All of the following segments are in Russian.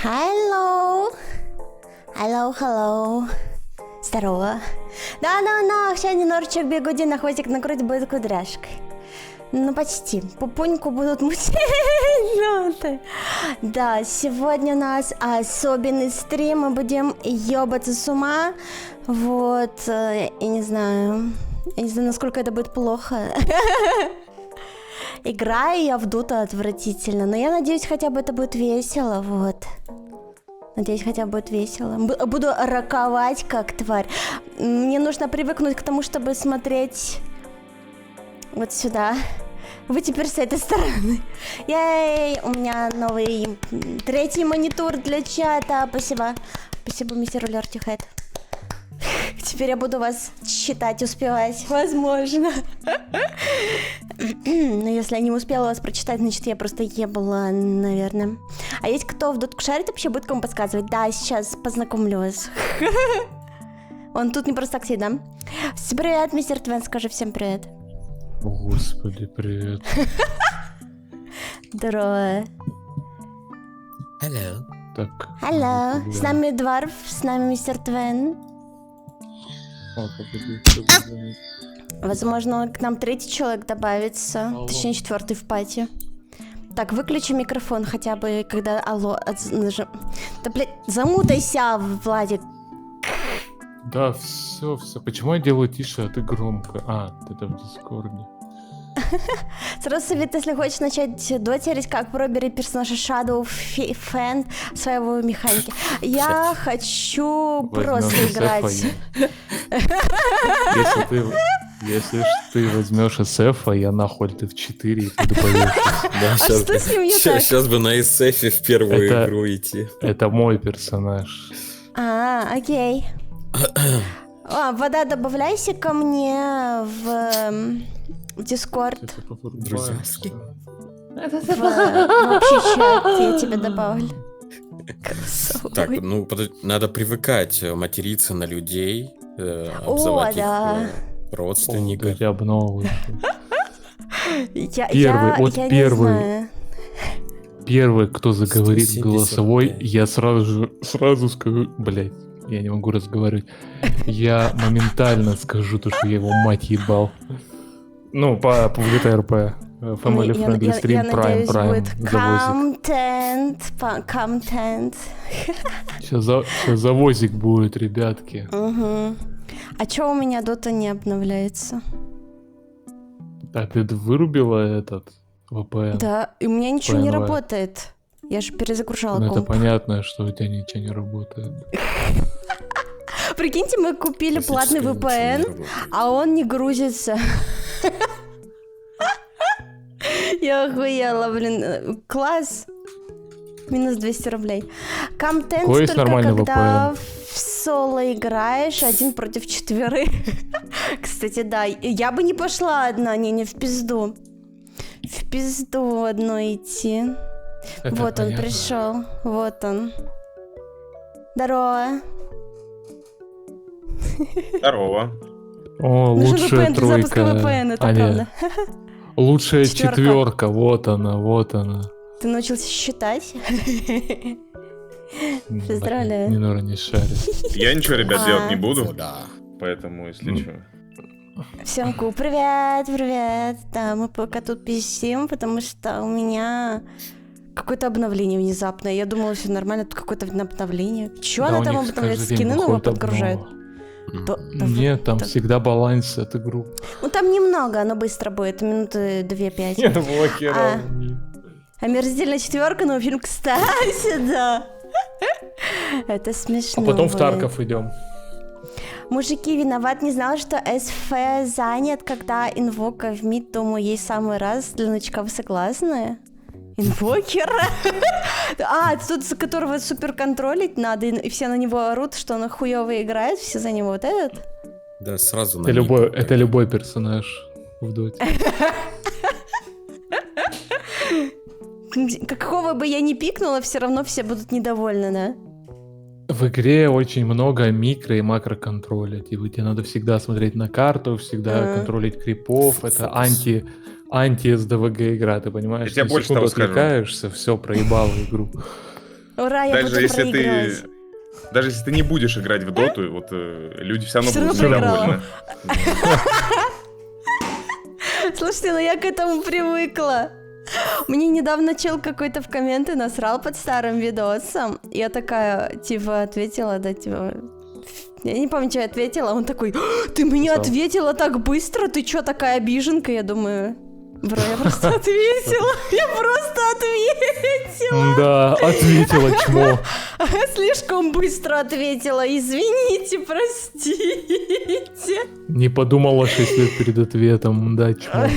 Hello. Hello. Здорово. Да, сейчас немножечко бегуди на хвостик накрыть будет кудряшкой. Ну, почти. Пупоньку будут мутить. Да, сегодня у нас особенный стрим. Мы будем ёбаться с ума. Вот, я не знаю, насколько это будет плохо. Играю я в Доту отвратительно, но я надеюсь, хотя бы это будет весело, вот. Надеюсь, хотя бы будет весело. Буду роковать как тварь. Мне нужно привыкнуть к тому, чтобы смотреть вот сюда. Вы теперь с этой стороны. Ей, у меня новый третий монитор для чата. Спасибо. Спасибо, мистер Лертихэт. Теперь я буду вас читать, успевать. Возможно. Но если я не успела вас прочитать, значит, я просто ебала, наверное. А есть кто в дотку шарит, вообще будет кому подсказывать? Да, сейчас познакомлю вас. Он тут не просто так сидит, да? Всем привет, мистер Твен, скажи всем привет. О, господи, привет. Здорово. Hello. Так. Hello. С нами Дварф, с нами мистер Твен. О, погоди. Возможно, к нам третий человек добавится. Алло. Точнее, четвертый в пати. Так, выключи микрофон хотя бы, когда алло нажим. Да, блядь, замутайся, Владик. Да, все. Почему я делаю тише, а ты громко? А, это в Дискорде. Сразу совет, если хочешь начать дотерить, как пробери персонажа Shadow Fan своего механики. Я хочу просто Возьмёшь играть. SF, если ты возьмешь SF, я нахуй ты в 4 и буду повешусь. Да, А что с ним не так? Сейчас бы на SF в первую Это- игру идти. Это мой персонаж. Окей. Вода, добавляйся ко мне в Discord. Сейчас я повырубаю. Друзьяски. В общий чат я тебя добавлю. Так, ну, надо привыкать материться на людей, обзывать да. их родственников. Я обновлю. Я не знаю. Первый, кто заговорит 175. голосовой, я сразу скажу, блять, я не могу разговаривать. Я моментально скажу то, что я его мать ебал. Ну, по ГТРП. Family Friendly Stream Я Prime, надеюсь, будет завозик. контент. Сейчас завозик будет, ребятки. Угу. А чё у меня Дота не обновляется? А ты вырубила этот VPN? Да, и у меня ничего не PNY. работает. Я же перезагружала Ну, это комп. понятно, что у тебя ничего не работает. Прикиньте, мы купили платный Классическое ничего не VPN, работает. а он не грузится. Я охуела, блин. Класс. Минус 200 рублей. Контент Какой есть только нормальный когда в соло играешь 1 против 4. Кстати, да. Я бы не пошла одна, не в пизду. В пизду одной идти. Это Вот он понятно. пришел. Вот он. Здорово. Здорово. О, Нужен лучшая VPN для запуска тройка. VPN, это А, нет. правда. Лучшая Четвёрка. четверка, вот она. Ты научился считать? Поздравляю. Минора не шарит. Я ничего, ребят, делать не О, буду, да. поэтому, если что. Всем привет. Да, мы пока тут писим, потому что у меня какое-то обновление внезапное. Я думала, все нормально, тут какое-то обновление. Чё Да, она у там них обновляет? каждый день Скины новые выходит подгружает? обнова. Да Нет, там да. всегда баланс от игру. Ну там немного, оно быстро будет, минуты 2-5. Блокировал. Омерзительная четверка, но фильм, кстати, да. Это смешно. А потом в будет. Тарков идем. Мужики, виноват, не знал, что СФ занят, когда инвока в мид, думаю, есть самый раз. Для новичка вы согласны? Инвокер? Тот, за которого супер контролить надо, и все на него орут, что он хуёво играет, все за него вот этот? Да, сразу на Это любой персонаж в доте. Какого бы я ни пикнула, все равно все будут недовольны, да? В игре очень много микро- и макроконтроля. Типа, тебе надо всегда смотреть на карту, всегда контролить крипов. Это анти-СДВГ игра, ты понимаешь? Я тебе На больше секунду того скажу. отвлекаешься, все, проебал игру. Ура, я Даже буду если проигрывать. Даже если ты не будешь играть в доту, вот люди все равно Всё будут равно недовольны. Слушайте, ну я к этому привыкла. Мне недавно чел какой-то в комменты насрал под старым видосом. Я такая, типа, ответила, да, типа... Я не помню, что я ответила. Он такой, ты мне ответила так быстро? Ты чё, такая обиженка? Я думаю... Бро, я просто ответила. Я просто ответила. Да, ответила, чмо. Слишком быстро ответила. Извините, простите. Не подумала 6 лет перед ответом, да, чмо.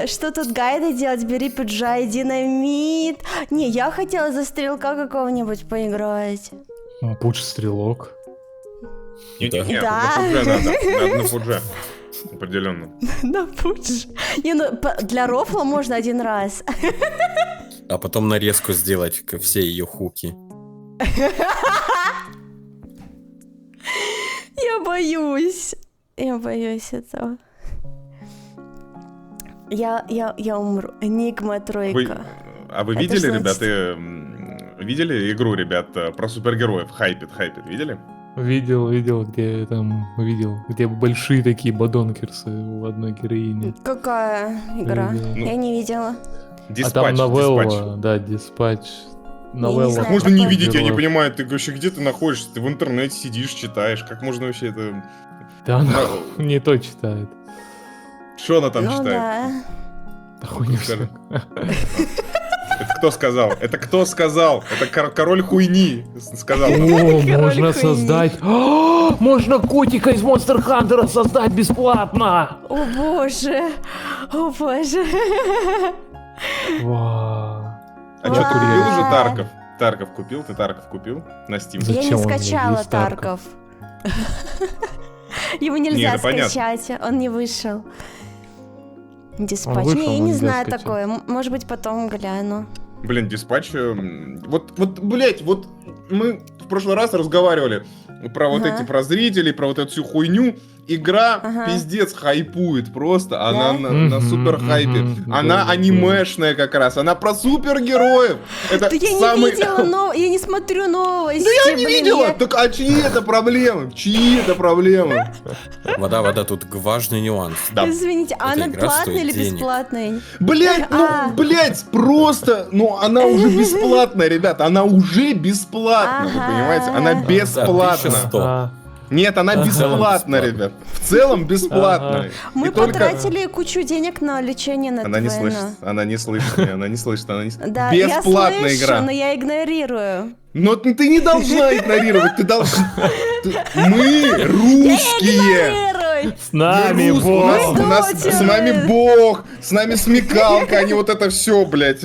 Что тут гайды делать? Бери пиджа и динамит. Не, я хотела за стрелка какого-нибудь поиграть. Пуч-стрелок. Не, Да. на фудже надо на фудже. Определенно. Да, пудж. Не, ну, для рофла можно один раз. А потом нарезку сделать все ее хуки. Я боюсь. Я боюсь этого. Я умру. Энигма тройка. А вы Это видели, что ребята, видели игру, ребят, про супергероев? Хайпит, видели? Видел, где большие такие бадонкерсы у одной героини. Какая игра? Видел. Я не видела. А там новелла, да, диспатч. Новелла. знаю, Как можно не такое. видеть, я не Героев. понимаю, ты вообще где ты находишься? Ты в интернете сидишь, читаешь, как можно вообще это... Да она не то читает. Что она там Ну читает? да. Да хуйня Скажи. всё. Это кто сказал? Это кто сказал? Это король хуйни сказал. О, можно хуйни. создать... А, можно котика из Monster Hunter создать бесплатно! О боже. О боже. Вау. А что, ты купил уже Вау. Тарков? Тарков купил? Ты Тарков купил на Steam? Зачем Я не он мне? скачала Есть Тарков. Тарков. Его нельзя это понятно. скачать, он не вышел. Диспатч. вышел, Не, я но не нельзя знаю скачать. такое. Может быть, потом гляну. Блин, диспатч... блять, вот мы в прошлый раз разговаривали про вот Ага. эти, про зрителей, про вот эту всю хуйню. Игра Ага. пиздец хайпует просто, она Да? на Мгм, супер хайпе. мгм, Она да, анимешная как раз, она про супергероев. Это Да я самый... не видела, но я не смотрю новости. Да я не блин, видела! я- Так а чьи это проблемы? Чьи это проблемы? Вода, тут важный нюанс. Да. Извините, а Эта она игра платная стоит или денег. бесплатная? Блять, А. блять, просто, она уже бесплатная, ребята, она уже бесплатна, вы Ага. понимаете? Она Да, бесплатна. 1100. А, Нет, она Ага. бесплатна, Бесплатно. ребят. В целом бесплатная. Ага. Мы И только- потратили кучу денег на лечение на Она не ТВН. слышит, она не слышит меня, она не слышит, она не слышит. Да, я Бесплатная слышу, игра. но я игнорирую. Но ты не должна игнорировать, ты должна... Мы русские! Игнорируй! с нами, Мы русские, бог! у нас Дотеры. с нами Бог, с нами смекалка, а не вот это все, блядь.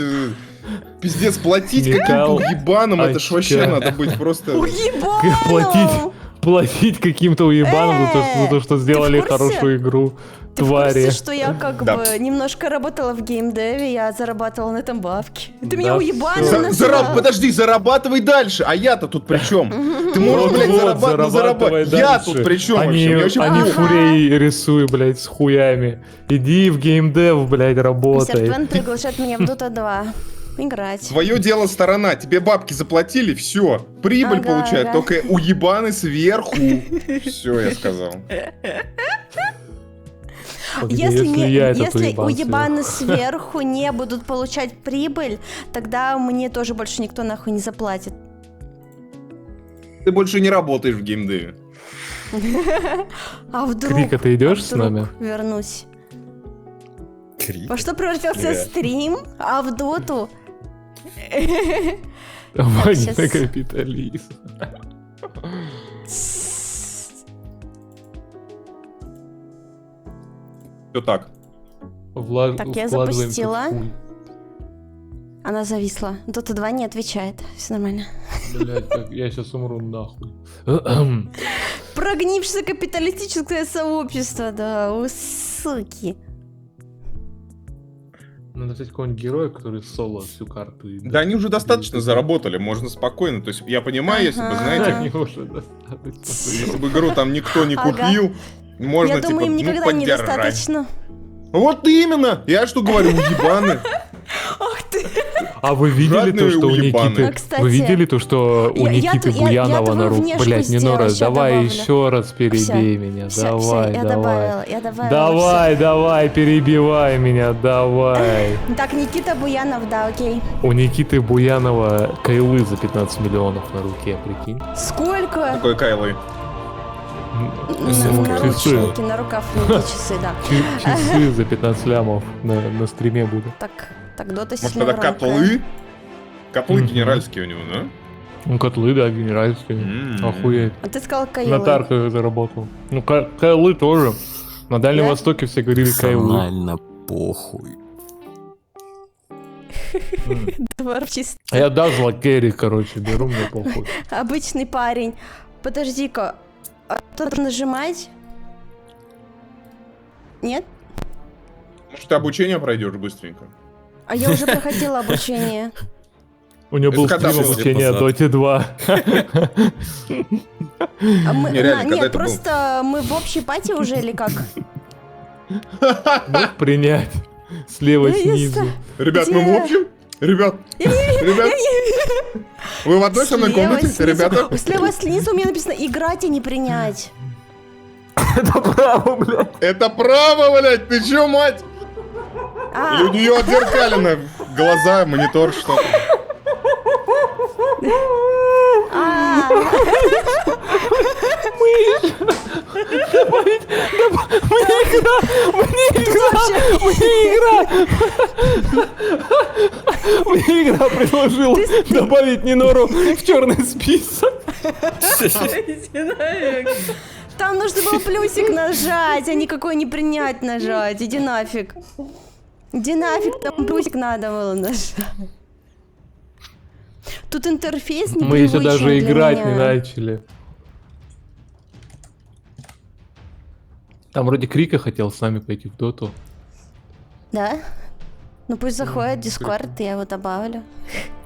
Пиздец, платить Смекал- каким-то ебаном, это ж очка. вообще надо быть просто... Уебану! Платить каким-то уебанам за то, что сделали в курсе? хорошую игру. Ты в Твари. курсе, что я как Да. бы немножко работала в геймдеве, я зарабатывала на этом бабки. Ты Да меня уебану всё. назвал. Подожди, зарабатывай дальше, а я-то тут при чем? Ты можешь, Вот, блядь, вот, зарабатывать. зарабатывай Я дальше. тут при чем Они, вообще? Мне вообще они похуй. фурей рисуй, блядь, с хуями. Иди в геймдев, блядь, работай. Серпен приглашает меня в Dota 2 играть. Твое дело сторона, тебе бабки заплатили, все. Прибыль Ага, получает ага. только уебаны сверху. Все, я сказал. Погоди, Если, я этот если уебан уебаны сверху. сверху не будут получать прибыль, тогда мне тоже больше никто нахуй не заплатит. Ты больше не работаешь в геймдеве. А вдруг? Крик, а ты идешь с вдруг нами? вернусь. Крик. Во что превратился Да. стрим? А в доту? Вагина щас. капитализм. Все так. Так, я Вкладываем запустила. как хуй. Она зависла. Dota 2 не отвечает. Все нормально. Блядь, я сейчас умру нахуй. Прогнившее капиталистическое сообщество, да, у суки. Надо взять какого-нибудь героя, который соло всю карту. и- Да они уже достаточно заработали, можно спокойно. То есть я понимаю, если бы, Ага. знаете, Они уже достаточно. если бы игру там никто не Ага. купил, можно Я думаю, им типа, никогда поддержать. недостаточно. Вот именно! Я что говорю, уебаны. Ах ты. А вы видели то, Жадные что у уебаны. Никиты... А, кстати, Вы видели то, что у я Никиты твою Буянова на руке? внешку Блять, сделала, Нинора, ща давай добавлю. еще раз перебей меня. Всё, Давай, я давай. добавила. Давай, давай, перебивай меня, давай. всё. Так, Никита Буянов, да, окей. У Никиты Буянова кайлы за 15 миллионов на руке, прикинь. Сколько? Такой Кайлы. Наручники, на рукавники, часы, да. Часы за 15 лямов на стриме будут. Так, Дота Может, сильно это громкая. котлы? Котлы Мгм. генеральские у него, да? Ну, котлы, да, генеральские. М. Охуеть. А ты сказал На Каилы. тарках заработал. Ну, кайлы тоже. На Дальнем Да? Востоке все говорили кайлы. Персонально похуй. Творческий. А я дазла керри, короче, беру, мне похуй. Обычный парень. Подожди-ка. А тут нажимать? Нет? Может, ты обучение пройдешь быстренько? А я уже проходила обучение. У него был Это когда стрим было? обучения Назад. Доте 2. А мы, Не, реально, когда нет, это было? просто мы в общей пати уже или как? Мог принять. Слева Ну, я снизу. знаю. Ребят, Где? мы в общем? Ребят, вы в одной со мной Слева комнате, снизу. ребята? Слева снизу у меня написано играть и не принять. Это право, блядь. Это право, блядь, ты чё, мать? А, И у нее отзеркалено глаза, монитор, что а, Мне игра предложила добавить Нинору в черный список. там нужно было плюсик нажать, а никакой не принять нажать. Иди нафиг. Иди нафиг, там плюсик надо было нажать. Тут интерфейс Мы еще непривычный даже для играть меня. не начали. Там вроде Крика хотел с нами пойти в доту. Да? Ну пусть заходит в Дискорд, я его добавлю.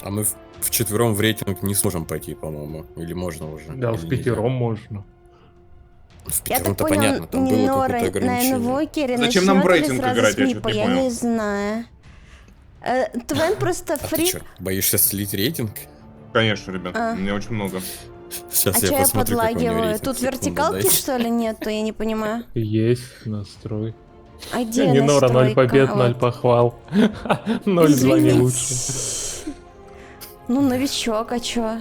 А мы вчетвером в рейтинг не сможем пойти, по-моему. Или можно уже? Да, Или в нельзя? пятером можно. В Я так пятером-то понял, понятно, там было Нинора какое-то на ограничение. инвокере Зачем нам в начнёт или рейтинг сразу играть, с я мипа? чё-то не Я понял. не знаю. Твен просто А ты фрик. чё, боишься слить рейтинг? Конечно, ребят, А. у меня очень много. Сейчас А я чё я посмотрю, какой у него подлагиваю? рейтинг. Тут Секунду, вертикалки, дайте. что ли, нету? Я не понимаю. Есть настрой. А где Нинора, 0 настройка? побед, А, 0 вот. похвал. 0 званий Извините. лучше. Ну, новичок, а чё?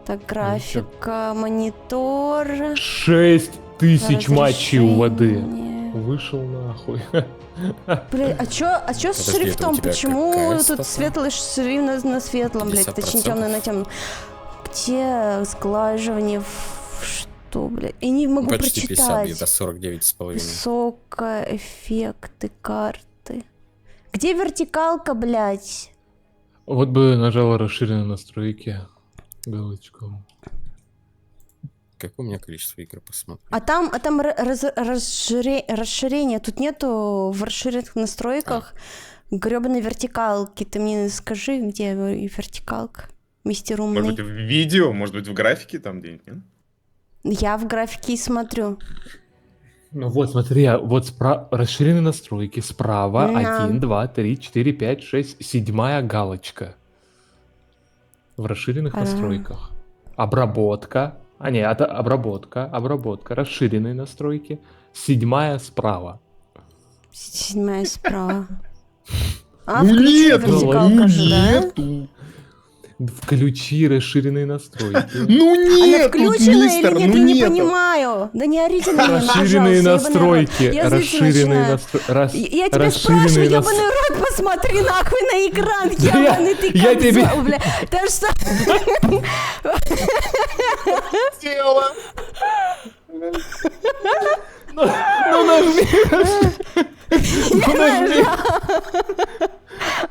Так, графика, монитор. 6000 матчей у воды. разрешение. Вышел нахуй. Блин, а чё с Подожди, это у шрифтом? тебя Почему какая тут стата? светлый шрифт на светлом, блядь, точнее 50%? темный на темном? Где сглаживание? Что, блядь? Я не могу Почти 50, прочитать. где-то 49,5. Высоко, эффекты, карты. Где вертикалка, блядь? Вот бы нажала расширенные настройки. Галочку. Какое у меня количество игр, посмотри. А там расширение. Тут нету в расширенных настройках гребаной вертикалки. Ты мне скажи, где вертикалка, мистер Может быть, умный. в видео, может быть, в графике там где-нибудь, нет? Я в графике и смотрю. Ну вот, смотри, вот расширенные настройки. Справа Да. 1, 2, 3, 4, 5, 6, 7 галочка. В расширенных А. настройках. Обработка. А не, это обработка. Расширенные настройки. 7 справа. 7 справа. А, Ну включена нету, вертикалка же, да? нету. Включи расширенные настройки. Ну Она нет, включена мистер, или нет, ну я не нету. понимаю. Да не орите на меня, Расширенные пожалуйста, ёбаный рот. настройки. Я злиться Расширенные начинаю. настройки. Я тебя спрашиваю, ебаный рот, посмотри нахуй на экран, Да ебаный ты я козёл, тебе- бля. Да что? Тело. Ну нажми. Ну нажми.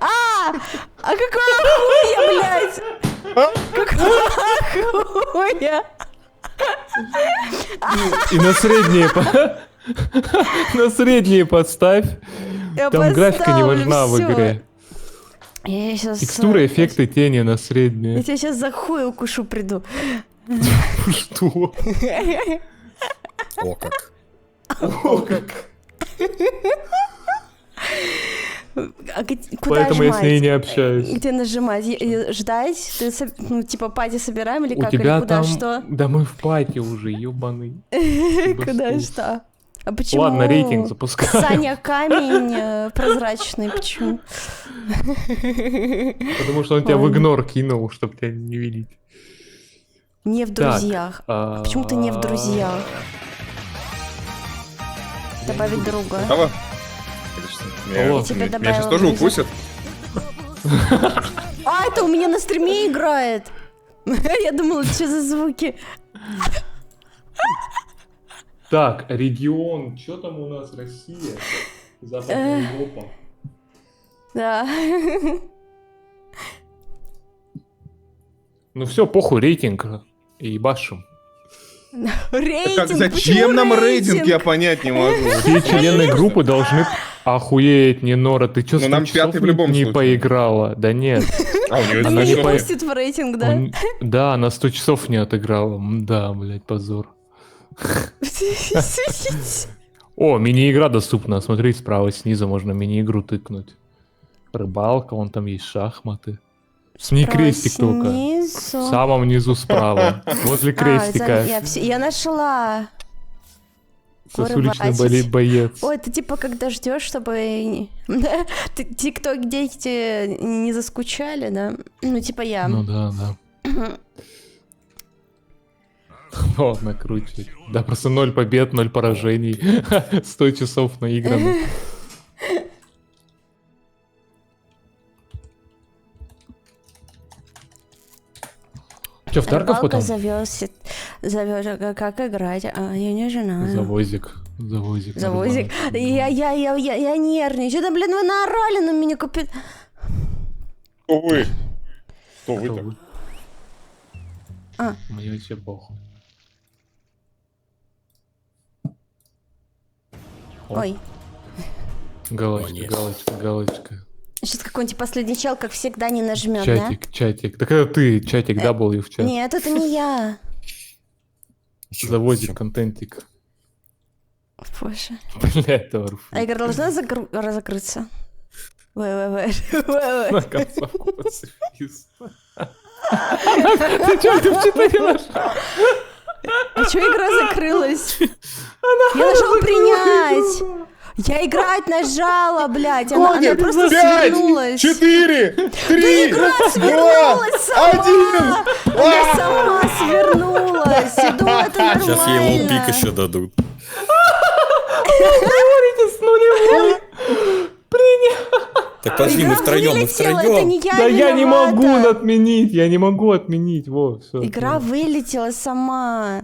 А какого хуя, блядь? Какого хуя? И на средние на средние подставь. Я Там графика не поставлю важна в всё. игре. Я сейчас... Текстуры, эффекты, тени на Я средние. тебя сейчас за хуй укушу приду. Что? О, как. О, как. Куда Поэтому я с ней жмать? не общаюсь. Где нажимать? Ждать? Ты, ну, типа, пати собираем или У как? тебя Или куда, там... что? Да мы в пати уже, ёбаный. Куда, Бастус. что? А почему? Ладно, рейтинг запускай. Саня камень прозрачный, почему? Потому что он тебя в Ладно. игнор кинул, чтобы тебя не видеть. Не в друзьях. А Почему ты не в друзьях? Добавить друга. Давай. Алло. Я тебя Меня добавила сейчас в тоже друзья. укусят. А, это у меня на стриме играет. Я думала, что за звуки. Так, регион, что там у нас, Россия? Западная Европа. Да. Ну все, похуй, рейтинг. И ебашим. Рейтинг. Так зачем почему нам рейтинг, я понять не могу. Все члены группы должны... Охуеть, Нинора, ты чё, Ну, нам 100 часов пятый в любом не случае. поиграла? Да нет. А, у нее Она Она не не по- пустит в рейтинг, да? Да, она 100 часов не отыграла. Да, блядь, позор. О, мини-игра доступна. Смотри, справа снизу можно мини-игру тыкнуть. Рыбалка, вон там есть шахматы. Не крестик только. В Снизу. самом низу справа. Возле крестика. Я нашла. Сосуличный Рыбачить. боец. Ой, ты типа когда ждешь, чтобы тикток дети не заскучали, да? Ну, типа я. Ну да, да. Ладно, круче. Да, просто 0 побед, 0 поражений. 100 часов наиграно. Че, в Тарков Рыбалка потом? зовёт, как играть? А, я не знаю. Завозик. Завозик. Завозик. нормально. Я нервничаю. Что-то, блин, вы наорали на меня, купить. Кто вы? Кто вы Кто так? вы? А. Мне вообще похуй. О, Ой. Галочка, О, нет. галочка, галочка. Сейчас какой-нибудь последний чел, как всегда, не нажмет, да? Чатик, чатик. Так это ты, чатик W в чат. Нет, это не я. Завозик, контентик. Боже. Блядь, Торф. А игра должна закрыться? На концовку пацифист. Ты чё, ты в 4 нашел? А чё игра закрылась? Я нажала принять. Я играть нажала, блядь. Она просто 5, свернулась. 4, 3, Игра 2, свернулась сама. 1. Она сама свернулась. Я думала, это нормально. Сейчас ей лоу-пик еще дадут. Так подожди, мы Игра втроем, мы вылетела, это втроем. не я Да я не виновата. могу отменить, я не могу отменить. Во, все. Игра вылетела сама.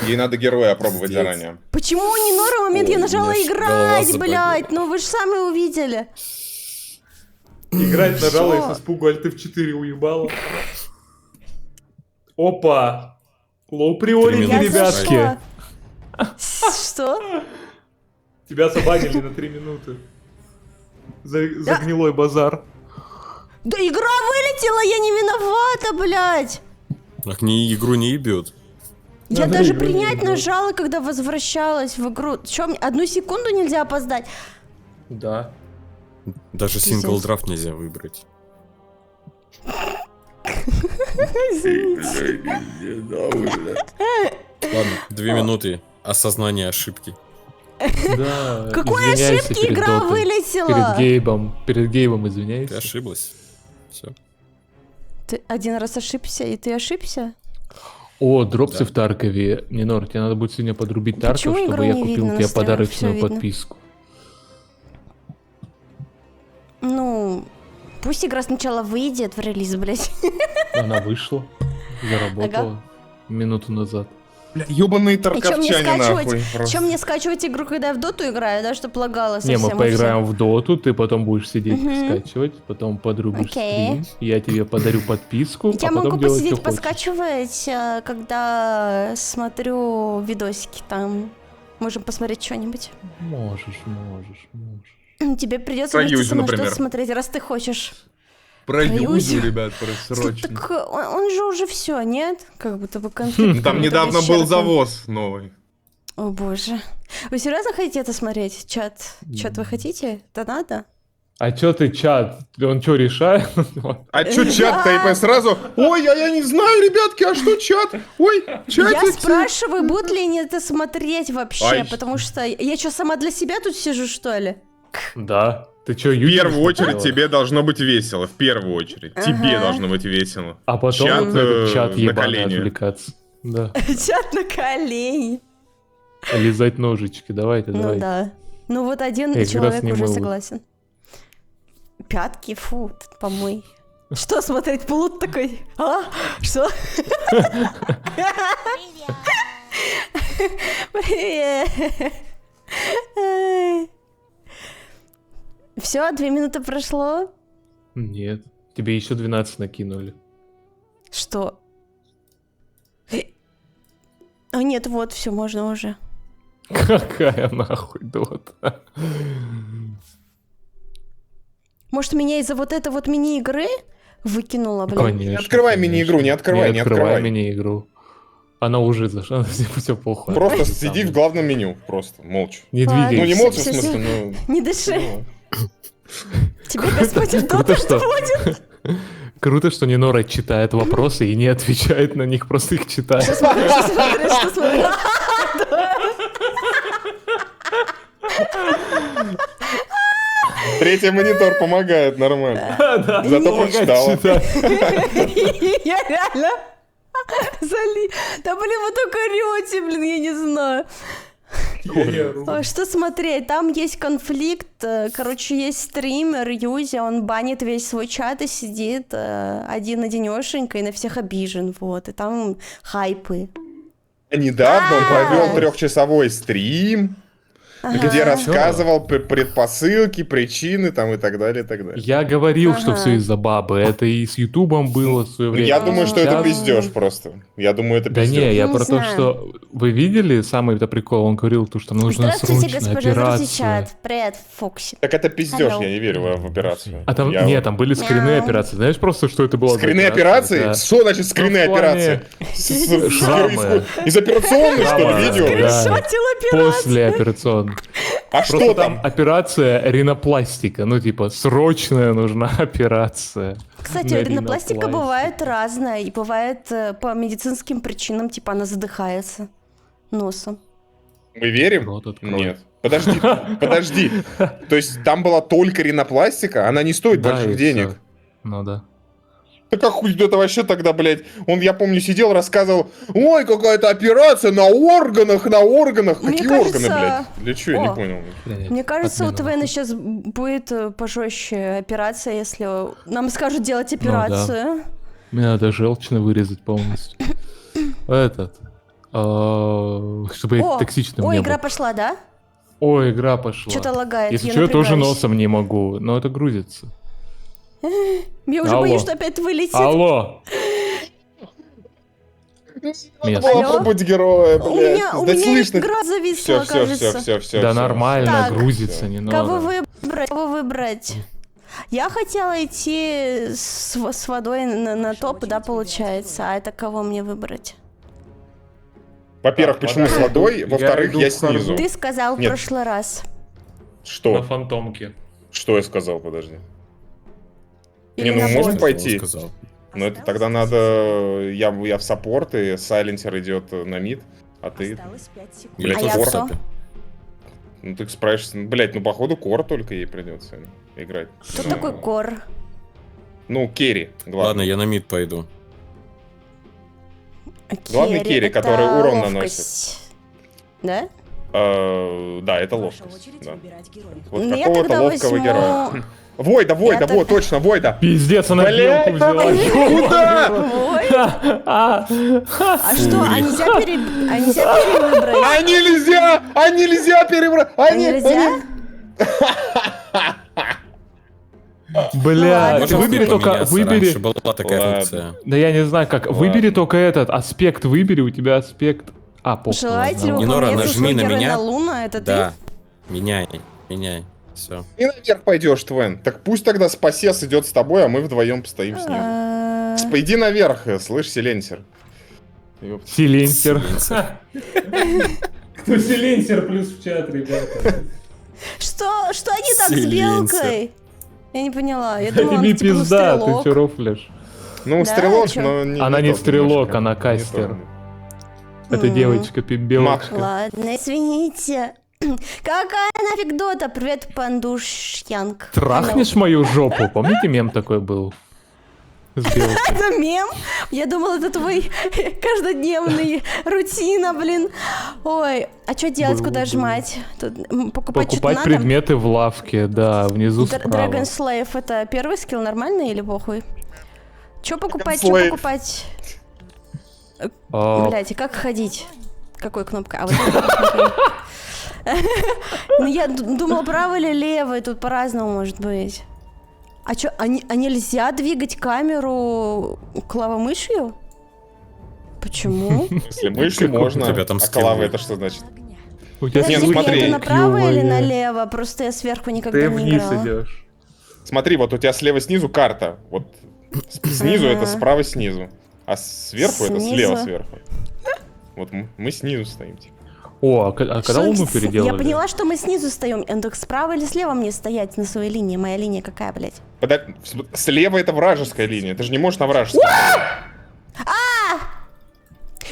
Ей надо героя опробовать Пиздец. заранее. Почему не нора момент? Ой, Я нажала у меня аж голова играть, заболела. блядь. Ну вы же сами увидели. Играть нажала и Всё. со спугу альты в 4 уебала. Опа! Лоу приорити, Я ребятки. зашла. Что? Тебя забанили на 3 минуты. За гнилой базар. Да игра вылетела, я не виновата, блядь. Так не игру не ебет. Я Надо даже игру принять не играть. нажала, когда возвращалась в игру. Чё, мне 1 секунду нельзя опоздать? Да. Даже Пиздец. сингл-драфт нельзя выбрать. Ладно, 2 минуты осознания ошибки. Да. Какой извиняйся ошибки перед игра Дотой. вылетела? Перед Гейбом Ты извиняйся. ошиблась. Все. Ты один раз ошибся, и ты ошибся? О, дропсы Да. в Таркове. Нинор, тебе надо будет сегодня подрубить Тарков, Почему игру чтобы я не купил видно на тебе стримах? подарочную Всё видно. подписку. Ну, пусть игра сначала выйдет в релиз, блядь. Она вышла, заработала минуту назад. Бля, ёбаные И чё мне тарковчане нахуй. скачивать? просто. Чем мне скачивать игру, когда я в доту играю, да, чтоб лагало Не, совсем? мы и всё? поиграем в доту, ты потом будешь сидеть Мгм. скачивать, потом подрубишь Окей. стрим, я тебе подарю подписку, Я а могу потом делать, посидеть, что хочешь. поскачивать, когда смотрю видосики там. Можем посмотреть что-нибудь. Можешь. Тебе придется Про вместе Юзю, со мной например. что-то смотреть, раз ты хочешь. Про Юзю, Юзю, ребят, срочно. Так он же уже все, нет? Как будто бы конфликт. Ну, там какой-то недавно был исчерпан. завоз новый. О боже. Вы серьезно хотите это смотреть? Чат? Чат вы хотите? Это надо? А чё ты, чат? Он чё, решает? А чё чат-то и сразу? Ой, а я не знаю, ребятки, а что чат? Ой, Я чатик. спрашиваю, будут ли они это смотреть вообще, Ай. потому что я что, сама для себя тут сижу, что ли? Да. Ты чё, В Юлю первую очередь смотрела? тебе должно быть весело. В первую очередь. Тебе Ага. должно быть весело. А потом Чат, на этот чат на ебаный колени. отвлекаться. Да. Чат на колени. Лизать ножички, давайте, Ну давайте. да. Ну вот один Я как раз человек не уже мыл. согласен. Пятки, фу, помой. Что смотреть, плут такой? А? Что? Привет. Все, 2 минуты прошло. Нет, тебе еще 12 накинули. Что? А нет, вот, все, можно уже. Какая нахуй дота? Может, меня из-за вот этой вот мини-игры выкинуло, блин? Конечно. Не открывай мини-игру, не открывай, не открывай. мини-игру. Она уже зашла, все плохо. Просто Там. сиди в главном меню, просто, молча. Не Ладно. Ну, не двигайся. молча, в Всё, всё, смысле, ну... Не дыши. ну, Тебе господин Круто, доктор что... будет. Круто, что Нинора читает вопросы и не отвечает на них, просто их читает. Что смотришь, что смотришь? Третий монитор помогает, нормально. Зато прочитала. Я реально... Зали... Да блин, вы только орете, блин, я не знаю. А что смотреть? Там есть конфликт. Короче, есть стример Юзя, он банит весь свой чат и сидит один-одинешенько и на всех обижен. Вот. И там хайпы. Недавно он провел 3-часовой стрим, где Ага. рассказывал предпосылки, причины там и так далее, и так далее. Я говорил, что Ага. все из-за бабы. Это и с Ютубом было в свое время. Я думаю, что это Сейчас- пиздеж просто. Я думаю, это Да не, пиздеж. я Не про то, знаю. что... Вы видели самый-то прикол? Он говорил, то, что нужна Здравствуйте, срочная госпожа операция. Друзичат. Привет, Фокси. Так это пиздеж, Алло. я не верю в операцию. А там, Я- нет, там были скрины Мяу. операции. Знаешь просто, что это было? за Скрины операция? операции? Да. Что значит скрины Ну, в плане операции? шрамы. Из операционной, что Шрамы. ли, видео? Да. Шотил операцию. После операционной. А Просто что там там? операция ринопластика. Ну, типа, срочная нужна операция. Кстати, На ринопластика ринопластику. бывает разная. И бывает по медицинским причинам, типа она задыхается носом. Мы верим? Рот открой. Нет. Подожди, подожди. То есть там была только ринопластика? Она не стоит Да, больших и денег? всё. Ну да. Так а хуй это вообще тогда, блядь? Он, я помню, сидел, рассказывал, ой, какая-то операция на органах. Мне Какие кажется- органы, блядь? Для чего, я не О. понял. Мне кажется, у Отмена. ТВН сейчас будет пожестче операция, если нам скажут делать да. операцию. Мне надо желчно вырезать полностью. Этот. Чтобы я О, токсичным ой, не игра был. пошла, да? Ой, игра пошла. Что-то лагает, Если я что, я тоже напрягаюсь. носом не могу, но это грузится. Я уже Алло. боюсь, что опять вылетит. Алло! Меня Надо было Алло? побыть героя, У блядь. меня, у Да меня слышно. игра зависла, Все, кажется. все. Да нормально, Так. грузится, не Кого надо. выбрать? Кого выбрать? Я хотела идти с водой на топ, да, получается. А это кого мне выбрать? Во-первых, Так, почему с вода. водой? Я Во-вторых, иду я в Харду. снизу. Ты сказал в Нет. прошлый раз. На Что? фантомке. Что я сказал, подожди? Или Не, ну на мы можем бот. пойти. Сказал. Но это тогда надо... Я в саппорт, и Сайленсер идет на мид, а ты... Блядь, А я кор. кто? Ну ты справишься... Блядь, ну походу кор только ей придется играть. Кто Ну, такой Кор? Ну, керри, Ладно, главное. я на мид пойду. Главный керри, это который урон ловкость. Да? Да, это ловкость. Да. Вот Ну, я какого-то тогда ловкого возьму- героя. Войда, Я вот, точно, Войда. Пиздец, она Блядь, белку взяла. Куда? Ой, А, а что, а нельзя перевыбрать? А нельзя перебрать! А нельзя? Бля, ладно. ты выбери Можно только, поменяться, выбери. раньше была такая Ладно. функция. Да я не знаю как. Выбери Ладно. только этот аспект, выбери, у тебя аспект. А, похуй. Желаете ли ладно. вы Нинора, поменяться нажми свой на герой меня. на Луна? Это Да. Меняй. Все. И наверх пойдешь, Твен. Так пусть тогда Спасес идет с тобой, а мы вдвоем постоим ты? снизу. Иди наверх, слышь, Селенсер. Ёпта. Силенсер. Силенсер плюс в чат, ребята. Что они так с Силенсер. белкой? Я не поняла. Я Да думала, тебе она, типа, ну, пизда, ты стрелок. чё рофлишь? Ну, Да, стрелок, чё? но не Она не тот стрелок, немножко. она Не кастер. тот. Это девочка Мак. пибелочка. Ладно, извините. Какая нафиг дота? Привет, Пандушьянг. Трахнешь мою жопу? Помните, мем такой был? С белкой. Это мем? Я думала, это твой каждодневный рутина, блин. Ой, а что делать, Был, куда был. жмать? Тут, покупать что-то Покупать надо? предметы в лавке, да, внизу Dragon справа. Slave это первый скилл нормальный или похуй? Что покупать, что Slave. покупать? А, Блять, и как ходить? Какой кнопкой? А вот этой кнопкой. Ну, я думала, правый или левый, тут по-разному может быть. А что, а нельзя двигать камеру клавомышью? Почему? Если мышью можно, у тебя там а скилл клавы был? это что значит? у тебя Не, ну Подожди, смотри. это направо или клёвая. налево? Просто я сверху никогда Ты не вниз играла. идешь. Смотри, вот у тебя слева снизу карта. Вот снизу это справа снизу. А сверху это Снизу. слева сверху. Вот мы снизу стоим. Типа. О, а когда Что луну с- переделали? Я поняла, что мы снизу стоим. Так справа или слева мне стоять на своей линии? Моя линия какая, блядь? Слева это вражеская линия. Ты же не можешь на вражескую.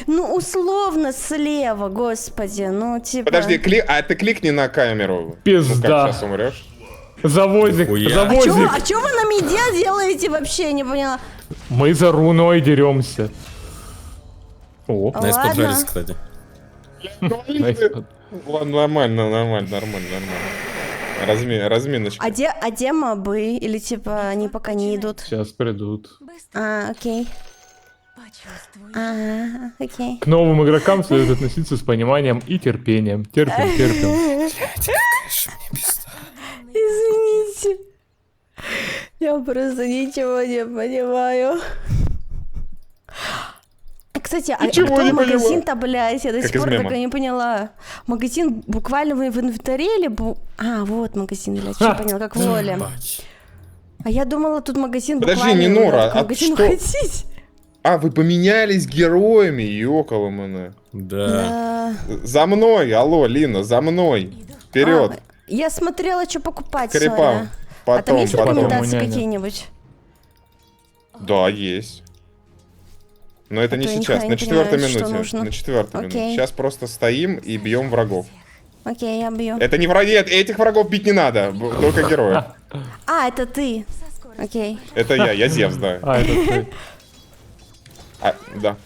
Ну, условно слева, господи. Ну, типа... Подожди, а ты кликни на камеру. Пизда. Ну как, сейчас умрешь? Завозик, Нихуя. завозик. А чё вы на медиа делаете вообще? Я не поняла. Мы за руной деремся. О, Найс Ладно. поджарис, кстати. найс. Ладно, нормально. Разминочка. А где мобы? Или типа они пока не идут? Сейчас придут. А, окей. А, окей. К новым игрокам следует относиться с пониманием и терпением. Терпим. Извините. Я просто ничего не понимаю. Кстати, а Ничего кто не магазин-то, блядь? Я до Как сих из пор так мема. и не поняла. Магазин буквально в инвентаре или... А, вот магазин, блядь, что поняла, как в Лоле. Бать. А я думала, тут магазин Подожди, буквально... не Нора, к а магазину что? ходить. А, вы поменялись героями, ёкало мне. Да. Да. За мной, алло, Лина, за мной. Вперед, А, я смотрела, что покупать, к крипам. соря. А там Потом, есть потом. рекомендации Няня. какие-нибудь? Да, есть. Но это А не то я сейчас, нихуя на не четвертой понимаю, что минуте. нужно. На четвертой минуте. Окей. Сейчас просто стоим и бьем врагов. Окей, я бью. Это не враги, этих врагов бить не надо, только героев. А, это ты. Окей. Это я Зевс, да. А, это ты. Да.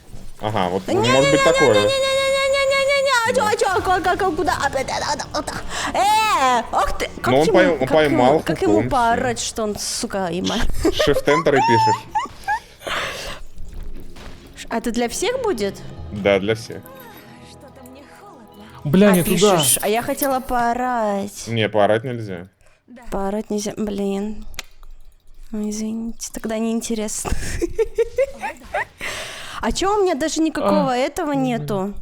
Ага, вот может быть такое. Не-не-не-не-не-не-не-не-не-не. А чё, куда? Ох ты. Как Ну, он ему- он поймал Как хуком, ему всё. поорать, что он, сука, има? Shift-Enter и пишешь. А это для всех будет? Да, для всех. Бля, А, не туда. пишешь. А я хотела поорать. Не, поорать нельзя. Поорать нельзя. Блин. Ну, извините, тогда неинтересно. А чё у меня даже никакого этого нету?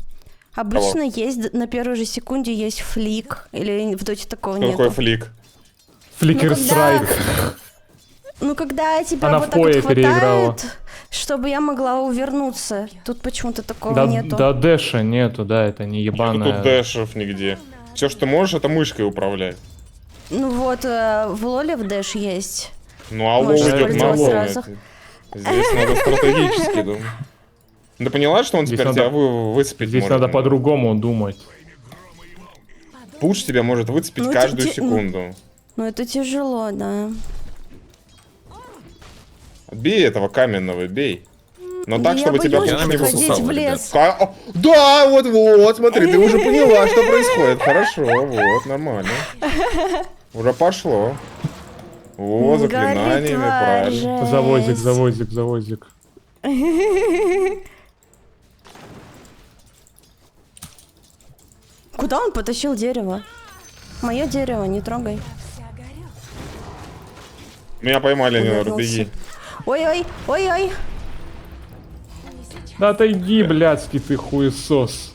Обычно есть, на первой же секунде есть флик. Или в доте такого Что такое нету. флик? Фликер когда- страйк. Ну, когда тебя Она вот в так вот поле переиграла. хватает, чтобы я могла увернуться. Тут почему-то такого Да, нету. да, дэша нету, да, это не Нету ебаная. тут дэшев нигде. Все, что ты можешь, это мышкой управлять. Ну вот, в Лоле в Дэш есть. Ну, а лоу Можешь идет на использовать лоу. сразу. Здесь надо стратегически думать. Ты поняла, что он Здесь теперь надо- тебя выцепить Здесь может? надо по-другому думать. Пуш тебя может выцепить Ну, каждую те- секунду. Ну это тяжело, да. Бей этого каменного, бей. Но Да так, я чтобы тебя боюсь пуш не наметился ходить сам, в ребят. лес. Да, вот, смотри, ты уже поняла, что происходит. Хорошо, вот, нормально. Уже пошло. О, заклинаниями, Горит правильно. Завозик, жесть. завозик, завозик. Куда он потащил дерево? Мое дерево, не трогай. Меня поймали, Нинор, Увернулся. беги. Ой-ой, ой-ой. Да отойди, блядский ты хуесос.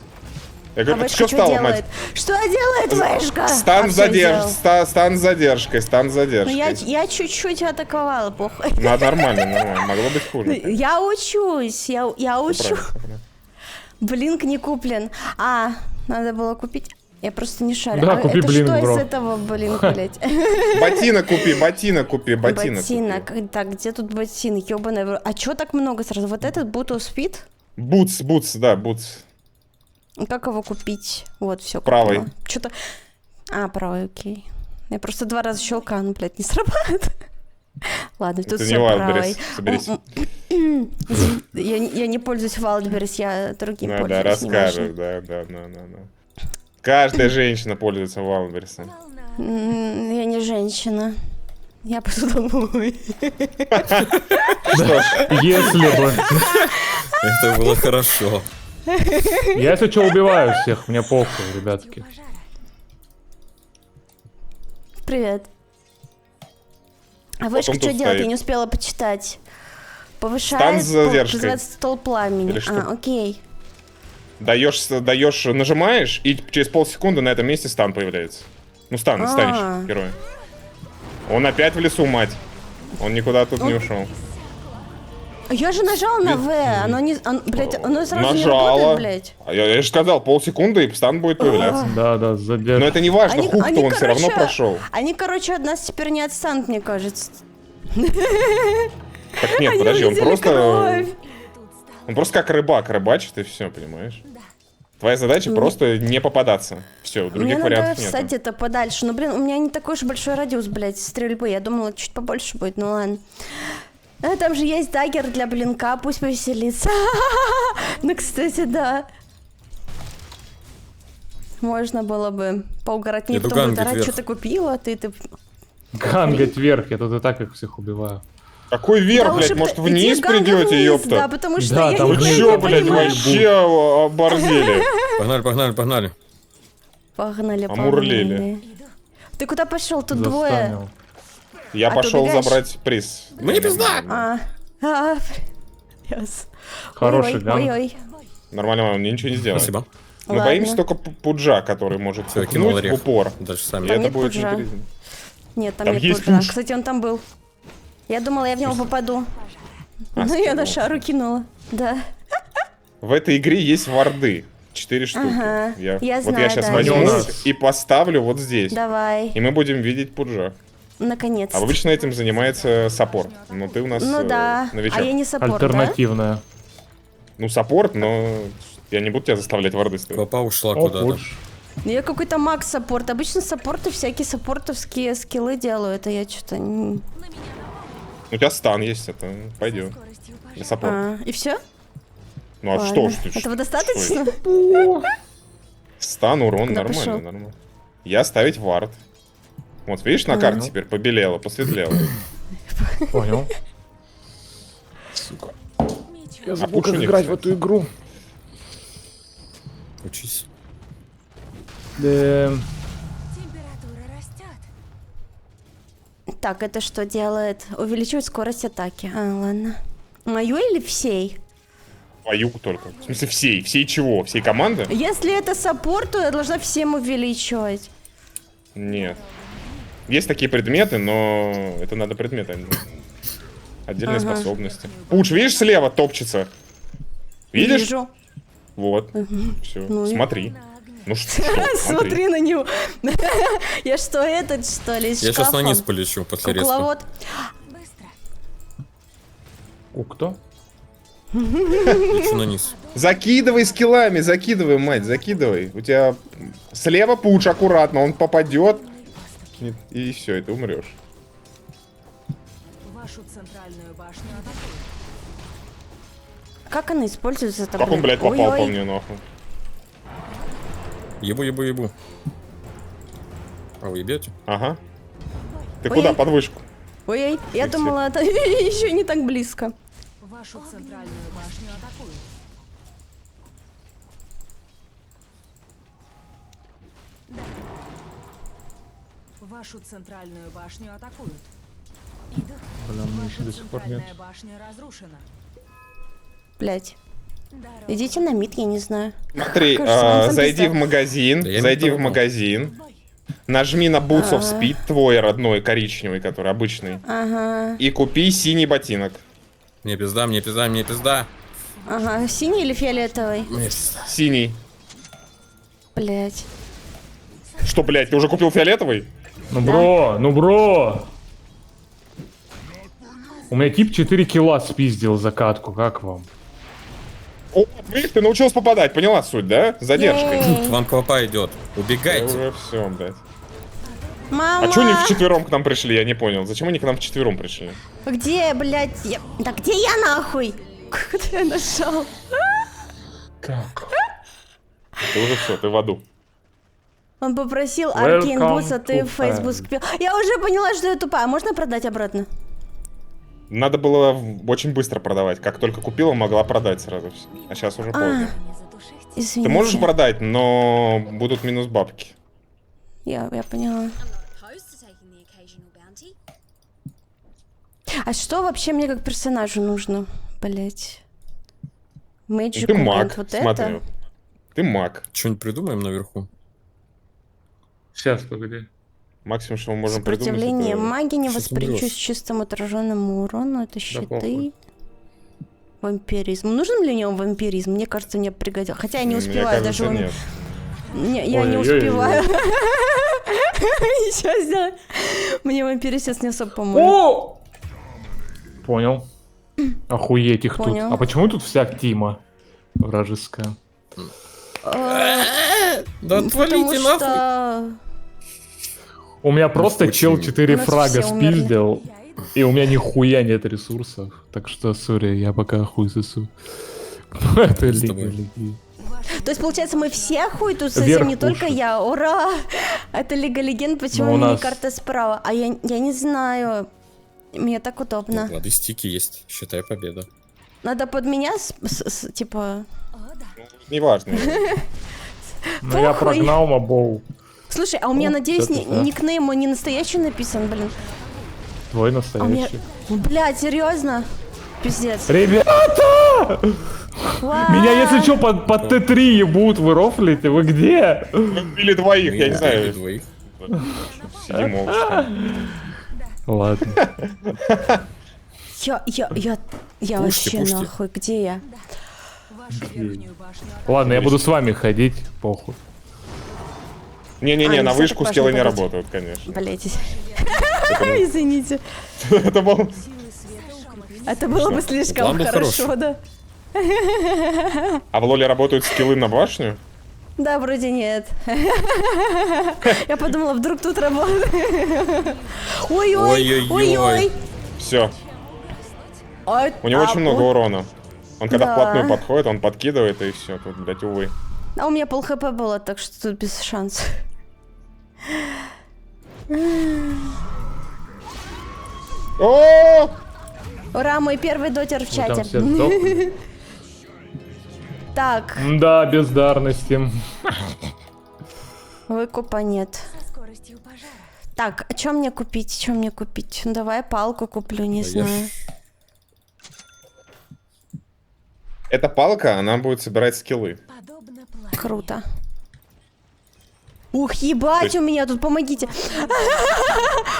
Я А говорю, вышка что что стало, делает? мать? Что делает вышка? Стан А, всё сделал. стан с задержкой, стан с Ну, я задержкой. чуть-чуть атаковала, похуй. Ну, нормально. Могло быть хуже. Я учусь, я учу. Правильно, правильно. Блинк не куплен. А, Надо было купить. Я просто не шарю. Да, А купи это блин, что бро. из этого, блин, блять? Ботинок купи, ботинок купи, ботинок Ботинок. купи. Так, где тут ботинок? Ёбаный в рот. А чё так много сразу? Вот этот Bootle Speed? Бутс, да, бутс. Как его купить? Вот, все. Правой. Что-то... А, правый, окей. Я просто 2 раза щелкаю, но, блядь, не срабатывает. Ладно, тут Это не все правой. Wildberries, соберись. Я не пользуюсь Wildberries, я другим Ну да, пользуюсь. расскажешь, да. Каждая женщина пользуется Wildberries. Я не женщина. Я посудомой. Что ж, Если бы. Это было хорошо. Я, если что, убиваю всех, мне похуй, ребятки. Привет. А вышка он что тут делать? Я стоит. не успела почитать. Стан Повышает, с задержкой. вызывает стол пламени. Или что? Окей. даешь, нажимаешь, и через полсекунды на этом месте стан появляется. Ну, станешь героя. Он опять в лесу, мать. Он никуда тут не ушел. Я же нажала на В, оно не... блядь, оно сразу не Нажала. работает, блядь. А я же сказал, полсекунды, и стан будет появляться. Да, Но задержка. это не важно, хук-то они, он все равно короче, прошел. Они, короче, от нас теперь не отстанут, мне кажется. Так нет, Они подожди, он увидели просто... кровь. Он просто как рыбак рыбачит, и все, понимаешь? Твоя задача просто не попадаться. Все, Мне других надо вариантов встать нет. где-то подальше. Ну, блин, у меня не такой уж большой радиус, блядь, стрельбы. Я думала, чуть побольше будет, ну ладно. А, там же есть даггер для блинка, пусть повеселится. Ну, кстати, да. Можно было бы поугарать. Мне Иду потом будет гангать орать, вверх. что ты купила, ты... Гангать вверх, я тут и так их всех убиваю. Какой вверх, Да блядь, лучше может бы вниз иди гангать придете, вниз, ёпта? Да, потому что Да, я там не вниз Чё, не блядь, понимаю. вообще оборзели? Погнали. Погнали, Амурлели. погнали. Ты куда пошел? Тут двое. Застанил. Я А ты пошел убегаешь? забрать приз. Мне пизда! Яс. Хороший Ой-ой, ганг. ой-ой. Нормально, он мне ничего не сделает. Спасибо. Мы Ладно. боимся только пуджа, который может Всё, я кинул пукнуть в орех. упор. Дальше И сами. Там это нет будет пуджа. интересно. Нет, там Там нет есть пуджа. пудж. Кстати, он там был. Я думала, я в него попаду. А, Ну, я на скинул. шару кинула. Да. В этой игре есть варды. 4 штуки. Ага, я Вот я знаю, сейчас да, возьму есть. их и поставлю вот здесь. Давай. И мы будем видеть пуджа. Наконец-то. Обычно этим занимается саппорт. Но ты у нас Ну да. новичок. А я не саппорт, да? Альтернативная. Ну, саппорт, но я не буду тебя заставлять варды ставить. Папа ушла О, куда-то. пудж. Я какой-то макс саппорт. Обычно саппорты всякие саппортовские скиллы делают, а я что-то... У тебя стан есть, это пойдет. И саппорт. И все? Ну а что ж ты? Этого что достаточно? это? Стан, урон, Куда нормально, пошел? нормально. Я ставить вард. Вот, видишь, на карте теперь побелело, посветлело. Понял. Сука. Я забыл, пуш у как них, играть в кстати. эту игру. Учись. Температура растет. Так, это что делает? Увеличивает скорость атаки. А, ладно. Мою или всей? Твою только. В смысле всей? Всей чего? Всей команды? Если это саппорт, то я должна всем увеличивать. Нет. Есть такие предметы, но это надо предметы. а не Отдельные Ага. способности. Пуч, видишь, слева топчется? Видишь? Вижу. Вот. Все. Ну и- Смотри. Ну что? Смотри на него. Я что, этот, что ли, из Я сейчас на шкафа? низ полечу после респа. Кукловод. У кто? Лечу на низ. Закидывай скиллами, закидывай, мать, закидывай. У тебя слева пуч, аккуратно, он попадет. И все, и ты умрешь. Вашу центральную башню атакуют. Как она используется? Как он, блядь, попал по мне, нахуй? Ебу. А вы ебете? Ага. Ты Ой. куда? Под вышку. Ой, я Такси. думала, это еще не так близко. Вашу центральную башню атакуют. Вашу центральную башню атакуют. Бля, мне еще до сих пор нет. Центральная башня разрушена. Блять. Идите на мид, я не знаю. Смотри, Кажется, нам сам зайди пизда. в магазин, Да я зайди не в понимал. магазин, нажми на Boots of Speed, твой родной, коричневый, который обычный, Ага. и купи синий ботинок. Мне пизда. Ага. Синий или фиолетовый? Мне пизда. Синий. Блять. Что, блядь, ты уже купил фиолетовый? Ну, бро, ну, бро. У меня тип 4 килла спиздил за катку, как вам? О, видишь, ты научился попадать, поняла суть, да? С задержкой. Ей. К вам папа идет. Да Убегайте. уже все, блядь. Мама! А чё они вчетвером к нам пришли, я не понял. Зачем они к нам вчетвером пришли? Где, блядь? Да где я нахуй? Куда я нашел? Так. Ты уже все, ты в аду. Он попросил Welcome Аркейн Бутс, а ты to в Facebook hell. купил. Я уже поняла, что я тупая. Можно продать обратно? Надо было очень быстро продавать. Как только купила, могла продать сразу всё. А сейчас уже поздно. Извините. Ты можешь продать, но будут минус бабки. Я поняла. I'm not opposed to taking the occasional bounty. А что вообще мне как персонажу нужно? Блять. Magic Ты Wand, маг, вот смотри. это? Ты маг. Что-нибудь придумаем наверху? Сейчас, погоди. Максимум, что мы можем придумать, Сопротивление это... магии, не Сейчас восприимчивость умрёшь. к чистому отраженному урону, это щиты. похуй. Вампиризм. Нужен ли мне вампиризм? Мне кажется, мне пригодился. Хотя я не Мне успеваю кажется, даже... нет. Я не Ой-ой-ой. успеваю. Сейчас сделать. Мне вампиры сейчас не особо помогут. О! Понял. Охуеть их тут. Понял. А почему тут вся Тима вражеская? Да отвалите Потому нахуй. что... У меня просто очень. чел 4 У нас фрага все умерли. спиздил, и у меня нихуя нет ресурсов. Так что, сори, я пока хуй сосу. Это С лига, тобой. лиги. То есть, получается, мы все хуй тут сосем, Вверх не только пушит. я. Ура! Это Лига Легенд, почему Ну, у у меня нас- карта справа? А я не знаю. Мне так удобно. Лады стики есть. Считай победа. Надо под меня, типа... Неважно. Ну я Похуй. прогнал мобов. Слушай, а у меня, О, надеюсь, всё-таки, да. никнейм он не настоящий написан, блин. Твой А у меня... настоящий. Блядь, серьезно? Пиздец. Ребята! Вау. Меня, если что, под Т3 ебут, вы рофлите? Вы где? Или двоих, я не Или знаю. двоих. Сиди молча. Ладно. Я Пушьте, вообще пушьте. нахуй, где я? Вашу верхнюю башню Ладно, я буду с вами ходить, похуй. Не-не-не, А, на ну, вышку всё-таки скиллы не важно работают, конечно. Блять. Это Извините. Это был... Это было бы слишком План был хорошо, хороший. да? А в лоле работают скиллы на башню? Да, вроде нет. Я подумала, вдруг тут работает. Ой-ой, Ой-ой-ой. ой-ой. Все. Ой, У него а, очень много ой. урона. Он когда Да. вплотную подходит, он подкидывает, и все. Тут, блядь, увы. А у меня пол хп было, так что тут без шансов. О! Ура, мой первый дотер в Вы там чате. все сдохли? Так, Да, бездарности. выкупа нет. Скоростью пожара. Так, а что мне купить? Что мне купить? Ну, давай палку куплю, не Да я знаю. Эта палка, она будет собирать скиллы. Подобно пламени. Круто. Ух, ебать, То у меня тут, помогите. У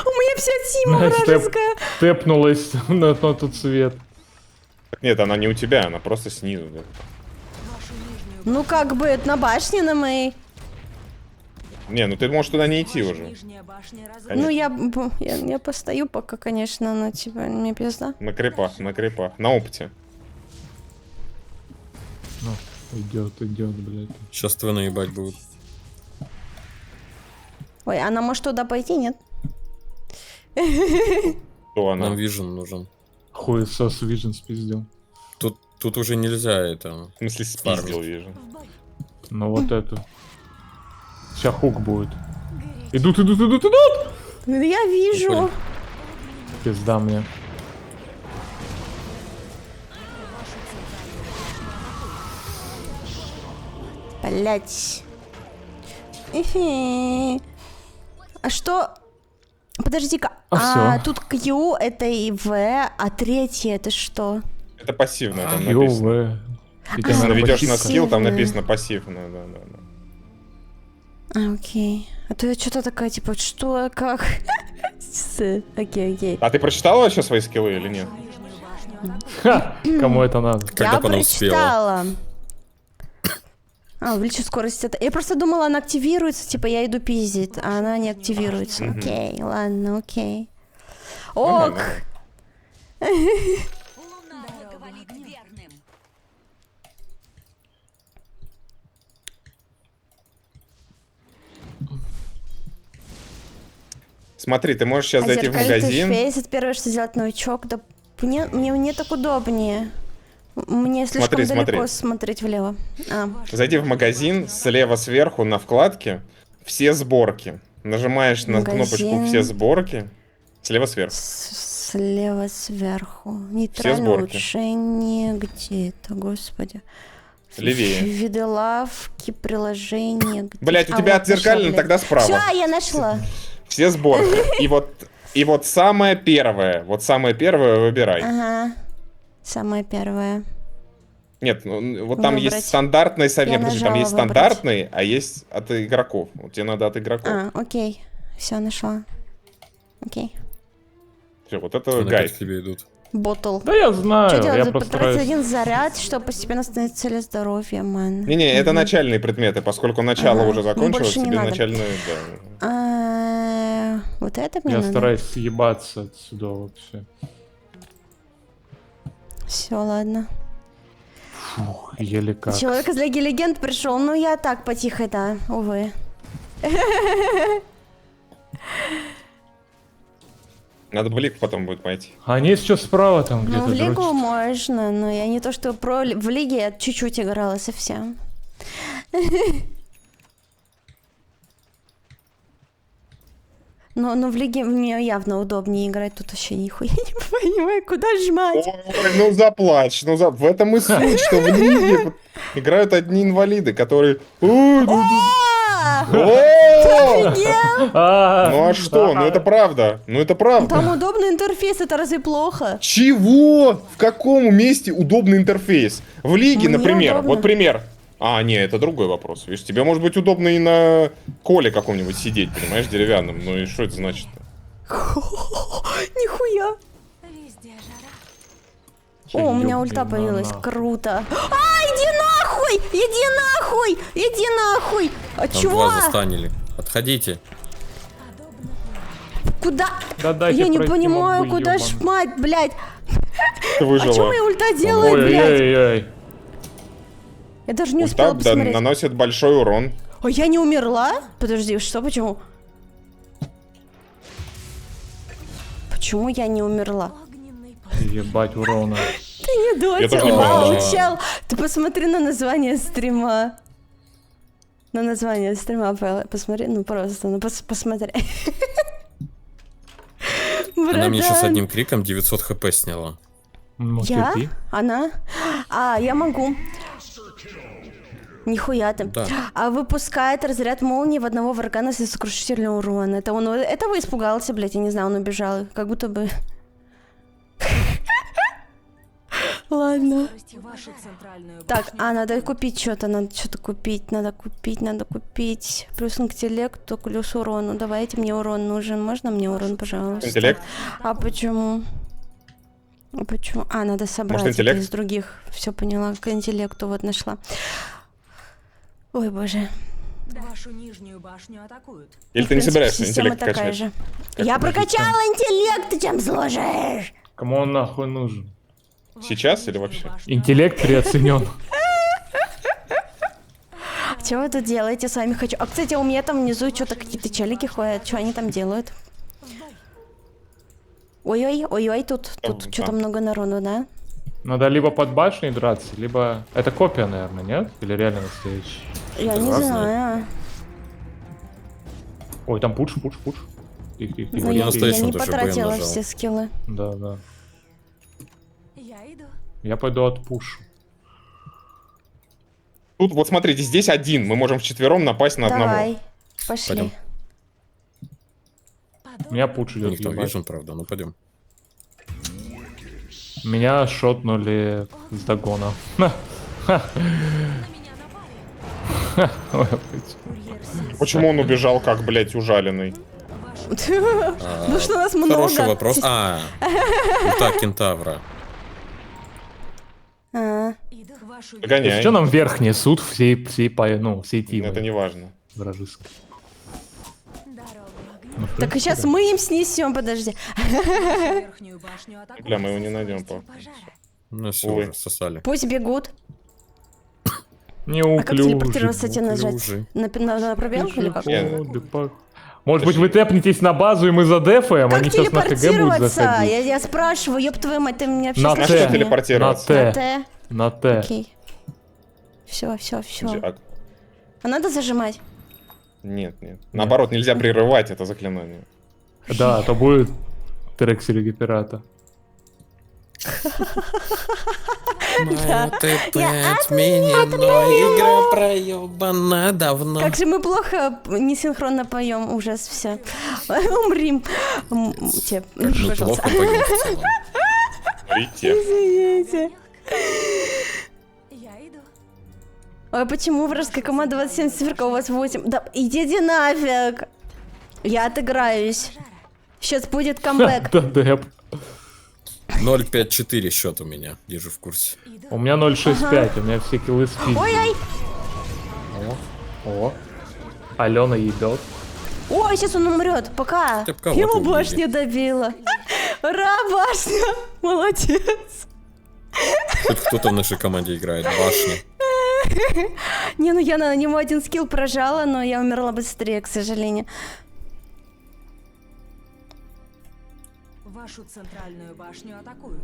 меня вся Тима Настя вражеская. тэпнулась на тот цвет. Так нет, она не у тебя, она просто снизу. Да. вашу нижнюю Ну, как бы, это на башне на моей. Не, ну ты можешь туда не идти ваша уже. нижняя башня Ну, разрушена. я постою пока, конечно, но, типа, мне пизда. На крипах, на опыте. Ну, идет, блядь. Сейчас твой наебать будут. Ой, она может туда пойти, нет? Кто она? Нам вижен нужен. Хуесос Вижн спиздил. Тут уже нельзя это. В смысле, спиздил, вижу. Ну вот эту. Сейчас хук будет. Идут! Я вижу. Понял. Пизда мне. Блять. А что? Подожди-ка. А всё. Тут Q это и V, а третье это что? Это пассивно, там написано. Ёве. Если наведешь на скилл, там Пассивно. написано пассивно, да. Окей. А то я что-то такая, типа, что, как? Окей. А ты прочитала вообще свои скиллы или нет? Ха! Кому это надо? Когда Я бы она успела? прочитала. А, увеличу скорость. Я просто думала, она активируется, типа я иду пиздить, а она не активируется. Окей, ладно, окей. Ок! Луна благоволит верным. Смотри, ты можешь сейчас зайти в магазин. Фейс, это первое, что сделать новичок. Да мне так удобнее. Мне слишком Смотри, далеко смотри. смотреть влево. А, Зайди в магазин, слева сверху на вкладке «Все сборки». Нажимаешь на Магазин. кнопочку «Все сборки», слева сверху. слева сверху. Нейтральное сборки. улучшение. Где это, господи? Левее. Виды лавки, приложения. Блять, у тебя отзеркалено, тогда справа. Все, я нашла. Все сборки. И вот самое первое выбирай. Ага. Самое первое. Нет, ну, вот там Выбрать. есть стандартный Я совет, подожди, там нажала есть выбрать. стандартный, а есть от игроков. Вот тебе надо от игроков. А, окей. Все, нашла. Окей. Все, вот это Они опять гайд. к тебе идут. Ботл. Да я знаю, Что я делать? просто Потратить стараюсь. один заряд, чтобы постепенно становиться целью здоровья, ман. Не-не, это начальные предметы, поскольку начало Ага, уже закончилось, больше не тебе надо. начальные, да. Вот это мне Я надо? стараюсь съебаться отсюда вообще. Все, ладно. Фух, еле как. Человек из Лиги Легенд пришел. Ну, я так потихо, да, увы. Надо в лиг потом будет пойти. А они еще справа там Ну, где-то в Лигу дрочат. можно, но я не то, что в Лиге я чуть-чуть играла совсем. Но в Лиге мне явно удобнее играть. Тут вообще нихуя не понимаю, куда жмать. Ой, ну заплачь, в этом и суть, что в лиге играют одни инвалиды, которые... «Ой, ну, А! о!» А, Ну а что? Ну это правда. Ну это правда. Там удобный интерфейс, это разве плохо? Чего? В каком месте удобный интерфейс? В лиге, Мне например. удобно. Вот пример. А, не, это другой вопрос. Видишь, тебе может быть удобно и на коле каком-нибудь сидеть, понимаешь, деревянном. Ну и что это значит? Нихуя. Везде жара. О, у меня ёбаный ульта появилась. нахуй. Круто. А, иди нахуй! Иди нахуй! Иди нахуй! А Там чего? два застанили. Отходите. Куда? Да дайте Я не пройти, понимаю, мобы куда ёбаный. жмать, блядь. Ты А выжила. что моя ульта делает, блядь? Ой-ой-ой. Я даже не Ульта успела посмотреть. наносит большой урон. А я не умерла? Подожди, что, почему? Почему я не умерла? Огненный Ебать урона. Ты не Я тоже дотер, не вау, понял. чел. Ты посмотри на название стрима. На название стрима посмотри, ну просто, ну посмотри. Она мне сейчас Братан. одним криком 900 хп сняла. Ну, Я? терпи. Она? А, я могу. Нихуя ты. Да. А выпускает разряд молнии в одного врага на сокрушительный урон. Это он этого испугался, блядь, я не знаю, он убежал. Как будто бы. Ладно. Вашу центральную Так, башню надо купить что-то, надо что-то купить, надо купить. Плюс интеллекту, плюс урону. Давайте, мне урон нужен. Можно мне урон, пожалуйста? Интеллект? А почему? А почему? А, надо собрать это интеллект? из других. Все поняла, к интеллекту вот нашла. Ой, боже. Вашу нижнюю башню атакуют. Или В ты не принципе, собираешься система интеллект такая качать? же. Как Я это прокачала интеллект, ты чем служишь? Кому он нахуй нужен? Сейчас или вообще? Интеллект переоценен. Что вы тут делаете? С вами хочу. А, кстати, у меня там внизу что-то какие-то челики ходят. Что они там делают? Ой-ой, тут Там, что-то там. много народу, да? Надо либо под башней драться, либо... Это копия, наверное, нет? Или реально настоящий? Я не разные. знаю. Ой, там пуш. Тихо. Но Ну, я, я настоящему не тоже потратила БМ нажал. все скиллы. Да. Я иду. Я пойду отпушу. Тут вот смотрите, здесь один. Мы можем вчетвером напасть на одного. Давай, пошли. Пойдем. Меня пуш У идет, них там ебать. вижен, правда, ну пойдем. Меня шотнули с догона. Ха. Ой, блядь. Почему он убежал, как, блядь, ужаленный? Ну что, нас много. Хороший вопрос. Ульта кентавра. А, Иду. Вашу Догоняй. Что нам верхний суд всей тимы? Это не важно. Вражеской. дорогу огню. Ну, в так принципе, сейчас да. мы им снесем, подожди. Верхнюю башню атакуют. Бля, мы его не со найдем, скоростью по. пожара. Ну все, Ой. уже сосали. Пусть бегут. А как Неуклюже. телепортироваться, тебе нажать? неуклюже. На пробел или как? Может быть, вы тэпнетесь на базу, и мы задефаем, Как они сейчас на КГ будут телепортироваться? заходить. Я спрашиваю, ёб твою мать, ты меня вообще На На слышишь что Т. меня? На телепортироваться? На Т. Т. На Т. Окей. Все. А, А надо зажимать? Нет. Наоборот, нельзя прерывать это заклинание. Да, а то будет трек Сереги Пирата. Моя ТП отменено, игра проебана давно. Как же мы плохо несинхронно поем, ужас, все. Умрим. Те, Как мы пожалуйста. плохо поем в целом. Смотрите. Извините. Я иду. Ой, почему вражеская команда 27 циферка, у вас 8? Да идите нафиг. Я отыграюсь. Сейчас будет камбэк. Да, деп. 0-5-4 счет у меня, держу в курсе. У меня 0.65, у меня все киллы спиздили. Ой-ой. О. Алена ебет. Ой, сейчас он умрет. Пока. Ты б кого-то Его убили. башню добила. Ура, башня. Молодец. Хоть кто-то в нашей команде играет башни. Не, ну я на него один скилл прожала, но я умерла быстрее, к сожалению. Вашу центральную башню атакуют.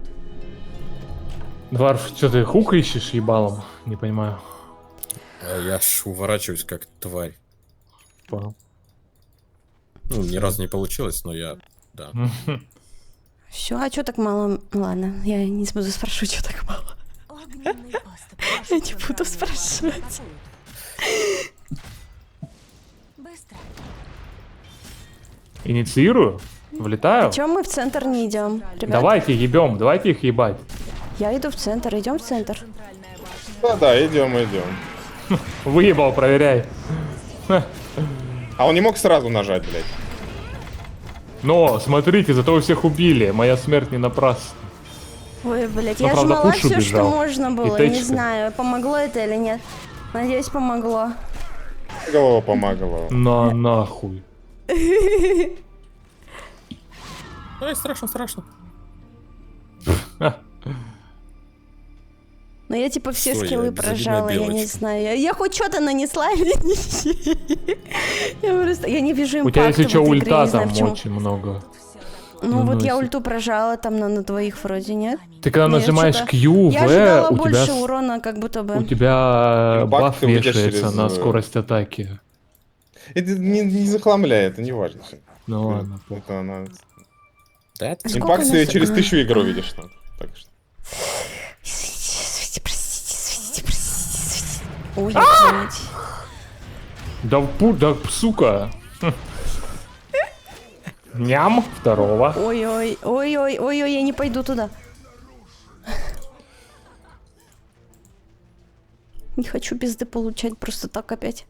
Дварф, что ты хук ищешь ебалом? Не понимаю. А я ж уворачиваюсь как тварь. Понял. Ну, ни разу не получилось, но я... Да. Все, а что так мало? Ладно, я не буду спрашивать, что так мало. Огненный поступ. Я не буду спрашивать. Быстро. Инициирую? Влетаю? Чем мы в центр не идем, ребят? Давайте ебем, давайте их ебать. Я иду в центр, идем в центр. Центральная башня. Да, идем. Выебал, проверяй. А он не мог сразу нажать, блядь. Но, смотрите, зато вы всех убили. Моя смерть не напрасна. Ой, блядь, Ну, я правда, жмала Пуш все, что убежал. можно было. И Не Тэчка. знаю, помогло это или нет. Надеюсь, помогло. Голова помогала. На нахуй. Ай, страшно. Но я типа все Что, я скиллы безобидная прожала, я не белочка? знаю. Я хоть что-то нанесла или нет? Я просто... Я не вижу У тебя, импакта если что, в этой игре, ульта не знаю там почему. очень много. Ну вот я если- ульту прожала там на двоих вроде, нет? Ты когда Ну, я нажимаешь что-то- Q, Я V, ожидала у больше тебя, урона, как будто бы. у тебя Импакт баф ты увидишь вешается через, на скорость атаки. Это не захламляй, это не важно. Ну ладно. Это она... Да, это Сколько Импакт у ты нас- через А. 1000 игр увидишь там. Так что... Извините, простите. Ой, блядь. Да, сука. Ням, второго. Ой, я не пойду туда. Не хочу пизды получать просто так опять.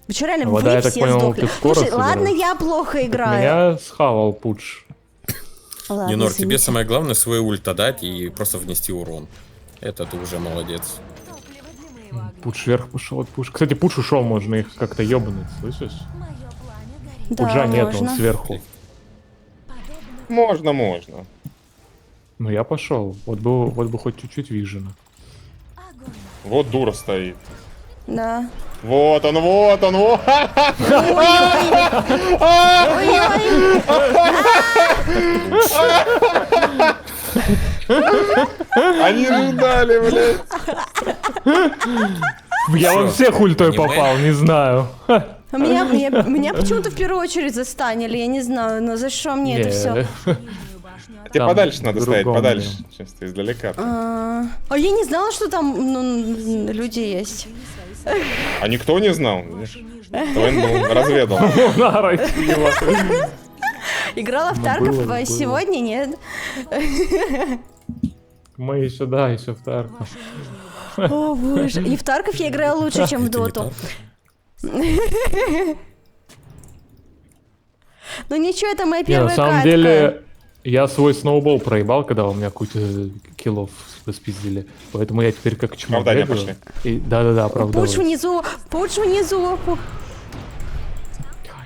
Вы что, реально, Вода, вы я так все понял, сдохли? ты скоро Слушай, ладно, собираешься? я плохо играю. Меня схавал пуч. Ладно, Нинор, тебе извините. самое главное свой ульт отдать и просто внести урон. Это ты уже молодец. Топливо для моего огня. Пуч вверх пошел от пуш. Кстати, пуч ушел, можно их как-то ебануть, слышишь? Мое пламя горит. Да, Пуджа нет, он можно. сверху. Подобно Можно. Ну я пошел. Вот бы хоть чуть-чуть вижено. огонь. Вот дура стоит. Да. Вот он, вот! Они ждали, блядь. Я во всех ультой аниме? попал, не знаю. А меня почему-то в первую очередь застанили, я не знаю, но за что мне это все? Нижнюю башню Тебе Там подальше надо стоять, другом, подальше. Сейчас ты издалека. А я не знала, что там люди есть. А никто не знал. Вашу нижнюю ТВН разведал. Нара сила. Играла в Ну, Тарков было. сегодня, нет? Мы еще, да, еще в Тарков. О боже. И в Тарков я играю лучше, чем в Это не Доту. так. Ну ничего, это моя Не, первая на самом катка. деле, Я свой сноубол проебал, когда у меня кучу киллов спиздили. Поэтому я теперь как чмо Оправдания бегаю. пошли. И, да-да-да, оправдываюсь. Пуш внизу, пуш внизу.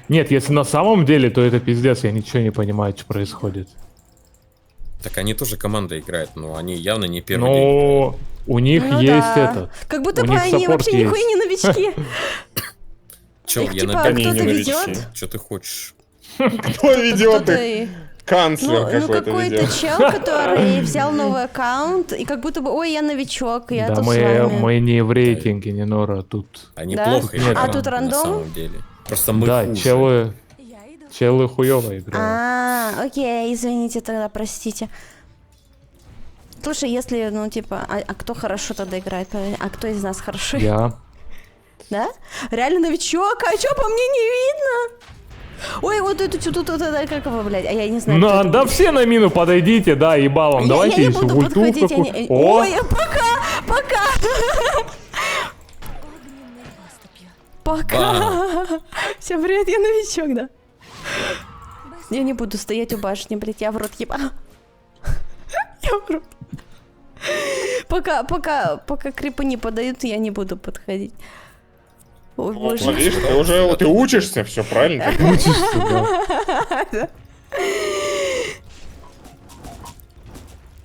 Нет, если на самом деле, то это пиздец, я ничего не понимаю, что происходит. Так они тоже команда играют, но они явно не первый день. Но у них Ну есть да. этот. Как будто у бы них они саппорт вообще нихуя есть. не новички. Чел, Их я типа на Они кто-то не новички. ведет. Что ты хочешь? Кто ведет Кто-то их? и- Канцлер Ну, какой-то какой-то ведет. чел, который взял новый аккаунт, и как будто бы, ой, я новичок, я Да, тут с мы вами. не в рейтинге, не Нора, тут. Они Да? плохо Нет. играют. А тут на рандом? самом деле. Просто мы Да, хуже. Я иду. челы хуёво играют. Окей, извините тогда, простите. Слушай, если, ну, типа, а кто хорошо тогда играет? А кто из нас хорошо? Я. Да? Реально новичок, а чё по мне не видно? Ой, вот это что тут, как его, блядь, а я не знаю. кто Ну, это. да все на мину подойдите, да, ебалом. Давайте я не еще буду ульту подходить, какую- О, Ой, пока! Пока! Всем привет, я новичок, да? Я не буду стоять у башни, блядь, я в рот еба. Я в рот. Пока крипы не подают, я не буду подходить. Ой, Вот, боже. видишь, ты учишься, все правильно. так. учишься, да.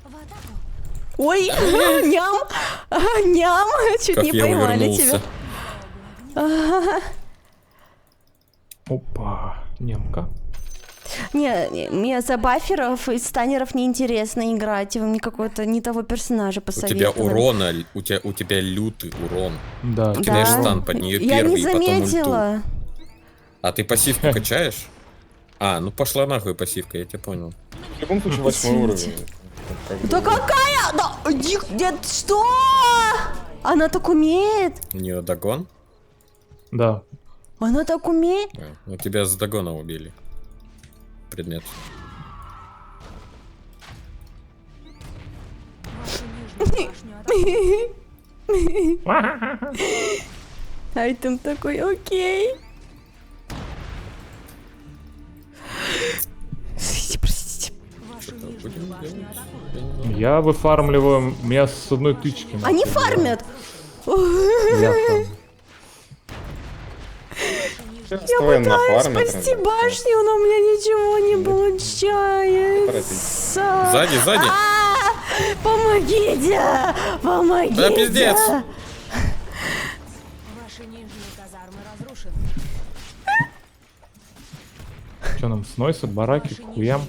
В атаку. Ой, ням! Ням! Чуть Как не я поймали тебя. увернулся. Опа, немка. Не, мне за баферов и станеров неинтересно играть. Вы мне какого-то не того персонажа У тебя посоветовали. урона, у тебя лютый урон. Да. Кидаешь стан под нее Я первый не и потом ульту. заметила. А ты пассивку качаешь? А, ну пошла нахуй пассивка, я тебя понял. В любом случае 8 уровень. Как бы- Да какая? Да, нет, что? Она так умеет? У нее догон? Да. Она так умеет? А, ну тебя с догона убили. Предмет. Вашу нижнюю башню атакуют. Айтем такой, окей. Простите. Вашу нижнюю башню атакуют. Я выфармливаю мясо с одной тычки. нахуй, Они да. фармят. Я фармлю. Я СТВ на пытаюсь фарме, спасти транзакция. башню, но у меня ничего не получается. Сзади. Помогите! Помогите! Да, пиздец. Ваши нижние казармы разрушены. Что нам сносят? Бараки, к хуям.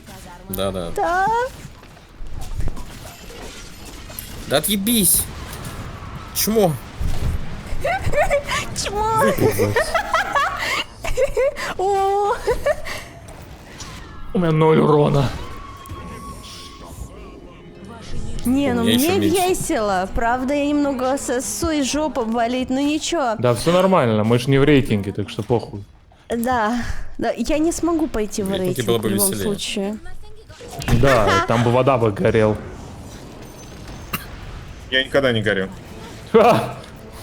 Да. Да. Да отъебись! Чмо? Чмо? О, У меня 0 урона. не, ну У меня мне еще меньше. весело. Правда, я немного сосу и жопа болит, но ничего. Да, все нормально, мы ж не в рейтинге, так что похуй. Да, я не смогу пойти в В рейтинге рейтинг было в бы любом веселее. случае. Да, там бы вода бы горел. Я никогда не горю. Ха!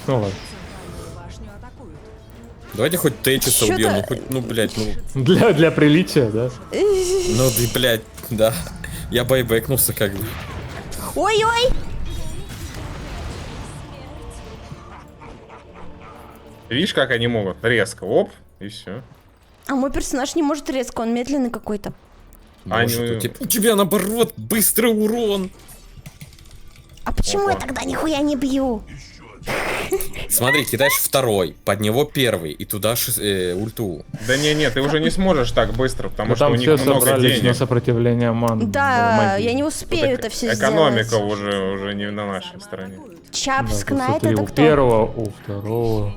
Ну ладно. Башню атакуют. Давайте хоть Тейчиса Чё-то- убьем, ну хоть, ну блять, ну Для приличия, да? ты, блять, да. Я байбекнулся как бы. Ой-ой! Видишь, как они могут? Резко, оп, и все. А мой персонаж не может резко, он медленный какой-то. Может, Они- у тебя наоборот быстрый урон. А почему я Опа. тогда нихуя не бью? Смотри, кидаешь второй, под него первый, и туда ульту. Да не, ты уже не сможешь так быстро, потому Ну что у там них все много собрались на денег. сопротивление Да, магии. я не успею Тут это все экономика сделать. уже не на нашей стороне. Да, Чапск тут Найт смотри, это у кто? первого, у второго.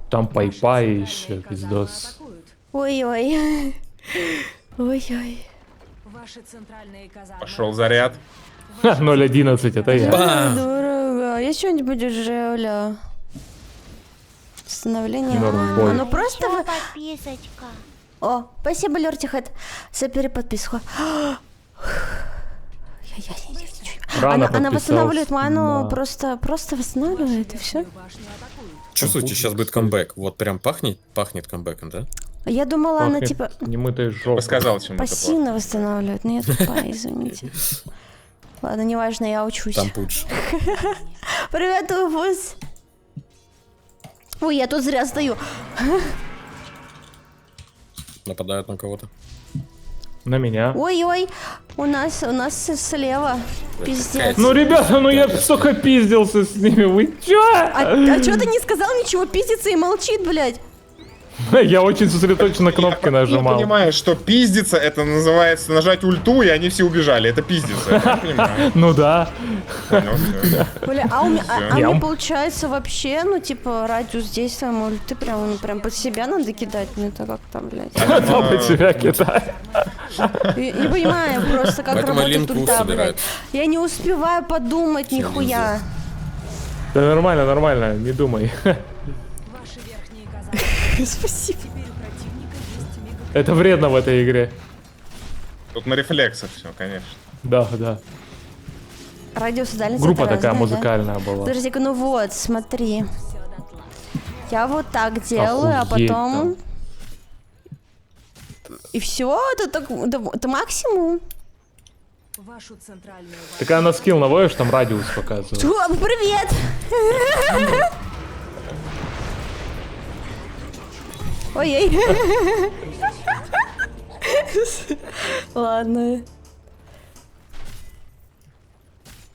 Там Пайпай еще, пиздос. Атакуют. Ой-ой. Ой-ой. Ваши центральные казармы. Пошел заряд. Ха, 0.11, это я. Бам! Дорого. Я что-нибудь дешевле. Становление. Норм, бой. Оно просто... Подписочка. О, спасибо, Лёртихат, за переподписку. Рано Она восстанавливает подписался. ману, Да. просто восстанавливает, и все. Башню атакуют. Чувствуете, сейчас будет камбэк. Вот прям пахнет камбэком, да? Я думала, она Пахнет типа немытой жопой. Сказал, чем это плохо. пассивно восстанавливает, но я тупая, извините. Ладно, неважно, я учусь. Там лучше. Привет, Уфус. Ой, я тут зря стою. Нападают на кого-то. На меня. Ой-ой, у нас слева. Пиздец. Ну, ребята, ну я столько пиздился с ними, вы чё? А чё ты не сказал ничего, пиздится и молчит, блядь? Я очень сосредоточен на кнопки Я нажимал. понимаю, что пиздиться это называется нажать ульту, и они все убежали. Это пиздиться. Я понимаю. Ну да. Понял, всё. Бля, а у меня Ям. получается вообще, ну типа радиус действия мульты прям под себя надо кидать, мне это как-то, блядь. Да, под себя кидай. Не понимаю просто, как Поэтому работает линку ульта, собирает. блядь. Я не успеваю подумать нихуя. Да нормально, нормально, не думай. Ваши верхние казармы. Спасибо. Теперь у противника есть мега. Это вредно в этой игре. Тут на рефлексах все, конечно. Да, да. Радиус и дальность Группа это такая разные, да? музыкальная была. Подожди-ка, ну вот, смотри. Я вот так делаю, а Охуеть потом... И все, это, так, это максимум. Вашу центральную башню. Так на скилл наводишь, там радиус показывает. О, привет! Ой-ой. Ладно.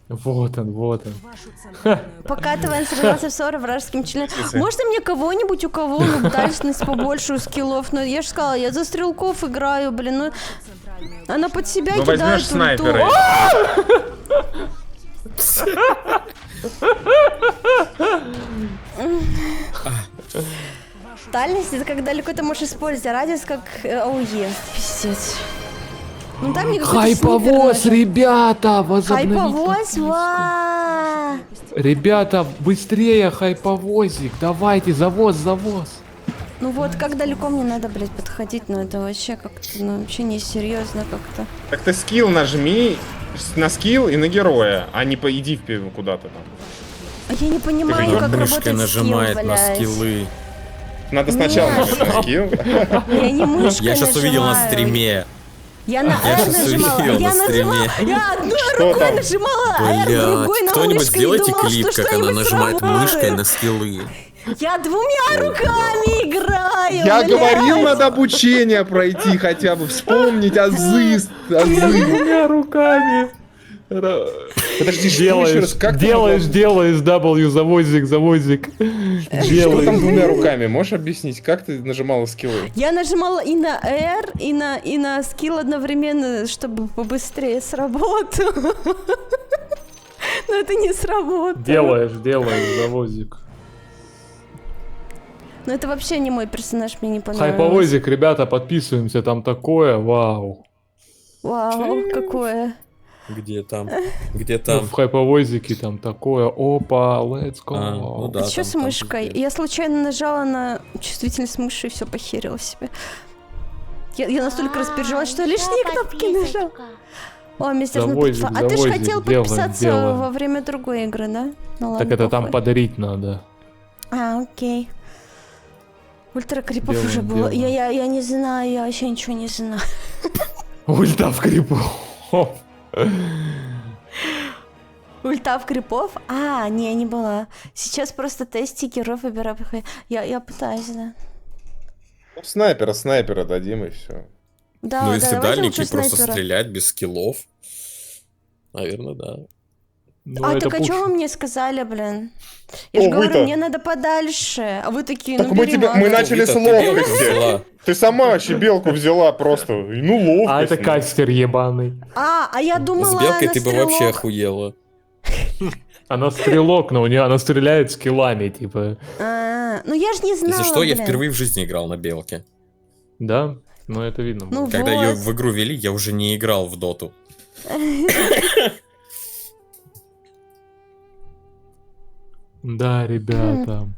Вот он, вот он. Вашу центральную Покатываем сорвался в ссоры вражеским членом. Можно мне кого-нибудь, у кого ну, дальность побольше у скиллов? Ну, я же сказала, я за стрелков играю, блин. Ну, центральную она под себя Ну кидает возьмешь ульту. снайпера. Дальность это как далеко ты можешь использовать, а радиус как ОЕ. Пиздец. Ну там мне какой-то Хайповоз, снайпер ребята, нужен. возобновить. Хайповоз, ва! Ребята, быстрее хайповозик, давайте, завоз. Ну вот, как далеко мне надо, блядь, подходить, ну это вообще как-то, ну вообще несерьезно как-то. Так ты скилл нажми на скилл и на героя, а не иди куда-то там. А я не понимаю, Она как Мышкой работает нажимает скилл, на блядь. скиллы. Надо сначала Нет. нажать на скилл. Я не мышкой Я сейчас увидел на нажимаю. стриме. Я на Я R щас нажимала, увидел я на нажимала, стриме. я одной Что рукой там? нажимала R, другой Блять, на кто-нибудь мышкой и сделайте думала, клип, что как она что-нибудь нажимает сработает. мышкой на скиллы. Я двумя руками играю, Я блядь. говорил, надо обучение пройти хотя бы, вспомнить азы. Двумя руками. Подожди, что еще раз? Как ты делаешь, W, завозик. Что Делаешь. там двумя руками? Можешь объяснить, как ты нажимала скиллы? Я нажимала и на R, и на скилл одновременно, чтобы побыстрее сработало. Но это не сработало. Делаешь, завозик. Но это вообще не мой персонаж, мне не понравилось. Хайповозик, ребята, подписываемся, там такое, вау. Вау, какое. Где там? Где Ну, там? в хайповозике там такое, опа, let's go. А, ну да. А что там- с там мышкой? пиздец. Я случайно нажала на чувствительность мыши и все похерила себе. Я настолько распереживалась, что я лишние кнопки нажала. О, мистер Завозик, Напитва. А ты же завозик, хотел делаем, подписаться делаем. во время другой игры, да? Ну ладно, Так это там похуй. подарить надо. А, окей. Ультра крипов Делаем, уже было. делаем. Я не знаю, я вообще ничего не знаю. Ульта в крипу. Ульта в крипов? А, не была. Сейчас просто тести героев выбираю. Я пытаюсь, да. Снайпера дадим и все. Да, Ну, да, если давайте дальники лучше просто снайпера. стрелять без скиллов. Наверное, да. Ну, А, это так а пуш. что вы мне сказали, блин? Я же О, говорю, вы-то. мне надо подальше. А вы такие, Так ну мы перематывай. начали с Вита, ты белку ловкости. взяла. Ты сама вообще белку взяла просто. Ну, ловкость. А это ну. кастер ебаный. А я думала, С белкой она ты бы вообще стрелок. охуела. Она стрелок, но у нее она стреляет скиллами, типа. Ну я же не знала, Если что, я блин. впервые в жизни играл на белке. Да? Ну это видно. Ну было. Когда ее вот. в игру вели, я уже не играл в доту. Да, ребята.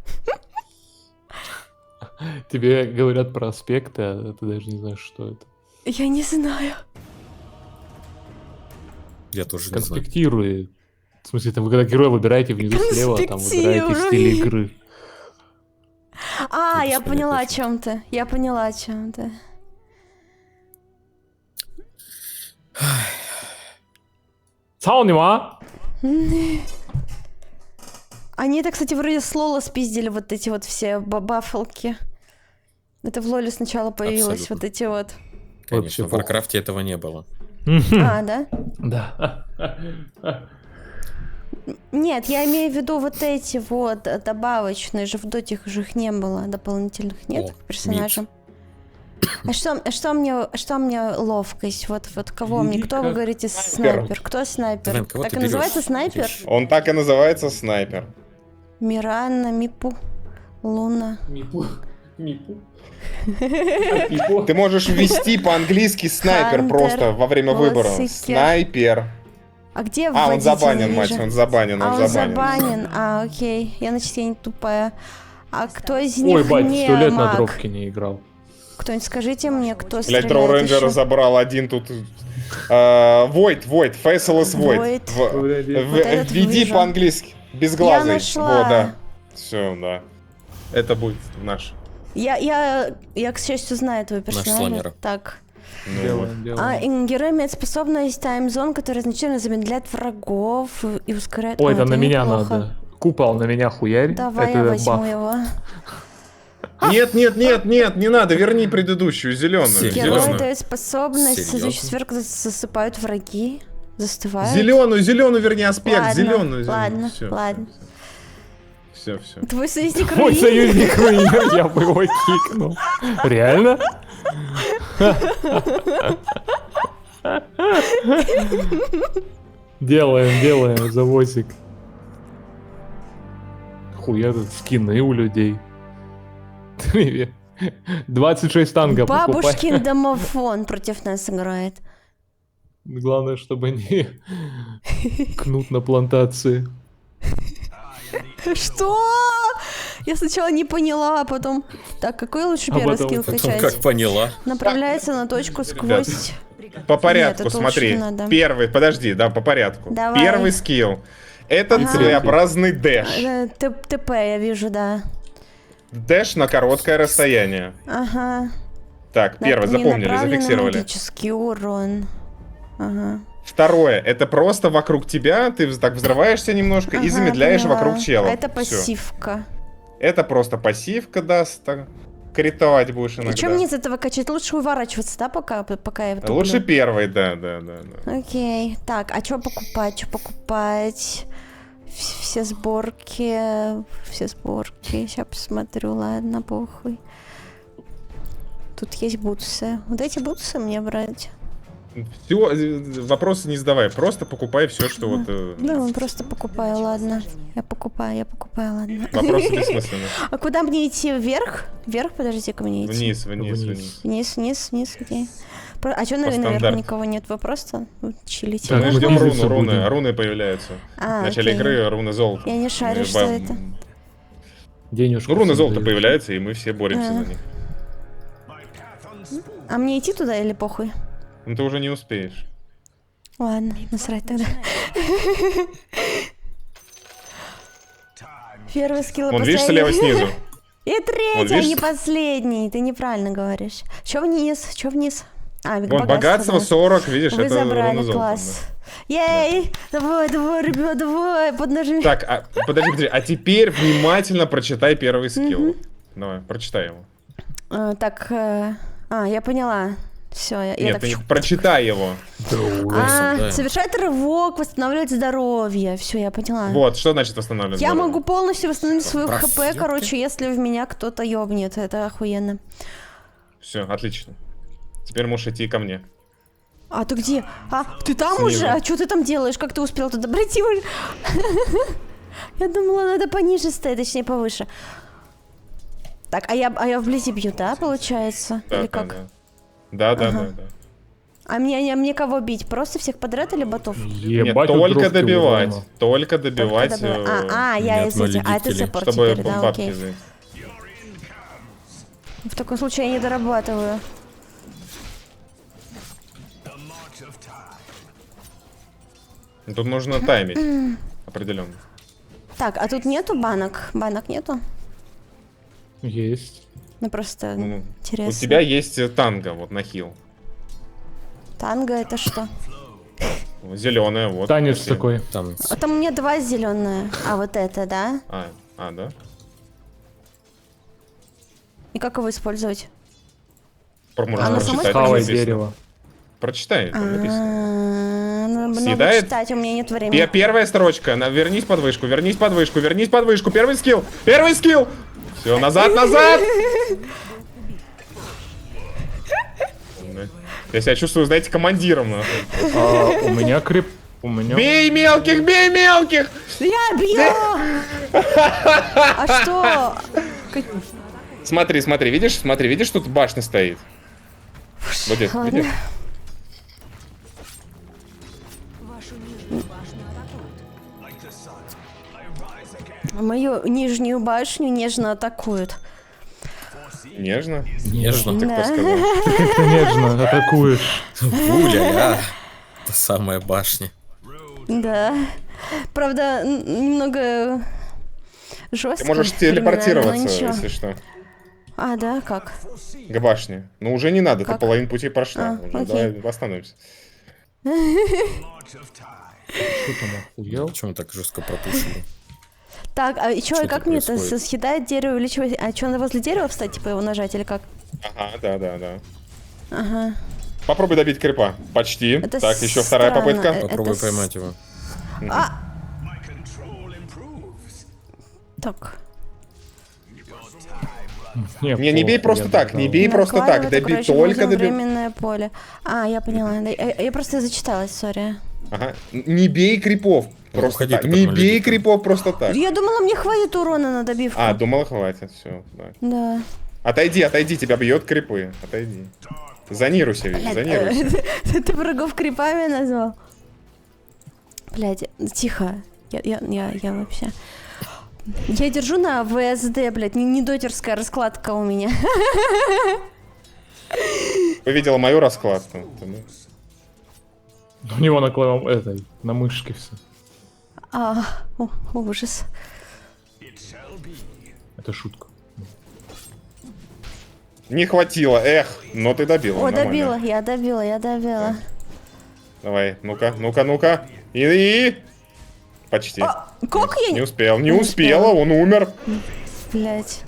Тебе говорят про аспекты, а ты даже не знаешь, что это. Я не знаю. Я тоже не знаю. Конспектируй. В смысле, там, вы когда героя выбираете внизу слева, там выбираете стиль Конспектируй. игры. я Господи, поняла, о точно. чем ты. Я поняла, о чем ты. Цаунима! Они это, кстати, вроде с Лола спиздили вот эти вот все баффалки. Это в Лоле сначала появилось, Абсолютно. вот эти вот. Конечно, в похуй. Варкрафте этого не было. А, да? Да. Нет, я имею в виду вот эти вот добавочные же, в доте же их не было, дополнительных нет О, к персонажам. А что мне ловкость? Вот кого мне? Кто, вы Как говорите, снайпер? Кто снайпер? Дэн, кого Так ты и берёшь? называется снайпер? Берёшь. Он так и называется снайпер. Мирана, Мипу, Луна. Мипу. Мипу. Мипу. Ты можешь ввести по-английски снайпер Хантер, просто во время выбора. Лосикер. Снайпер. А где А, он вводить, забанен, я мать, вижу? он забанен, А он он забанен. забанен. А, окей. Я, значит, я не тупая. А кто из них Ой, бать, не 100 лет на маг? дровке не играл. Кто-нибудь скажите мне, кто Блять, стреляет Троу Рейнджера ещё? забрал один тут. Void, Faceless Void. Void. Вот этот Введи вижу. по-английски. Безглазый. Я нашла. Вот, да. Все, да. Это будет наш. Я, к счастью, знаю этого персонажа. сламера. Так. Ну, вот. Делаем, делаем. Герой имеет способность таймзон, которая значительно замедляет врагов и ускоряет... Ой, это на меня неплохо. надо. Купол на меня хуярь. Давай это я возьму баф. его. Нет, не надо, верни предыдущую, зеленую. Серьёзно? Герой Зеленую. дает способность, Серьёзно? создающий сверху засыпают враги. Застывают. Зеленую, верни аспект, Ладно, зеленую. ладно, ладно. Все, все. Твой союзник Мой руин. союзник руин, я бы его кикнул. Реально? Делаем, завозик. Хуя тут скины у людей. 26 танго покупай. Бабушкин домофон против нас играет. Главное, чтобы не кнут на плантации. Что? Я сначала не поняла, а потом... Так, какой лучше А первый потом- скилл Потом качать? как поняла. Направляется на точку сквозь... По порядку, Нет, это смотри. лучше не надо. Первый, подожди, да, по порядку. Давай. Первый скилл. Это Ага. целеобразный дэш. ТП, я вижу, да. Дэш на короткое расстояние. Ага. Так, первый, запомнили, Ненаправленный зафиксировали. магический урон. Ага. Второе, это просто вокруг тебя, ты так взрываешься немножко и Ага, замедляешь поняла. вокруг чела. А это Всё. пассивка. Это просто пассивка даст. Так. Критовать будешь иногда. И что мне из этого качать? Лучше уворачиваться, да, пока я туплю? Лучше первый, да. Окей. Так, а что покупать? Все сборки. Сейчас посмотрю, ладно, похуй. Тут есть бутсы. Вот эти бутсы мне брать? Все, вопросы не задавай, просто покупай все, что вот... Ну, просто покупаю, ладно. Я покупаю, ладно. Вопросы бессмысленны. А куда мне идти? Вверх? Вверх, подожди, ко мне идти. Вниз. Вниз, окей. А что, По наверное, наверху стандарту. никого нет? Вы просто чилите? Так, Мы мы ждем двигаться руны, будем. руны появляются. А, В начале окей. игры руны золота. Я не шарю, Мы что бам- это. Денежку. Ну, руны всем золота дают. появляются, и мы все боремся А. за них. А мне идти туда или похуй? Ну, ты уже не успеешь. Ладно, насрать тогда. Первый скилл Вон, видишь, слева снизу? И Вон, третий, а видишь? не последний. Ты неправильно говоришь. Чё вниз? А, Вон, богатство да. 40, видишь, Вы это руны забрали, золота. класс. Ей! Давай, ребят, давай, поднажми. Так, подожди, а теперь внимательно прочитай первый скилл. Давай, прочитай его. Я поняла. Все, я Нет, так... ты не прочитай его. Осуждаем. Совершает рывок, восстанавливает здоровье. Все, я поняла. Вот, что значит восстанавливать Я здоровье? могу полностью восстановить свою Прав, хп, ёпта. короче, если в меня кто-то ёбнет. Это охуенно. Все, отлично. Теперь можешь идти ко мне. А ты где? А, ты там Снизу. уже? А что ты там делаешь? Как ты успел туда пройти уже? Я думала, надо пониже стоять, точнее повыше. Так, а я вблизи бью, да, получается? Да, Или да, как? да. Да. А мне кого бить? Просто всех подряд или ботов? Нет, Ебать, тут только дровки добивать. урона. Только добивать. Только добивать. Я нет, из этих. А, это молодители. саппорт Чтобы теперь, да, бабки окей. взять. В таком случае я не дорабатываю. Тут нужно таймить. Определенно. Так, а тут нету банок? Банок нету? Есть. Ну просто Ну, у интересно. тебя есть танго, вот на хил. Танго это что? Зеленая, вот. Танец красиво. такой. Там А там у меня два зеленые. А вот это, да? Да? И как его использовать? Можно Оно само прочитать, Хавай естественно. дерево. Прочитай, там написано. Надо Съедает? читать, у меня нет времени. Первая строчка. Вернись под вышку, вернись под вышку, вернись под вышку. Первый скилл. Первый скилл. Все, назад, назад. Я себя чувствую, знаете, командиром. Нахуй. У меня крип... У меня... Бей мелких, бей мелких. Я бью! А что? Смотри, видишь, тут башня стоит. Вот здесь, Ладно. видишь? Вашу нижнюю башню атакуют. Мою нижнюю башню нежно атакуют. Нежно. нежно. Ты Да. кто сказал? Ты нежно атакуешь. Гуля, та самая башня. Да. Правда, немного жестко. Ты можешь телепортироваться, если что, А, да, как? к башне. Ну уже не надо, ты Как? половину пути прошла. А, Уже окей. давай восстановимся. Что там охуел? Почему так жестко пропушили? Так, а что, Что как это мне это происходит? съедает дерево или чего? А что, надо возле дерева встать, типа его нажать или как? Ага, да. Ага. Попробуй добить крипа. Почти. Это Так, еще вторая странно. попытка. Попробуй Это поймать его. Так. Не бей просто так, не бей просто так. Накладывать, Доби, короче, только вводим доби. временное поле. А, я поняла. Да, я просто зачиталась, сори. Ага. Не бей крипов. Просто уходи так. ты Не потом, бей Лилит. крипов просто так. Я думала, мне хватит урона на добивку. А, думала, хватит. Все, да. Да. Отойди, тебя бьет крипы. Отойди. Зонируйся, ведь, зонируйся. Ты врагов крипами назвал? Блядь, тихо. Я вообще... Я держу на ВСД, блядь, не дотерская раскладка у меня. Вы видела мою раскладку? У него на клавом этой, на мышке все. Ужас. Это шутка. Не хватило, эх, но ты добила. О, нормально. добила, я добила. Давай, ну-ка. И... Почти. Как я Не не... успел, не Не успела, успела. он умер. Блядь.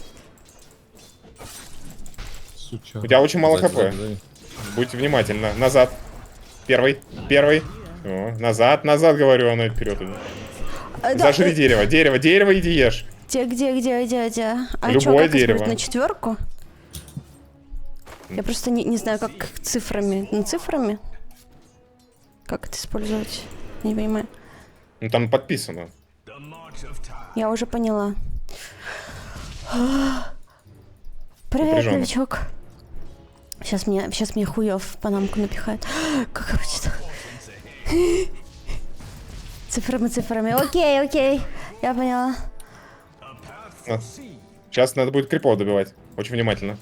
Суча. У тебя очень мало Сзади, хп. сзади, сзади. Будьте внимательны. Назад. Первый. Всё, назад, говорю, она вперед идет. Зажри дерево, иди ешь. Где? А Любое чё, как дерево. избрать? На четверку? Я просто не знаю, как цифрами. Ну, цифрами? Как это использовать? Не понимаю. Ну там подписано. Я уже поняла. Привет, Напряжённо. новичок. Сейчас мне хуёв в панамку напихают. Как обычно. Цифрами. Окей. Я поняла. Сейчас надо будет крипов добивать. Очень внимательно.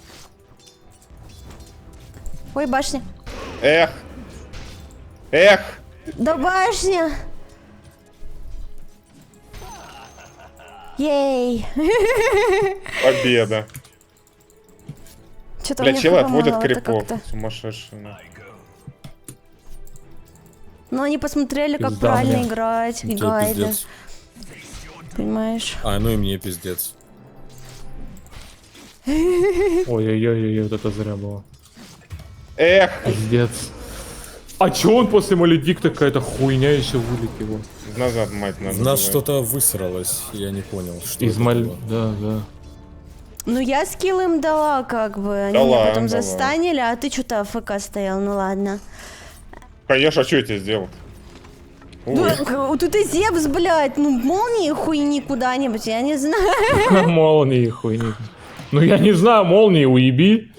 Ой, башня. Эх! Да башня! Ей! Победа. Что-то Бля, мне челы хп отводят мало, это крипов. как-то. Сумасшедшие. Но они посмотрели, как Пизда правильно мне. играть. Тебе Гайды. пиздец. Понимаешь? Ну и мне пиздец. Ой-ой-ой, вот это зря было. Эх! Пиздец. А чё он после Маледикта какая-то хуйня еще вылетела? Назад, мать, надо. В нас давай. что-то высралось, я не понял, что Из это Маль... было. Да. Ну, я скилл им дала, как бы. Они Дала, меня потом дала. застанили, а ты что-то АФК стоял. Ну ладно. Конечно, а что я тебе сделал? Ой, Ну, тут и Зевс, блядь. Ну, молнии хуйни куда-нибудь, я не знаю. Молнии хуйни. Ну я не знаю, молнии уеби.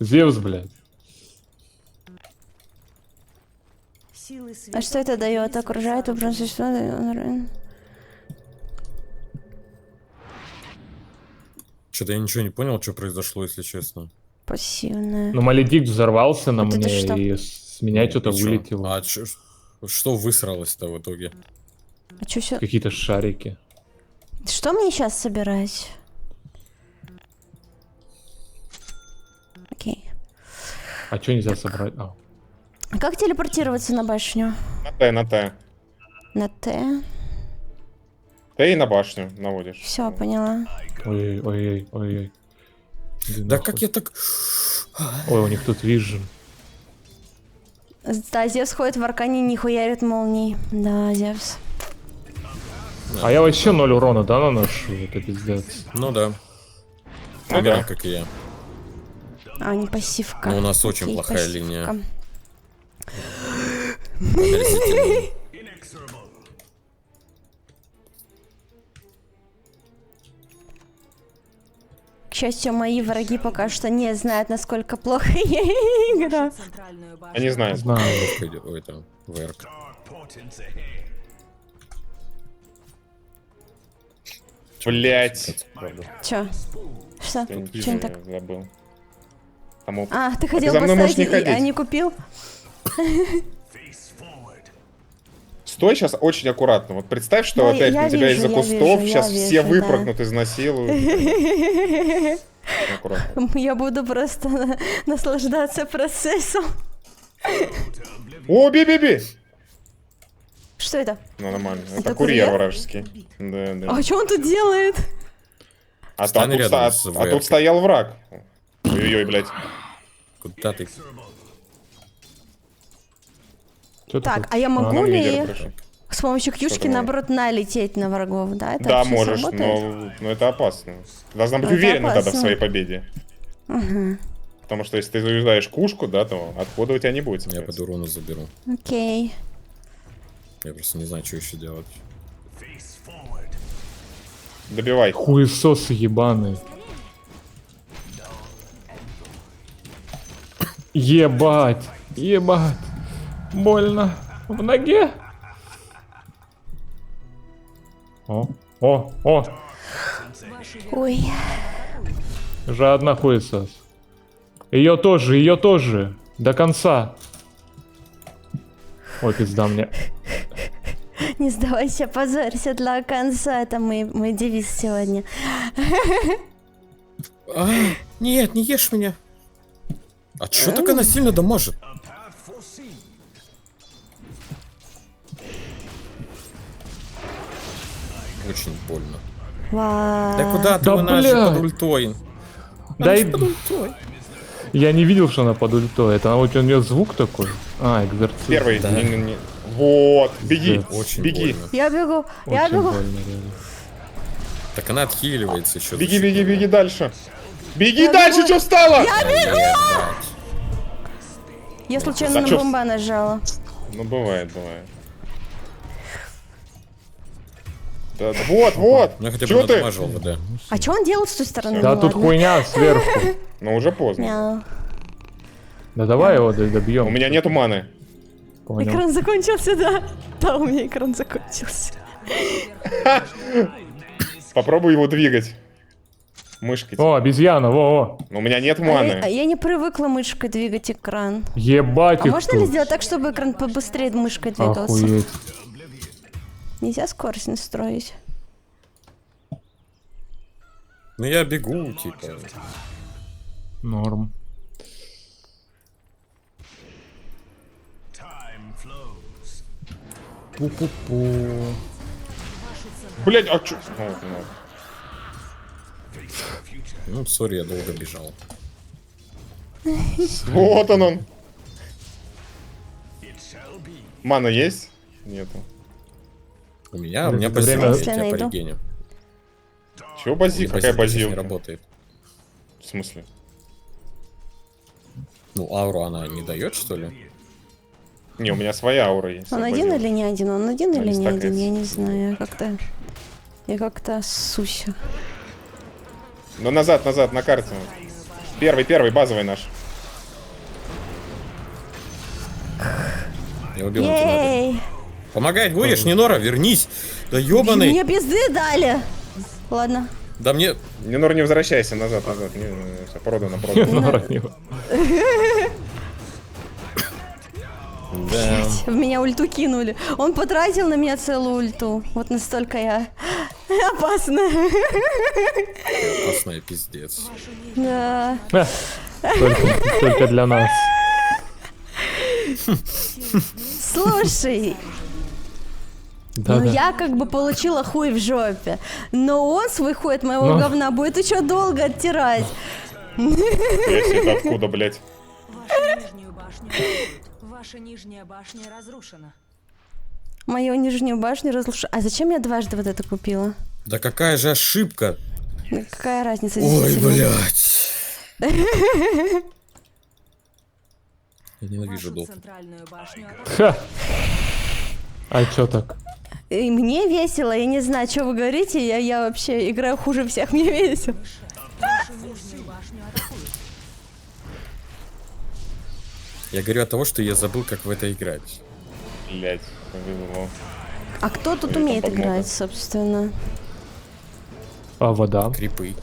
Зевс, блядь. Силы света. А что это дает? Окружает вопрос, что? Что-то я ничего не понял, что произошло, если честно. Пассивная. Ну Маледикт взорвался на Вот это мне, что? и с меня что-то И чё? вылетело. А что высралось-то в итоге? А что все? Какие-то шарики. Что мне сейчас собирать? А что нельзя собрать? А. Как телепортироваться на башню? На Т, на Т. На Т. Т и на башню наводишь. Все, поняла. Ой-ой-ой. Да как я так... Ой, у них тут вижен. Да, Зевс ходит в аркане, не хуярит молнией. Да, Зевс. А я вообще 0 урона, да, наношу? Это пиздец. Ну да. Ну Примерно да. как и я. А, не пассивка. Ну, у нас очень Окей, плохая пассивка. линия. Омерзительно. К счастью, мои враги пока что не знают, насколько плохо я играю. Центральную башню. Они знают. Знаю. Ой, это ВРК. Блять. Чё? Что? Чё не так? Забыл. Там А, ты хотел за мной можешь поставить, не ходить. а не купил? Стой сейчас очень аккуратно. Вот представь, что Да, опять я на тебя вижу, из-за я кустов вижу, сейчас я все вижу, выпрыгнут, изнасилуют. Аккуратно. Я буду просто наслаждаться процессом. О, би-би-би! Что это? Ну, нормально. Это Это курьер курьер? вражеский. Да, да. А что он тут делает? А Стань тут рядом с тут ВРК. стоял враг. Ой-ой-ой, блядь. Куда ты? Чё ты Так, тут? а я Она могу в лидера ли пришла. с помощью кьюшки, Что-то наоборот, налететь на врагов? Да, это Да, вообще можешь, сработает? но это опасно. Должна быть Это уверена тогда в опасно. своей победе. Потому что если ты заюздаешь кушку, да, то отхода у тебя не будет. Я под соответственно. урону заберу. Окей. Я просто не знаю, что еще делать. Добивай. Хуесосы ебаные. Ебать. Ебать. Больно. В ноге. О. Ой. Жадно хуесос. Ее тоже. До конца. Ой, пизда мне. Не сдавайся, позорься для конца. Это мой девиз сегодня. А, нет, не ешь меня. А чё так она сильно дамажит? Очень больно. Вау. Да куда ты Да выносишь бля. под ультой? Да и... Под ультой. Я не видел, что она под ультой. Это вот у нее звук такой. А, экзорцист. Первый. Да. Не. Вот, беги, Очень беги. больно. Я бегу, я Очень бегу. больно, реально. Так она отхиливается еще. Беги дальше. Беги дальше, что встала? Я случайно на чё? бомба нажала. Ну, бывает. Да, вот. Ну, я хотя бы Чё ты? надамажил ВД. А что он делал с той стороны? Да Ну тут ладно. хуйня сверху. Но уже поздно. Мяу. Да давай его добьем. У меня нету маны. Понял. Экран закончился, да. Да, у меня экран закончился. Попробуй его двигать. Мышкой. О, обезьяна, во. Но у меня нет А маны. я не привыкла мышкой двигать экран. Ебать А их можно ли тут. сделать так, чтобы экран побыстрее мышкой двигался? Охуеть. Нельзя скорость настроить. Ну я бегу, типа. Норм. Пу-пу-пу. Блять, а чё? Ну, сори, я долго бежал. Вот он. Мана есть? Нету. У меня Время- базилка, я Если тебя найду. порегеню. Чего базилка? Или Какая базилка сейчас не базилка? работает. В смысле? Ну, ауру она не дает, что ли? Не, у меня своя аура есть. Он базилка. один или не один? Он один или не не один? стакается. Я не знаю. Я как-то ссусь. Ну назад, на карте. Первый, базовый наш. Я убил ультиматум. Ей! Помогать будешь, Нинора, вернись! Да ёбаный! Мне пизды дали! Ладно. Да мне... Нинор, не возвращайся назад. Не, всё, продано. Да. В меня ульту кинули. Он потратил на меня целую ульту. Вот настолько я опасная. Опасная пиздец. Да. Только для нас. Слушай, Да, ну да. я как бы получила хуй в жопе, но он свой хуй от моего Ну. говна будет еще долго оттирать. Если это откуда, блядь? Вашу нижнюю башню атакуют. Ваша нижняя башня разрушена. Мою нижнюю башню разрушила. А зачем я дважды вот это купила? Да какая же ошибка. Ну, какая разница? Ой, действительно? блядь. Я ненавижу Вашу долг. центральную башню атакуют. Ха. А чё так? И мне весело, я не знаю, что вы говорите, я вообще играю хуже всех, мне весело. Вашу нижнюю башню атакуют. Я говорю от того, что я забыл, как в это играть. Блядь, повезло. А кто тут Там умеет подмога. играть, собственно? А вода? Крипы.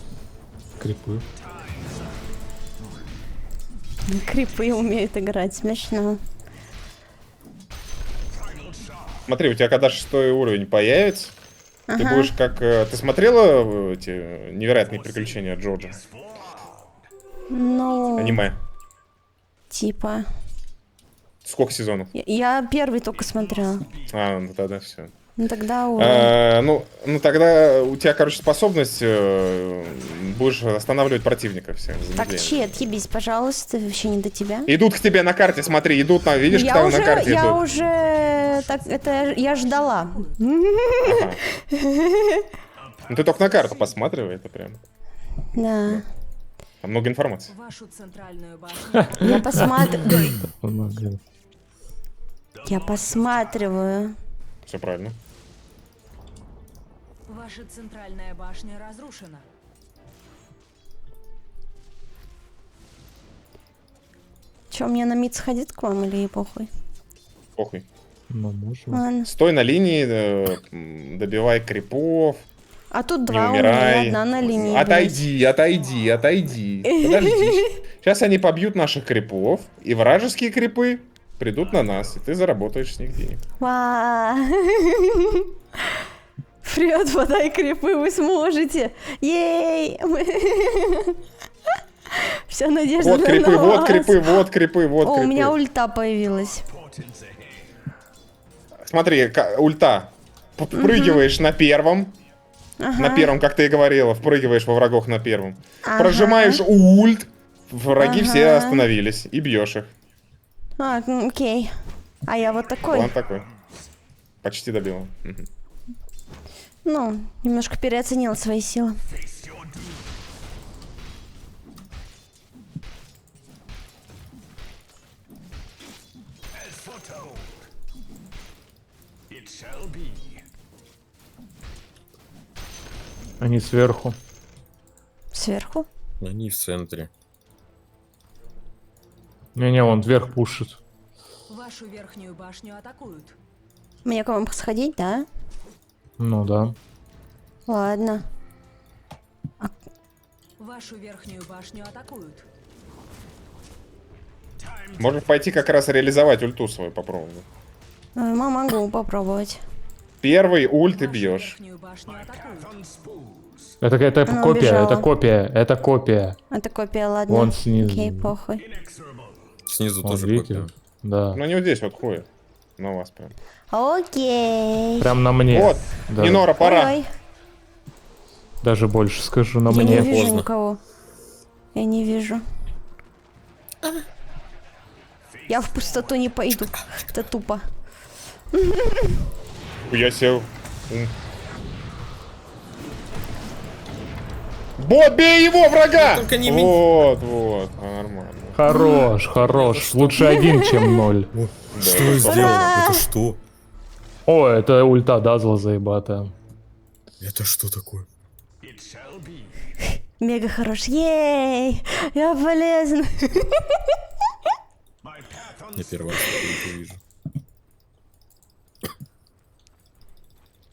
Крипы. Крипы умеют играть, смешно. Смотри, у тебя когда 6-й уровень появится, ты будешь как... Ты смотрела эти невероятные приключения Джорджа? Ну, Аниме. типа. Сколько сезонов? Я первый только смотрела. А, ну тогда все. Ну тогда уровень. Ну тогда у тебя, короче, способность будешь останавливать противников всем. Так, Чет, ебись, пожалуйста, вообще не до тебя. Идут к тебе на карте, смотри, идут на, видишь, Я там уже, на карте я идут. уже, так, это я ждала. Ага. Ну ты только на карту посматривай, это прям. Да, Там много информации. Вашу центральную башню я посматриваю. Блин. Я посматриваю. Все правильно. Ваша центральная башня разрушена. Че, мне на мид сходить к вам или ей похуй? Похуй. Ну, можем. Ладно. Стой на линии, добивай крипов, А тут не два у меня, умирай. и одна на линии. блядь. Отойди. Подожди. Сейчас они побьют наших крипов, и вражеские крипы придут на нас, и ты заработаешь с них денег. Ва. Привет, вода и крипы, вы сможете. Ей! Вся надежда Вот на крипы, нас. вот крипы, вот крипы, вот О, у меня крипы. ульта появилась. Смотри, ульта. Впрыгиваешь на первом. На первом, как ты и говорила, впрыгиваешь во врагов на первом. Ага. Прожимаешь ульт, враги все Ага. остановились, и бьешь их. А, окей. А я вот такой. План такой. Почти добила. Мгм. Ну, немножко переоценила свои силы. Они сверху. Сверху? Они в центре. Не-не, он вверх пушит. Вашу верхнюю башню атакуют. Мне к вам сходить, да? Ну да. Ладно. Вашу верхнюю башню атакуют. Можешь пойти как раз реализовать ульту свою, попробуй. Могу попробовать. Первый ульт и Вашу бьешь. верхнюю башню атакуют. Это Она копия, убежала. это копия, это копия. Это копия, ладно. Вон снизу. Окей, похуй. Снизу Вон, тоже видите? копия. Да. Ну не вот здесь вот ходит. На вас прям. Окей. Прям на мне. Вот, Да. Нинора, пора. Ой, Даже больше скажу, на я не мне. вижу Поздно. никого. Я не вижу. Я в пустоту не пойду. Это тупо. Я сел. Бот, бей его, врага! Только не Вот, нормально. Хорош, хорош. Лучше один, чем 0. Что я сделал? Это что? О, это ульта Дазла заебатая. Это что такое? Мега хорош. Ей! Я полезна. Я первый раз это вижу.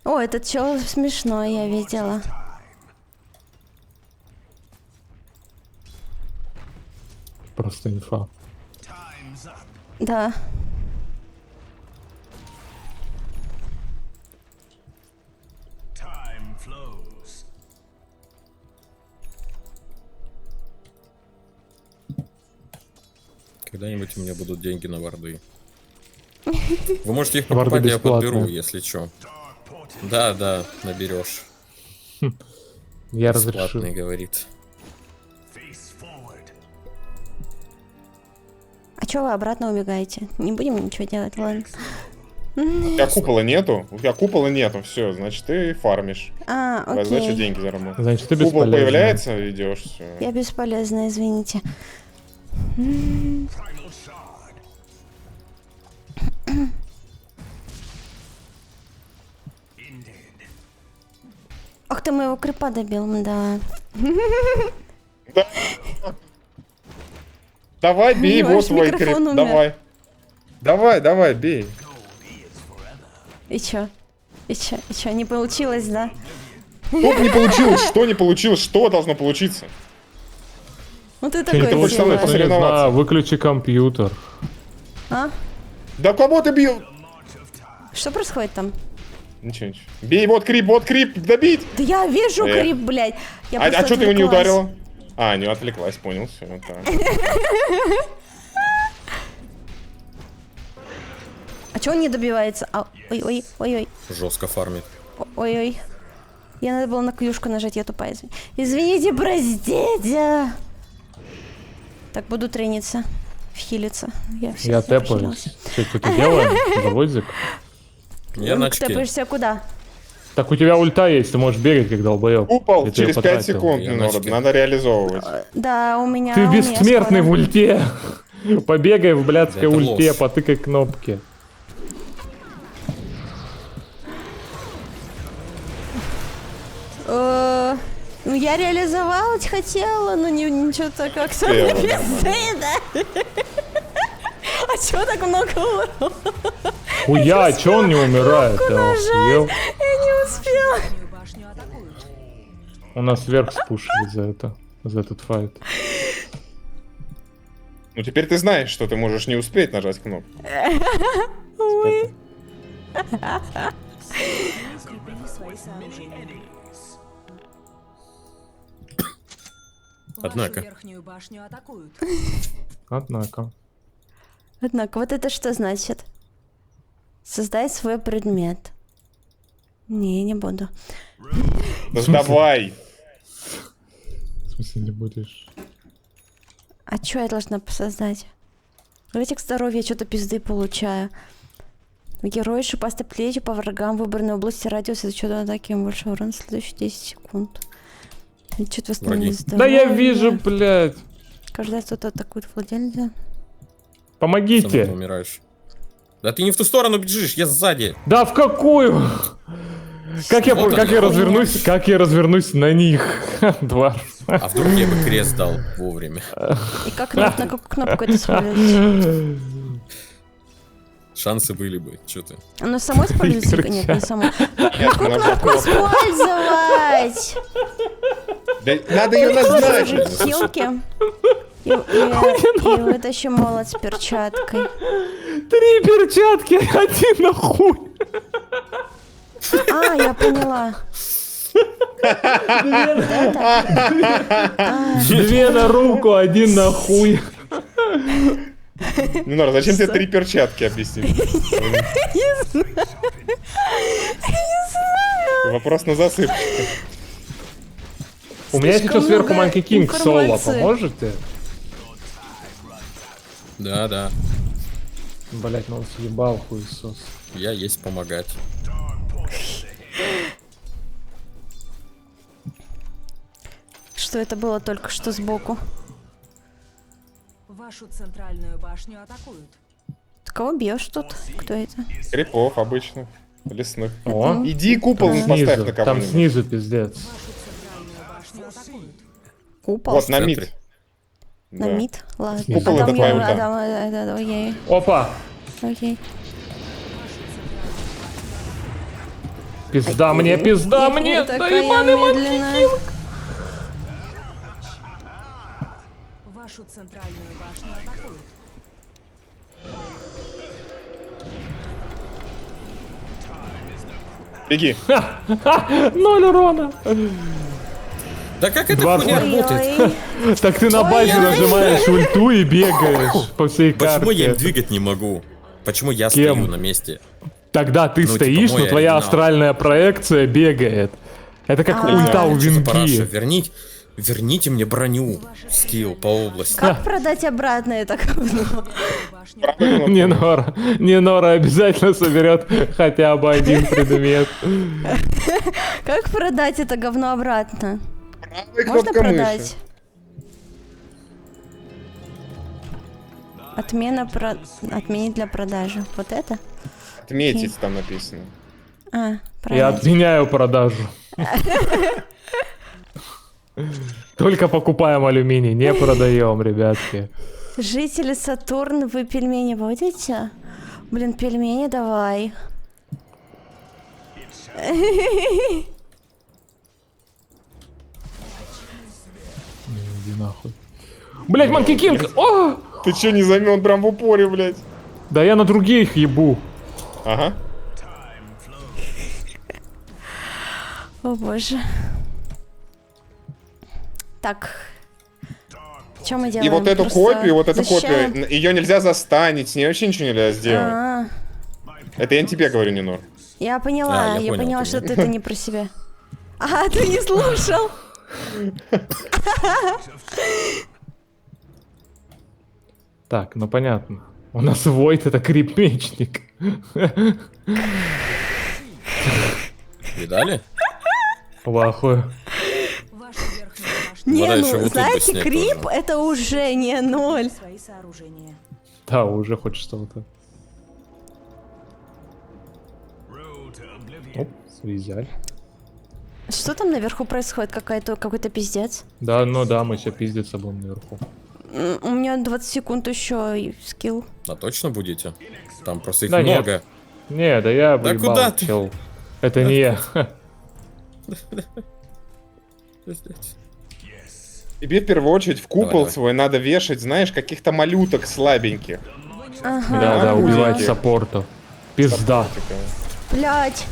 О, этот чел смешной, я видела. Просто инфа. Да. Когда-нибудь у меня будут деньги на варды. Вы можете их Варды покупать, я подберу, бесплатные. если что. Да, наберешь. Я Бесплатный, разрешил. говорит. А чё вы обратно убегаете? Не будем ничего делать, ладно. У тебя купола нету? У тебя купола нету, все, значит ты фармишь. А, Твоя задача окей. деньги заработать. Значит, ты Купол бесполезный. появляется, идешь, все. Я бесполезна, извините. Ах ты моего крипа добил, да. Давай, бей, Ваш вот твой микрофон крип, умер. давай, бей. И чё? И чё, не получилось, да? Что не получилось? Что не получилось? Что должно получиться? Ну ты Ты не такой хочешь со мной сильный. не посоревноваться? знаю, выключи компьютер. А? Да кого ты бил? Что происходит там? Ничего. Бей, вот крип, добить! Да я вижу Эх. крип, блядь. Я А просто что ты его не отвлеклась. ударила? А, не отвлеклась, понял, все, вот так. А чё он не добивается? А, ой. Жестко фармит. Ой. Я надо было на клюшку нажать, я тупая. Извините, простите. Так, буду трениться. Вхилиться. Я всё тэпаюсь. похилилась. Что-то делаем? Заводик. Я на очке. Тэпаешься куда? Так у тебя ульта есть, ты можешь бегать, как долбоёб. Упал Я тебя через 5 потратил. секунд, Я Минора, начал. надо реализовывать. Да, у меня... Ты у меня бессмертный в скоро. ульте. Побегай в блядской Это ульте, ложь. потыкай кнопки. Ну, я реализовать хотела, но ничего-то как-то Успела, не пизды, да? А чё так много урона? Хуя, чё он не умирает? Ты охуел? Я не успела. Верхнюю башню атакуют. У нас вверх спушили за это. За этот файт. Ну теперь ты знаешь, что ты можешь не успеть нажать кнопку. Укрепили свои сооружения. Однако. Вашу верхнюю башню атакуют. Однако. Однако, вот это что значит? Создай свой предмет. Не буду. Да давай! В смысле не будешь? А что я должна создать? Ветик здоровья, что-то пизды получаю. Герой шипастой плетью по врагам выбранной области радиуса за счет атаки им больше урона в следующие 10 секунд. Что-то восстановить Да я здоровье. вижу, блядь. Каждый раз кто-то атакует владельца. Сам ты Помогите. умираешь. Да ты не в ту сторону бежишь, я сзади. Да в какую? Как я, Вот как она, я хуйня. развернусь? Как я развернусь на них? Два. А вдруг я бы крест дал вовремя? И как на какую кнопку это использовать? Шансы были бы, что ты. Оно само используется? Нет, не само. Ясно, нажать кнопку. Использовать! Да надо ее назначить! Хилки. И вытащи молот с перчаткой. 3 перчатки, один на хуй. А, я поняла. 2 на руку, 1 на хуй. Минора, зачем тебе 3 перчатки объяснить? Вопрос на засыпку. У меня Слишком сейчас сверху много Манки Кинг соло, информации. поможете? Да. Блять, ну он съебал хуесос. Я есть помогать. Что это было только что сбоку? Вашу центральную башню атакуют. Ты кого бьешь тут? Кто это? Крипов обычно. Лесных. О, Иди купол поставь на снизу, там кого-нибудь. снизу пиздец. Вашу центральную башню атакуют. Купол? Вот, на В мид. центре. На Да. мид? Ладно. Купол А это там твоя я- ульта. а там, окей. Опа, Окей. пизда мне, пизда мне, Я да такая ебаный мать. медленная. Вашу центральную башню атакуют. Беги. 0 урона. Да как это Два хуйня флага. работает? Ой, Так ты на базе Ой-ой. нажимаешь ульту и бегаешь по всей карте. Почему я их двигать не могу? Почему я Кем? стою на месте? Тогда ты типа, стоишь, мой но твоя оригинал. астральная проекция бегает. Это как ульта у Что за параша? винки. Верните мне броню. Скилл по области. Как продать обратно это говно? Башню Не Нора обязательно соберет хотя бы один предмет. Как продать это говно обратно? Правая Можно кнопка мыши. продать? Отменить для продажи. Вот это? Отметить там написано. А, Я правильно. отменяю продажу. Только покупаем алюминий, не продаем, ребятки. Жители Сатурн, вы пельмени будете? Блин, пельмени давай. Иди нахуй. Блять, Манки Кинг! О! Ты чё не замен прям в упоре, блядь? Да я на других ебу. Ага. О боже. Так. Что мы делаем? И вот эту Просто копию, защищаем? ее нельзя застанить, с ней вообще ничего нельзя сделать. А, Это я не тебе говорю, Нинор. я поняла, А, я я понял поняла, тебя. что это не про себя. А, ты не слушал? Так, ну понятно. У нас Войт это крип-мечник. Видали? Плохой. Вашу верхнюю башню Не, Вода еще ну, вот тут бы знаете, снять крип тоже. это уже не ноль. свои сооружения. Да, уже хоть что-то. Оп, связали. Что там наверху происходит? Какой-то пиздец. Да, ну да, мы все пиздиться будем наверху. У меня 20 секунд еще и скилл. А точно будете? Там просто их Да нет. много. Не, да я Да выебал, куда ты? чел. Это не я. Тебе в первую очередь в купол Давай. свой надо вешать, знаешь, каких-то малюток слабеньких. Ага. Да, Ага. убивать Музыки. саппортов. Пизда. Блять.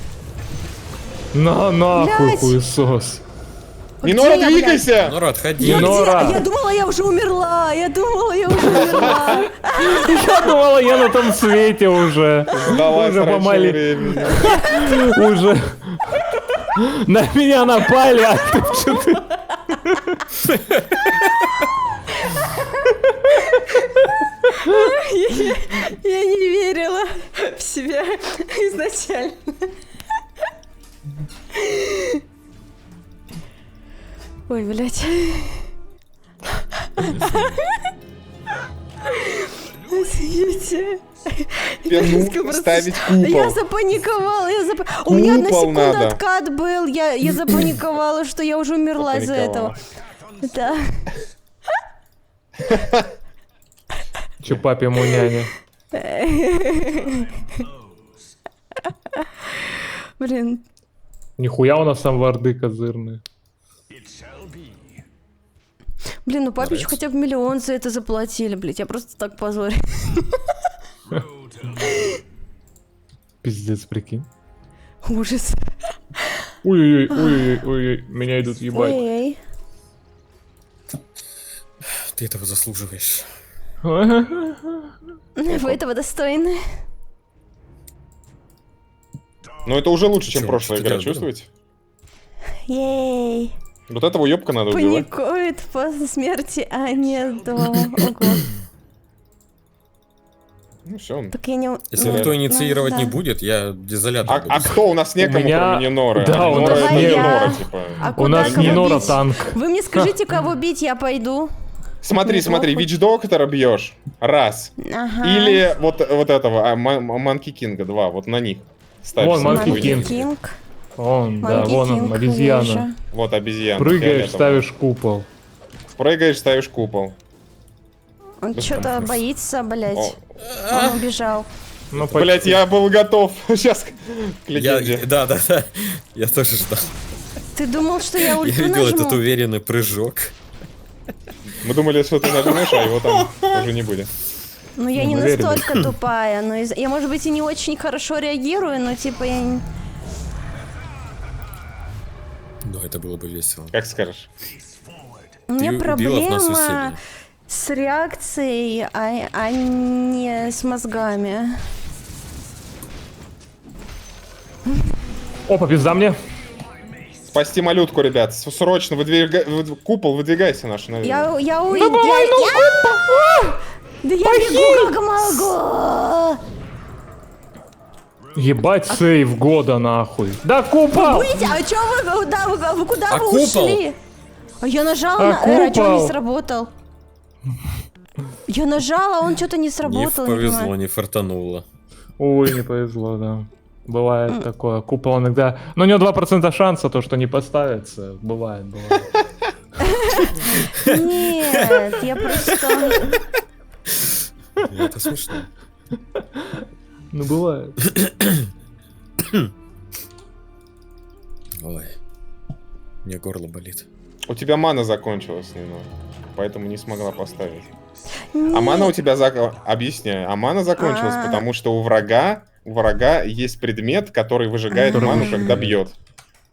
Нахуй Блядь. хуесос. Нинора, я, двигайся! Нора, отходи. Я, Нора. я думала, я уже умерла. Я думала, я уже умерла. Я думала, я на том свете уже. Сдалась Уже раньше помали. времени. Уже. На меня напали, а ты что-то... Я не верила в себя изначально. Ой, блядь. Извините. Тебе нужно Просто- ставить Я купол. запаниковала, У меня одна Купол секунда надо. откат был, я запаниковала, что я уже умерла из-за этого. Да. Че папе муняня? Блин. Нихуя у нас там варды козырные. Блин, ну папе еще Нравится. хотя бы миллион за это заплатили, блядь, я просто так позорю. Пиздец, прикинь. Ужас. Ой-ой-ой, меня идут ебать. Эй. Ты этого заслуживаешь. Вы этого достойны. Но это уже лучше, чем Чё, прошлая что игра, ты делаешь, чувствуете? Ей. Вот этого ёбка надо убивать. Паникует после смерти, а не до. Ого. Ну все. Так я не... Если ну, никто инициировать ну, не да. будет, я изолятор буду. А кто? У нас некому, меня- кроме Ниноры. Да, у Нинора нас это не- Нинора, я. типа. А У куда нас кого не Нора бить? танк. Вы мне скажите, кого бить, я пойду. Смотри, Мне смотри, похуй. Вич-доктора бьешь. Раз. Ага. Или вот этого, Манки Кинга, два. Вот на них. Ставь Вон, ссылку. Манки Манки Кинг. Кинг. Он, да, Манки вон он, Кинг, обезьяна. вижу. Вот обезьяна. Прыгаешь, фиолетовая. ставишь купол. Прыгаешь, ставишь купол. Он что-то боится, блядь. О, Он убежал. Ну, блять, я был готов. Сейчас к Я, легенде. да. Я тоже ждал. Ты думал, что я Я ульту видел этот нажму? уверенный прыжок. Мы думали, что ты нажмешь, а его там уже не будет. Ну, я не уверена. настолько тупая. Но я, может быть, и не очень хорошо реагирую, но типа я... Да, это было бы весело. Как скажешь. У меня убила в нас проблема усилие. с реакцией, а не с мозгами. Опа, пизда мне. Спасти малютку, ребят. Срочно, купол выдвигайся наш наверх. Да я бегу как могу. Ебать сейв года нахуй. Да купол! Выйдите, а чё вы куда А вы купол? ушли? А я нажала А на R, а чё купол? не сработал? Я нажала, он что-то не Не сработал. повезло, понимаю. не фартануло. Ой, не повезло, да. Бывает такое. Купол иногда... Ну, у него 2% шанса, то, что не поставится. Бывает. Нет, я просто... Это смешно. Ну, бывает. Ой. У меня горло болит. У тебя мана закончилась немного, поэтому не смогла поставить. А мана у тебя объясняю. А мана закончилась, потому что у врага есть предмет, который выжигает ману, когда бьет.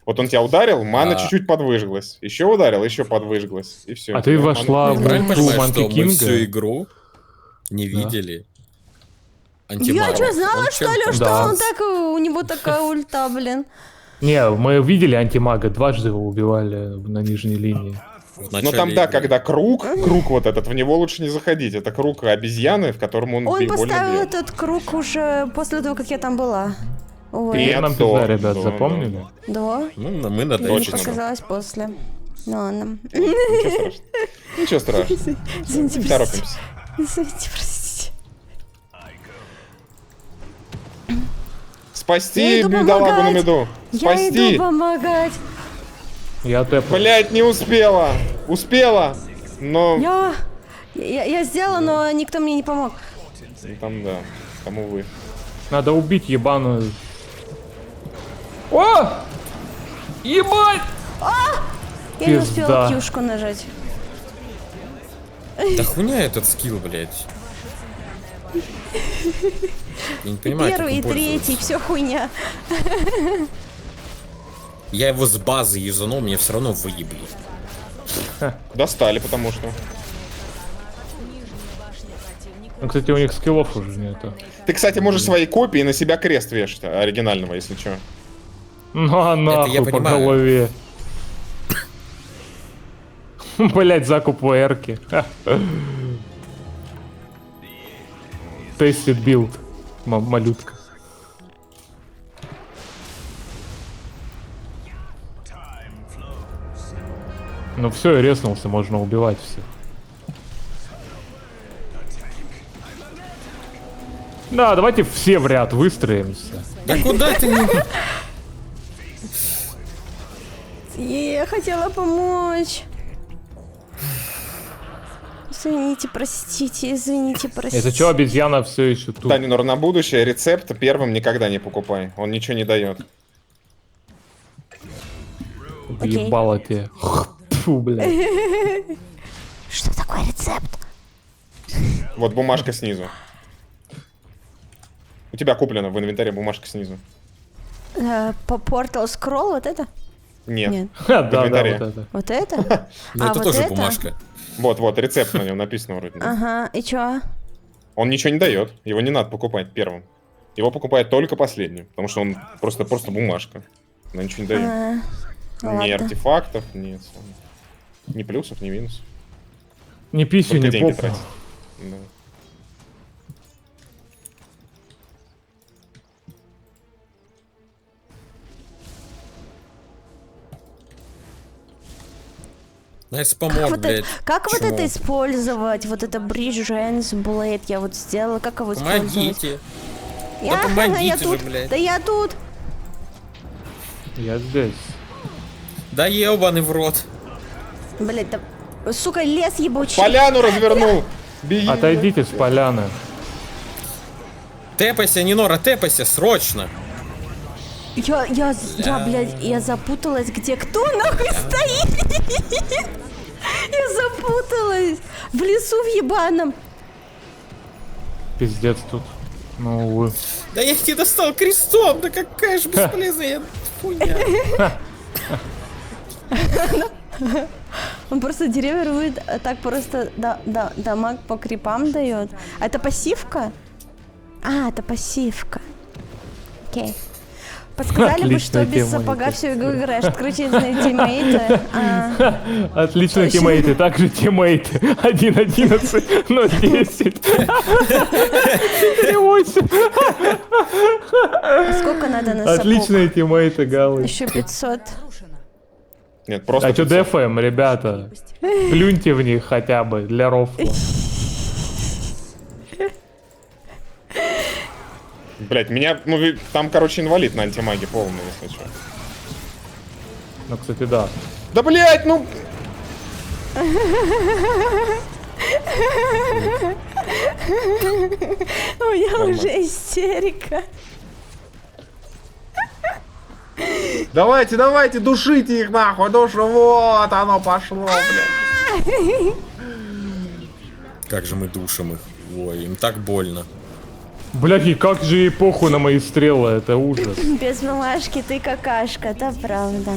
Вот он тебя ударил, мана чуть-чуть подвыжглась. Еще ударил, еще подвыжглась. И все. А ты вошла в Правильно ульту понимаешь, что Манки мы всю Кинга? игру не видели? Я Антимага. что, знала, Он что ли, чем-то- что Да. он так, у него такая ульта, блин? Не, мы видели антимага, дважды его убивали на нижней линии. в Ну начале там, да, игры. когда круг вот этот, в него лучше не заходить. Это круг обезьяны, в котором он Он больно поставил бьет. этот круг уже после того, как я там была. Ой, Нет. Нам то, пизда, ребят, да, запомнили? да? Ну, мы на Мне Точно. показалось после. Ну ладно. Ничего страшного. Ничего страшного. Извините, Не простите. торопимся. Извините, простите. Я Спасти иду бедолагу на помогать. меду. Я Спасти. иду помогать. Я тэпну. Блять, не успела. Успела. Но... Я сделала, но никто мне не помог. Ну, там, да. Там, увы. Надо убить ебаную. О! Ебать! Я не Пизда. успела кьюшку нажать. Да хуйня этот скилл, блядь. Я не понимаю, как Первый им и третий, пользоваться. все хуйня. Я его с базы юзанул, мне все равно выебли. Достали, потому что. Ну, кстати, у них скиллов уже нету. Ты, кстати, можешь свои копии на себя крест вешать, оригинального, если что. Ну а нахуй я по понимаю. голове. Блять, закуп ВРки. Тестит билд. Малютка. Ну все, и резнулся, можно убивать всех. Да, давайте все в ряд выстроимся. Да куда ты не... Я хотела помочь. Извините, простите, извините, простите. Это что, обезьяна все еще тут? Танинор, на будущее рецепт первым никогда не покупай. Он ничего не дает. Окей. Ебало тебе. Фу, блядь. Что такое рецепт? Вот бумажка снизу. У тебя куплено в инвентаре бумажка снизу. По Portal Scroll вот это? Нет. Нет. Ха, да, да, инвентаре. вот это. Вот это? Ну А, это вот тоже это? бумажка. Вот, рецепт на нем написано вроде. Ага, и чё? Он ничего не дает. Его не надо покупать первым. Его покупает только последним. Потому что он просто бумажка. Она ничего не дает. Ни Ладно. артефактов, ни плюсов, ни минусов. Не писю, Только не деньги попу. тратить. Да. Найс помог, Вот блядь. как вот Чмо. это использовать? Вот это Bridge Gens Blade я вот сделала. Как его использовать? Помогите. Я, помогите я же, тут. блядь. Да я тут. Я здесь. Да ебаный в рот. Блять, да... Сука, лес ебучий. Поляну развернул! Беги! Отойдите с поляны. Тэпайся, Нинора, тэпайся, срочно. Блядь, я запуталась, где кто нахуй стоит. Я запуталась. В лесу в ебаном. Пиздец тут. Ну, увы. Да я тебя достал крестом, да какая же бесполезная хуйня. Он просто деревья рвет, а так просто дамаг по крипам дает. А это пассивка? А, это пассивка. Окей. Подсказали бы, что Отличная без тема, сапога это. всю игру играешь. Открутительные тиммейты. Отлично, Точно. тиммейты. Также тиммейты. 1-11, 0-10. 4-8. Сколько надо на сапог? Отличные тиммейты, Галыч. Еще 500. Разрушено. Нет, просто... А что 500. дефаем, ребята? Плюньте в них хотя бы для рофла. Блять, меня... Ну, там, короче, инвалид на антимаге полный, если что. Ну, кстати, да. Да, блять, ну... У меня уже истерика. Давайте, давайте, душите их нахуй, душу, вот оно пошло, блядь. Как же мы душим их. Ой, им так больно. Бляхи, как же ей похуй на мои стрелы, это ужас. Без мамашки ты какашка, это правда.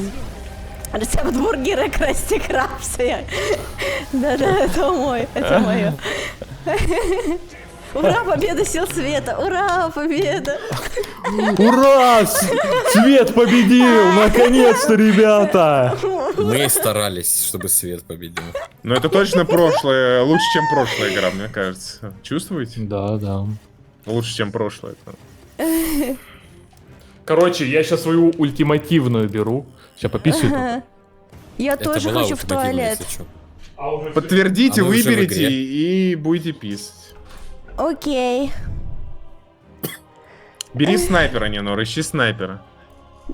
Рецепт бургера Красти Крабса. Да-да, это мой, это мое. Ура, победа сил света! Ура, победа! Ура! Свет победил! Наконец-то, ребята! Мы старались, чтобы свет победил. Ну это точно прошлое, лучше, чем прошлая игра, мне кажется. Чувствуете? Да, да. Лучше, чем прошлое. Короче, я сейчас свою ультимативную беру. Сейчас пописываю. Ага. Я Это тоже была хочу в ультимативная, туалет. если чё. Подтвердите, А мы уже в выберите игре. и будете писать. Окей. Бери снайпера, Ненор, ищи снайпера.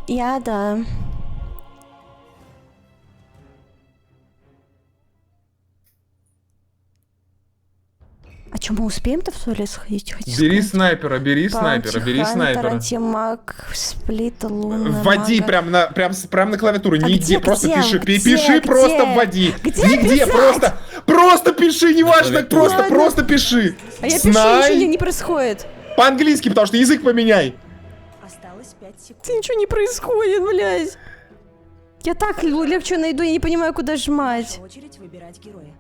Я да. А чё, мы успеем-то в туалет сходить? Хоть Бери снайпера, бери снайпера, бери снайпера. Антимаг, сплит, лунная Вводи мага. прям на клавиатуру, А нигде, где, просто где, пиши, где, пиши, где? просто вводи. Где Нигде, писать? просто пиши, неважно, Клавиатура. просто пиши. А я пишу, ничего не происходит. По-английски, потому что язык поменяй. Осталось 5 секунд. Ничего не происходит, блядь. Я так легче найду, я не понимаю, куда жмать. Ваша очередь выбирать героя.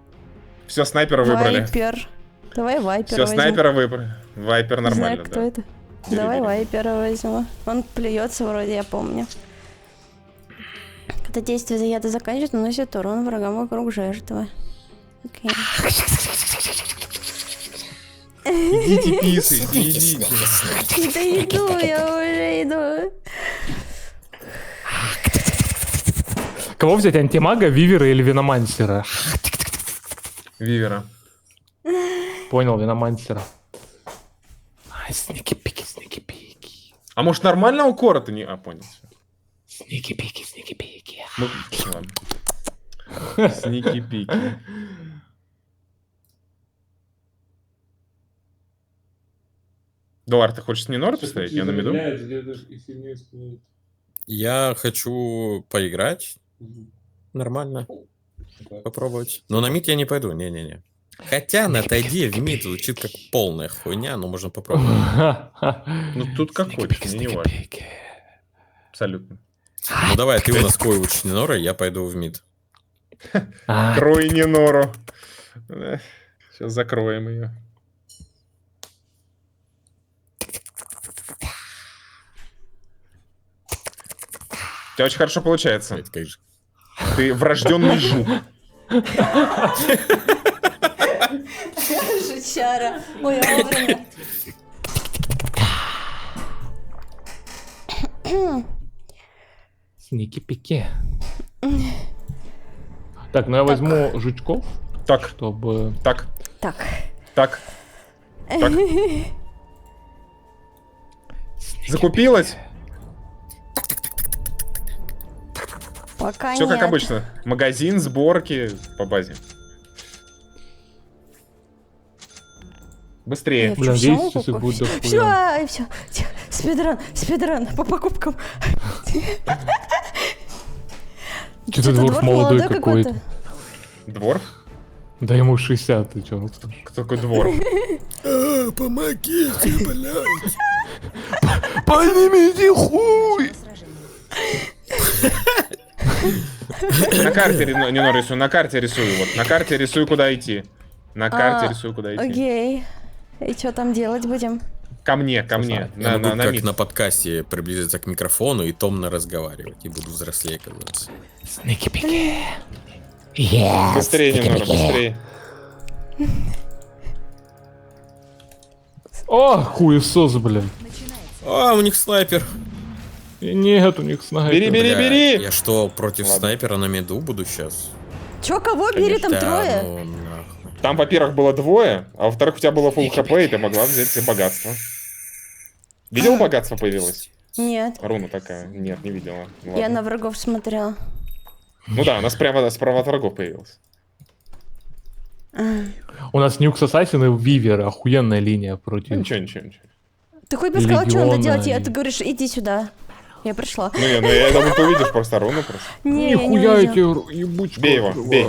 Все, снайпера выбрали. Вайпер. Давай вайпера Все, возьму. снайпера выбрали. Вайпер Не знаю, нормально, кто да. это. Давай вайпера возьму. Он плюется вроде, я помню. Когда действие яда заканчивается, наносит урон врагам вокруг жертвы. Окей. Идите писайте, идите. Да иду, я уже иду. Кого взять, антимага, вивера или виномансера? Вивера. Понял, виномансера. Сники-пики, сники-пики. А может нормального кора-то не... А, понял. Сники-пики, сники-пики. Ну, ладно. Сники-пики. Дуар, ты хочешь с Нинор поставить? Я на миду? Я хочу поиграть. Нормально. Попробовать. Но на мид я не пойду, не-не-не. Хотя на тайде в мид звучит как полная хуйня, но можно попробовать. Ну, тут как хочешь, мне не важно. Абсолютно. Ну давай, ты у нас коуч Нинора, я пойду в мид. Крой Нинору. Сейчас закроем ее. У тебя очень хорошо получается. Это как же. Ты врожденный жук. Жучара. Ой, я вовремя. Сники-пики. Так, ну я возьму жучков, Так, чтобы... так, Так. так. Так. Закупилась? Пока Все нет. как обычно. Магазин, сборки по базе. Быстрее. Блин, Всё, 10 часов всё, будет Все, дохуя. все. Спидран по покупкам. Что-то двор молодой какой-то. Двор? Да ему 60, ты чё? Кто такой двор? Помогите, блядь. Поднимите хуй! На карте не рисую, на карте рисую. Вот. На карте рисую, куда идти. На карте рисую, куда идти. Окей. И что там делать будем? Ко мне, ко мне. Я могу На как мид. на подкасте приблизиться к микрофону и томно разговаривать. И буду взрослее казаться. Снеки-пики. Быстрее, Нинора, быстрее. О, хуесос, блядь. А, у них снайпер. И нет у них снайпера. Бери, бери, Бля, бери! Я что, против Ладно. снайпера на меду буду сейчас? Чё, кого бери, там Да, трое? ну нахуй. Там, во-первых, было двое, а во-вторых, у тебя было full хп, и ты могла взять себе богатство. Видел, богатство появилось? Нет, Руна такая. Нет, не видела. Ну, я ладно. на врагов смотрела. Ну да, она справа от врагов появилась. У нас Нюкс Ассасин и Вивер. Охуенная линия против. Ничего, ничего, ничего. Ты хоть бы сказал, что надо Легиона делать, и- ты говоришь, иди сюда. Я пришла. Ну, я думаю, ты увидишь просто руну просто. Не, я не Нихуя увидела. эти ебучка. Бей его, бей.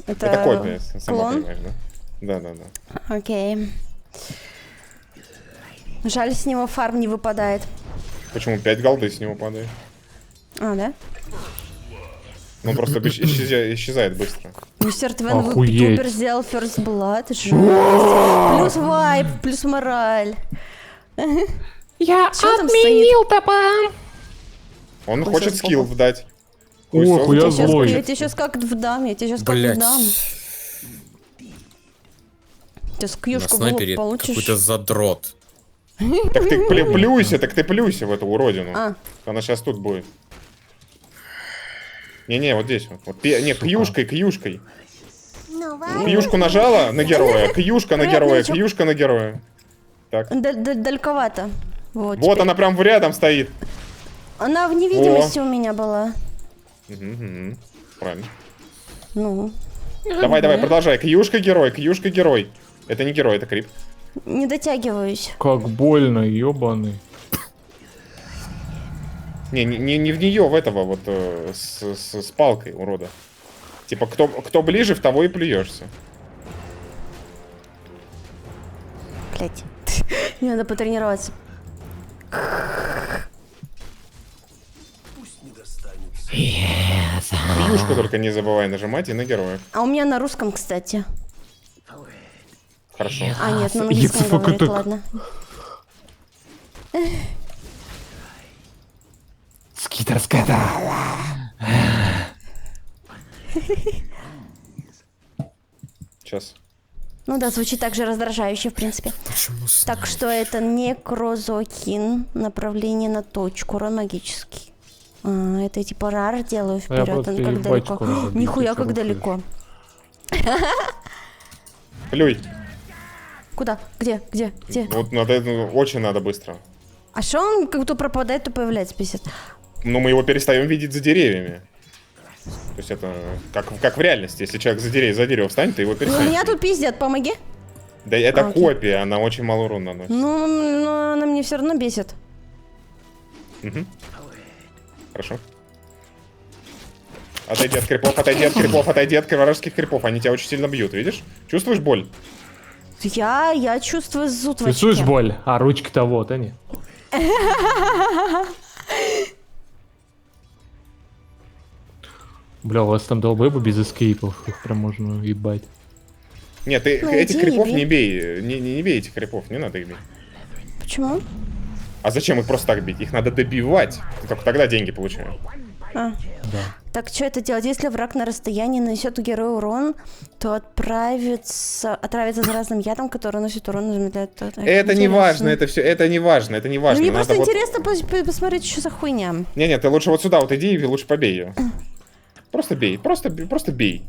Это копия, сама клон? понимаешь, да? Да. Окей. Жаль, с него фарм не выпадает. Почему 5 голды с него падает? А, да? Ну, просто исчезает быстро. Мистер Твен Охуеть. Ютубер сделал First Blood. Жесть. Плюс вайп, плюс мораль. Я Чё там отменил ТП. Он Ой, хочет всё, скилл похуй. дать. О, хуя Я злой. тебе сейчас как вдам, я тебе сейчас как Блять. вдам. Сейчас На кьюшку снайпере получишь. какой-то задрот. Так ты плюйся в эту уродину. А. Она сейчас тут будет. Не, вот здесь вот. Не, кьюшкой. Кьюшку нажала на героя, кьюшка на героя, кьюшка на героя. Так. Дальковато. Вот, Вот она прям рядом стоит. Она в невидимости у меня была. Мгм. Правильно. Ну, Давай, продолжай. Кьюшка герой. Это не герой, это крип. не дотягиваюсь. Как больно, ебаный. Не в нее, в этого вот с палкой, урода. Типа, кто ближе, в того и плюешься. Блять. Мне надо потренироваться. Кьюшку только не забывай нажимать и на героя. А у меня на русском, кстати. Хорошо. А, нет, на английском Если говорит, так. ладно. Скитер-ската. Сейчас. Ну да, звучит так же раздражающе, в принципе. Почему Так что это некрозокин, направление на точку, урон магический. Это я типа рар делаю вперед, просто он как ебать далеко. скоро забью, Нихуя если как руку далеко. Плюй. Куда? Где? Вот очень надо быстро. А что он как то пропадает, то появляется, писец. Но мы его перестаем видеть за деревьями. То есть это как в реальности. Если человек за дерево встанет, ты его Ну, перестанешь. меня тут пиздят, помоги. Да это окей. копия, она очень мало урона наносит. Ну, она мне все равно бесит. Мгм. Хорошо. Отойди от крипов, отойди от вражеских крипов. Они тебя очень сильно бьют, видишь? Чувствуешь боль? Я чувствую зуд в Чувствуешь очке. боль? А ручки-то вот они. Бля, у вас там долбоебы без эскейпов. Их прям можно ебать. Нет, ты Ну, этих иди, крипов не не бей. Не бей этих крипов, не надо их бить. Почему? А зачем их просто так бить? Их надо добивать. Ты только тогда деньги получаешь. А. Так, что это делать? Если враг на расстоянии нанесет герою урон, то отравится заразным ядом, который наносит урон, замедляет... Это не важно, это не важно. Ну, мне Надо просто вот- интересно посмотреть, что за хуйня. Не, ты лучше вот сюда вот иди и лучше побей ее. Просто бей, просто бей.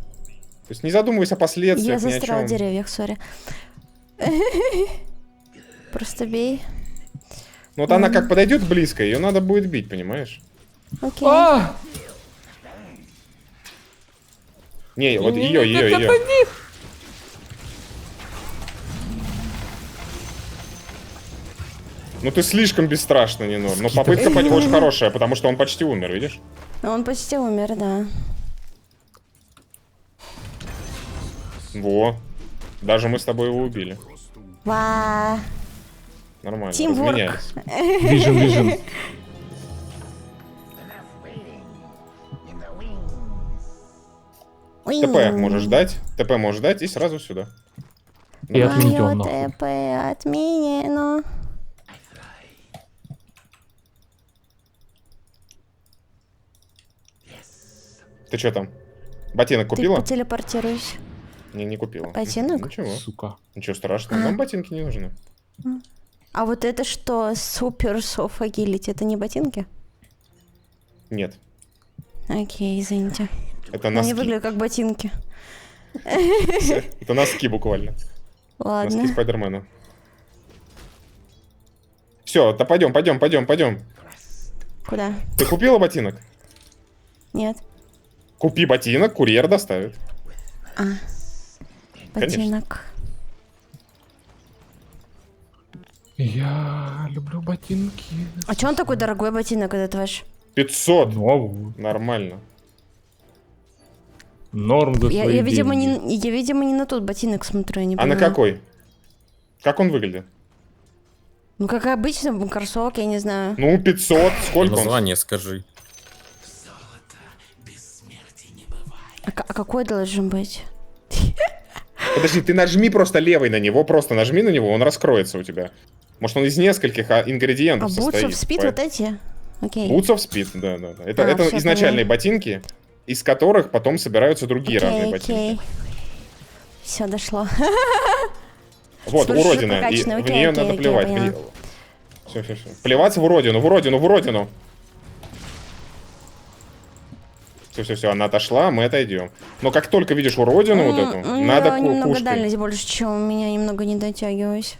То есть не задумывайся о Я последствиях, ни о застряла в чем. деревьях, сори. Просто бей. Ну вот она как подойдет близко, ее надо будет бить, понимаешь? Окей. А! Не, вот ее. Ну ты слишком бесстрашно, Нинор. Но попытка очень хорошая, потому что он почти умер, видишь? Он почти умер, да. Во. Даже мы с тобой его убили. Ва. Нормально, Teamwork. разменялись. Вижен. Ой. ТП можешь дать и сразу сюда. И отменен, Моё нахуй. ТП отменено. Ты что там? Ботинок Ты купила? телепортируйся. Не купила. Ботинок? Ничего. Сука. Ничего страшного. Нам ботинки не нужны. А вот это что, супер софт агилити, это не ботинки? Нет. Окей, извините. Это Они носки. выглядят как ботинки. Это носки буквально. Носки Ладно. Спайдермена. Все, да пойдем. Куда? Ты купила ботинок? Нет. Купи ботинок, курьер доставит. Конечно. Ботинок. Я люблю ботинки. А чё он такой дорогой ботинок этот ваш? 500. Ну, Нормально. норм за Я, свои видимо, деньги. я, видимо, не на тот ботинок смотрю, я не А на понимаю. какой? Как он выглядит? Ну, как обычно, кроссовок, я не знаю. Ну, 500. Сколько он? Название скажи. А какой должен быть? Подожди, ты нажми просто левой на него, просто нажми на него, он раскроется у тебя. Может, он из нескольких ингредиентов А состоит. Boots of Speed вот эти? Окей. Boots of Speed, да. Это, А, всё, изначальные поняла. ботинки, из которых потом собираются другие разные Окей, ботинки. окей. Все, дошло. Вот, Слушай, уродина, и прокачанная, в окей, нее окей, надо окей, плевать. поняла. Все. Плеваться в уродину. Все, она отошла, мы отойдем. Но как только видишь уродину вот эту, У надо неё немного кушать. дальность больше, чем у меня, немного не дотягиваюсь.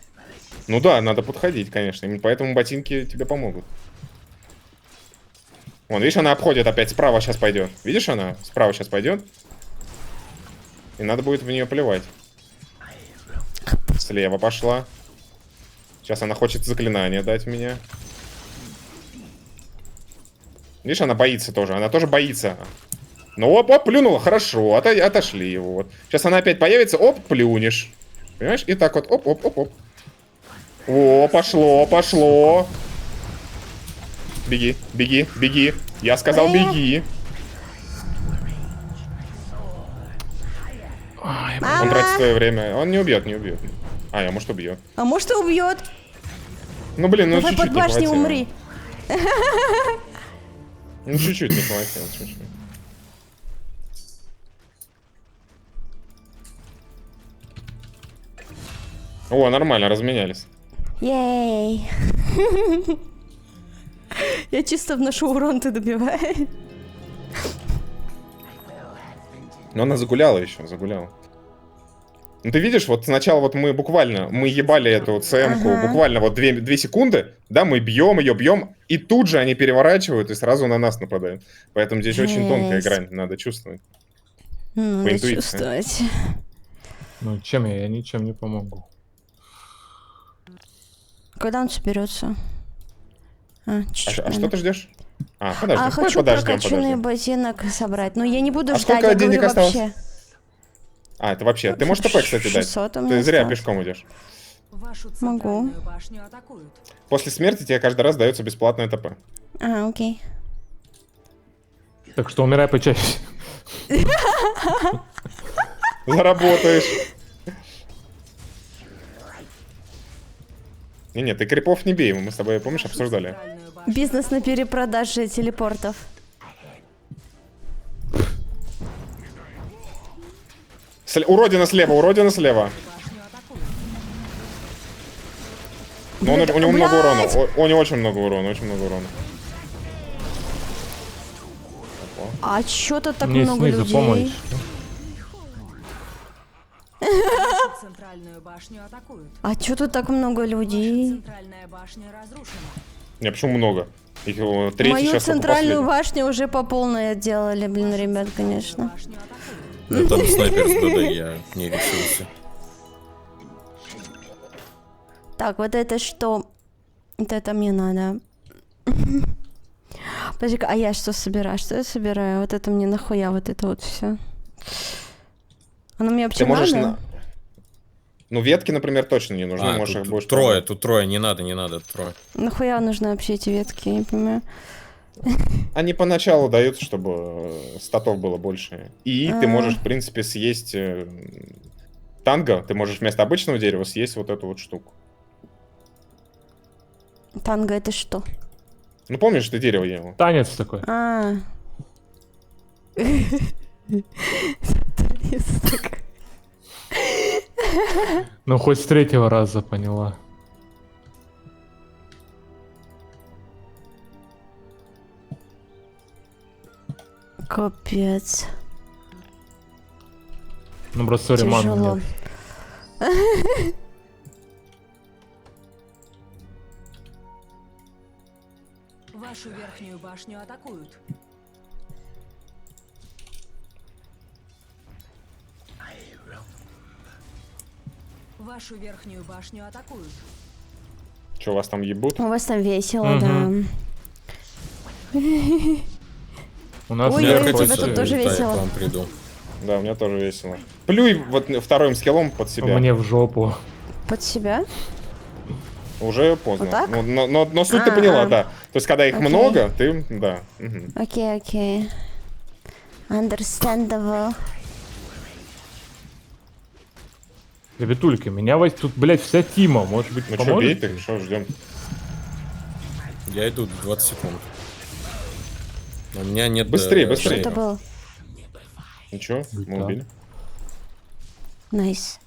Ну да, надо подходить, конечно. Именно поэтому ботинки тебе помогут. Вон, видишь, она обходит опять, справа сейчас пойдет. Видишь, она справа сейчас пойдет. И надо будет в нее плевать. Слева пошла. Сейчас она хочет заклинание дать мне. Видишь, она боится тоже. Она тоже боится. Ну, оп, плюнула, хорошо. Отошли его. Вот. Сейчас она опять появится, оп, плюнешь. Понимаешь? И так вот, оп. О, пошло. Беги. Я сказал, беги. Ай, Он тратит свое время. Он не убьет. А, может убьет. А может и убьет? Ну, блин, ну Давай чуть-чуть под не башней хватило. умри. Ну, чуть-чуть не хватило, чуть-чуть. О, нормально, разменялись. Ей. Я чисто вношу урон, ты добиваешь. Но она загуляла еще, загуляла. Ну ты видишь, вот сначала вот мы ебали эту ЦМ-ку Ага. буквально вот 2 секунды, да, мы бьем ее, и тут же они переворачивают и сразу на нас нападают. Поэтому здесь очень тонкая Жесть. грань, надо чувствовать. Надо интуиции. чувствовать. Ну, чем я ничем не помогу. Когда он соберется? Чуть-чуть, А что наверное. ты ждешь? Подожди, Хочу прокачанный ботинок собрать. Но я не буду А ждать, сколько я денег говорю осталось? вообще. Это вообще, ты можешь ТП, кстати, дать? 600 у Ты меня зря осталось. пешком идешь. Вашу Могу. центральную башню атакуют. После смерти тебе каждый раз дается бесплатное ТП. Окей. Так что умирай почаще. Заработаешь. Не, ты крипов не бей, мы с тобой, помнишь, обсуждали? Центральную башню Бизнес на перепродаже телепортов. Уродина слева. башню атакуют. Но у него много урона. Блядь! У него очень много урона, А чё-то так Мне много снизу людей? помощь. Вашу центральную башню атакуют. А чё тут так много Ваша людей? центральная башня разрушена. Не, почему много? Их третий Мою сейчас только центральную последний. башню уже по полной отделали, блин, ребят, конечно. Башню атакуют. Ну, там снайпер с ДД, я не решился. Так, вот это что? Вот это мне надо. Подожди, а я что собираю? Что я собираю? Вот это мне нахуя, вот это вот все. Оно мне вообще Ты можешь надо? Ну, ветки, например, точно не нужны. Можешь их будешь трое, тут трое, не надо, трое. Нахуя нужны вообще эти ветки, я не понимаю. Они поначалу даются, чтобы статов было больше. И ты А. можешь, в принципе, съесть Танго, ты можешь вместо обычного дерева съесть вот эту вот штуку. Танго это что? Ну помнишь, ты дерево ел? Танец такой. А. Ну, хоть с третьего раза поняла. Капец. Ну, просто, сори, маны Тяжело. нет. Вашу верхнюю башню атакуют. Вашу верхнюю башню атакуют. Что, вас там ебут? У вас там весело, Мгм. да. У нас Ой, нет ой, у тебя против- тут тоже Да, я весело. к вам приду. Да, у меня тоже весело. Плюй вот вторым скиллом под себя. Мне в жопу. Под себя? Уже поздно. Вот так? Ну, но суть ты А, поняла, а. да. То есть, когда их Окей. много, ты... Да. Мгм. Окей, окей. Understandable. Ребятульки, меня вот тут, блядь, вся тима. Может быть, Ну что, бей поможет? ты, что, ждем. Я иду 20 секунд. У меня нет... Быстрее, э, быстрее. Что это было? Ничего, мы Да. убили. Найс.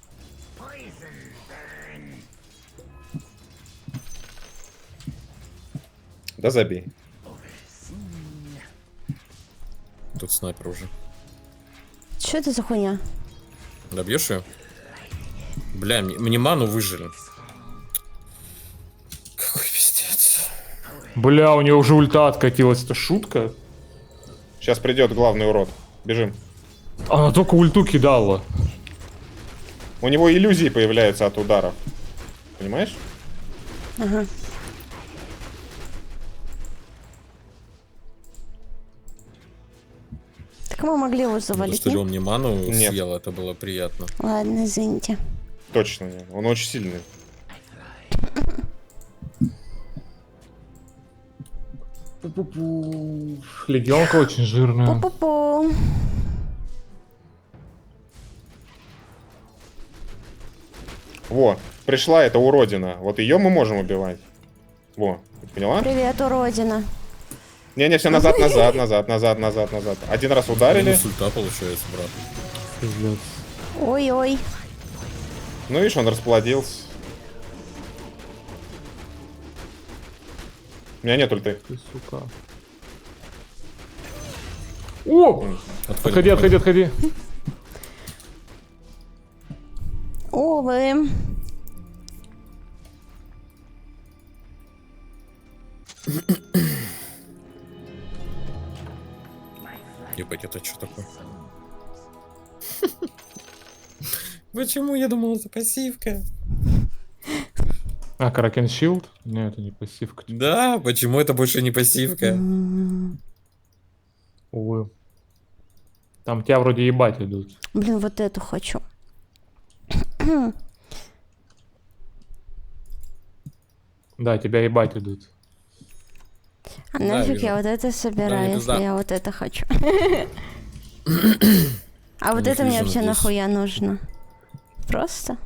Да забей. Тут снайпер уже. Что это за хуйня? Добьешь ее? Бля, мне ману выжили. Какой пиздец. Бля, у нее уже ульта откатилась. Это шутка? Сейчас придет главный урод. Бежим. Она только ульту кидала. У него иллюзии появляются от ударов. Понимаешь? Ага. Так мы могли его завалить, Что ли нет? он мне ману Нет. съел, это было приятно. Ладно, извините. Точно нет. Он очень сильный. Легионка очень жирная. Пу-пу-пу. Во, пришла эта уродина. Вот ее мы можем убивать. Во, ты поняла? Привет, уродина. Не-не, все назад, назад, назад, назад, назад, назад. Один раз ударили. Минус ульта получается, брат. Пиздец. Ой-ой. Ну видишь, он расплодился. У меня нет ульты. Ты, сука. О! Отходи, отходи, отходи. Увы. Ебать, это что такое? Почему я думал, это пассивка? А, Кракен Shield? Нет, это не пассивка. Да, почему это больше не пассивка? Увы. Там тебя вроде ебать идут. Блин, вот эту хочу. Да, тебя ебать идут. А Да, нафиг вижу. я вот это собираю, Да, если да. я вот это хочу. А вот Не это мне вижу вообще здесь. нахуя нужно? Просто?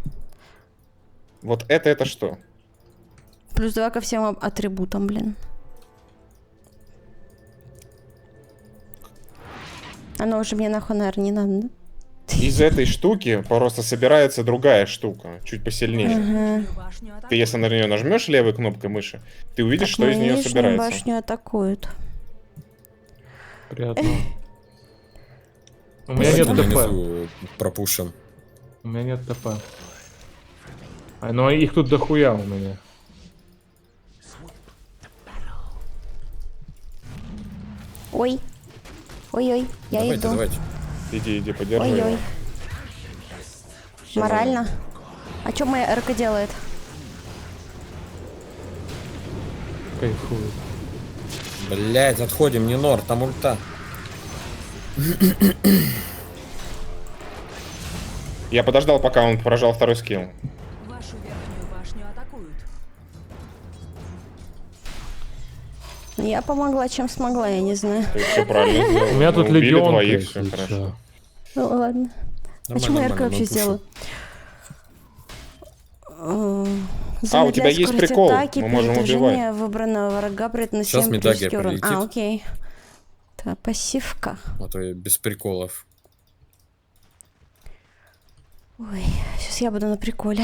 Вот это что? Плюс 2 ко всем атрибутам, блин. Оно уже мне нахуй, наверное, не надо, да? Из этой штуки просто собирается другая штука, чуть посильнее. Ага. Башню Ты атакуют. если на нее нажмешь левой кнопкой мыши, ты увидишь, Так, что из мою нее нижнюю собирается. башню атакуют. Приятно. У меня Давайте нет ТП. нанизу пропушим. У меня нет ТП. А, ну их тут дохуя у меня. Ой. Ой-ой, я Давайте, иду. давайте. Иди, подержи. Ой-ой. его. Морально. А что моя РК делает? Кайфую. Блять, отходим, не нор, там ульта. Я подождал, пока он прожал второй скилл. Вашу верхнюю башню атакуют. Я помогла, чем смогла, я не знаю. Ты все правильно сделал. У меня Мы тут убили легионка, двоих, если все хорошо. чё. Ну ладно. Нормально, Почему я РК нормально, вообще мы пушим. сделала? Замедляет тебя есть скорость прикол, атаки, мы можем передвижение выбранного врага при Сейчас относимом Медагер критический урон. прилетит. Окей. Это пассивка. А то я без приколов. Ой, сейчас я буду на приколе.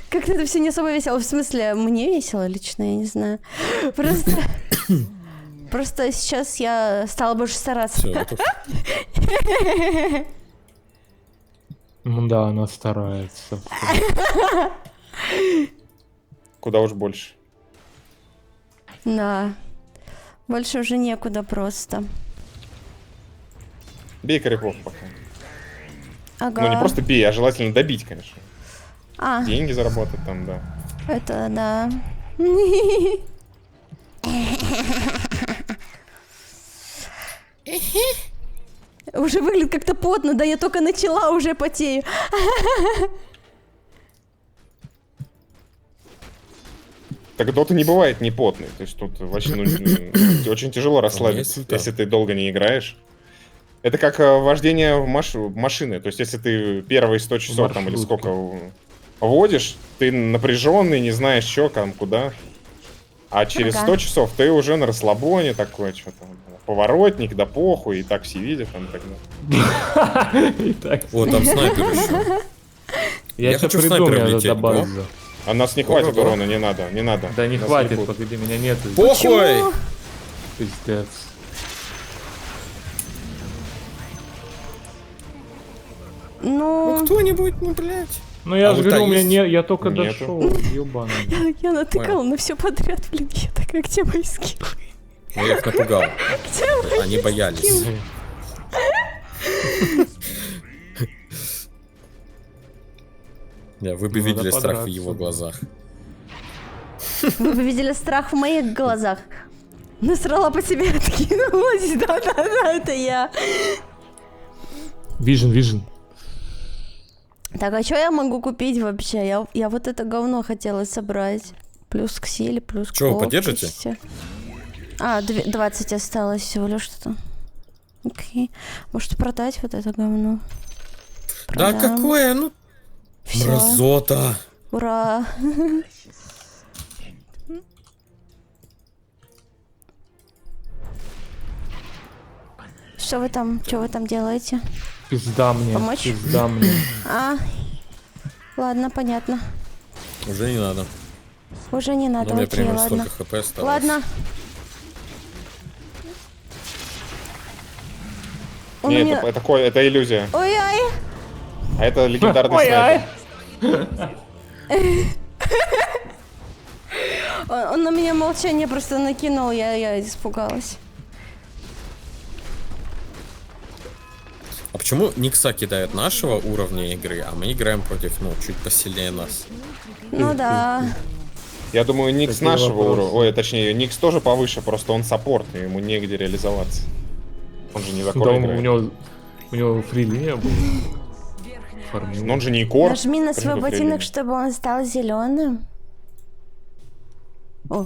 Как-то это все не особо весело. В смысле, мне весело лично, я не знаю. Просто сейчас я стала больше стараться. Все, готов. Ну да, она старается. Куда уж больше. Да. Больше уже некуда просто. Бей коряков пока. Ага. Ну не просто бей, а желательно добить, конечно. А, Деньги заработать там, да. это да. Уже выглядит как-то потно, да я только начала, уже потею. Так дота не бывает непотный. То есть тут вообще очень тяжело расслабиться, есть ультра. если ты долго не играешь. Это как вождение машины. То есть если ты первые 100 часов там или Маршрутки. сколько водишь, ты напряженный, не знаешь, что там, куда. А через Ага. 100 часов ты уже на расслабоне такой, что-то поворотник, да похуй, и так все видят там и так далее. Итак, О, там снайпер еще. я Я что хочу в придумал снайпера я влететь, до базы. А нас не хватит Ого. урона, не надо, не надо. Да не Нас хватит, ебут. погоди, меня нету. Похуй! Пиздец. Ну, Кто-нибудь, ну, блядь. Ну я А же ульта говорю, у меня есть? не, я только Нету. дошел, ёбаный. я натыкала на все подряд, блин, я такая, где мои скиллы? Я их напугал. Они боялись. Да, вы бы Надо видели страх в подраться. его глазах. Вы бы видели страх в моих глазах. Насрала по себе, откинулась, да-да-да, это я. Вижен. Так, а что я могу купить вообще? Я вот это говно хотела собрать. Плюс к силе, плюс к Чё, вы поддержите? ловкости. А, 20 осталось всего лишь что-то. Окей. Может продать вот это говно? Да Продам. какое, ну, Всё. мразота. Ура! Что вы там делаете? Пизда мне, Помочь? пизда мне. А, ладно, понятно. Уже не надо. Уже не Но надо, у меня окей, примерно ладно. столько хп осталось. Ладно. Он Нет, меня... это иллюзия. Ой-ой! А это легендарный Ой-ой. снайпер. Он на меня молчание просто накинул, я испугалась. А почему Никса кидает нашего уровня игры, а мы играем против, ну, чуть посильнее нас? Ну да. Я думаю, Никс Такие нашего вопросы. уровня. Ой, точнее, Никс тоже повыше, просто он саппорт, и ему негде реализоваться. Он же не за Да, кор у играет. него фри-линия была. Фармил. Но он же не кор. Нажми на свой Почему ботинок, фрилиния? чтобы он стал зеленым. О,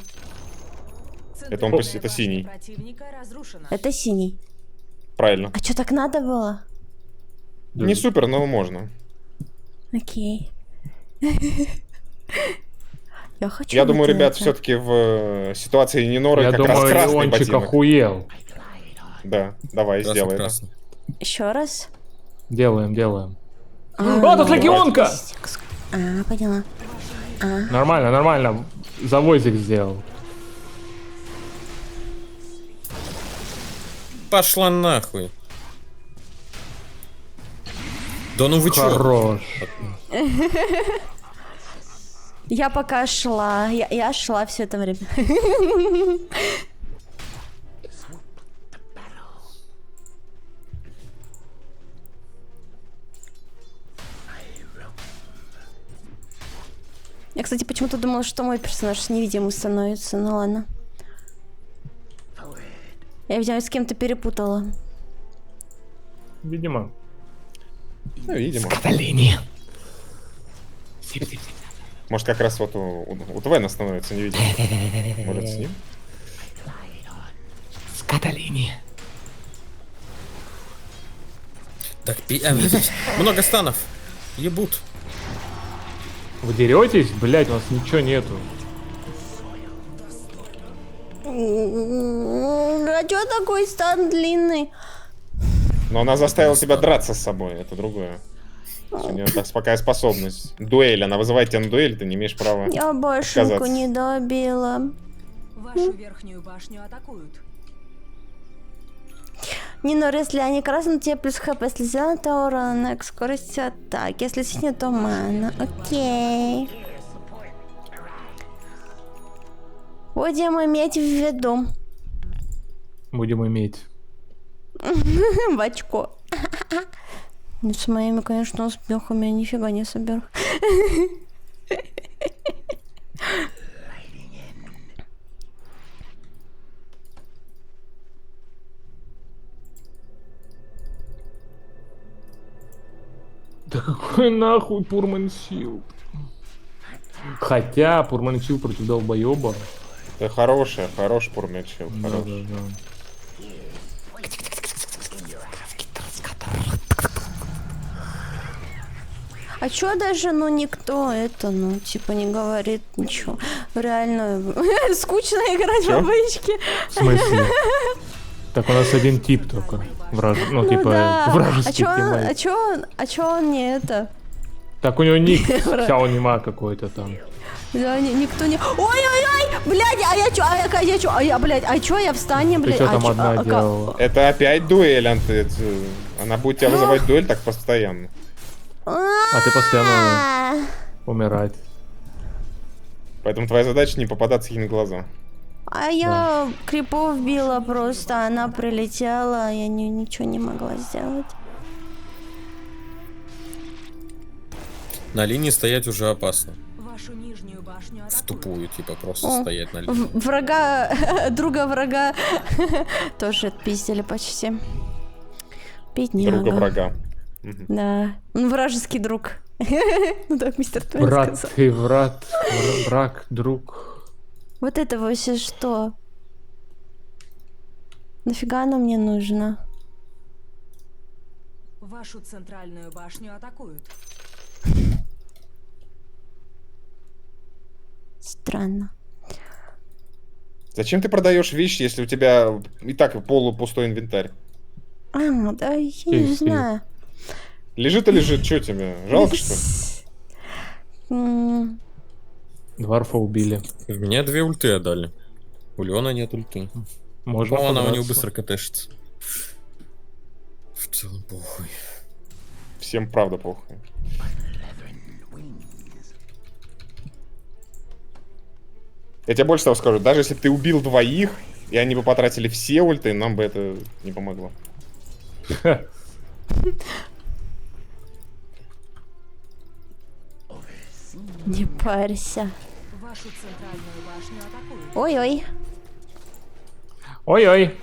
Это он это синий. Противника разрушена. это синий. Правильно. А что, так надо было? Да. Не супер, но можно. Окей. Я хочу. Я думаю, вот ребят, это. все-таки в ситуации Ниноры Я как раз думаю, красный Леончик ботинок. охуел. Да, давай, сделай это. Красно-красно. Еще раз. Делаем. А, О, тут легионка! А, поняла. Нормально. Завозик сделал. Пошла нахуй. Да ну вы чё? Хорош. Я пока шла. Я шла все это время. Я, кстати, почему-то думала, что мой персонаж невидимым становится. Ну ладно. Я, видимо, с кем-то перепутала. Видимо. Ну, видимо. Каталини. Может, как раз вот у Твена становится невидимым. Может, с ним? С Каталини. Так, много станов. Ебут. Вы деретесь? Блять, у нас ничего нету. А чё такой стан длинный? Но она заставила тебя драться с собой, это другое. У нее такая способность. Дуэль, она вызывает тебя на дуэль, ты не имеешь права. Я башенку отказаться. не добила. Вашу верхнюю башню атакуют. Нинор, если они красные, тебе плюс хп, если зеленый, то урон, скорость атаки. Если синий, то мана. Окей. Будем иметь в виду. Будем иметь. В очко. Ну, с моими, конечно, успехами я нифига не соберу. Да какой нахуй Пурман Сил? Хотя Пурман Сил против долбоеба. Ты хороший пурмячил, Да, хороший. да, да. А чё даже, ну, никто это, ну, типа, не говорит ничего. Реально, скучно играть в Чё? обычки. В смысле? Так у нас один тип только. Ну, типа, да. вражеский а тиммейт. чё он не это? Так у него ник Сяонима какой-то там. Да, никто не... Ой-ой-ой! Блядь, а я чё? Блядь, а чё я в стане, Ты блядь? что а там чё- одна а- делала? Это опять дуэль, она будет тебя вызывать дуэль так постоянно. А ты постоянно умирать. Поэтому твоя задача не попадаться ей на глаза. А я крипов била просто, она прилетела, я ничего не могла сделать. На линии стоять уже опасно. Вашу нижнюю башню В атакуют. тупую, типа, просто О, стоять на линии. Врага, друга врага тоже отпиздили почти. Бедняга. Друга врага. Мгм. Да, он вражеский друг. Ну так мистер Твен Брат сказал. и враг, друг. Вот это вообще что? Нафига оно мне нужно? Вашу центральную башню атакуют. Странно. Зачем ты продаешь вещи, если у тебя и так полупустой инвентарь? А, да я не Ты- знаю. Лежит и лежит, что тебе? Жалко, что ли? М, Дварфа убили. Мне 2 ульты отдали. У Леона нет ульты. Можно Ну, она у него подраться. быстро катешится. В целом похуй. Всем правда похуй. Я тебе больше того скажу, даже если бы ты убил 2, и они бы потратили все ульты, нам бы это не помогло. Не парься. Вашу центральную башню атакуют. Ой-ой. Ой-ой.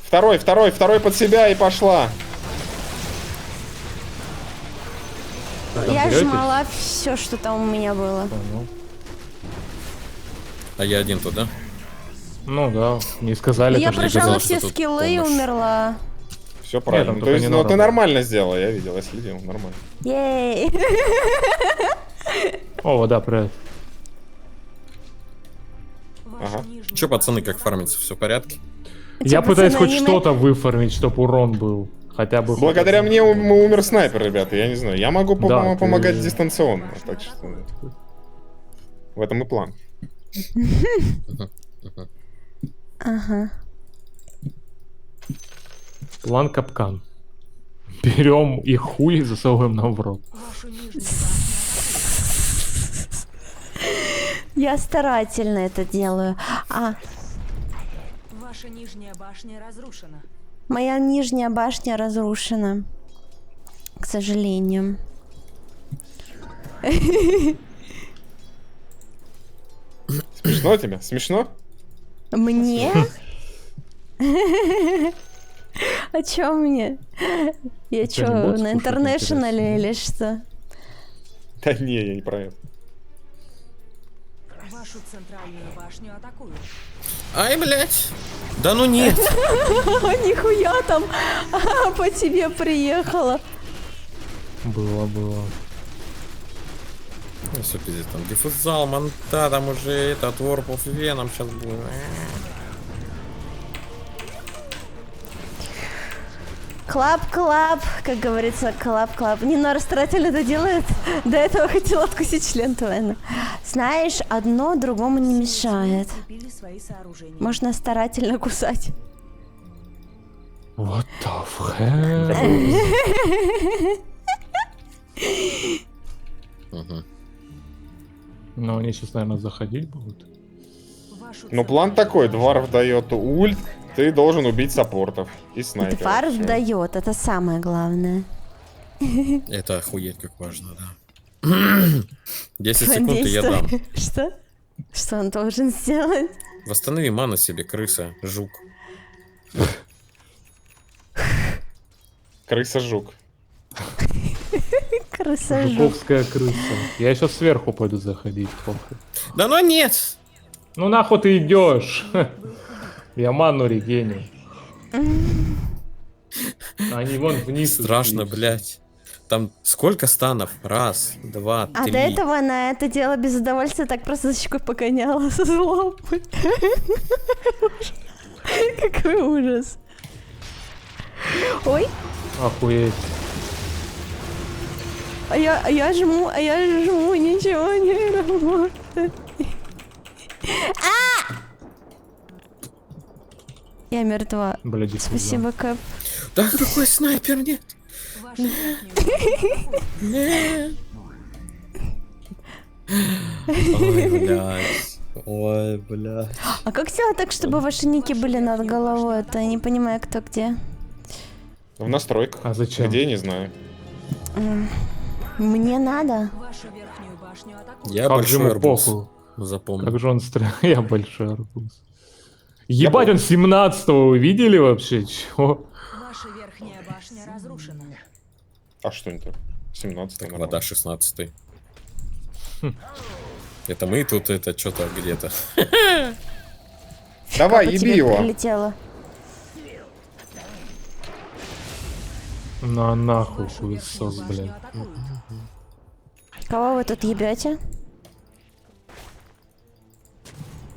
Второй под себя и пошла. Вы там Я деретесь? жмала все, что там у меня было. Понял. А я один туда. Ну да, не сказали. Я то, что прожала сказал, все что тут скиллы и помощь. умерла. Все правильно. там То только есть, не ну надо ты было. нормально сделала, я видел, я следил, нормально. Ей. О, вода, привет. Вашу Ага. нижнюю Че, пацаны, башню как фармится? Все в порядке? Я Эти пытаюсь пацаны, хоть они что-то выфармить, чтобы урон был. Хотя бы... Благодаря мне умер снайпер, ребята, я не знаю. Я могу Да, помогать ты- дистанционно, так что в этом и план. Ага. План капкан. Берем и хуй и засовываем нам в рот. Вашу нижнюю башню Я старательно это делаю. А, атакуют. Ваша нижняя башня разрушена. моя нижняя башня разрушена. К сожалению. Смешно тебе? Смешно? Мне? А чё мне? Я Что, не чё, будешь на слушать, интернешнале интересно? или что? Да не, я не про это. Вашу центральную башню атакуют. Ай, блядь! Да ну нет! А, нихуя там по тебе приехала. Было, было. Ну, все пиздец, там диффузал, манта, там уже этот Warp Веном сейчас будет. Клап-клап, как говорится, клап-клап. Нина старательно это делает. До этого хотела откусить член Твена. Знаешь, одно другому не мешает. Укрепили свои сооружения. Можно старательно кусать. What the hell? Мгм. Ну, они сейчас, наверное, заходить будут. Вашу Ну, цель план такой. ваша Дварф дает ульт, ты должен убить саппортов. И снайпера. Тварь Всё. дает, это самое главное. Это охуеть как важно, да. 10 секунд, и я Действуй. дам. Что? Что он должен сделать? Восстанови ману себе, крыса, жук. Крыса-жук. Красажок. Жуковская крыса. Я сейчас сверху пойду заходить, похуй. Да ну нет! Ну нахуй ты идешь? Я ману регеню. Они вон вниз. Страшно, ушли. блядь. Там сколько станов? Раз, два, А три. до этого на это дело без удовольствия так просто за щекой погоняла со злобой. Какой ужас. Ой, Охуеть. а я жму, ничего не работает. Я мертва. Бля, диффуза. Спасибо, Кэп. Да какой снайпер, нет? Ваша верхняя Ой, блядь. Ой, блядь. А как сделать так, чтобы ваши ники были над головой? Это я не понимаю, кто где. В настройках. А зачем? Где, не знаю. Мне надо. вашу верхнюю башню атакуют. Я Как же большой ему арбуз. похуй. Запомнил. Как же он стрелял. Я большой арбуз. Ебать, он 17-го вы видели вообще? Чё? Ваша верхняя башня разрушена. А что это? 17 Так, вода 16. Это мы тут, это что-то где-то. Давай, По еби тебе его. прилетело. На нахуй Вашу хуесос, верхнюю блядь. башню атакуют. Кого вы тут ебете?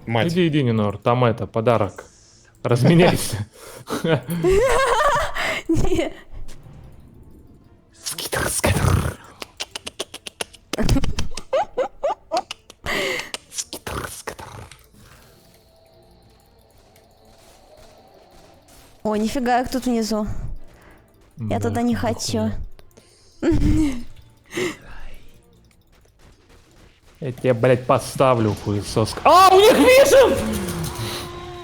Мать. Иди, Нинор, там это, подарок. Разменяйся. Не. Скитер, скитер. Скитер, скитер. О, нифига, я тут внизу. Я Да, туда не нахуя. хочу. Я тебе, блядь, поставлю хуесос. А, у них вижен!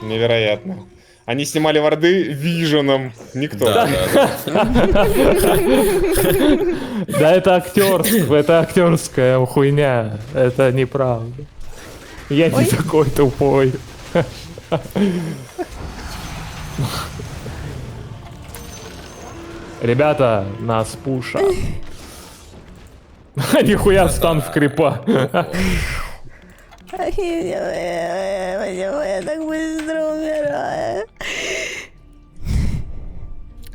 Невероятно. Они снимали варды виженом. Никто. Да, да, да. Да это актерское, это актерская хуйня. Это неправда. Я не такой тупой. Ребята, нас пуша. Нихуя стан в крипа. Я так быстро умираю.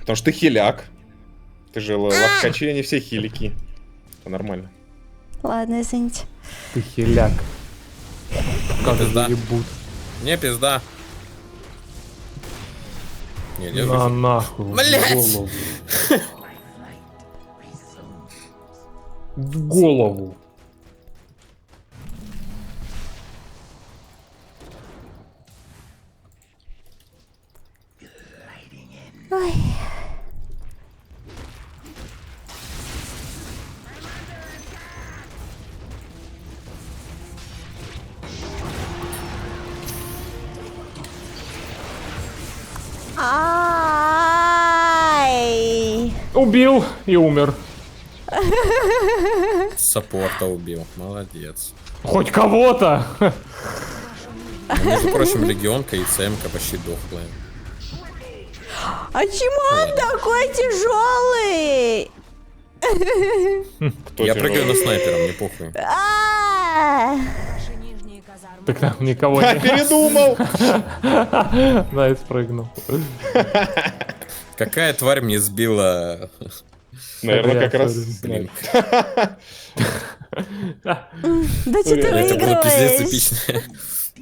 Потому что ты хиляк. Ты же ловкачи, они все хилики. Это нормально. Ладно, извините. Ты хиляк. Как Пизда. же ебут. Не пизда. Не, держи. На нахуй. Блядь! В голову. В голову. Ой. Ай! Убил и умер. Саппорта убил. Молодец. Хоть кого-то. Между прочим, легионка и ЦМка почти дохлая. А чему он такой тяжелый? Кто Я тяжелый? прыгаю на снайпера, мне похуй. Ваши нижние казармы Так там никого А, не... передумал! Найс прыгнул. Какая тварь мне сбила Наверное, Блядь, как раз... блядь. Да что ты Это было пиздец выигрываешь? эпично.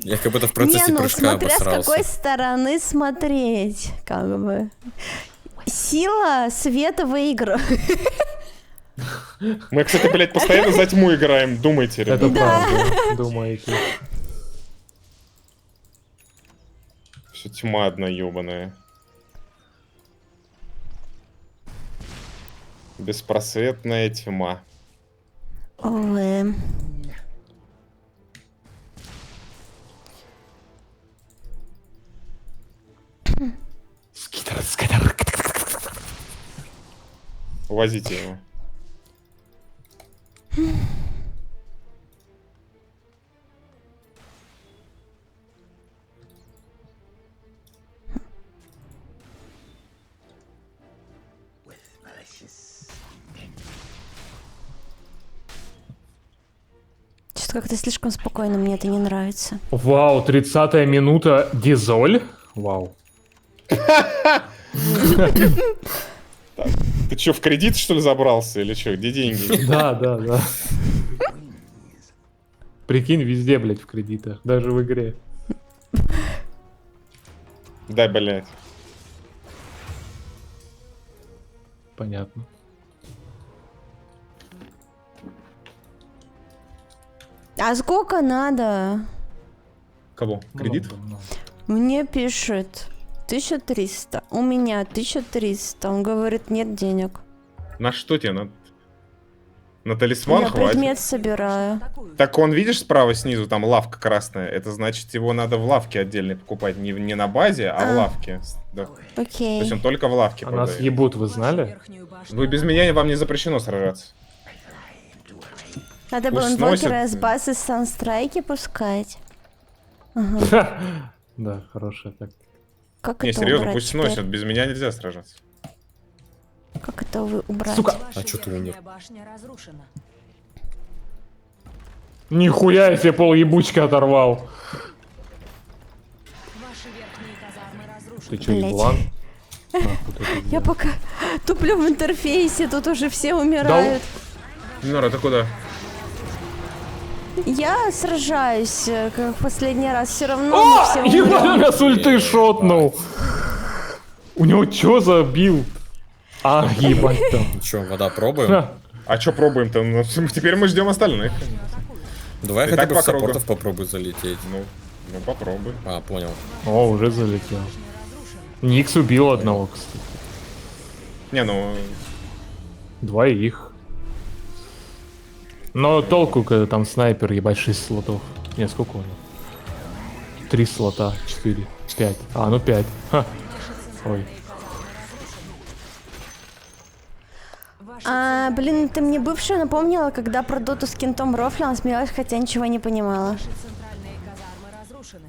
Я как будто в Не, процессе ну прыжка смотря с обосрался. какой стороны смотреть, как бы. Сила света выигрывает. Мы, кстати, блядь, постоянно за тьму играем, думайте, Это ребята. правда, думаете. Все тьма одна ебаная. Беспросветная тьма. Ой. Увозите его. Что-то как-то слишком спокойно, мне это не нравится. Вау, 30-я минута, Дизоль. Вау. Ты что, в кредит, что ли, забрался? Или что? Где деньги? Да. Прикинь, везде, блядь, в кредитах, даже в игре. Да, блядь. Понятно. А сколько надо? Кого? Кредит? Много. Мне пишет 1300. У меня 1300. Он говорит, нет денег. На что тебе? На талисман Я хватит? предмет собираю. Так он, видишь, справа снизу, там лавка красная. Это значит, его надо в лавке отдельно покупать. Не на базе, а в лавке. Да. То Окей. есть он только в лавке А нас продает. ебут, вы знали? Верхнюю башню Вы без меня, вам не запрещено сражаться. Надо было Пусть инвокера сносит. с базы Санстрайки пускать. Да, хорошая тактика. Как Не, это серьезно, убрать пусть теперь? сносят. Без меня нельзя сражаться. Как это убрать? Сука! А чё ты умер? верхняя башня разрушена. Нихуя я себе пол ебучки оторвал. Ваши верхние казармы разрушены. Ты чё, Блядь. еблан? Нахуй ты это Я сделал? пока туплю в интерфейсе, тут уже все умирают. Нора, ты куда? Я сражаюсь, как в последний раз, все равно О, мы все ебать, умрем. он меня с ульты шотнул. У него чё за билд? А, ебать там. Че, вода пробуем? Ха. А что пробуем-то? Ну, теперь мы ждем остальных. Давай И хотя так бы по в кругу. саппортов попробуй залететь. Ну попробуй. А, понял. О, уже залетел. Никс убил одного, кстати. Не, ну... Двоих. Но толку, когда там снайпер, ебать, 6 слотов. Не, сколько у него? 3 слота, 4, 5. А, ну 5. Ха. Ой. Блин, ты мне бывшую напомнила, когда про доту с кентом рофлила, смеялась, хотя ничего не понимала. Ваши центральные казармы разрушены.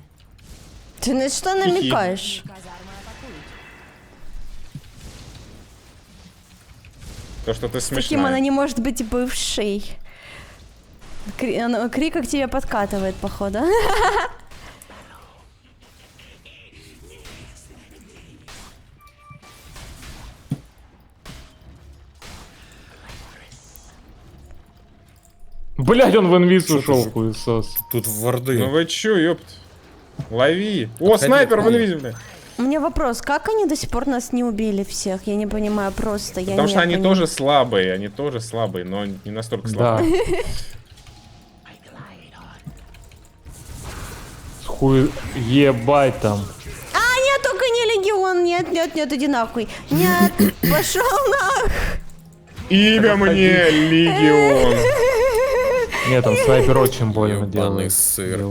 Ты на что намекаешь? Казармы атакуют. То, что ты Таким она смешная. не может быть бывшей. Крик к тебе подкатывает, походу. Блять, он в инвиз Чё ты ушел, же- хуесос. Тут варды. Ну вы чё, ёпт? Лови. О, Отходи, снайпер, отходи. вон видим, бля. У меня вопрос, как они до сих пор нас не убили всех? Я не понимаю просто. Я Потому не что они понимаю. тоже слабые, но не настолько Да. слабые. Хуй, ебать там. Нет, только не легион, нет, иди нахуй. Нет, пошел нах. Имя мне Легион. Нет, там снайпер очень больно Ёбаный делает. сыр.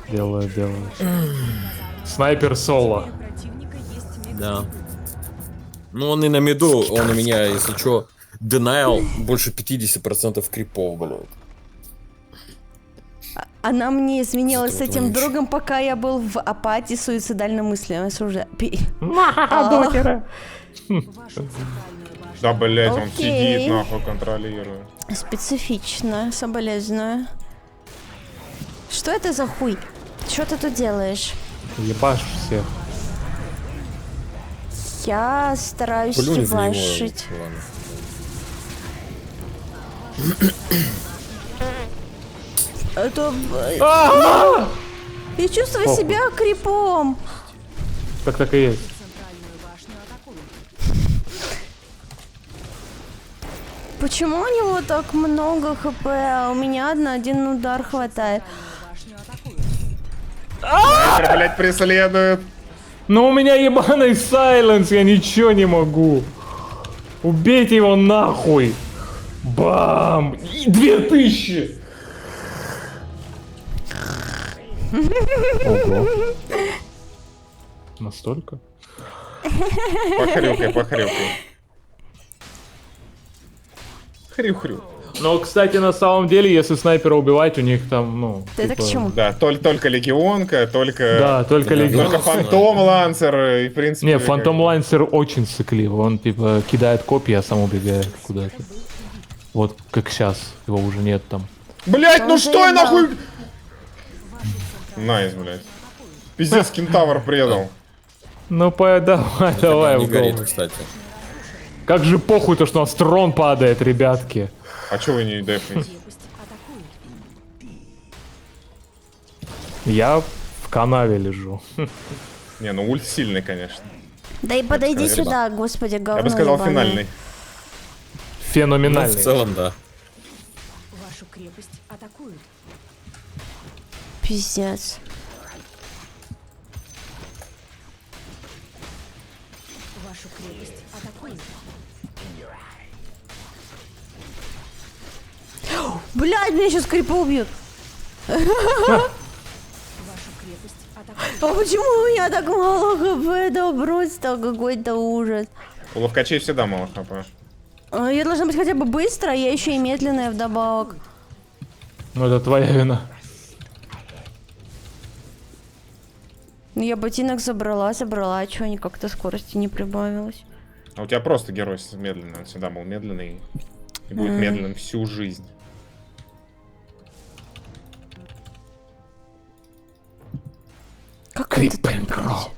Делает. Снайпер соло. Противника есть мега. Да. Ну он и на миду, он у меня, если чё, denial больше 50% крипов, блядь. Она мне изменилась с Зато этим лучше. другом, пока я был в апатии суицидальным мыслям. Докеры. Вашу центральную башню. Да, блять, он Окей. сидит, нахуй, контролирует. Специфично, соболезную. Что это за хуй? Что ты тут делаешь? Ебашь всех. Я стараюсь Плюнь в него. ебашить. Ладно. Это... Я чувствую Похуй. себя крипом. Так и есть. Центральную башню атакуют. Почему у него так много хп, а у меня на один удар хватает? Башню атакуют. Снайпер, блядь, преследует. Но у меня ебаный сайленс, я ничего не могу. Убейте его нахуй. Бам! И 2000! Ого. Настолько? Похрюкай. Хрю-хрю. Но, кстати, на самом деле, если снайпера убивать, у них там, ну... Это к чему? Да, только легионка, только... Да, только Да, легион. Только фантом лансер, и в принципе... Не, Фантом Лансер очень сыкливый. Он, типа, кидает копья, а сам убегает куда-то. Вот как сейчас. Его уже нет там. Блять, ну Он что я заебал. нахуй... Найс, блядь. Пиздец, кентавр предал. Ну, давай, давай, Не горит, угол. кстати. Как же похуй то, что у нас трон падает, ребятки. А чё вы не дефните? Крепость атакуют. Я в канаве лежу. Не, ну ульт сильный, конечно. Да и подойди сказал, сюда, господи, говно Я бы сказал ебаное. финальный. Ну, в Феноменальный. целом, да. Вашу крепость атакуют. Пиздец. Вашу крепость атакуют. Блядь, меня сейчас крипа убьют. Вашу крепость атакуют. А почему у меня так мало хп? Да просто какой-то ужас. У ловкачей всегда мало хп. Я должна быть хотя бы быстро, а я еще и медленная вдобавок. Ну, это твоя вина. Ну, я ботинок забрала, а чего они как-то скорости не прибавилось. А у тебя просто герой медленный, он всегда был медленный. И будет медленным всю жизнь. Как это так? Криппенкроп.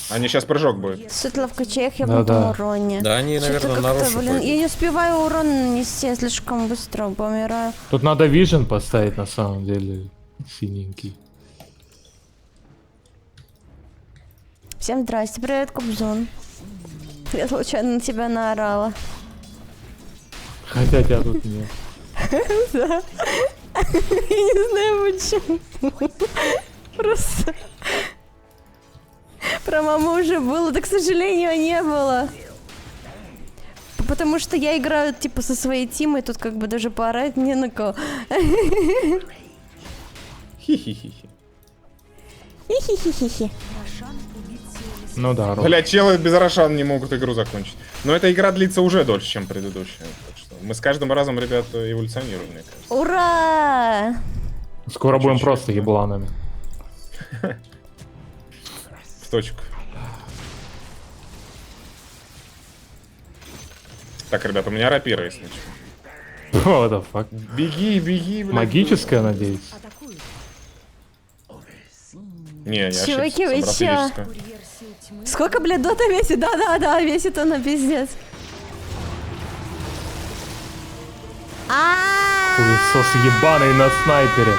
Они сейчас прыжок будет. Светло в качеях я Да-да. буду уроне. Да, они, Что-то наверное, как-то, нарушат. блин, я не успеваю урон нанести, я слишком быстро помираю. Тут надо вижен поставить, на самом деле. Синенький. Всем здрасте, привет, Кобзон. Я случайно на тебя наорала. Хотя тебя тут нет. Да. Я не знаю почему. Просто... Про маму уже было, да, к сожалению, не было. Потому что я играю, типа, со своей тимой, тут как бы даже поорать не на кого. Хи-хи-хи-хи. Хи-хи-хи-хи. Ну да, Роб. Бля, челы без Рошан не могут игру закончить. Но эта игра длится уже дольше, чем предыдущая. Так что мы с каждым разом, ребят, эволюционируем, мне кажется. Ура! Скоро будем Чуть-чуть, просто да. ебланами. В точку. Так, ребят, у меня рапира, если что. What the fuck? Беги, беги, блядь. Магическая, надеюсь? Атакуют. Не, я Чуваки, вы ошибся. чё? Собрал Курьер сил тьмы. Сколько, блядь, дота весит? Да, весит она, пиздец. Хуесос ебаный на снайпере.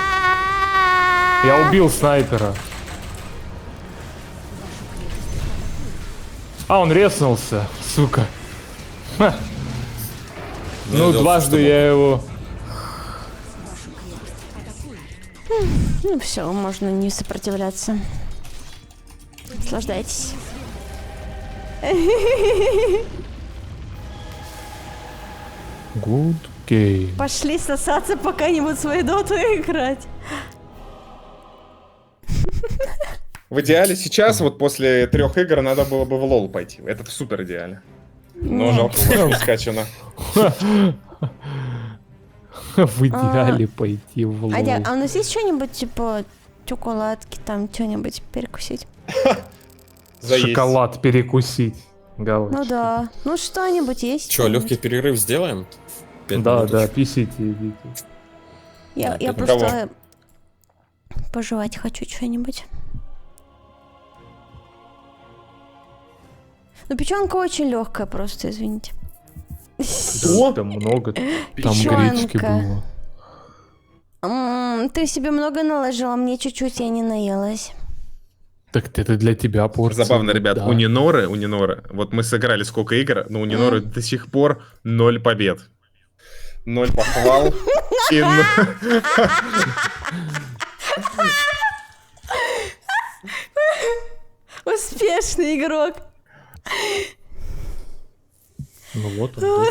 Я убил снайпера. А, он резнулся, сука. Ха. Ну, да, дважды что я его... Ну все, можно не сопротивляться. Наслаждайтесь. Good game. Пошли сосаться, пока не будут свою доту играть. В идеале сейчас, вот после 3 игр, надо было бы в лол пойти. Это в супер идеале. Но жалко, у вас не скачано. В идеале пойти в лол. Адя, а у нас есть что-нибудь типа чоколадки, там что-нибудь перекусить? Заесть. Шоколад перекусить. галочки. Ну да. Ну что-нибудь есть. Че, легкий перерыв сделаем? 5 Да, минут да, уж. писите, идите. Я Ну, просто пожевать хочу что-нибудь. Ну, печенка очень легкая, просто, извините. Да, там много, там гречки Печёнка. было. Ты себе много наложила, мне чуть-чуть, я не наелась. Так это для тебя порция. Забавно, ребят, да. у Ниноры, вот мы сыграли сколько игр, но у Ниноры до сих пор 0 побед. 0 похвал. И Успешный игрок. Ну вот он.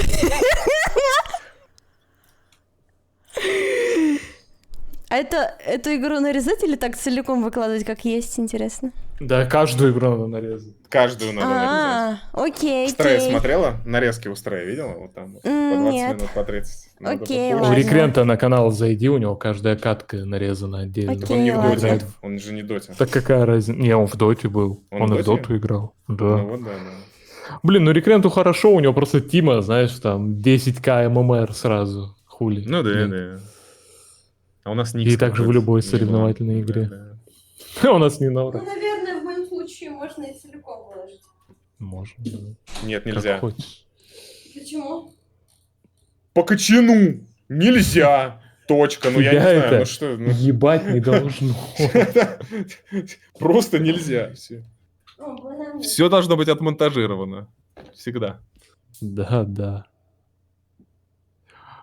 А эту игру нарезать или так целиком выкладывать, как есть, интересно? Да, каждую игру надо нарезать. каждую надо нарезать. Окей, Стрея окей. смотрела? Нарезки у Стрея видела? Вот там вот, по 20 Нет. минут, по 30. Надо Окей, У попозже. ладно. Рекрента на канал зайди, у него каждая катка нарезана отдельно. Окей. Он не в ладно. доте, он же не в доте. Так какая разница? Не, он в доте был. Он Он в и в доте? доту играл. Да. Ну вот, да. Блин, ну Рекренту хорошо, у него просто Тима, знаешь, там 10к ММР сразу. Хули. Ну да, Нет. да. А у нас И также в любой соревновательной игре. У нас не Нора. наверное, в моем случае можно и целиком выложить. Можно. да. Нет, Как нельзя. хочешь. Почему? По кочану! Нельзя! Точка, ну я не Тебя знаю, это ну что, ну, Ебать не должно. просто нельзя. Все должно быть отмонтажировано. Всегда. Да, да.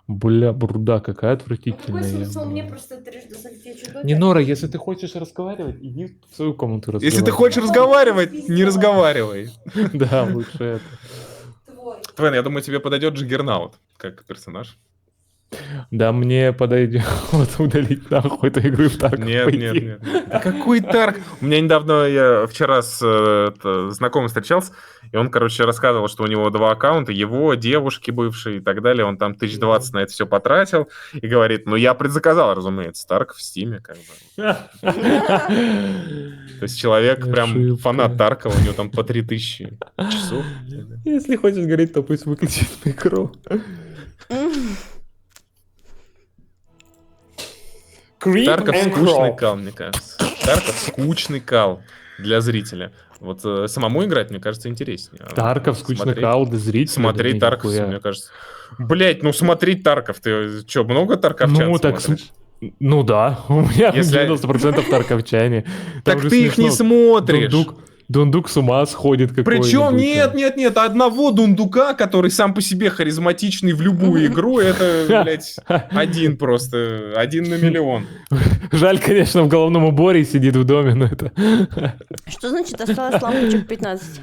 Бля, бруда, какая отвратительная. я была. просто трижды залететь Не, Нора, если ты хочешь разговаривать, иди в свою комнату разговаривай. Если ты хочешь разговаривать, не разговаривай. Да, лучше это. Твен, я думаю, тебе подойдет Джиггернаут как персонаж. Да мне подойдет вот удалить нахуй эту игру и так Нет, пойти. нет, нет. Да какой Тарк? У меня недавно, я вчера с знакомым встречался, и он, короче, рассказывал, что у него 2 аккаунта, его, девушки бывшие и так далее. Он там 1020 на это все потратил и говорит, ну я предзаказал, разумеется, Тарк в Стиме, как бы. То есть человек прям Ошибка. фанат Тарка, у него там по 3000 часов. Если хочешь говорить, то пусть выключит микро. Тарков скучный кал, мне кажется. Тарков скучный кал для зрителя. Вот самому играть, мне кажется, интереснее. А Тарков скучно смотреть- кал, да зрителя. Смотреть да Тарков, нихуя. мне кажется. Блять, ну смотреть Тарков. Ты что, много тарковчан Ну, так смотришь? Ну да, у меня Если- 90% тарковчане. Там Так же ты их не смешно. смотришь. Дундук с ума сходит какой-нибудь. Причем нет, одного дундука, который сам по себе харизматичный в любую игру, это, блядь, один просто, 1 на миллион. Жаль, конечно, в головном уборе сидит в доме, но это... Что значит осталось лампочек 15?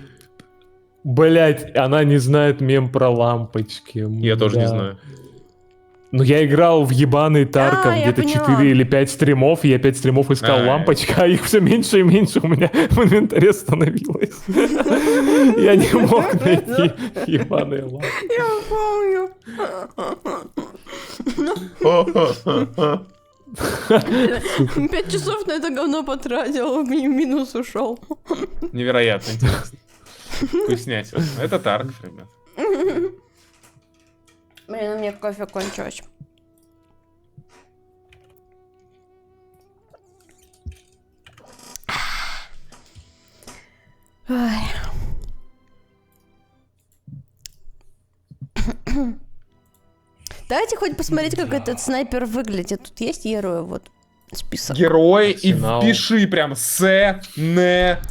Блять, она не знает мем про лампочки. Я тоже не Да. знаю. Ну, я играл в ебаный Тарков я где-то поняла. 4 или 5 стримов, и я 5 стримов искал лампочка, а их все меньше и меньше у меня в инвентаре становилось. Я не мог найти ебаные лампы. Я помню. 5 часов на это говно потратил, в минус ушел. Невероятно интересно. Вкуснятина. Это Тарков, ребят. Блин, у меня кофе кончилось. Ой. Давайте хоть посмотреть, как этот снайпер выглядит. Тут есть герои, вот список. Герой и Арсенал. впиши прям С-Н-Ай-П.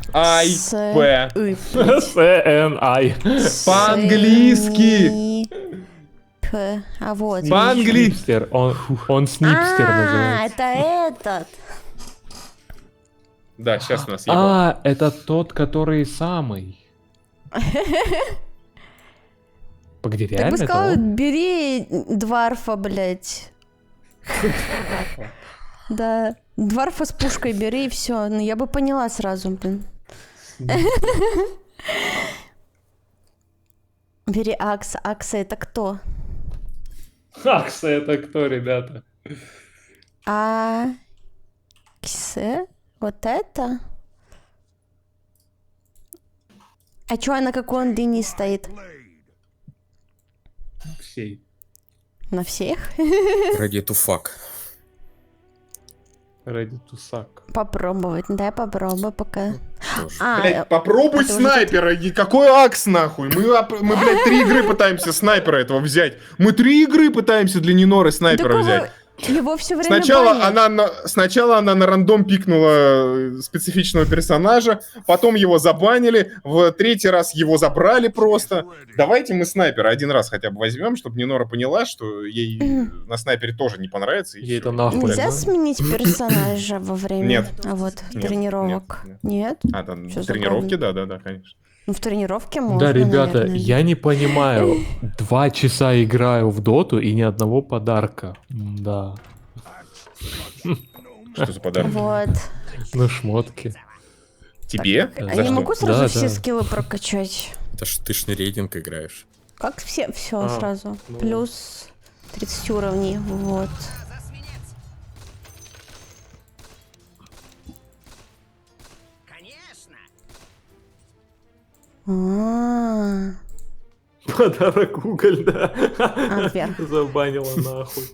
СНИ. По-английски. А вот. По-английски. Снипстер. Он снипстер называется. Это этот. Да, сейчас у нас ебал. А, это тот, который самый. Погоди, Так реально бы это сказал, он? бери дварфа, блядь. Да, дварфа с пушкой бери и все. Ну, я бы поняла сразу, блин. Бери Акса. Акса это кто? Акса это кто, ребята? Аксе? Вот это? А чё, на какой он линии стоит? Всей. На всех? Ready to fuck. Ради тусак. Попробовать. Дай попробую пока. Тоже. Блять, попробуй а ты уже снайпера. И какой акс нахуй? Мы, блядь, 3 игры пытаемся снайпера этого взять. Мы 3 игры пытаемся для Ниноры снайпера взять. Его все время Сначала банят. сначала она на рандом пикнула специфичного персонажа, потом его забанили, в 3-й раз его забрали просто. Давайте мы снайпера 1 раз хотя бы возьмем, чтобы Нинора поняла, что ей на снайпере тоже не понравится. И Ей всё. это нахуй. Нельзя да? сменить персонажа во время Нет. Нет, тренировок? нет, Нет? А, там Чё за тренировки, да, конечно. Ну, в тренировке можно, Да, ребята, наверное. я не понимаю. 2 часа играю в доту и ни одного подарка. Да. Что за подарок? Вот. Ну, шмотки. Тебе? А За я не что? могу сразу Да, все да. скиллы прокачать? Это ж ты ж на рейтинг играешь. Как все А, сразу? ну. Плюс 30 уровней, вот. А, Подарок уголь, да. вверх. Забанила нахуй.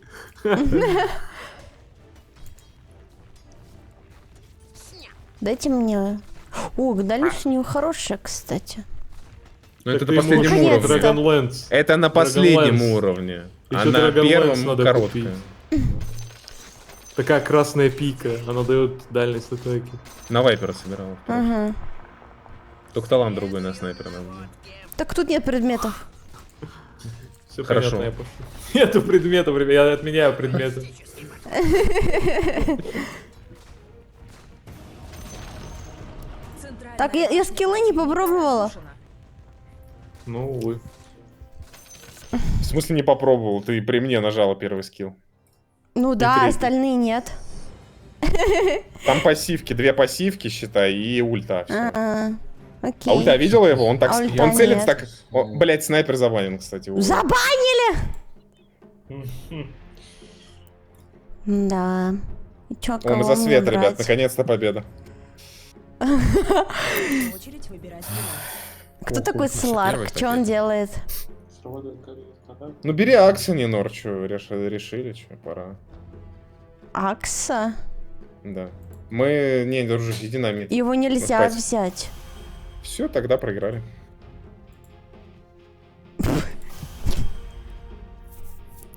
Дайте мне. О, дальше у него хорошая, кстати. Ну, это Так на ты ему последнем Наконец-то. уровне. Dragonlance. Это на последнем Dragonlance. уровне. Ещё А на Dragonlance первом надо короткая. купить. Такая красная пика. Она дает дальность атаки. На вайпера собирал. Ага. Только талант другой на снайпера надо. Так тут нет предметов. Все Хорошо. понятно, я пошел. Нету предметов, ребят, я отменяю предметы. Центральная Так, я скиллы не попробовала. разрушена. Ну, увы. В смысле не попробовал? Ты при мне нажала первый скилл. Ну да, третий. остальные нет. Там пассивки, 2 пассивки, считай, и ульта. всё. А, А окей. ульта видела его? Он так, А ульта он целится нет. так. О, блять, снайпер забанен, кстати. вот. Забанили! Да. И чё, О, мы кого за мне свет, ребят, брать? наконец-то победа. Очередь выбирать его. Кто такой Слушай, Сларк? первый Что он такой. делает? Ну бери акцию, Нинор, чё, решили, чё, пора. Акса? Да. Мы, не, дружище, иди на мид. Его нельзя спать. взять. Все, тогда проиграли.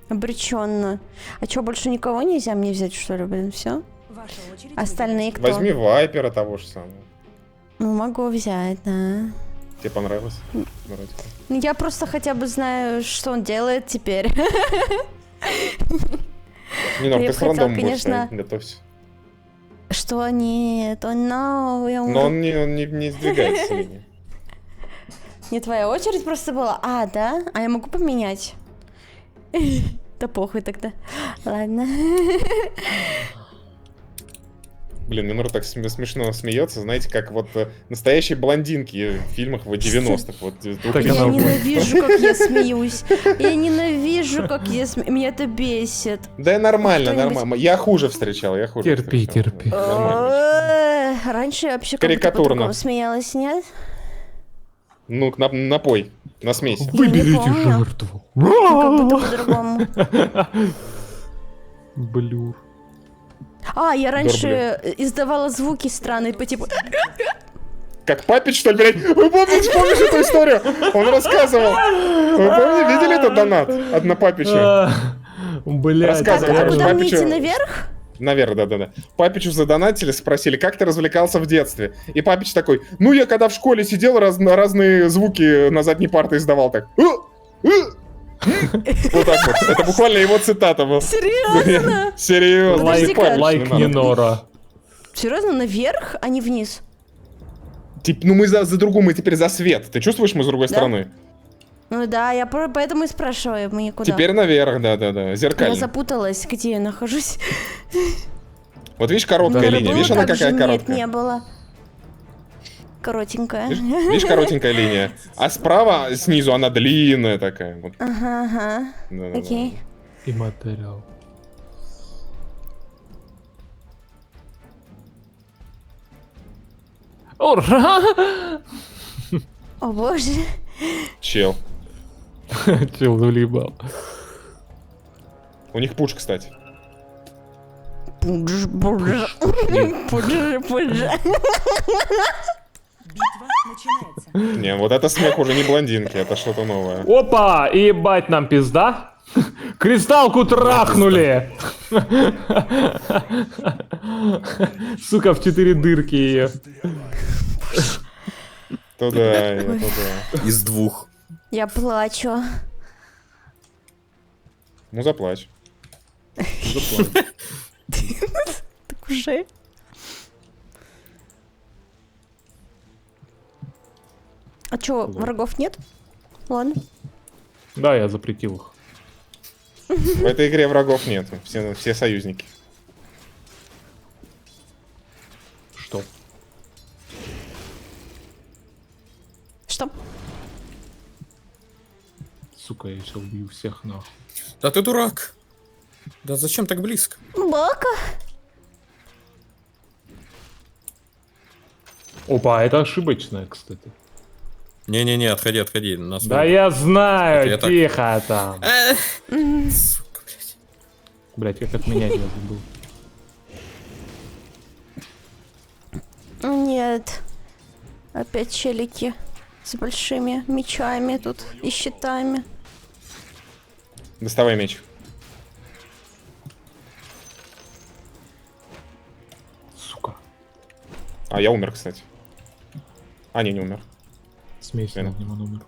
Обреченно. А чё, больше никого нельзя мне взять, что ли, блин, все? Ваша очередь. Остальные кто? Возьми вайпера того же самого. Ну, могу взять, да. Тебе понравилось? Вроде. Ну, я просто хотя бы знаю, что он делает теперь. Нинор, Я ты бы с рандом хотела, будешь конечно, ставить, готовься. Что нет, о, no, я Но умру. он не сдвигается с линии. Не твоя очередь просто была? А, да? А я могу поменять? Да похуй тогда. Ладно. Блин, Минор так смешно смеется, знаете, как вот настоящие блондинки в фильмах в 90-х. Вот, Так Я она будет. ненавижу, как я смеюсь. Я ненавижу, как я смеюсь. Меня это бесит. Да нормально, Кто-нибудь- нормально. Я хуже встречал, я хуже Терпи, встречал. терпи. Нормально. Раньше я вообще как-то Карикатурно. по-другому смеялась, нет? Ну, напой, на смеси. Выберите помню. жертву. Как будто по-другому. Блю. А, я раньше издавала звуки странные, по типу... Как Папич, что ли, блядь? Вы помнишь эту историю? Он рассказывал. Вы помните, видели этот донат от на Папича? Блядь. Рассказывай, А короче, куда мне Папичу- идти, наверх? Наверх, да. Папичу задонатили, спросили, как ты развлекался в детстве? И Папич такой, ну, я когда в школе сидел, разные звуки на задней парте издавал так. Вот так вот. Это буквально его цитата была. Серьезно? Серьезно. Подожди-ка. Папич, Лайк не надо. Нинора. Серьезно, наверх, а не вниз? Ну мы за другую, мы теперь за свет. Ты чувствуешь, мы с другой Да? стороны? Ну да, я поэтому и спрашиваю, мне куда? Теперь наверх, да. Я Зеркально. запуталась, где я нахожусь. Вот видишь, короткая Наверное, линия. было Видишь, она так же? какая Нет, короткая? не было. Коротенькая. Видишь, коротенькая линия. А справа, снизу, она длинная такая. Вот. Ага. Да-да-да. Окей. И материал. Ура! О боже. Чел. Чел заебал. У них пуш, кстати. Пудж. Битва начинается. Не, вот это смех уже не блондинки, это что-то новое. Опа! И ебать нам пизда. Кристалку трахнули! Сука, в 4 дырки ее. Туда, и туда. Из 2. Я плачу. Ну, заплачь. Так уже. А чё, врагов нет? Ладно. Да, я запретил их. В этой игре врагов нет, все союзники. Что? Что? Сука, я сейчас убью всех нахуй. Да ты дурак. Да зачем так близко? Бака. Опа, это ошибочное, кстати. Не-не-не, отходи. Нас Да я знаю, Это я так- тихо там. Сука, блядь. Блять, как отменять я забыл. Нет. Опять челики с большими мечами тут и щитами. Доставай меч. Сука. А, я умер, кстати. А, не умер. Смесь Блин. над ним он умер.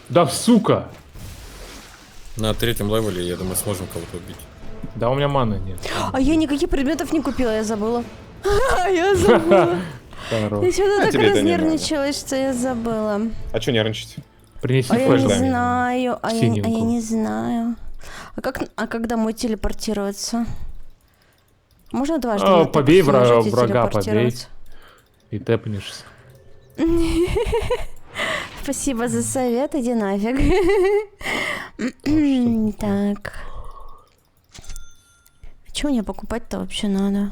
Да сука! На 3-м левеле, я думаю, сможем кого-то убить. Да у меня маны нет. А я никаких предметов не купила, я забыла. Я забыла. Хорош. Я что-то так тебе это не разнервничалась, что я забыла. А чё нервничать? Принеси А я флеш, не да. знаю, а я Синенькую. не знаю. А как домой телепортироваться? Можно дважды? А, на Т побей просто нажать и врага, побей. телепортироваться? И тэпнешься. Спасибо за совет, иди нафиг. Так. Что мне покупать-то вообще надо?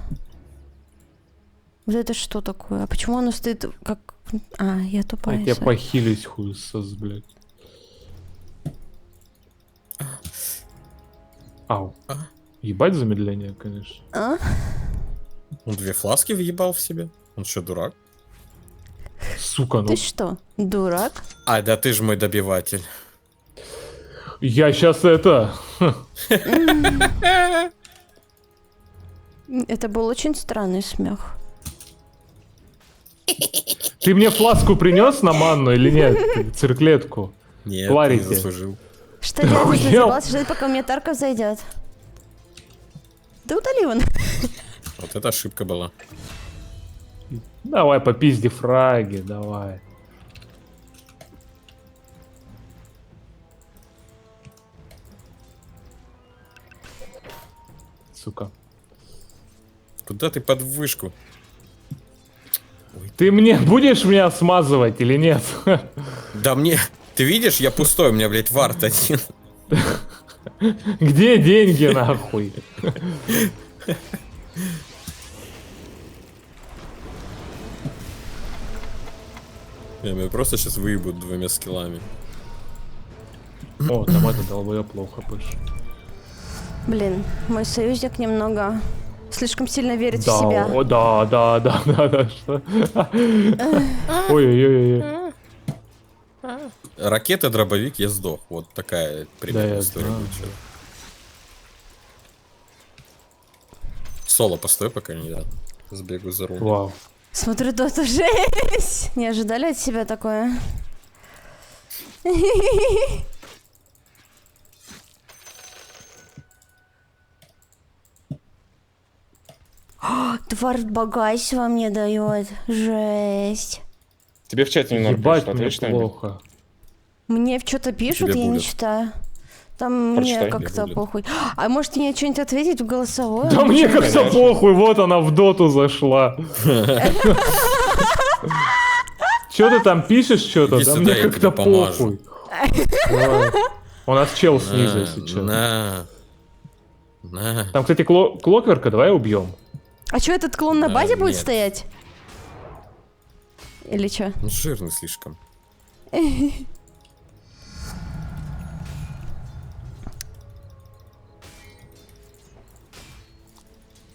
Вот это что такое? А почему оно стоит как... А, я Я тупая. тебя sorry. похилюсь, хуесос, блядь. Ау. Ебать замедление, конечно. А? Он 2 фласки въебал в себе. Он что, дурак? Сука, ну Ты что, дурак? А, да ты же мой добиватель. я сейчас это... Это был очень странный смех. Ты мне фласку принес на манну или нет? Цирклетку. Нет, Тварите. не заслужил. Что делать, если Охуел. забрался ждать, пока у меня Тарков зайдет? Да удали он. Вот это ошибка была. Давай попизди фраги, давай. Сука. Куда ты под вышку? Ты мне будешь меня смазывать или нет? Да мне... Ты видишь, я пустой, у меня, блядь, вард один. Где деньги, нахуй? Меня просто сейчас выебут 2 скиллами. О, там это долбоёб плохо пыш. Блин, мой союзник немного слишком сильно верит Да, в себя. о, да, что? Ой-ой-ой. Ракета, дробовик, я сдох. Вот такая Да, примерно я история знаю. будет. сейчас. Соло, постой, пока не я сбегу за руль. Вау. Смотрю, тот жесть. Не ожидали от себя такое? Тварь багаж во мне дает. Жесть. Тебе в чате немного Ебать, пишут, мне ответь что-нибудь. плохо. Мне что-то пишут, Тебе я не будет. читаю. Там Прочитай. мне как-то Тебе будет. похуй. А может мне что-нибудь ответить в голосовое? Да мне как-то конечно. похуй, вот она в доту зашла. Что ты там пишешь что-то? Иди Да сюда, мне я как-то тебе помажу. похуй. Давай. У нас чел снизу, если что. На. Там, кстати, Клокверка, давай убьем. А что, этот клон на базе будет нет. стоять? Или что? Он жирный слишком.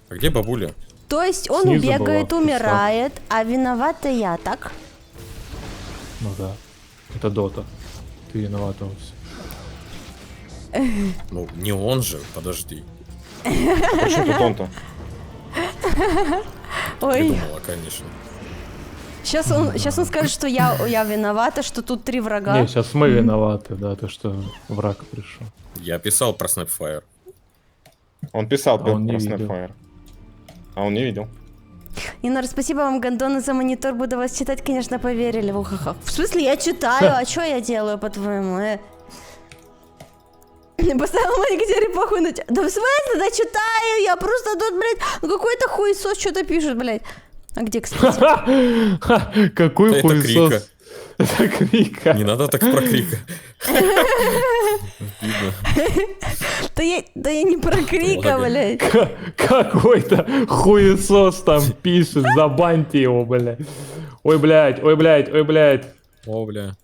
А где бабуля? То есть он Снизу бегает, была, умирает, а виновата я, так? Ну да. Это Дота. Ты виновата во всем. Ну, не он же, подожди. А что тут он-то? Ой, Придумала, конечно. сейчас он скажет, что я виновата, что тут 3 врага. Не, сейчас мы виноваты, да, то, что враг пришел. Я писал про Snapfire. Он писал А он про не видел. Snapfire. А он не видел. Инар, спасибо вам, Гондоны, за монитор. Буду вас читать, конечно, поверили. Ухаха. В смысле, я читаю, а что я делаю, по-твоему? Поставил маленький похуй на тебя. Да в смысле, да читаю, я просто тут, блядь, ну какой-то хуесос что-то пишет, блядь. А где, кстати? Какой Это Крика. хуесос. Это Крика. Не надо так про Крика. Видно. Да я не про Крика, Ладно. блядь. Какой-то хуесос там пишет, забаньте его, блядь. Ой, блядь, ой, блядь, ой, блядь. О, бля.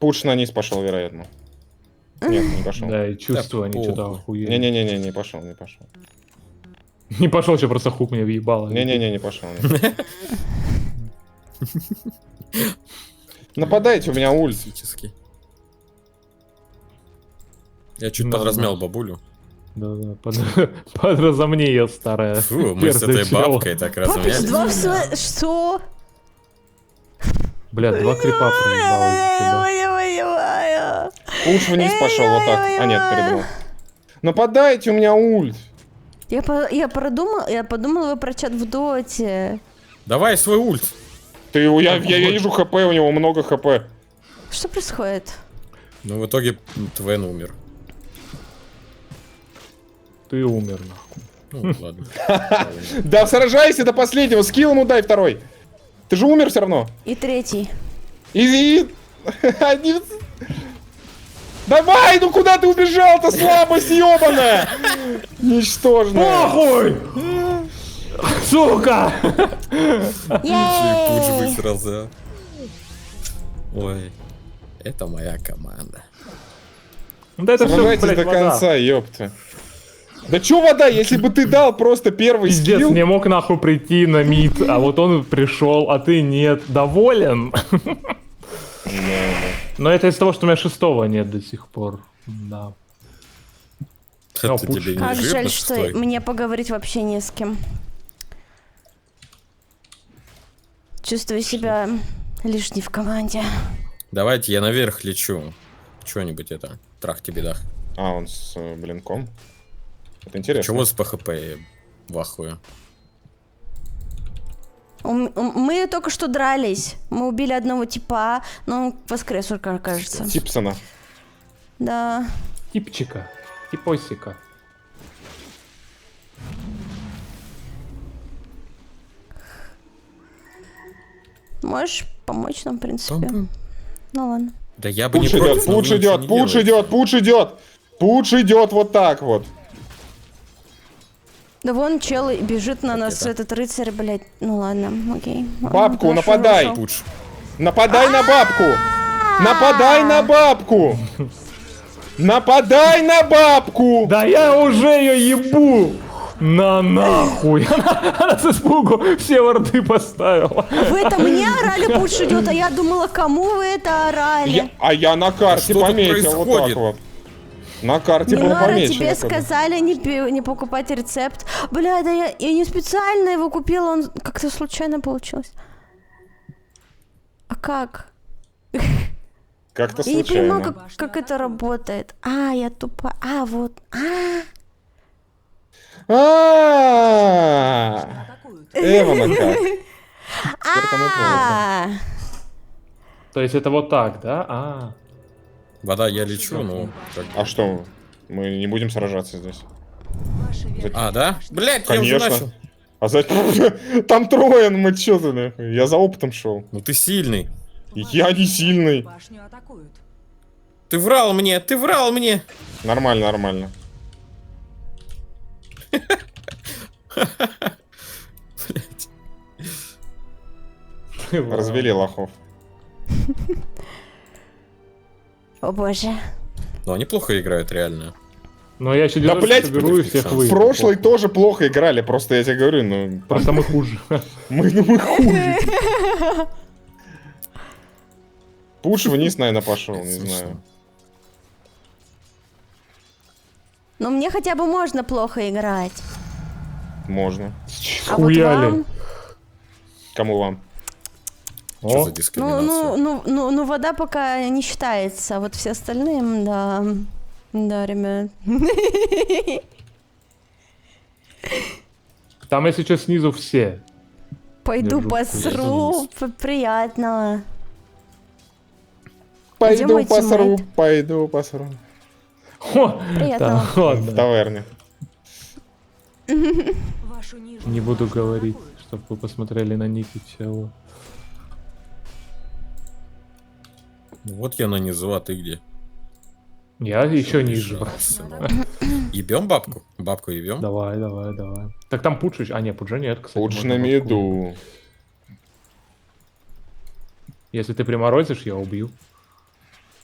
Пуш на низ пошел, вероятно. Нет, не пошел. Да, и чувствую, они похуй. что-то охуели. Не-не-не, не пошел, не пошел. Не пошел, что просто хук мне въебало. Не-не-не, не пошел. Нападайте, у меня ульт. Физически. Я чуть Да, подразмял да. бабулю. Да-да, подразомни ее, старая. Фу, мы с этой пердачева. бабкой так Папич, размялись. 2 в свой... Что? Бля, 2 крипа проебал из-за тебя. Ой-ой-ой-ой. Пуш вниз пошел, вот так. А нет, передумал. Нападайте, у меня ульт. Я подумала, вы про чат в доте. Давай свой ульт. Я вижу хп, у него много хп. Что происходит? Ну, в итоге Твен умер. Ты умер, нахуй. Ну, ладно. Да сражайся до последнего, скилл ему дай второй. Ты же умер все равно. И 3. И... Один... Давай, ну куда ты убежал-то, слабость ебаная! Ничтожная. Похуй! Сука! Тут же Ей! высрался. Ой. Это моя команда. Да это все, Сражайтесь блядь, до вода. конца, ёпта. Да чё вода, если бы ты дал просто первый Пиздец, скилл... не мог нахуй прийти на мид, а вот он пришел, а ты нет. Доволен? Но это из-за того, что у меня 6-го нет до сих пор. Да. Это пуш. тебе не Как жирно, жаль, что стой? мне поговорить вообще не с кем. Чувствую себя лишней в команде. Давайте я наверх лечу. Что-нибудь это. Трах-тебе-дах. А, он с блинком. Это интересно. Чего с ПХП я в ахуе? Мы только что дрались. Мы убили одного типа, но он воскрес, кажется. Типсона. Да. Типчика. Типосика. Можешь помочь нам, в принципе? Пам-пам. Ну ладно. Да я бы Пуш не идет, против, но пуш вы ничего идет, не пуш делаете. идет, пуш идет. Пуш идет вот так вот. Да вон чел бежит на нас, это? этот рыцарь, блядь. Ну ладно, окей. Бабку, Хорошо, нападай. хорошо. Пуш. Нападай на бабку! Нападай на бабку! Нападай на бабку! Да я уже ее ебу! На нахуй! Она с испугу все ворды поставила. Вы это мне орали, пуш идет, а я думала, кому вы это орали? А я на карте Что тут пометил вот так происходит? вот. На карте было Минора, помечено. тебе как бы. сказали не покупать рецепт. Бля, да я не специально его купила, он как-то случайно получилось. А как? Как-то Я не понимаю, случайно. как это работает. А, я тупо. А, вот. Эвана как? Теперь там и понял. То есть это вот так, да? А. Вода я лечу, ну... как- А что? Мы не будем сражаться здесь. Ваша версия А, да? Блять, я уже Конечно. начал. А за... Там трое, ну мы чё ты, нахуй? Я за опытом шел. Ну ты сильный. Я не сильный. Башню атакуют. Ты врал мне, ты врал мне. Нормально, нормально. Развели лохов. О боже. Ну они плохо играют, реально. Но я еще Да, блядь, соберу и всех В выйду. прошлой тоже плохо играли, просто я тебе говорю, ну... Просто мы хуже. Мы хуже. Пуш вниз, наверное, пошел, не знаю. Но мне хотя бы можно плохо играть. Можно. А вот Хуяли. вам... Кому вам? Что О, за дискриминация? Ну, вода пока не считается, а вот все остальные, да. Да, ребят. там, если что, снизу все. Пойду Держу посру. Приятно. Пойду мой посру, тиммейт? пойду посру. О, Приятного. да, В ладно. таверне. Вашу нижнюю Не буду башню говорить, атакуют. чтобы вы посмотрели на ники чего. Ну вот я нанизу, а ты где? Я еще ниже. Ебем бабку? Бабку ебем? Давай, давай, давай. Так там Пудж, а не, Пуджа нет, кстати. Пудж можно на бабку. меду. Если ты приморозишь, я убью.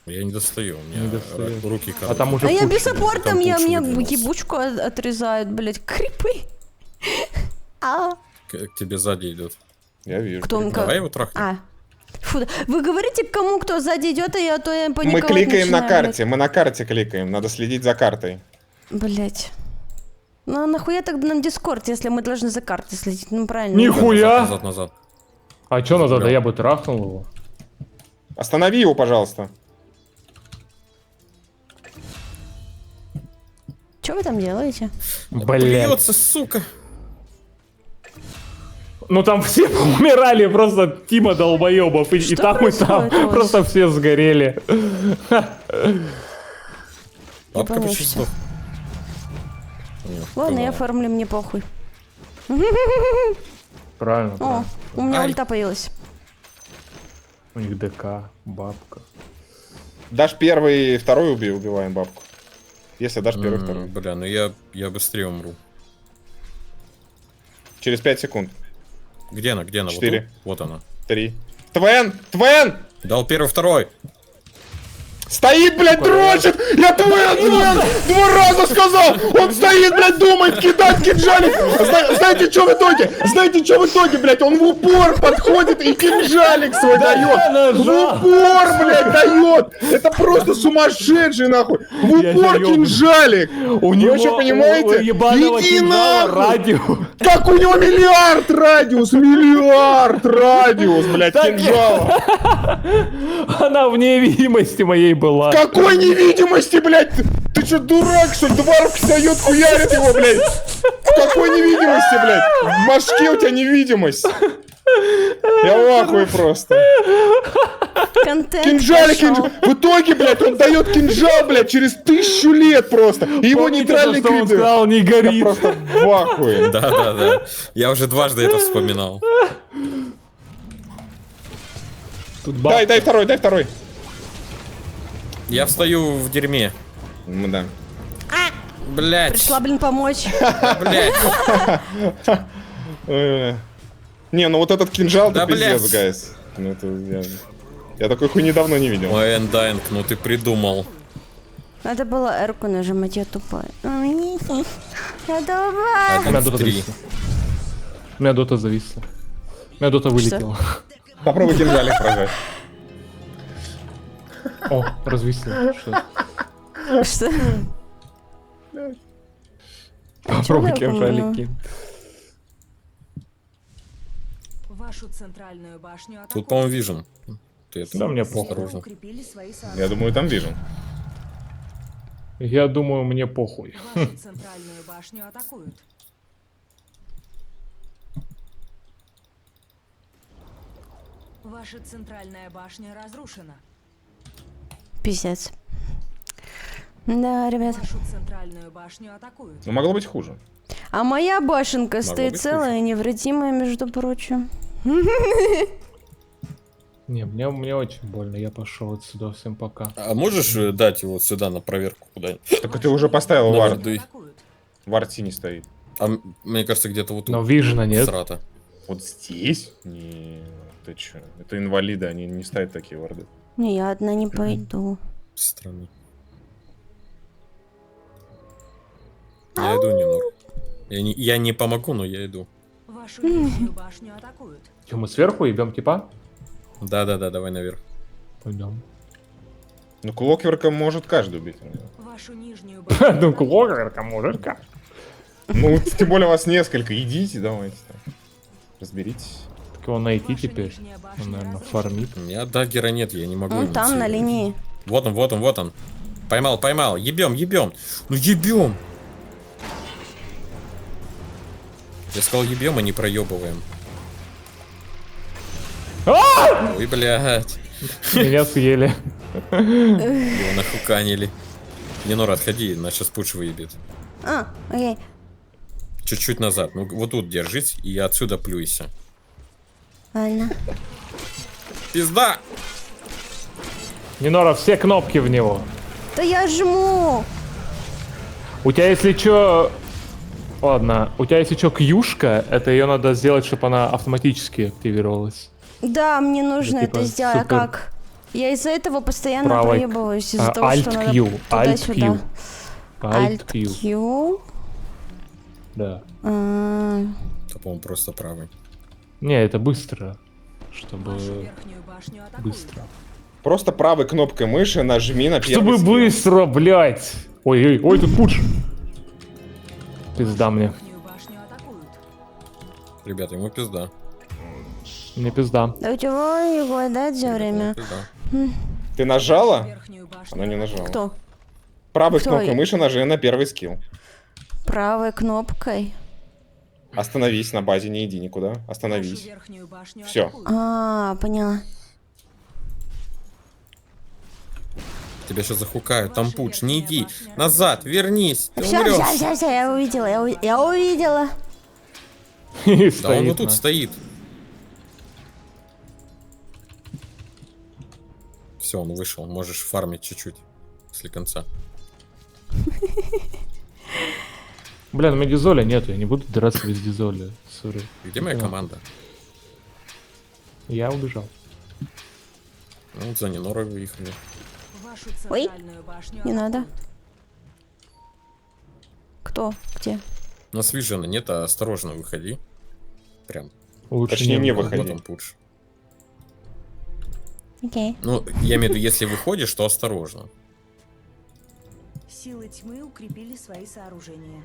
Я не достаю, у меня Не достаешь. руки А там короткие. уже А я Пудж без сидит. саппорта, там мне Пудж выдвинулся. ебучку отрезают, блядь, крипы. А, К тебе сзади идет. Я вижу. кто он Давай его трахнем. А. Фу, да. Вы говорите, кому кто сзади идет, а то я Мы паниковать кликаем на начинаю, карте, мы на карте кликаем, надо следить за картой. Блять. Ну а нахуя тогда нам Дискорд, если мы должны за картой следить? Ну правильно. Нихуя! Назад, назад. А чё назад? Да я бы трахнул его. Останови его, пожалуйста. Что вы там делаете? Блять. Плюется, сука. Ну там все умирали, просто Тима долбоебов. И Что там, и там. происходит? Просто все сгорели. Бабка понял, почти всё. сдох. Ладно, я оформлю, мне похуй. Правильно, О, правильно. у меня Ай. ульта появилась. У них ДК, бабка. Дашь первый и второй убиваем бабку. Если дашь первый и второй. Бля, ну я быстрее умру. Через 5 секунд. Где она? Где она? 4. Вот она. 3. Твен! Твен! Дал первый, второй. Стоит, блядь, дрочит! Я Твен! 2 раза сказал! Он стоит, блядь, думает, кидать кинжалик! Знаете, что в итоге? Знаете, что в итоге, блядь? Он в упор подходит и кинжалик свой дает! В упор, блядь, дает! Это просто сумасшедший, нахуй! В Я упор заёбан. кинжалик! У Вы вообще понимаете? у ебаного Иди кинжала нахуй! радио. Как у него миллиард радиус! Миллиард радиус, блядь, кинжала! Она в невидимости моей была. Какой невидимости, блядь? Ты что, дурак, что ли? Дварф дает, хуярит его, блядь. В какой невидимости, блядь? В башке у тебя невидимость. Я в ахуе просто. Контент Кинжалик, пошёл. кинжал. В итоге, блядь, он дает кинжал, блядь, через 1000 лет просто. И его Помните нейтральный то, что он крит. сказал, не Я горит. просто в ахуе. Да. Я уже дважды это вспоминал. Тут бабка. Дай второй. Я встаю в дерьме. Ну да. Блять. Пришла, блин, помочь. Блять. Не, ну вот этот кинжал, Да, это пиздец, блядь. гайс. Ну это я такой хуйни давно не видел. Ой, Эндайнг, ну ты придумал. Надо было R-ку нажимать, я тупая. Я тупая. У меня дота 3. зависла. У меня дота зависла. У меня дота вылетела. Попробуй кинжалик прожать. О, развисла. Что? Что? Попробуй я помню? кинжалики. Вашу центральную башню атакуют. Тут, по-моему, вижен. Ты это Да мне похуй. осторожно. Укрепили свои Я сооружения. думаю, там вижу. Я думаю, мне похуй. Вашу центральную башню атакуют. Ваша центральная башня разрушена. Пиздец. Да, ребят. Вашу центральную башню атакуют. Но могло быть хуже. А моя башенка Могло стоит быть целая и невредимая, между прочим. Не, мне очень больно, я пошел отсюда, всем пока. А можешь дать его сюда на проверку куда-нибудь? Так ты уже поставил На вард. воды. Вард синий стоит. Мне кажется, где-то вот Но тут. Вижена нет. Срата. Вот здесь? Не, ты чё? Это инвалиды, они не ставят такие варды. Не, я одна не пойду. Странно. Я иду, Нинур. Я не помогу, но я иду. Вашу нижнюю башню атакуют. Че, мы сверху ебем типа? Да-да-да, давай наверх. Пойдем. Ну, клокверка может каждый убить. Вашу нижнюю башню Ну, атакуют. кловерка, может как. Ну, тем более вас несколько. Идите, давайте. там. Разберитесь. Так его найти Ваша теперь. нижняя башня Он, наверное, разрушена. фармит. У меня даггера нет, я не могу. Он там, на инициировать. линии. Вот он, вот он, вот он. Поймал, поймал. Ебем, ебем. Ну ебем. Я сказал ебем, а не проебываем. Ой, блядь. Меня съели. Его нахуканили. Нинур, отходи, нас сейчас пуш выебет. А, окей. Чуть-чуть назад. Ну вот тут держись и отсюда плюйся. Ладно. Пизда! Нинора, все кнопки в него. Да я жму. У тебя, если чё... Ладно, у тебя, если чё, кьюшка, это ее надо сделать, чтобы она автоматически активировалась. Да, мне нужно типа, это сделать. А супер. как? Я из-за этого постоянно Правой- проебываюсь. Из-за того, Alt что надо Q, туда-сюда. Alt Q. Alt Alt Q. Q. Да. Это, по-моему, просто правый. Не, это быстро. Чтобы Вашу верхнюю башню атакуют. быстро. Просто правой кнопкой мыши нажми на первый Чтобы скилл. быстро, блять! Ой, ой, ой, тут пуш. Пизда мне. Верхнюю башню атакуют. Ребята, ему пизда. Мне пизда. Да у чего его дать все время? Пизда. Ты нажала? Верхнюю башню Она не нажала. Кто? Правой Кто кнопкой я? мыши нажми на первый скилл. Правой кнопкой. Остановись на базе, не иди никуда. Вашу Остановись. верхнюю башню Всё. атакуют. А, поняла. Тебя сейчас захукают, там пуч, не иди. Назад, вернись, ты Все, умрешь. все, я увидела, я увидела. Да он Стоит, вот тут на. стоит. Все, он вышел. Можешь фармить чуть-чуть. После конца. Бля, ну у меня дизоля нету, я не буду драться без дизоля. Сори. Где моя Да. команда? Я убежал. Ну, вот за Нинорой выехали. Вашу Ой, центральную башню не надо. атакуют. Кто? Где? У нас Вижена нет, а осторожно выходи. Прям. Лучше Точнее, не выходить. выходи. Вот он пуч. Окей. Ну, я имею в виду, если выходишь, то осторожно. Силы тьмы укрепили свои сооружения.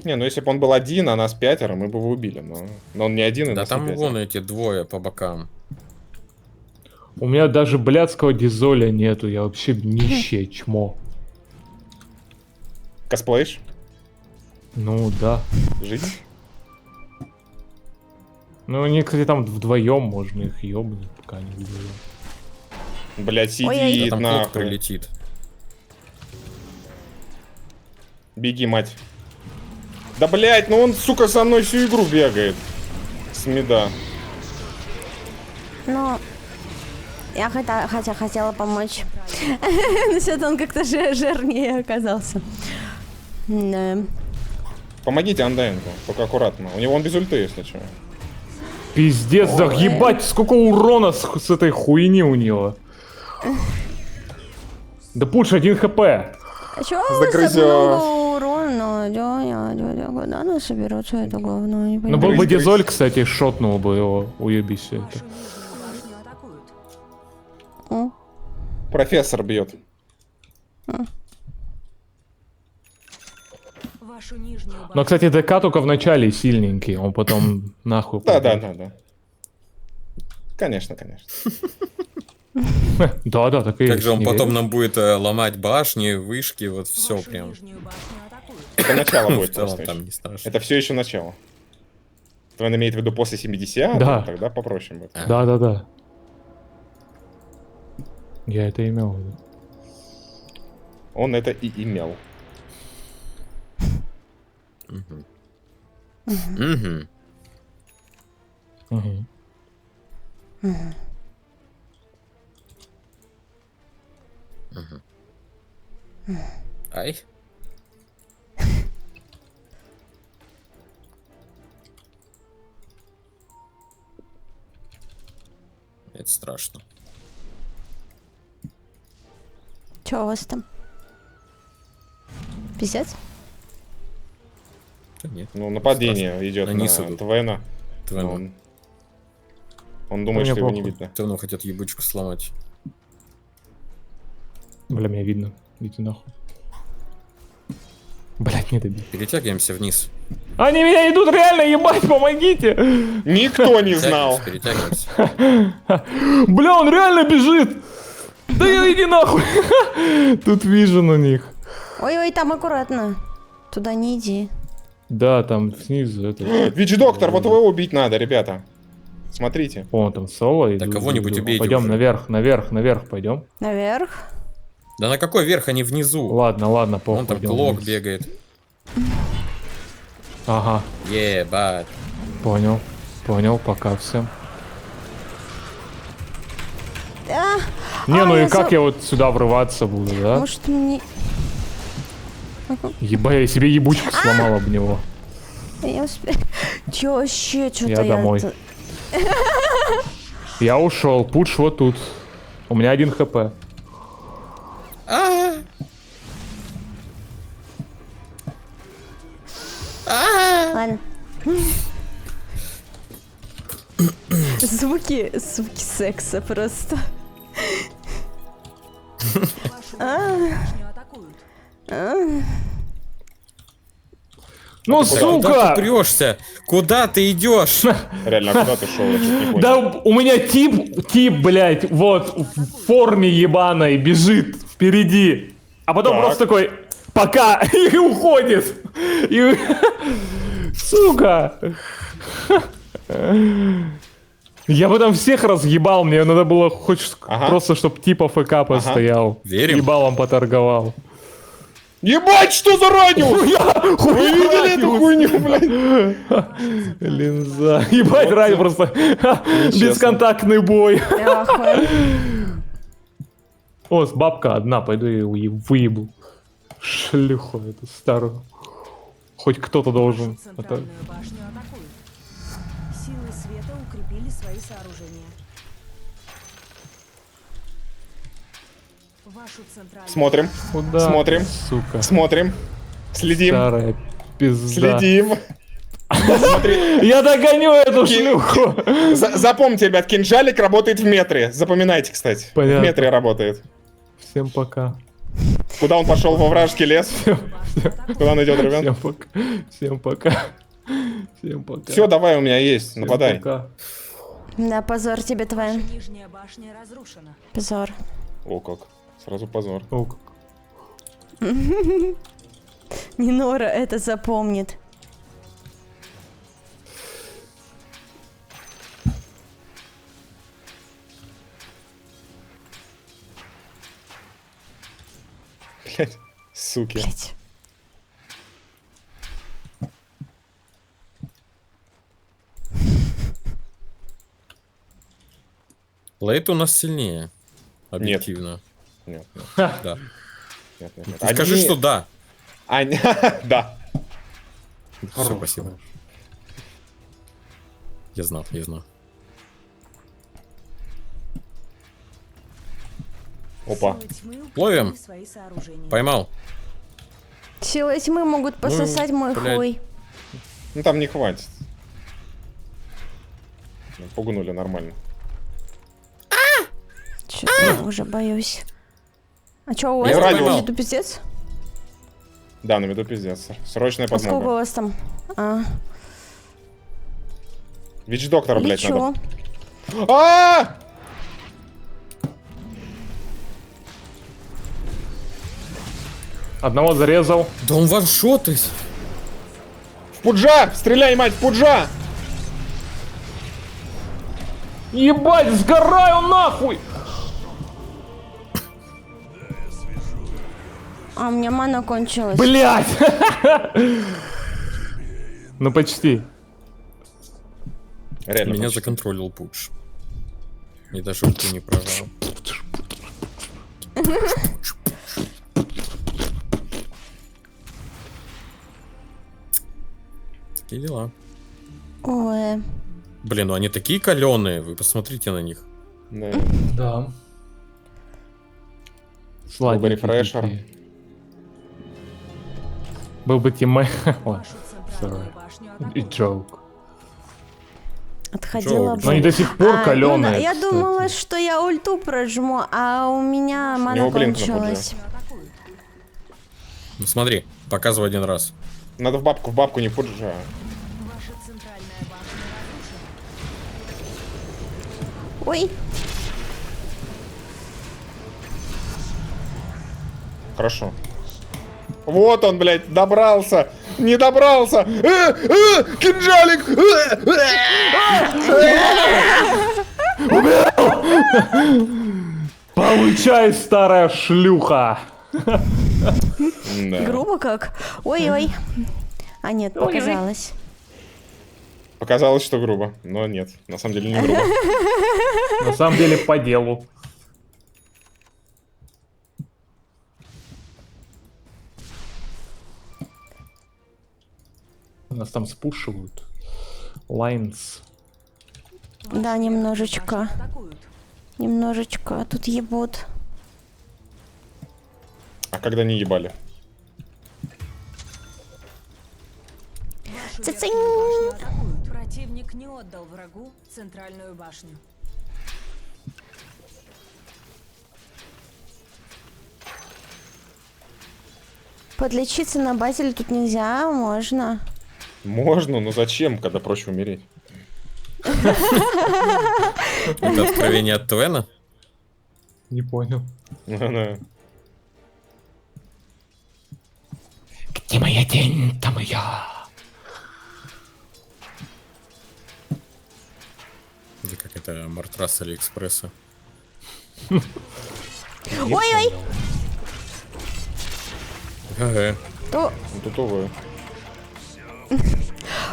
Не, ну если бы он был один, а нас пятеро, мы бы его убили. Но он не один, и Да нас не там пятеро. вон эти двое по бокам. У меня даже блядского дизоля нету, я вообще нищее чмо. Косплеишь? Ну да. Жизнь? Ну, они, кстати, там вдвоем можно их ёбнуть, пока не вдвоем. Блять, Ой-ой. Да сиди там клок нахуй. прилетит. Беги, мать. Да блять, ну он, сука, со мной всю игру бегает. Смеда. Ну, я хотя хотела помочь. Но что-то он как-то жирнее оказался. Да. Помогите Андайнгу, только аккуратно. У него он без ульты, если что. Пиздец, ебать, сколько урона с этой хуйни у него. Да пуш 1 хп. А чё у вас так Загрызёшь. много урона? Куда она соберется это говно? Не Ну, понимаю. был бы дизоль, кстати, шотнул бы его, уеби все это. Вашу нижнюю башню атакуют. О, Профессор бьет. Вашу нижнюю башню. Но, кстати, ДК только в начале сильненький, он потом нахуй. Да. пойдёт. Конечно. Да, так и Как есть, же он не потом веришь? нам будет ломать башни, вышки, вот все Вашу прям. нижнюю башню атакуют. Это начало В будет целом просто там ещё. не страшно. Это все еще начало. Он имеет в виду после 70, Да. тогда попроще будет. Да. Я это имел в виду. Он это и имел. Мгм. Угу. Ай. Это страшно. Чё у вас там? Пиздец? Да нет. Ну, нападение идет На на низ идут. Твена. Твен. Он думает, Мне что его не похуй. видно. Твену хотят ебучку сломать. Бля, меня видно. Идите нахуй. Блять, не добил. Перетягиваемся вниз. Они меня идут реально ебать, помогите! Никто не знал. Перетягиваемся, перетягиваемся. Бля, он реально бежит! Да я иди нахуй! Тут вижен у них. Ой-ой, там аккуратно. Туда не иди. Да, там снизу это. Вич-доктор, вот его убить надо, ребята. Смотрите. О, там соло. Да кого-нибудь убейте Пойдем уже. наверх пойдем. Наверх. Да на какой верх, они внизу? Ладно, похуй. Вон там идем клок вниз. бегает. Ага, Ебать. понял, пока всем. А, Не, ну и я как за- я вот сюда врываться буду, да? Может мне... Еба, я себе ебучку сломал об него. Я успею. Чё вообще? Чё-то Я домой. это- Я ушел, пуш вот тут. У меня 1 хп. Ладно. Звуки секса просто. Вашу башню атакуют. Ну, Куда сука! ты прешься? Куда ты идешь? Реально, а куда ты шел? Я чуть не понял. Да у меня тип, блядь, вот в форме ебаной бежит впереди. А потом Так. просто такой, пока, и уходит. И... Сука. Я бы там всех разъебал, мне надо было хоть Ага. просто, чтоб типа ФК постоял. Верим. Ебалом поторговал. Ебать, что за радиус? Вы видели эту хуйню, блядь? Линза. Ебать, ради просто бесконтактный бой. Я в ахуе. О, бабка одна, пойду я ее выебу. Шлюху эту старую. Хоть кто-то должен. А то- Центральную башню атакуют. Силы света укрепили свои сооружения. Вашу центральную Смотрим, Куда? Смотрим. Сука. смотрим. Следим, Старая пизда. следим. Смотри, Я догоню эту шлюху. запомните, ребят, кинжалик работает в метре. Запоминайте, кстати. Понятно. В метре работает. Всем пока. Куда он пошел во вражеский лес? Куда он идет, ребят? Всем пока. Всем пока. Всем пока. Все, давай, у меня есть, Всем нападай. пока. Да, позор тебе, твоя. нижняя башня разрушена. Позор. О, как. Сразу позор. О, как. Минора это запомнит. Блять, суки. Блять. Лейт у нас сильнее. Объективно. Нет, нет, Да. нет, нет. Ты скажи, что да. Да. Все, спасибо. Я знал, я знал. Опа. Силы тьмы укрепили Ловим. свои сооружения. Поймал. Силы тьмы могут пососать мой блядь. хуй. Ну там не хватит. Пугнули нормально. Чё-то я уже боюсь. А чё, у вас Я там поймал. виду пиздец? Да, на виду пиздец. Срочная А сколько у подмога. вас там? А, Вич-доктора, блядь, лечу. надо. А! Одного зарезал. Да он ваншотает. В пуджа! Стреляй, мать, в пуджа! Ебать, сгораю нахуй! А, у меня мана кончилась. Блять! Ну почти. Реально. Меня почти. законтролил пуч. И даже ульту не прожал. Такие дела. Ой. Блин, ну они такие каленые, вы посмотрите на них. Да. Да. Был бы Сладенькие рефрешер. такие. Был бы тиммейт. Ой, Вашу sorry. центральную башню И атакуют. джоук. Отходила Джоук. Но они бы. до сих пор Ну да, каленые. я думала, что я ульту прожму, а у меня мана него блинк на кончилась. Атакуют. Ну смотри, показывай один раз. Надо в бабку не пуджа. Ваша центральная башня разрушена. Ой, Хорошо. Вот он, блядь, добрался! Не добрался! Кинжалик! Получай, старая шлюха! Да. грубо как. Ой-ой. А нет, показалось. Показалось, что грубо, но нет, на самом деле не грубо. На самом деле по делу. Нас там спушивают. Лайнс. Да, немножечко. Атакуют. Немножечко. Тут ебут. А когда не ебали? Вашу Цицинь. верхнюю башню атакуют. Противник не отдал врагу центральную башню. Подлечиться на базеле тут нельзя, можно. Можно, но зачем, когда проще умереть? Это откровение от Твена? Не понял. Да. Где моя тень, там и я. Или как это, Мартрас Алиэкспресса? Ой-ой. Ага. То Ну, тут, увы.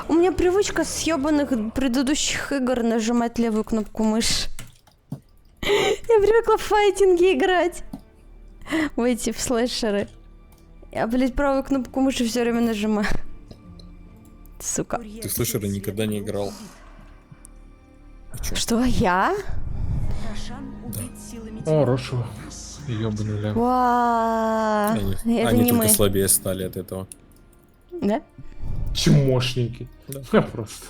у меня привычка с ебаных предыдущих игр нажимать левую кнопку мыши. Я привыкла в файтинге играть. В эти, в слэшеры. Я, блядь, правую кнопку мыши все время нажимаю. Сука. Курьер Ты слышал, я никогда не играл. Что, я? Рошан убит силами О, Рошу. Ёбанули. Ва, Они, это они не только мы. слабее стали от этого. Да? Чмошники. Да. Просто.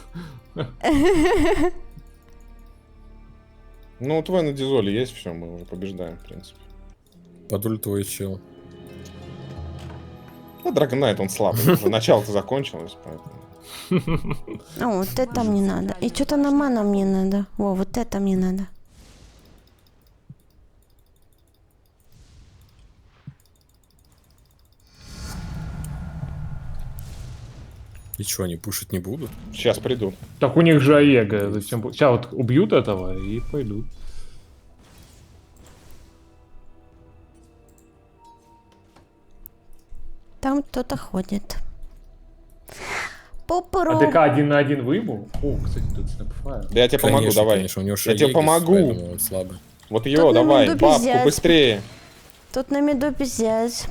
Ну, твой на дизоле есть, все, мы уже побеждаем, в принципе. Подуль твой чел. Ну, Dragon Knight, он слабый. Уже начало-то закончилось, поэтому. А, вот это мне надо. И что-то на ману мне надо. Во, вот это мне надо. И что, они пушить не будут? Сейчас придут. Так у них же Аега. Зачем? Сейчас вот убьют этого и пойдут. Там кто-то ходит. А Попробуй. ДК 1 на 1 выебал? О, кстати, тут снэпфайр. Да я тебе помогу, Конечно, давай. конечно, у него Я тебе Шаегис, помогу. поэтому он слабый. Вот ее, Тут на давай, минуту бабку, пиздец. быстрее. Тут на меду пиздец.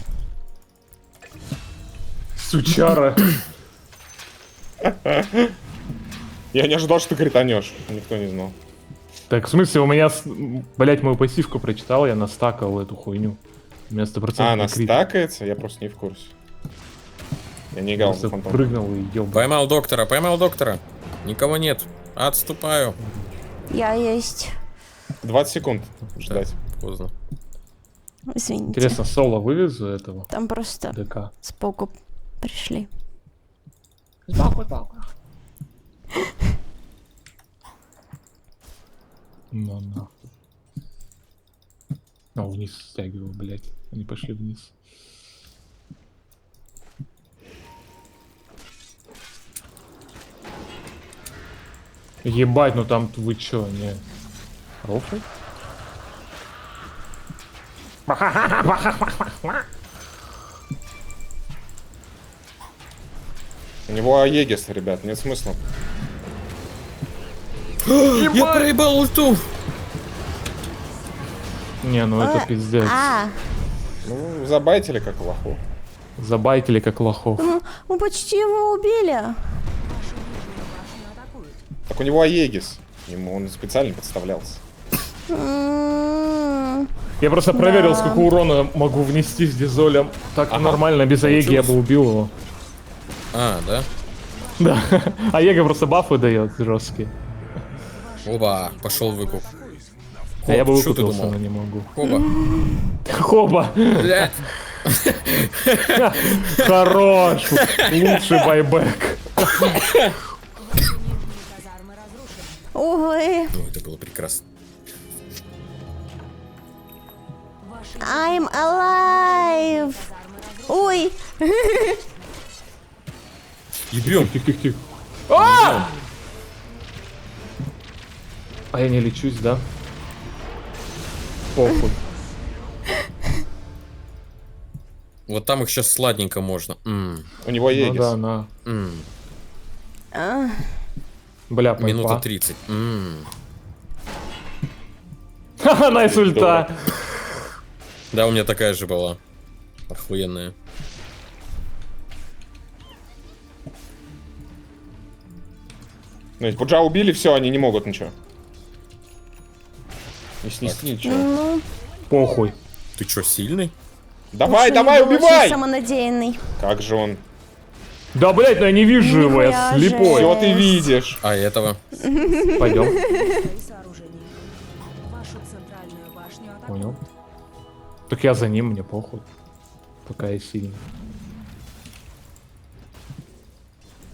Сучара. Я не ожидал, что ты кританешь. Никто не знал. Так, в смысле, у меня, блять, мою пассивку прочитал, я настакал эту хуйню. У меня 100% А, она крит. стакается? Я просто не в курсе. Я не играл в Просто фантом. прыгнул и ёбал. Поймал доктора, поймал доктора. Никого нет. Отступаю. Я есть. 20 секунд ждать. Поздно. Извините. Интересно, соло вывезу этого Там просто ДК. сбоку пришли. Ну, нахуй. А, вниз стягивал, блять. Они пошли вниз. Ебать, ну там вы чё, не... Рофлы? У него Аегис, ребят, нет смысла. Я проебал ульту! Не, ну это пиздец. Ну, забайтили как лоху. Забайтили как лохов. Мы почти его убили. Так у него Аегис. Ему он специально подставлялся. Я просто проверил, сколько урона могу внести с дизолем. Так нормально, без Аеги я бы убил его. А, да? Да. Аега просто бафы дает жесткие. Оба, пошел выкуп. А я бы Что ты выкупился, думал? но не могу. Оба. Хоба! Блядь. Хорош! Лучший байбек. Казармы разрушены. Ой, Ну, это было прекрасно. Ваши I'm alive. Ой, Ебем. Тихо. А я не лечусь, да? Похуй. Вот там их сейчас сладенько можно. У него Ну Аегис. да, на. А, Бля, Минута пайпа. 30. Ха-ха, найс ульта. Да, у меня такая же была. Охуенная. Ну, если Буджа убили, все, они не могут ничего. Не снести ничего. ну, Похуй. Ты чё, сильный? Давай, очень давай, был очень убивай! самонадеянный. Как же он? Да, блять, ну я не вижу его, я Нихуя слепой. же. Все ты видишь. А этого? Пойдем. свои сооружения. Вашу центральную башню атакуют. Понял. Так я за ним, мне похуй. Пока я сильный.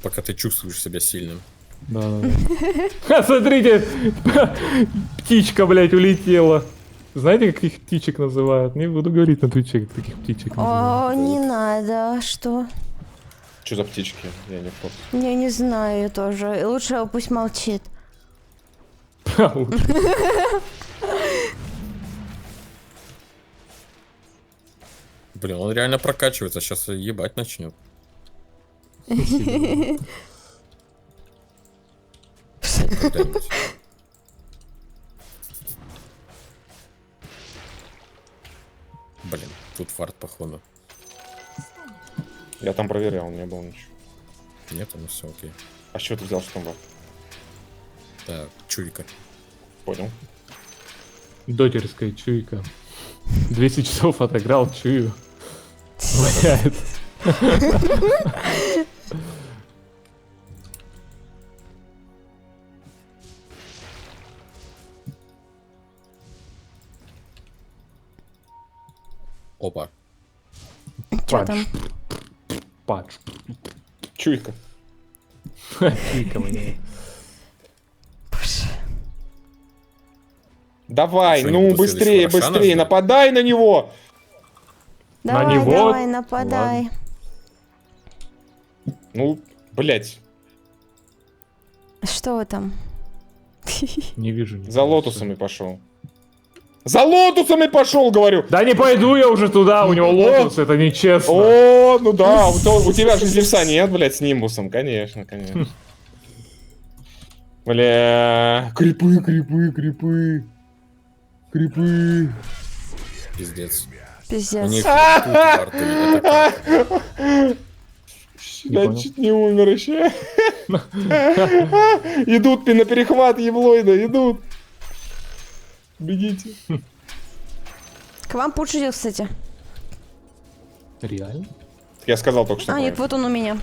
Пока ты чувствуешь себя сильным. Да. Ха, смотрите, птичка, блять, улетела. Знаете, как их птичек называют? Не буду говорить на твиче, как таких птичек называют. О, не надо, что? Что за птички? Я не в курсе. Я не знаю тоже. Лучше пусть молчит. Лучше. Блин, он реально прокачивается, сейчас ебать начнет. Когда-нибудь. Блин, тут фарт походу. Я там проверял, не было ничего. Нет, ну все окей. А с чего ты взял, что там было? Так, чуйка. Понял. Дотерская чуйка. 200 часов отыграл, чую. Блядь. Опа. Что там? Патч. Чуйка. Чуйка мне. Давай, Что, ну не буду быстрее, следующего Рошана быстрее, ждать? нападай на него! Давай, него? давай, нападай. Ну, блять, Что вы там? Не вижу. за лотусами пошел. За лотусами пошел, говорю! Да не пойду я уже туда, у него лотус, это нечестно. О, ну да, у тебя же левса нет, блять, с нимбусом, конечно, конечно. Бля, крипы, крипы, крипы. Крипы. Пиздец. У Пиздец. них тут фарт, это как? Не Я понял. чуть не умер еще. Идут на перехват еблоида, идут. Бегите. К вам пуш идет, кстати. Реально? Я сказал только что. А, нет, вот он у меня.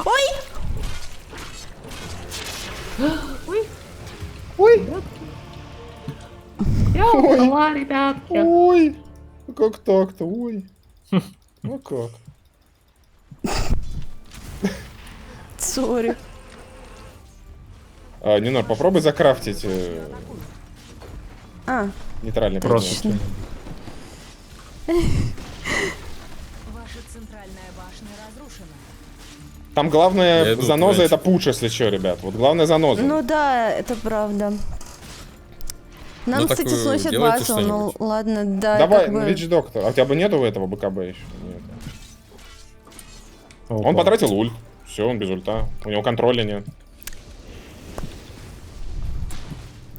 Ой! Ой, ну как так-то, ой. Ну как? Сори. Нинор, попробуй закрафтить А, нейтральный Просто. предмет. Ваша центральная башня разрушена. Там Я главная иду заноза раньше. это пуч, если что, ребят. Вот главная заноза. ну да, это правда. Нам, Ну так, кстати, сносят делайте базу, ну что-нибудь. ладно, да, Давай, как бы... Вич Доктор. А у тебя бы нету этого БКБ еще? Нет. Опа. Он потратил ульт. Все, он без ульта. У него контроля нет.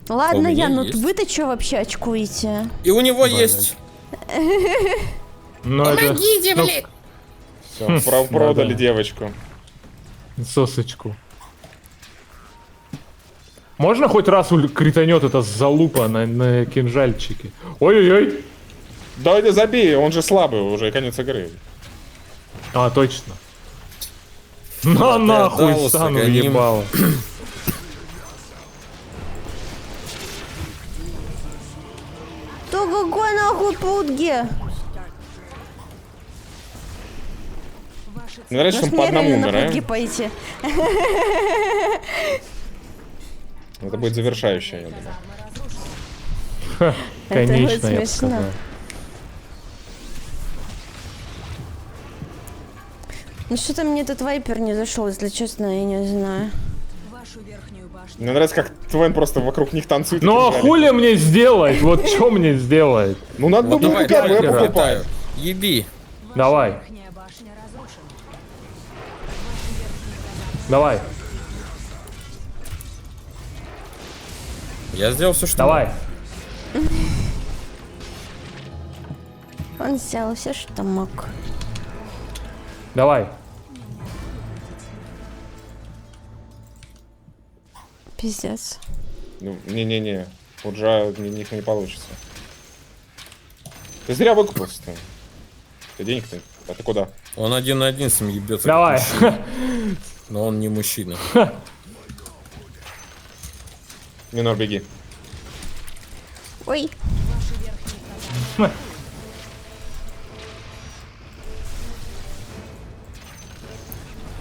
Ладно, меня я, ну есть. вы-то что вообще очкуете? И у него Блядь. есть. Ну, это... Все, продали да. девочку. Сосочку. Можно хоть раз кританет эта залупа на кинжальчике? Ой-ой-ой. Да забей, он же слабый, уже конец игры. А, точно. На нахуй отдался, стану гоним. ебало. То какой нахуй пудги? Мне нравится, что мы по одному на пудги умираем. пойти. Это будет завершающее, я думаю. Это Конечно, будет я бы смешно. сказал. Ну что-то мне этот вайпер не зашел, если честно, я не знаю. Вашу верхнюю башню. Мне нравится, как Твен просто вокруг них танцует. и Ну а кричали. хули мне сделать? Вот что мне сделать? Ну надо Вот было давай, КБ давай, покупать. покупаю. Еби. Давай, Верхняя башня разрушена. давай, Я сделал все, что давай. Он сделал все, что мог. Давай. Пиздец. Ну, не-не-не. Уджа них не получится. Ты зря выкупился-то. Ты денег-то. А ты куда? Он 1 на 1 с ним ебется. Давай. Но он не мужчина. Минор, беги. Ой,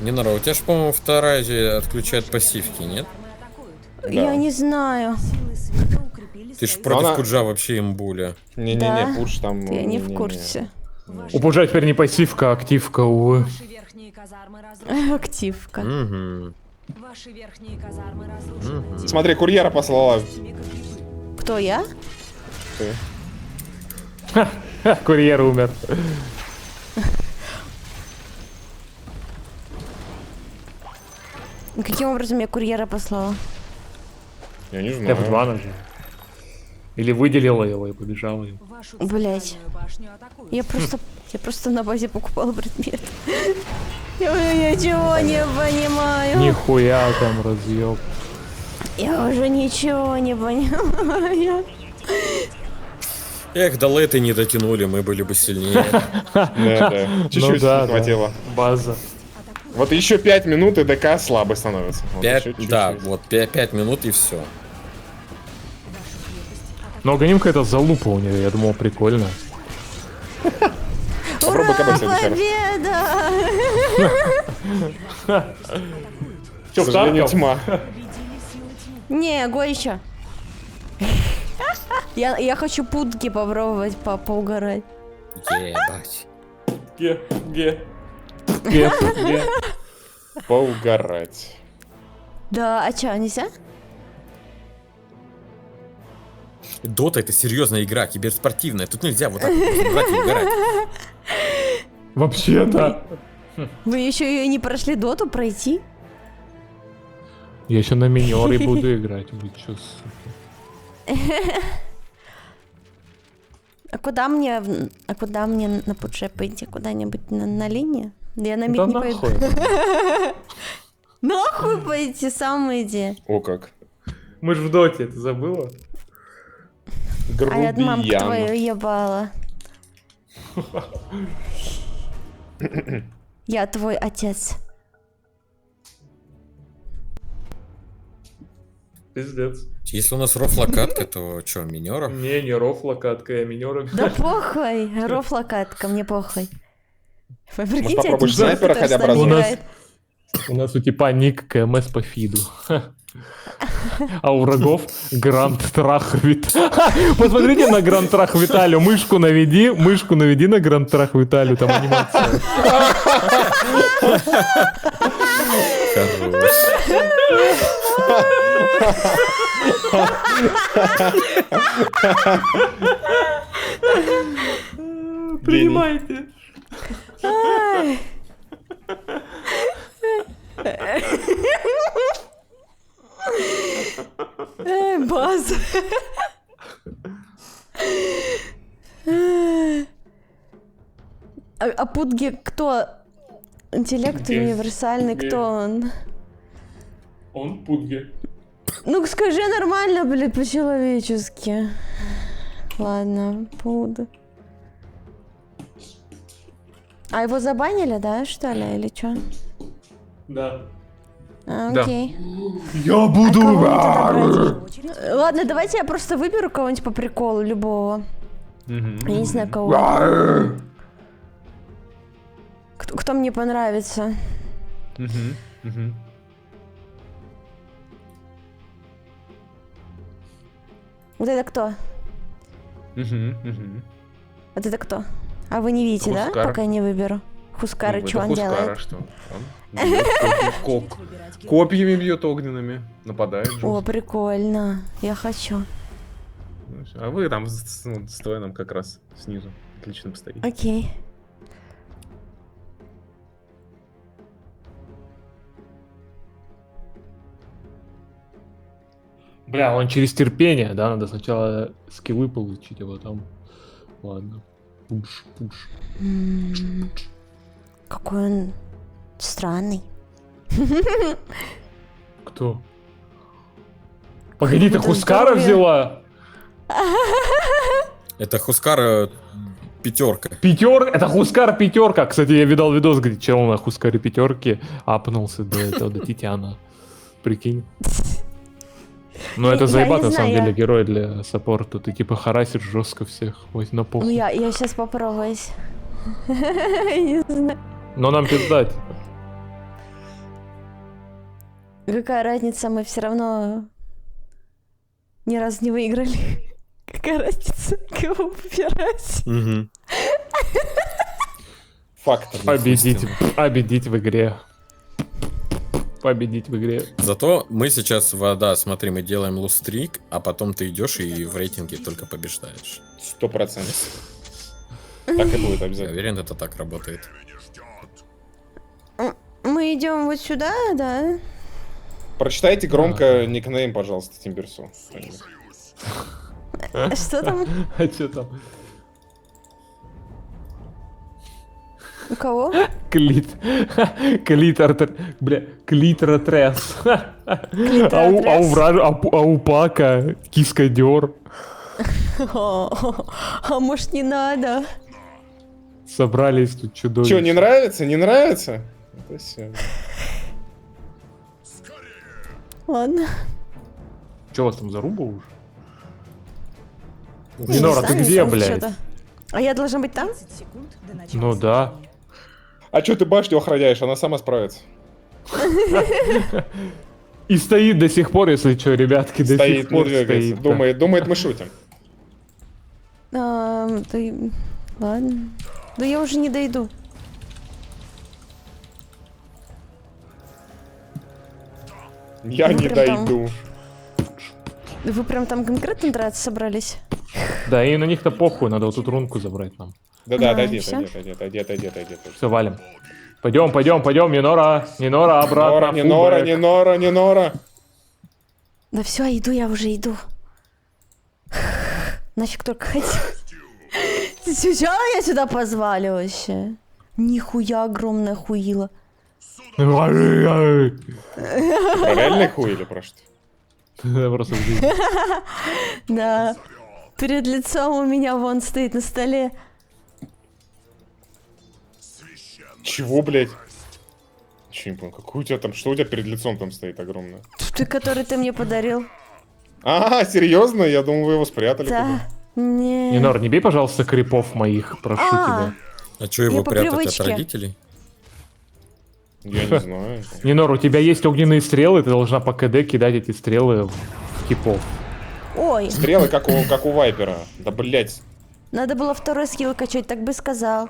Нинара, у тебя же, по-моему, вторая же отключает пассивки, нет? я не знаю. Силы света укрепили Ты ж свои против Она- Куджа вообще имбуля. Не-не-не, Да. пуш там... Я не в не-не-не. курсе. У Пуджа теперь не пассивка, а активка, увы. Ваши верхние казармы разрушены. Активка. Угу. Ваши верхние казармы разрушены. Смотри, курьера послала. Теперь как рябы. Кто я? Ты. Ха, курьер умер. Каким образом я курьера послала? Я не знаю. F2 нажал. Или выделила его и побежала им. Вашу Блядь. центральную башню атакуют. Я просто на базе покупала предмет. Я уже ничего не понимаю. Нихуя там разъеб. Я уже ничего не понимаю. Эх, до лэты не дотянули, мы были бы сильнее. Да. Чуть-чуть Ну да, не хватило. да. База. Вот еще 5 минут, и ДК слабый становится. Вот еще 5, чуть-чуть. да, вот 5 минут и все. Но гонимка это залупа у нее, я думал, прикольно. Попробуй КБ в следующий раз. Победа! К сожалению, тьма. Не, го еще. Я хочу путки попробовать поугарать. Ебать. Ге. Поугарать. Да, а чё, нельзя? Дота это серьезная игра, киберспортивная. Тут нельзя вот так вот просто брать и угорать. Вообще-то. Вы еще ее не прошли доту пройти? Я еще на минере буду играть. Вы чё, сука? А куда мне на пудже пойти? Куда-нибудь на линии? Да я на мид Да не пойду. нахуй. Нахуй пойти, сам иди. О как. Мы ж в доте, ты забыла? А я мамку твою Грубиян. ебала. Я твой отец. Пиздец. Если у нас рофлокатка, то что, минера? Не рофла катка, я минером. Да похуй, рофлокатка, мне похуй. Вы прикиньте, попробуешь один снайпера который хотя бы с нами разок? играет. У нас у типа ник КМС по фиду. А у врагов Гранд Трах Виталю. Посмотрите на Гранд Трах Виталю. Мышку наведи на Гранд Трах Виталю. Там анимация. Хорош. Принимайте. База. А Пудги кто? Интеллект Пудги. универсальный, кто он? Он Пудги. Ну скажи нормально, блядь, по-человечески. Ладно, Пуд. А его забанили, да, что ли, или что? Да. А, Да. окей. Я буду... Ладно, давайте я просто выберу кого-нибудь по приколу, любого. Я не знаю, кого. Кто мне понравится? Вот это кто? Вот это кто? А вы не видите, да? Хускар. Пока я не выберу. Хускар, и что он делает? Что? Он бьет копьями бьет огненными, нападает. О, прикольно. Я хочу. А вы там с Твеном как раз снизу отлично постоите. Окей. Бля, он через терпение, да? Надо сначала скиллы получить, а потом... Ладно. Пуш. Какой он странный. Кто? Погоди, ты будто Хускара здоровье. взяла? Это Хускара пятерка. Это Хускар пятерка. Кстати, я видал видос, где чел на Хускаре пятерки апнулся до этого, до Титяна. Прикинь. Ну это Я заебато не на самом знаю, деле герой для саппорта. Ты типа харасишь жестко всех. Ой, на Ну похуй. я сейчас попробую. Не знаю. Но нам пиздать. Какая разница, мы все равно ни разу не выиграли. Какая разница, кого выбирать? Мгм. Факт. Победить в игре. Победить в игре. Зато мы сейчас, да, смотри, мы делаем лустрик, а потом ты идешь и в рейтинге только побеждаешь. 100%. Так и будет Я обязательно. уверен, это так работает. Мы идем вот сюда, да? Прочитайте громко никнейм, пожалуйста, Тимберсу. Что там? А чё там? У кого? Клиторотрес. А у Пака кискадер. А может не надо? Собрались тут чудовища. Че, не нравится? Не нравится? Это всё. Ладно. Че у вас там заруба уже? Не Минора, ты знаю, где, там блядь? что-то. А я должна быть там? 30 секунд до начала Ну да. А че ты башню охраняешь? Она сама справится. И стоит до сих пор, если что, ребятки, до сих Стоит, не пор двигается. стоит. да. Думает, мы шутим. Ладно. Да я уже не дойду. Я Ну, не прям там. дойду. Вы прям там конкретно драться собрались? Да, и на них-то похуй, надо вот тут рунку забрать нам. Да-да, А, отойди. всё? Все, валим. Пойдем, Минора, обратно. Не Нора. Да все, иду, я уже иду. Нафиг только хотел. Сначала я сюда позвали вообще. Нихуя огромная хуила. Про реальный хуй или про что? Просто в жизни. Да. Перед лицом у меня вон стоит на столе. Чего, блядь? Че не понял, какой у тебя там, что у тебя перед лицом там стоит огромное? Ты, который ты мне подарил. А, серьезно? Я думал, вы его спрятали. Да. Не. Минор, не бей, пожалуйста, крипов моих, прошу тебя. А что его по прятать привычке. от родителей? куда. Я не знаю. Минор, у тебя есть огненные стрелы, ты должна по КД кидать эти стрелы в типов. Ой, Стрелы, как у Вайпера. Да, блядь. надо было второй скилл качать, так бы сказал.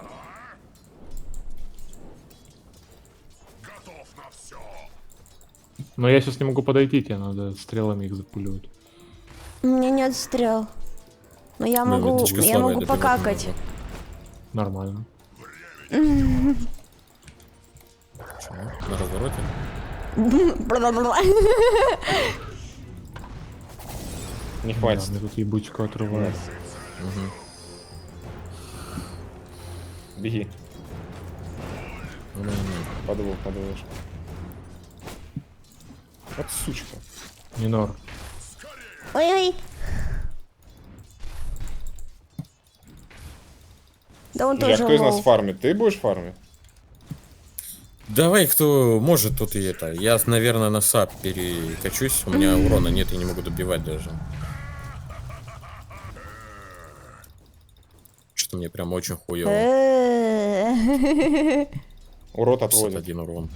Но я сейчас не могу подойти, тебе надо стрелами их запуливать. У меня нет стрел. Но я Ну, могу, веточка я слабая, могу добивать покакать. надо. Нормально. Чё, на развороте? Не хватит. Мне тут ебучку отрывает. Беги. Подвох. Вот сучка. Минор. Ой-ой. Да он Слушай, тоже а кто из нас лол. фармит? Ты будешь фармить? Давай, кто может, тот и это. Я, наверное, на сап перекачусь. У меня урона нет, я не могу добивать даже. Что-то мне прям очень хуёво. Урод 51 урон.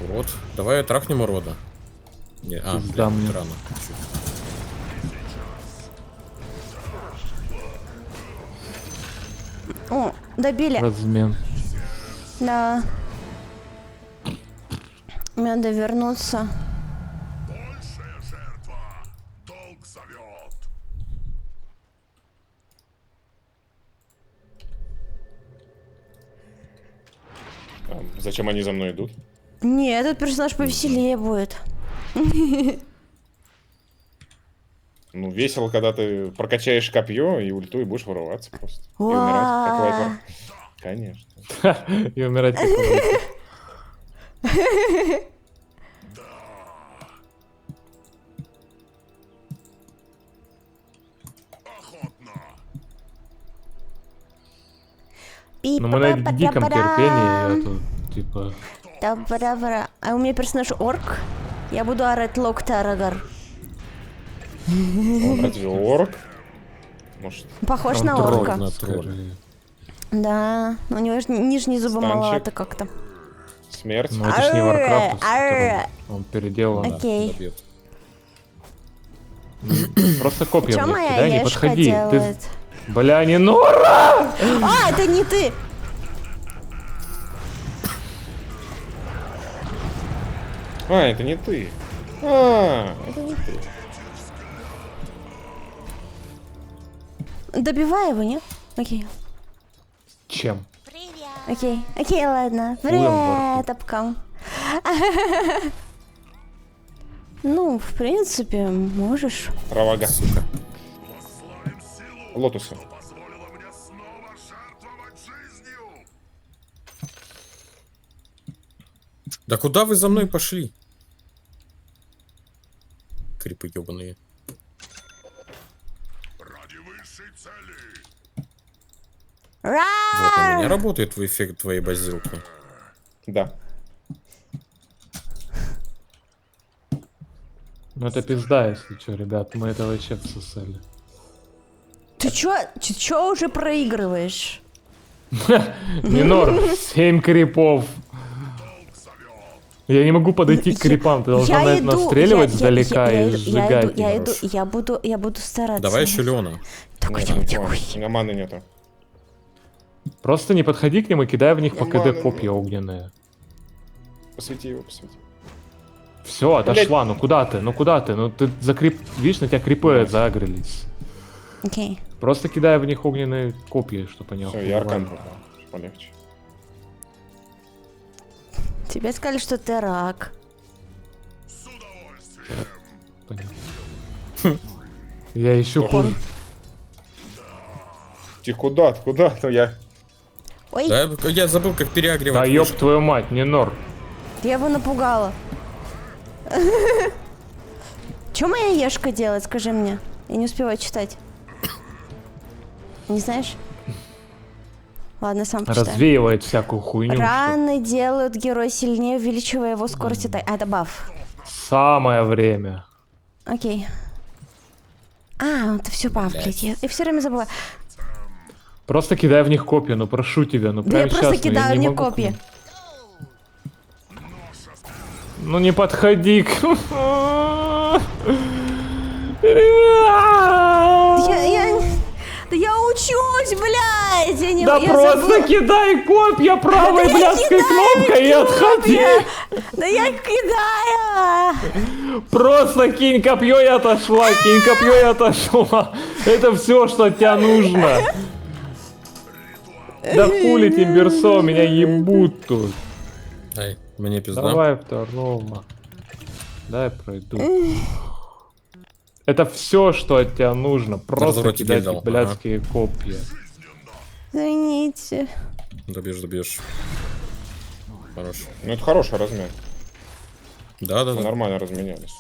Урод. Давай трахнем урода. Не, Пизда мне. рано. Чуть. О, добили. Размен. Да. Мне надо вернуться. А, зачем они за мной идут? Не, этот персонаж повеселее будет. Ну, весело, когда ты прокачаешь копье и ульту, и будешь вырываться просто. И умирать, как вайпер. Конечно. И умирать как вайпер. Ну мы на диком терпении, я тут, типа... Добра-бра. А у меня персонаж орк. Я буду орать лок Тарагар. Он разве орк? Может, Похож он на тролль, орка. на тролль. скорее. Да, у него же нижние зубы Станчик. маловато как-то. смерть? Ну это ж не Warcraft, Арр. он переделан. Окей. Добьет. Просто копья Что мне моя кидай, не ешка подходи. делает? Ты... Бля, не Нора! А, это не ты! А, это не ты. А, это не ты. Добивай его, нет? Окей. Чем? Окей. Окей, ладно. Хуем во Привет, рту. топкам. Ну, в принципе, можешь. Равага. Лотусы. Да куда вы за мной пошли? Крипы ебаные. Вот у меня работает твой эффект твоей базилки. Да. Ну это пизда, если что, ребят, мы это вообще всосали. Ты чё уже проигрываешь? Минор, 7 крипов. Я не могу подойти к крипам, ты должна на это настреливать сдалека и сжигать их. Я буду стараться. Давай еще Леона. Так, Нет, идем, не тихо. помню. У меня маны нету. Просто не подходи к ним и кидай в них по Нормально. КД копья огненные. Посвети его, посвети. Все, отошла, ну куда ты? Ну ты за крип... Видишь, на тебя крипы загрелись. Окей. Просто кидай в них огненные копья, чтобы они Все, я аркан охуевали. попал. Полегче. Тебе сказали, что ты рак. Понятно. Я ищу хуй. Ты куда? Ты куда? Ну я... Ой, Да, я забыл, как переагривать. Да ёб твою мать, не нор. я его напугала. Чё моя ешка делает, скажи мне? Я не успеваю читать. Не знаешь? Ладно, сам почитаю. Развеивает всякую хуйню. что- Раны делают героя сильнее, увеличивая его скорость атаки. А, это баф. Самое время. Окей. А, это все баф, блядь. Я все время забыла. Просто кидай в них копья, ну прошу тебя, ну Да я прямо просто сейчас. ну, кидаю не в них могу к копья. ним. Ну не подходи к... Да я учусь, блядь! Я не Да я просто забыла. кидай копья правой Да я блядской кидаю кнопкой и отходи! Да я кидаю! Просто кинь копье и отошла, кинь копье и отошла. Это все, что от тебя нужно. Да хули Тимберсо, меня ебут тут. Ай, Мне пизда. Давай второго. Дай пройду. Это все, что от тебя нужно. Просто Разворот тебе кидать дал, блядские копья. Извините. Добьешь. Хорош. Ну это хороший размен. Да. Мы нормально разменялись.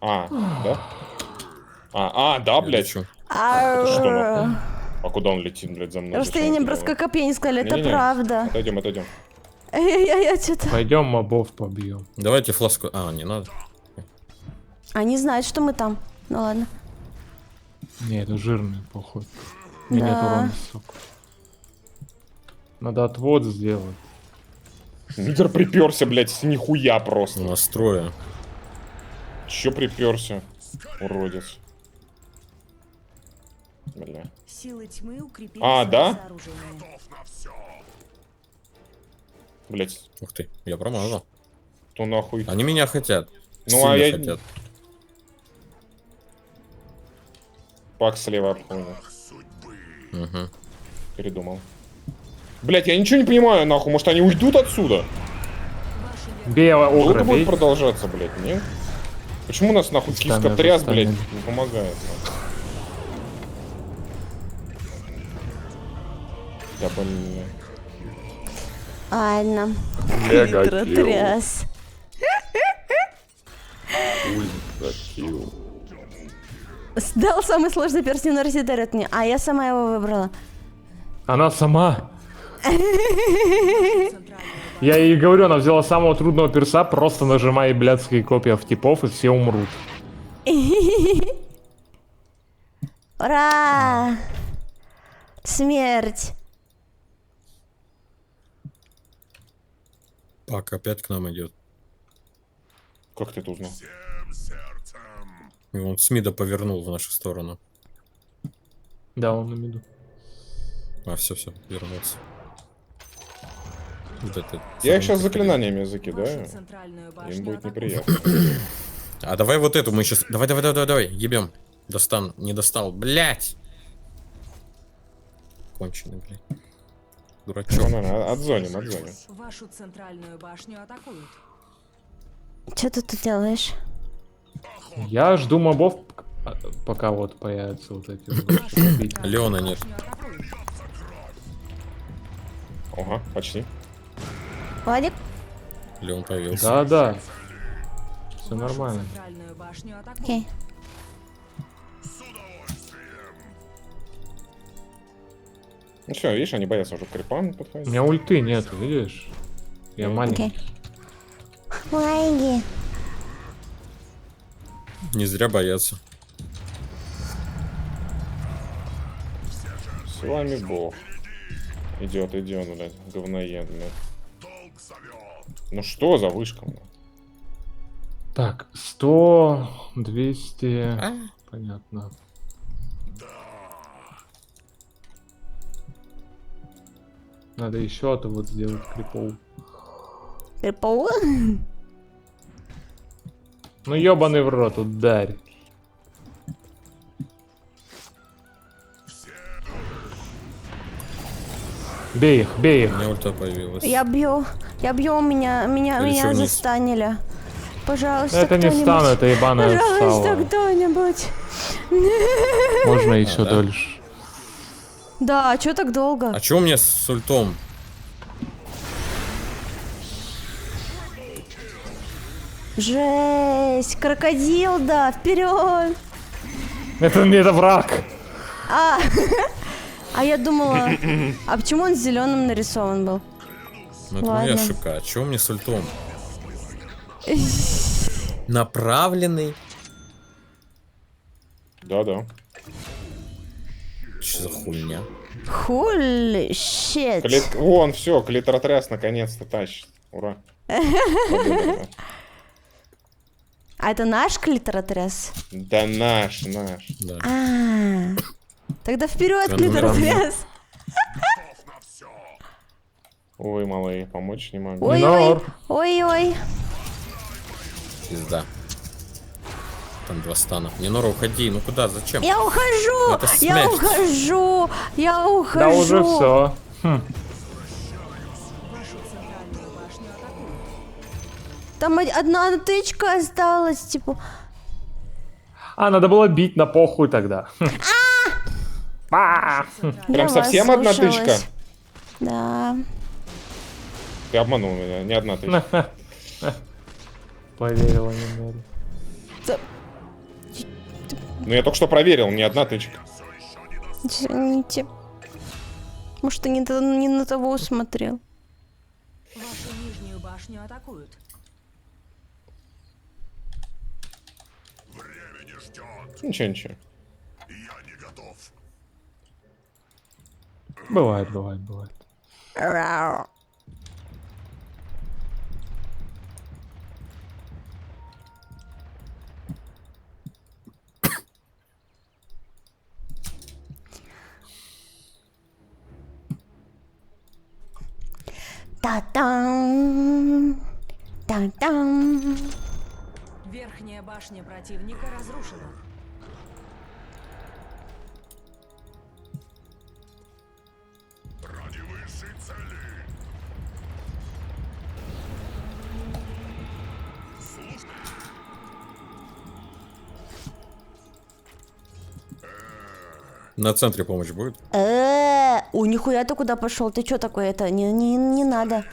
А, да? Да, блядь. Лечу. Что нахуй? А куда он летит, блядь, за мной? Расстояние Зачем он броска делает? копья не сказали, это Не-не-не. правда. Отойдем. Я что-то... Пойдем мобов побьем. Давайте фласку. Не надо. Они знают, что мы там. Ну ладно. Не, это жирный, похуй. У меня нет Да. урона, сука. Надо отвод сделать. Мидер приперся, блядь, с нихуя просто. Настроя. Чё приперся? Уродец. Бля. Силы тьмы укрепили А, свои да? сооружения. Блядь, Ух ты, я промазал. то нахуй. Они меня хотят. Ну, Сильно а я- хотят. Пак слева обходит. Угу. Передумал. Блядь, я ничего не понимаю, нахуй. Может, они уйдут отсюда? Бей огра, Долго будет бей. продолжаться, блядь, нет? Почему у нас, нахуй, Станет, киска-тряс, станет. блядь, не помогает, нахуй? Да, блин. Ладно. Мега Тряс. Сдал самый сложный перстень на России дарят мне. А я сама его выбрала. Она сама. Я ей говорю, она взяла самого трудного перса, просто нажимай блядские копья в типов, и все умрут. Ура! Смерть. Пак опять к нам идет. Как ты это узнал? И он с мида повернул в нашу сторону. Да, он на миду. Все, вернулся. Вот это Я их сейчас самый заклинаниями закидаю. Вашу центральную Им башню будет атакуют. неприятно. А давай вот эту мы сейчас. Давай, ебем. Достан, не достал. Блять! Конченый, блядь. Дурачок. Нормально, отзоним. Вашу центральную башню атакуют. Что ты тут делаешь? Я жду мобов, пока вот появятся вот эти вот. Леона нет. Башню атакуют. Ага, почти. Владик? Леон появился. Да. Все Вашу нормально. центральную башню атакуют. Окей. Ну все, видишь, они боятся уже к крипам У подходить. меня ульты нет, видишь? Я маленький. Окей. Лайги. Не зря боятся. С вами бог. Идет, блядь, говноед, блядь. Ну что за вышка, блядь? Так, 100, 200. Понятно. Надо еще то вот сделать крипов. Крипова? Ну ебаный в рот, ударь. Бей их, бей У их. меня ульта появилась. Я бью, меня Перечу вниз. застанили. Пожалуйста, Это не кто-нибудь. стан, это ебаное Пожалуйста, сало. кто-нибудь. Можно еще да? дольше. Да, что так долго? А чё у меня с ультом? Жесть, крокодил, да, вперед. Это враг. А я думала, а почему он зеленым нарисован был? Ну, это моя Ладно. ошибка. А чё у меня с ультом? Направленный? Да. Что за хуйня? Holy shit. Вон, все, клитротряс наконец-то тащит. Ура. Победа, А это наш клиторотряс? да наш. Да. Тогда вперед, Да, клиторотряс. Ой, малый, помочь не могу. Ой-ой, ой-ой. Пизда. Там 2 стана. Не, Нора, уходи. Ну куда? Зачем? Я ухожу! Это Я смерть. ухожу! Я ухожу! Да уже все. Вашу центральную башню атакуют. Там одна тычка осталась, типа. А, надо было бить на похуй тогда. А! Прям Я совсем вас одна слушалась. тычка? Да. Ты обманул меня, не одна тычка. Поверила немного. Ну я только что проверил, не одна тычка. Извините. Может, ты не на того смотрел. Вашу нижнюю башню атакуют. Ничего, ничего. Бывает, бывает, бывает. Рау. Та-дам! Та-дам! Верхняя башня противника разрушена. На центре помощь будет? О, нихуя ты куда пошел? Ты что такое? Это не надо.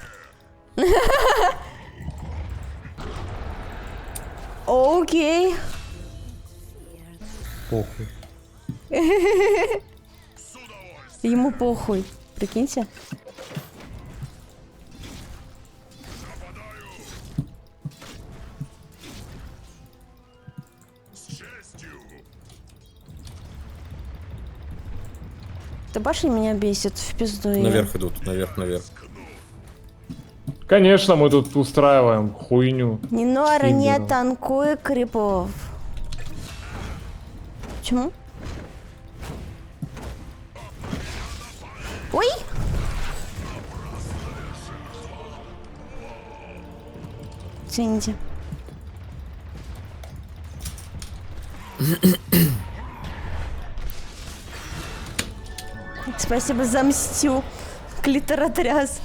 Окей. Похуй. Ему похуй. Прикиньте. Ты башня меня бесит в пизду. её. Наверх идут, наверх. Конечно, мы тут устраиваем хуйню. Не Нора, не Сильно. танкуй крипов. Почему? Ой! Извините. Спасибо за мстю. Клиторотряс.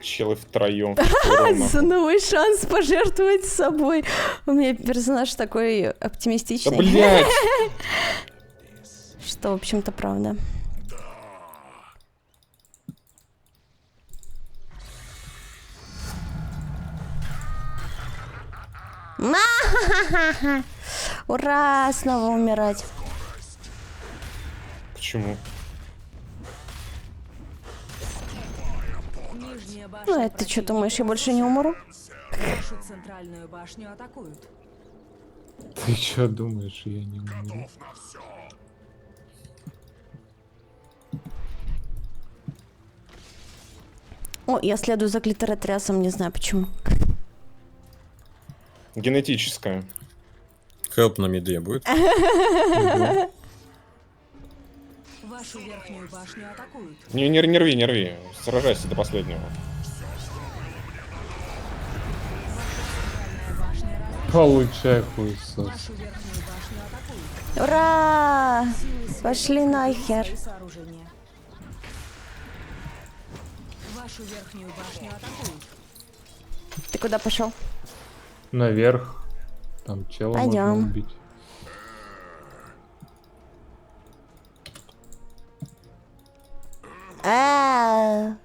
Челы втроем. За новый шанс пожертвовать собой. У меня персонаж такой Да оптимистичный, блять! что, в общем-то, правда. Ма-ха-ха-ха. Ура, снова умирать. Почему? Нижняя башня Ну, это ты что думаешь, я больше не умру? Вашу центральную башню атакуют. Ты что думаешь, я не умру? О, я следую за клиторотрясом, не знаю почему. Генетическая. Хелп на миде будет? Вашу верхнюю башню атакуют. Не рви. Сражайся до последнего. Центральная башня разрушена. Получай хуесос. Вашу верхнюю башню атакуют. Ура! Силы света Пошли нахер. свои сооружения. Вашу верхнюю башню атакуют. Ты куда пошел? Наверх. Там чела можно Пойдем. убить. А.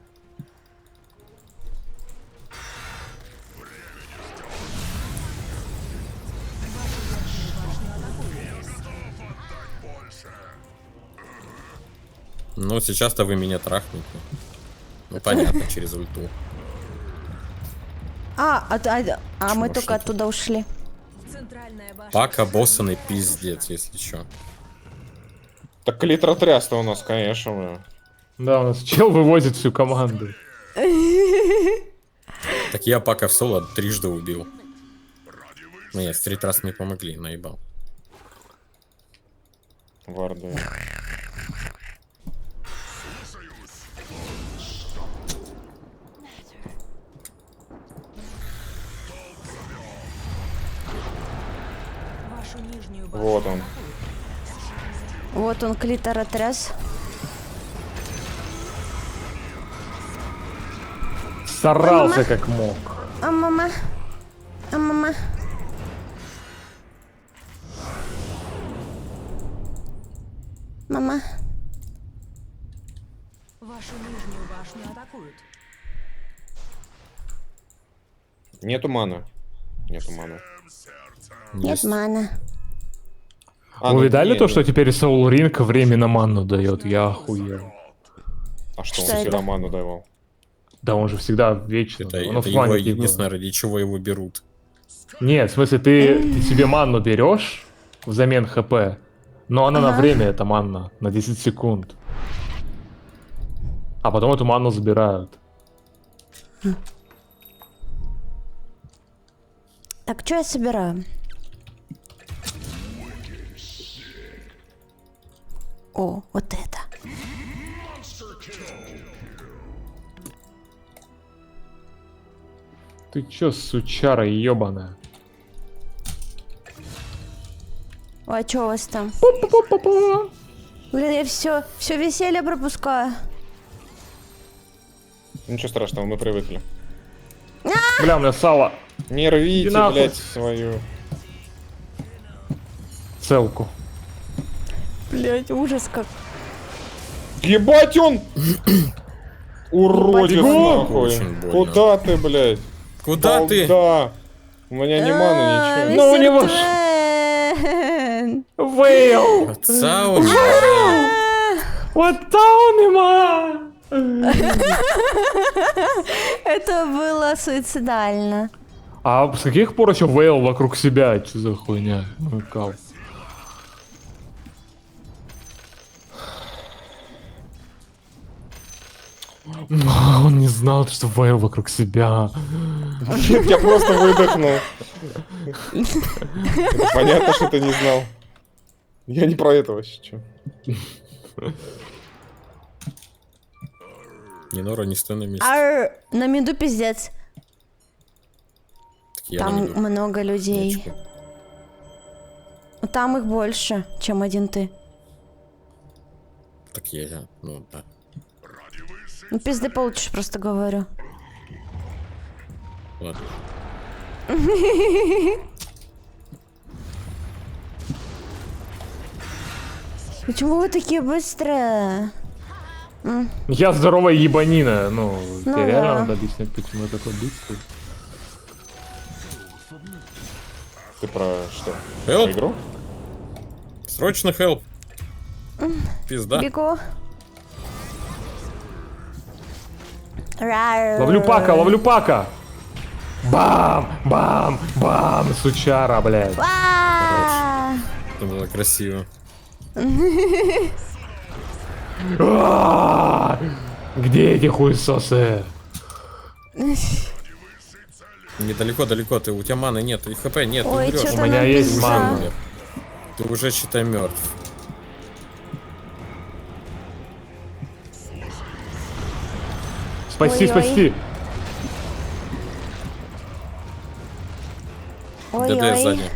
Ну, сейчас-то вы меня трахнете. Ну, понятно, через ульту. Мы Чё, только что оттуда ушли. Центральная башня. Пака боссаный пиздец, если чё. Так клиторотряс-то у нас, конечно, бля. Да, у нас чел вывозит всю команду. Так я Пака в соло трижды убил. Ну, нет, в 3 раз мне помогли, наебал. Варды. Вашу нижнюю башню. Вот он. Вот он, клиторотряс. Старался как мог. А мама? А мама? Мама? Вашу нижнюю башню атакуют. Нету маны. Нету маны. Нет мана. А, Вы ну, видали не, то, ну, что теперь Soul Ring временно манну дает? Я охуел. А что, Что он это? вчера ману давал? Да он же всегда вечно. Это, Он это в его мане, типа. единственное, ради чего его берут. Нет, в смысле, ты себе манну берешь взамен ХП, но она на время, эта манна, на 10 секунд. А потом эту манну забирают. Так, что я собираю? О, вот это. Ты чё, сучара ебаная? Ой, а что у вас там? Блин, я все веселье пропускаю. Ничего страшного, мы привыкли. Бля, у меня сало. Не рвите, Иди нахуй. блядь, свою. Целку. Блять, ужас как. Ебать он! Уродец нахуй. Очень больно. Куда ты, блядь? Куда ты? Да. У меня не мана, ничего. Ну, у него ж- Мистермен! Вейл! Сауни. Вот он има! Это было суицидально. А с каких пор еще Вейл вокруг себя? Что за хуйня? Ну, кал. Он не знал, что Вейл вокруг себя. Нет, я просто выдохнул. Это понятно, что ты не знал. Я не про это вообще, чё. Не Нора, не стой на месте. Ар, на меду пиздец. Так я на Там виду. много людей. Ничего. Там их больше, чем один ты. Так я, ну да. Ну пизды получишь, просто говорю. Ладно. Почему вы такие быстрые? Я здоровая ебанина. Ну, тебе да. реально надо объяснять, почему я такой быстрый. Ты про что? Help. Про игру? Срочно help. Пизда. Бегу. Рар. Ловлю пака, ловлю пака! Бам! Бам! Бам! Сучара, блядь. А! Это было красиво. А! Где эти хуесосы? Недалеко, далеко. Ты, у тебя маны нет, и хп нет, ты Ой, умрешь. чё-то У меня нам есть пизда. мана. Умер. Ты уже, считай, мертв. Спасти, Ой-ой. спасти! ДД Ой-ой. сзади.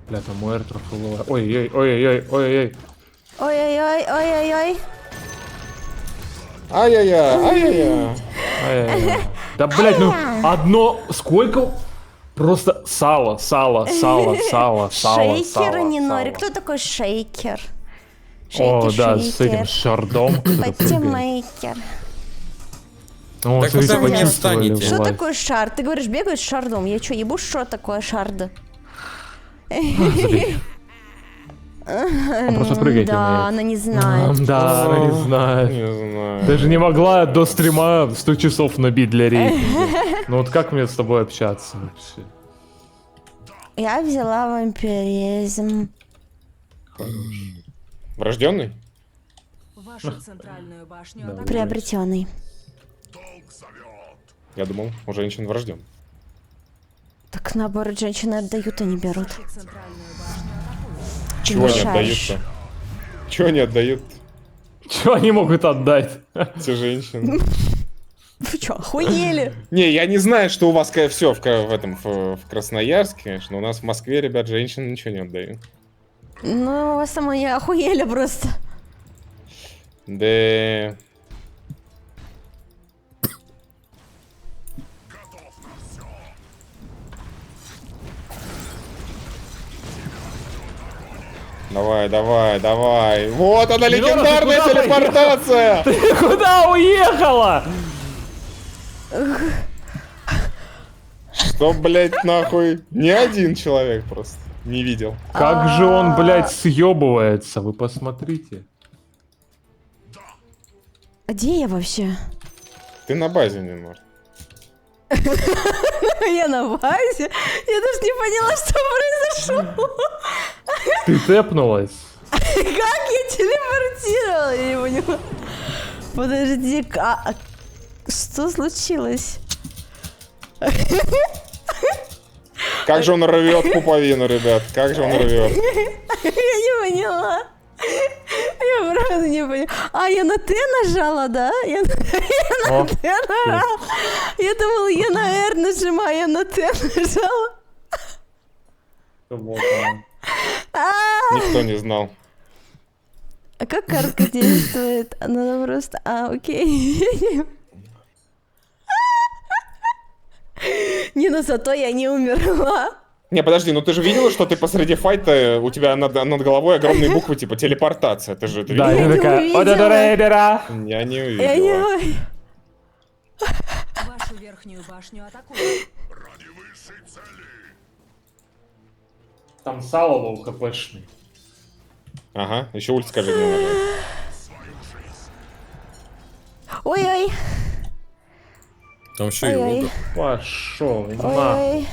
Бля, там муэртро фуловая. Ой-ой, ой-ой, ой-ой. Ой-ой-ой, ой-ой-ой. Ай-яй-яй, ай-яй-яй. Ай-яй-яй. Да, блядь, ну одно... Сколько? Просто сало, сало, сало, сало, сало, Шейкер, сало, не Нори. сало. Кто такой шейкер? О, Шейкер, да, с этим шардом. Патимейкер. О, Так смотрите, куда вы не почувствовали встанете? Что власть. такое шард? Ты говоришь, бегаешь с шардом. Я что, ебу, что такое шарды? Забей. Он просто прыгать Да, умеет. она не знает. Да, она не знает. Не знаю. Даже не могла до стрима 100 часов набить для рейтинга. Ну вот как мне с тобой общаться вообще? Я взяла вампиризм. Врожденный? Вашу центральную башню Да, атакуют. Приобретенный. Я думал, у женщин врожден. Так наоборот, женщины отдают, а не берут. Центральную башню атакуют. Чего не мешаешь. отдают-то? Чего не отдают Что они могут отдать? эти женщины? Вы чё, охуели? Не, я не знаю, что у вас все в Красноярске, конечно. У нас в Москве, ребят, женщины ничего не отдают. Ну, у вас там они охуели просто. Да. Давай, давай, давай. Вот она, легендарная куда телепортация! Ты куда уехала? Что, блять, нахуй? Ни один человек просто не видел. Как же он, блядь, съебывается, вы посмотрите. А где я вообще? Ты на базе, не может. Я на базе? Я даже не поняла, что произошло. Ты тэпнулась. Как я телепортировала? Я не поняла. Подожди, что случилось? Как же он рвет пуповину, ребят. Как же он рвет. Я не поняла. Я правда не поняла. А, я на Т нажала, да? Я на О, Т нажала. Я думала, я на R нажимаю, я на Т нажала. вот он. Никто не знал. А как картка действует? Она просто... окей. Не, ну зато я не умерла. Не, подожди, ну ты же видела, что ты посреди файта, у тебя над головой огромные буквы, типа телепортация. Ты же это Да, видела? я не такая... увидела. «Одадорейдера». Я не Я увидела. не... Вашу верхнюю башню атакуют. Там сало был хпшный. Ага, еще ульт скажи мне нажать. Ой-ой. Там еще и Ой-ой. воду. Пошел, Ой. нахуй.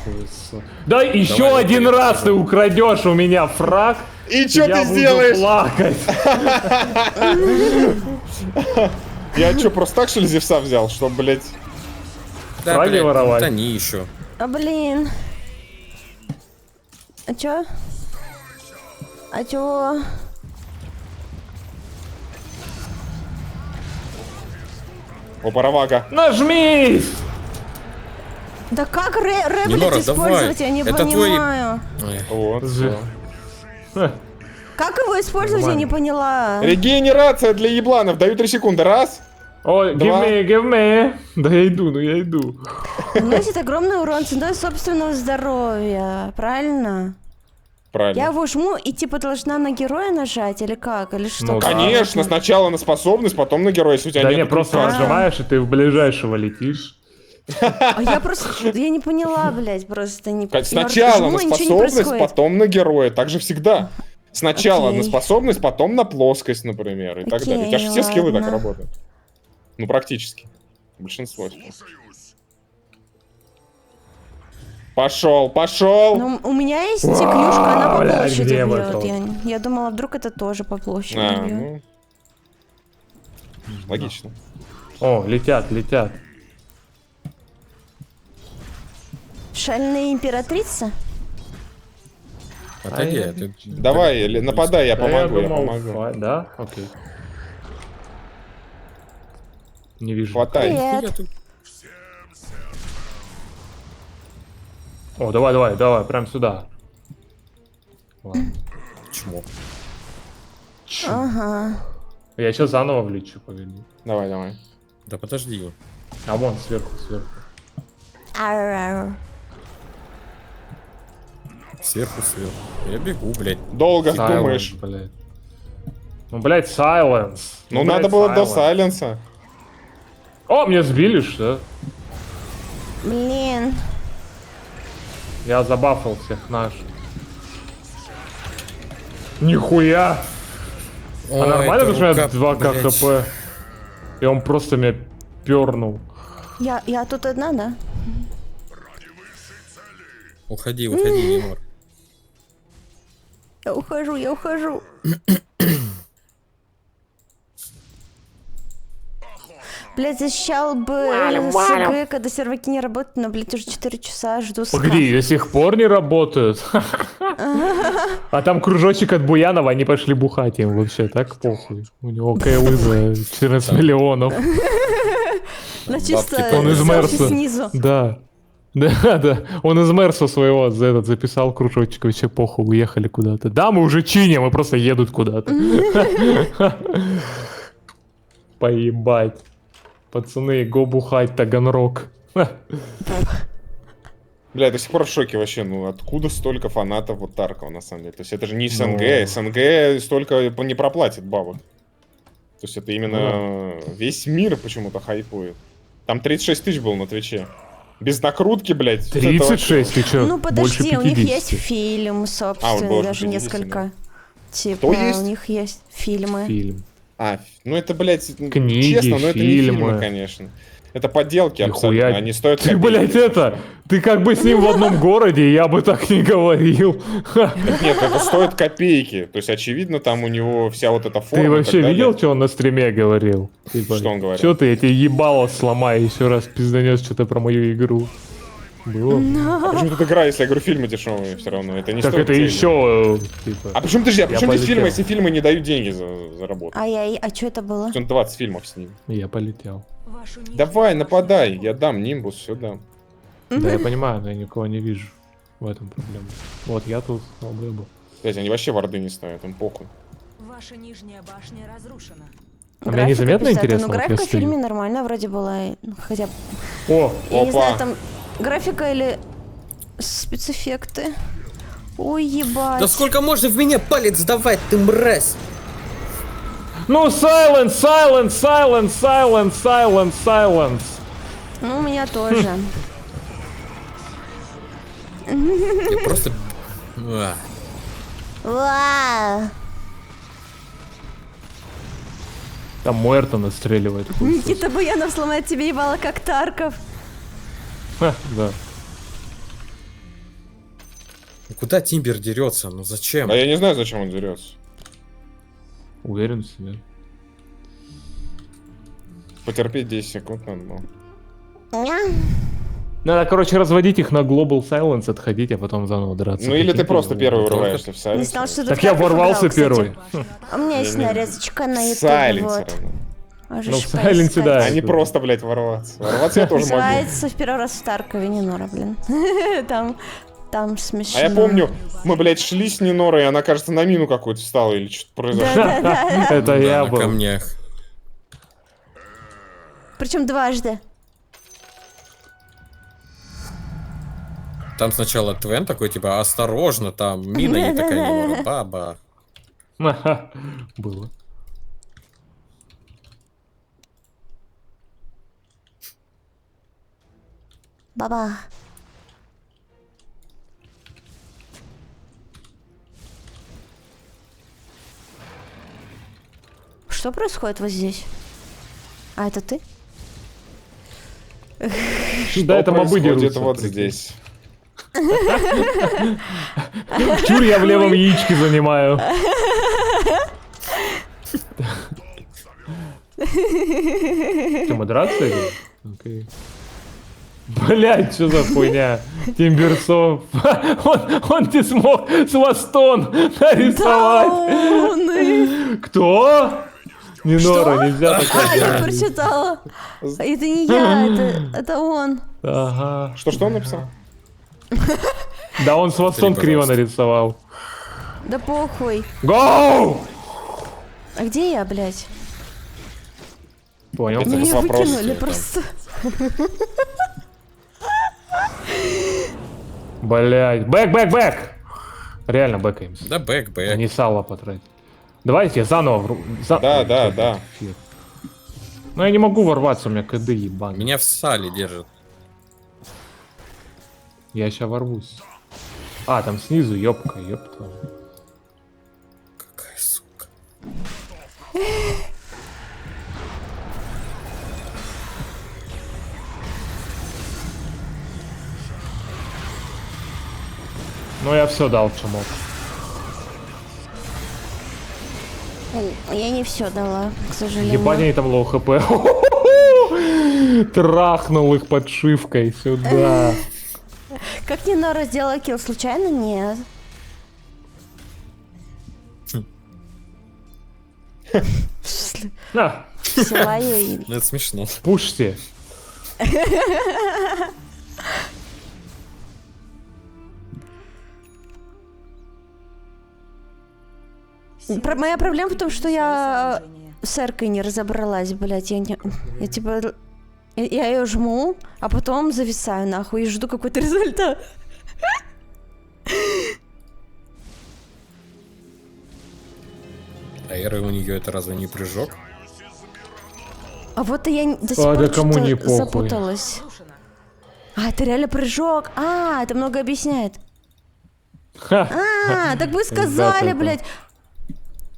Да еще Давай, один я раз покажу. ты украдешь у меня фраг. И что я ты буду сделаешь? плакать. Я что, просто так, что ли, Зевса взял? Что, блять? Да, Фраги блядь, воровать. это они еще. А, блин. А чё? А чё? Опа, Равага. Нажмись! Да как рэблить Нинора, использовать? давай. Я не Это твой- понимаю. Ой, Вот. Ж- всё. Как его использовать, я не поняла. Регенерация для ебланов. Даю 3 секунды. Раз. Ой, Два. give me. Да я иду, ну я иду. Наносит огромный урон ценой собственного здоровья. Правильно? Правильно. Я его жму и типа должна на героя нажать или как? Или что? Ну да. Конечно, сначала на способность, потом на героя, если у тебя Да нет. не, просто нажимаешь, и ты в ближайшего летишь. А я просто... Я не поняла, блядь, просто не... Сначала на жму, ничего не способность, происходит. потом на героя. Так же всегда. Сначала Окей. на способность, потом на плоскость, например, и так Окей, далее. У тебя же все скиллы так ладно. работают. Ну, практически. Большинство. Пошел, пошел. Ну, у меня есть тикнюшка, она по Блядь, площади где вы бьет. тут? Я думала, вдруг это тоже по площади А, бьет. ну, логично. О, летят, летят. Шальная императрица? отойди, ты- Давай, нападай, я Да помогу, я думал, помогу. Да? Окей. Не вижу. Хватай. Привет. Я тут- О, давай, давай, давай, прям сюда. Ладно. Чмо. Ага. Я сейчас заново влечу, погоди. Давай, давай. Да подожди. А вон, сверху, сверху. Ар-ар. Сверху. Я бегу, блядь. Долго Silence, думаешь. блядь. Ну, блядь, silence. Ну, блядь, надо было до silence. сайленса. О, меня сбили, что? Блин. Я забафал всех наших. Нихуя! Ой, А нормально, эта потому что у меня рука, 2 блядь. КХП? И он просто меня пернул. Я тут одна, да? Уходи, Нинор. Я ухожу, я ухожу. Блядь, защищал бы СГ, когда серваки не работают, но, блядь, уже 4 часа жду Погоди, до сих пор не работают. А там кружочек от Буянова, они пошли бухать им вообще, так похуй. У него КЛ за 14 миллионов. На чисто Он из селфи Мерса. снизу. Да. Да. Он из Мерса своего записал кружочек, вообще похуй, уехали куда-то. Да, мы уже чиним, мы просто едут куда-то. Поебать. Пацаны, го бухать, Таганрог. Бля, я до сих пор в шоке вообще, ну откуда столько фанатов вот Таркова на самом деле? То есть это же не СНГ, Ну. СНГ столько не проплатит бабок. То есть это именно весь мир почему-то хайпует. Там 36 тысяч было на Твиче. Без накрутки, блядь. это вообще- 36, ты чё? Ну Больше подожди, у них 50. есть фильм, собственно, больше даже 50, несколько. Типа, Что есть? у них есть фильмы. Фильм. Ну это, блядь, Книги, честно, но это не фильмы. фильмы, конечно. Это подделки Нихуя. абсолютно, они стоят Ты, копейки, блядь, если это... что. Ты как бы с ним в одном городе, я бы так не говорил. Нет, это стоит копейки. То есть, очевидно, там у него вся вот эта форма. Ты и вообще так далее. видел, что он на стриме говорил? Типа, Что он говорил? Что ты, я тебе ебало сломаю, еще раз пизданешь что-то про мою игру. Было? А почему тут игра, если я говорю, фильмы дешевые все равно? Это не Так стоит это денег. еще, типа... А почему, подожди, а почему здесь полетел. фильмы, если фильмы не дают деньги за работу? Ай-яй, а что это было? Он 20 фильмов с ним. Я полетел. Вашу нижнюю Давай, башню нападай, я дам Нимбус, все дам. Да, я понимаю, но я никого не вижу. В этом проблема. Вот я тут, был. Блять, они вообще варды не ставят, им похуй. Ваша нижняя башня разрушена. А мне незаметно пиздатая. интересно, Ну, вот я графика в стою. фильме нормальная вроде была. Ну, хотя бы, О, я не Опа. знаю, там графика или спецэффекты. Ой, ебать. Да сколько можно в меня палец давать, ты мразь? ну silence. Ну, у меня тоже. Я просто... Вау. Там Муэрто настреливает. Никита Буянов сломает тебе ебало, как Тарков. Ха, да. Куда Тимбер дерется? Ну зачем? А я не знаю, зачем он дерется. Уверен в себе. Потерпеть 10 секунд надо было. Надо, короче, разводить их на Global Silence, отходить, а потом заново драться. Ну или ты Прикинь, просто ну, первый только- врываешься в Не сайленсер. знал, что ты Так в я Тарков ворвался играл, кстати. первый. У меня есть Не-не. нарезочка на В ютубе, сайленсере. вот. Можешь Ну, в сайленсе, да. поискать. А не просто, блядь, ворваться. Ворваться я тоже могу. Называется в первый раз в Таркове, не Нора, блин. Там смешно. А я помню, мы, блядь, шли с Нинорой, и она, кажется, на мину какую-то встала или что-то произошло. Да. Это Да, я на был. камнях. Причем дважды. Там сначала Твен такой, типа, осторожно, там мина не такая, Нинора, баба. Ха, было. Баба. Что происходит вот здесь? А это ты? Да, это мобы происходит дерутся. вот прикинь. здесь? Чур, я в левом яичке занимаю. Что, модерация идет? Окей. Блять, что за хуйня? Тимберсов. Он не смог свастон нарисовать. Дауны. Кто? Не Нора, нельзя А, такое я делать. прочитала. Это не я, это он. Ага. Что он написал? Да он свастон Повтори, криво пожалуйста. нарисовал. Да похуй. Гоу! А где я, блядь? Понял. Это Меня вопрос, выкинули там. просто. Блять. Бэк! Реально бэкаемся. Да, бэк. А не сало потратить. Давайте я заново... Да. Фиг. Ну я не могу ворваться, у меня КД ебаный. Меня в сале держит. Я сейчас ворвусь. А, там снизу, ёпка. Какая сука. Ну я все дал, что мог. Я не все дала, к сожалению. Ебать, они там лоу хп. Трахнул их подшивкой сюда. Как Нинора сделала килл случайно? Нет. На, Взяла её и... Ну, это смешно. пушьте. Моя проблема в том, что я с эркой не разобралась, блядь. Я типа... Я ее жму, а потом зависаю нахуй и жду какой-то результат. А эра у нее это разве не прыжок? А вот и я до сих А, пор да кому не что-то похуй. запуталась. А, это реально прыжок. А, это много объясняет. Ха. А, так вы сказали, Ребята, блядь.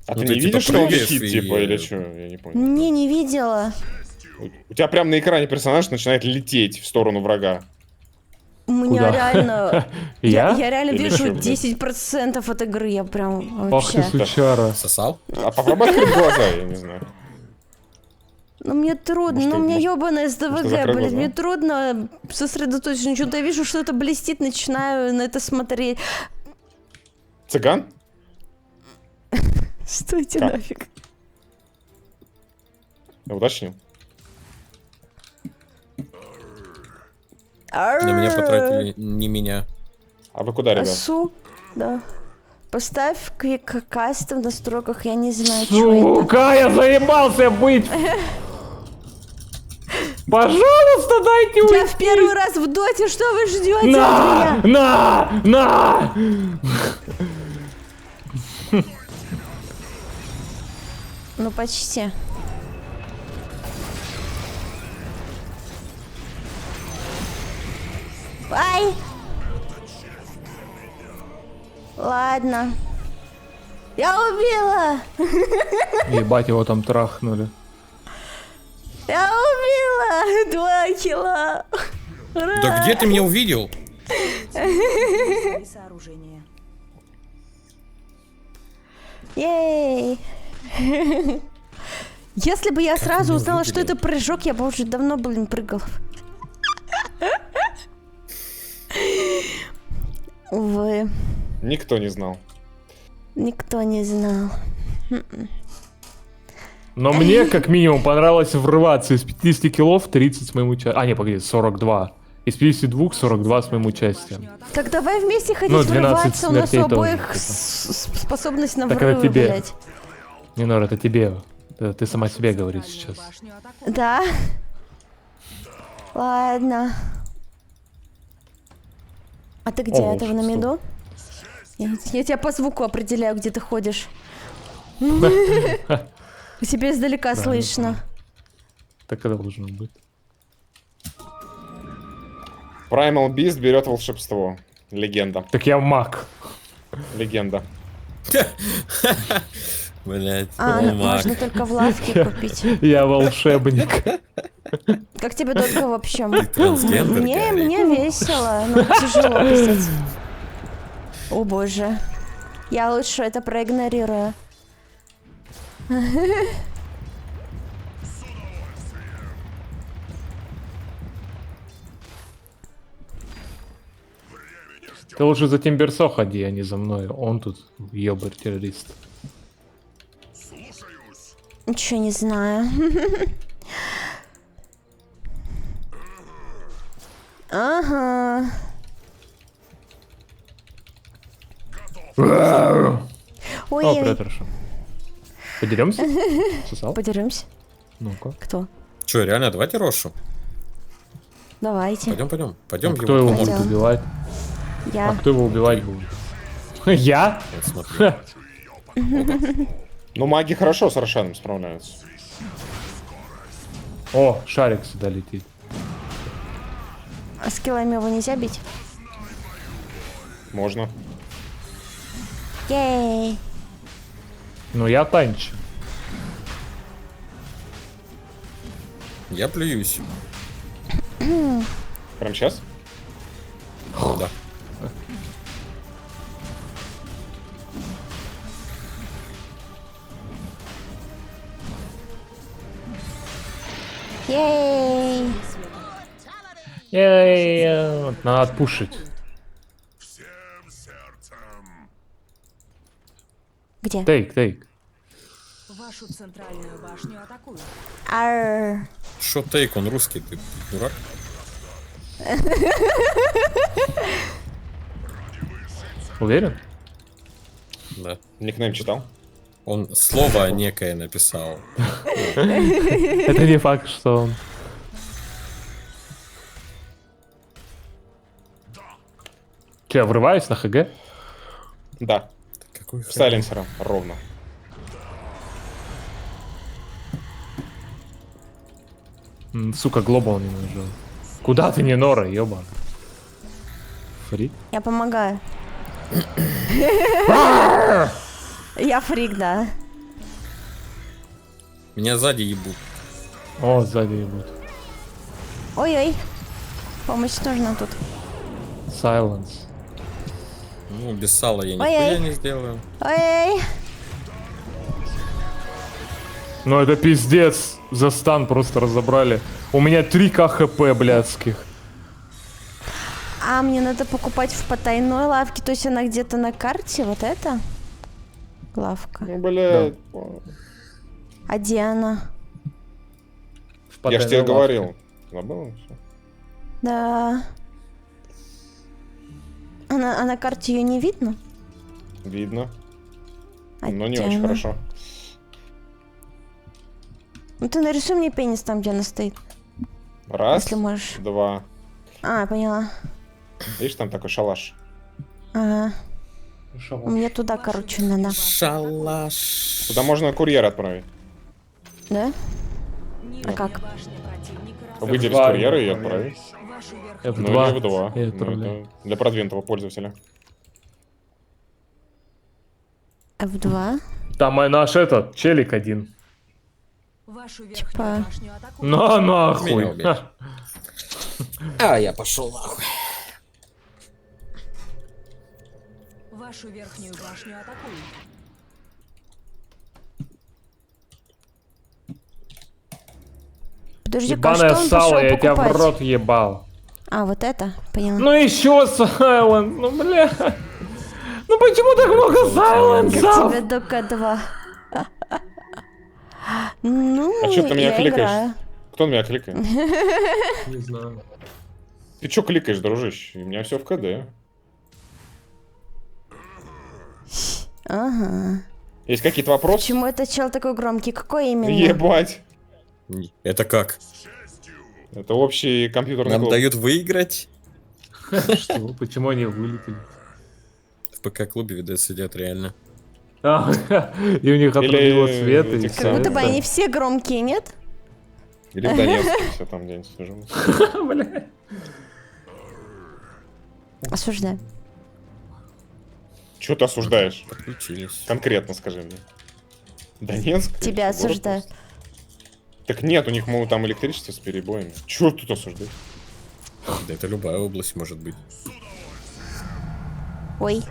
А Ну, ты ты не типа видишь, что он прыгаешь хит, и- типа, или что? Я не понял. Не видела. У тебя прям на экране персонаж начинает лететь в сторону врага. У меня Куда? реально... Я? Я реально Или вижу чё, блядь? 10% от игры, я прям Ох ты, вообще... сучара. Сосал? А попробуй открыть глаза, я не знаю. Ну мне трудно, Может, ну у меня может, ёбаная может, СДВГ, закрой блядь, глаза? мне трудно сосредоточиться. Что-то я вижу, что это блестит, начинаю на это смотреть. Цыган? Стойте Как? нафиг. Я уточнил. На меня потратили не меня. А вы куда, ребят? Асу, да. Поставь Quick Custom в настройках, я не знаю, что это. Сука, я заебался быть. Пожалуйста, дайте Я уйти. в первый раз в доте, что вы ждете от На! меня? На! Ну почти. Ай! Ладно. Я убила! Ебать, его там трахнули. Я убила! 2 килла! Да где ты меня увидел? Сооружение. Ей! Если бы я сразу меня узнала, увидели? что это прыжок, я бы уже давно, блин, прыгал. Увы, Никто не знал. никто не знал. Но мне, как минимум, понравилось врываться из 50 киллов 30 с моим участием. А, не, погоди, 42. Из 52 42 с моим участием. Так давай вместе ходить Ну, 12 врываться, у нас у смертей тоже, обоих типа. способность на Так это врывы, тебе. блядь. Нинор, это тебе. Это ты сама себе говоришь сейчас. Башню атакуют. Да? Ладно. А ты где? О, Это на что? меду? Я тебя по звуку определяю, где ты ходишь. Тебя издалека слышно. Так и должно быть. Primal Beast берет волшебство. Легенда. Так я маг. Легенда. Блять, А, можно только в лавке купить. Я волшебник. Как тебе дотка вообще? трансгендер, Гарри. Мне весело, но тяжело, кстати. О боже. Я лучше это проигнорирую. Ты лучше за Тимберсо ходи, а не за мной. Он тут ёбарь-террорист. Ничего не знаю. Ага. О, Ой, претерша. Подеремся? Сосал? подеремся. Ну-ка. Кто? Че, реально, давайте Рошу. Давайте. Пойдем. Пойдем А кто его его будет Пойдем. убивать? Я. А кто его убивать будет? Я? Вот смотри. Ну, маги хорошо с Рошаном справляются. О, шарик сюда летит. А скиллами его нельзя бить? Можно. Ей. Ну я танчу. Я плююсь. Прям сейчас? Да. Ей. Надо отпушить. Где? Тейк. Вашу центральную башню атакуют. Арр. Шо тейк, он русский, ты дурак? Уверен? Да. Никнейм читал? Он слово некое написал. Это не факт, что он... Че, я врываюсь на ХГ? Да. Какой В сайленсера. Ровно. Сука, глобал не нажал. Куда ты, не Нора, ёба? Фри? Я помогаю. Я фрик, да. Меня сзади ебут. О, сзади ебут. Ой-ой. Помощь нужна тут. Silence. Ну, без сала я Ой-ой. нихуя не сделаю. Ой-ой. Ну это пиздец. За стан просто разобрали. У меня 3К хп блядских. А мне надо покупать в потайной лавке, то есть она где-то на карте, вот это? Лавка. Ну, блядь. А где она? Я ж тебе говорил. Забыл? Всё. Да. А на карте ее не видно? Видно. А Но не где очень она? хорошо. Ну ты нарисуй мне пенис там, где она стоит, Раз, если можешь. два. А, поняла. Видишь, там такой шалаш. Ага. Мне туда, короче, надо. Шалаш. Туда можно курьера отправить. Да? Нижняя как? башня противника Выделить F2 курьера и не отправить. Вашу верхнюю Ну F2. или в 2. Я отправляю. Для продвинутого пользователя. F2. Там наш этот, челик один. Вашу верхнюю Типа. башню атакуют. На нахуй. Меня убили. Ха. А, я пошел нахуй. Вашу верхнюю башню атакуют. Подожди-ка, а Ебаное что он сало, пошел я тебя в покупать? рот ебал. А, вот это? Поняла. Ну еще Silent, ну бля. Ну почему так много сайленсов? Тебе только 2. Ну, А чё ты меня я кликаешь? играю. Кто на меня кликает? Не знаю. Ты чё кликаешь, дружище? У меня все в КД. Ага. Есть какие-то вопросы? Почему этот чел такой громкий? Какой именно? Ебать. Это как? Это общий компьютерный Нам клуб. дают выиграть? Что? Почему они вылетели? В ПК-клубе, видать, сидят реально. А, и у них отрубило Или свет. и этих всё Как будто бы это. они все громкие, нет? Или в Донецке все там где-нибудь сижу. Бля. Осуждаю. Чё ты осуждаешь? Подключились. Конкретно скажи мне. Донецк? Тебя Город осуждаю. просто. Так нет, у них, мол, там электричество с перебоями. Чё тут осуждать? Да это любая область может быть. Ой.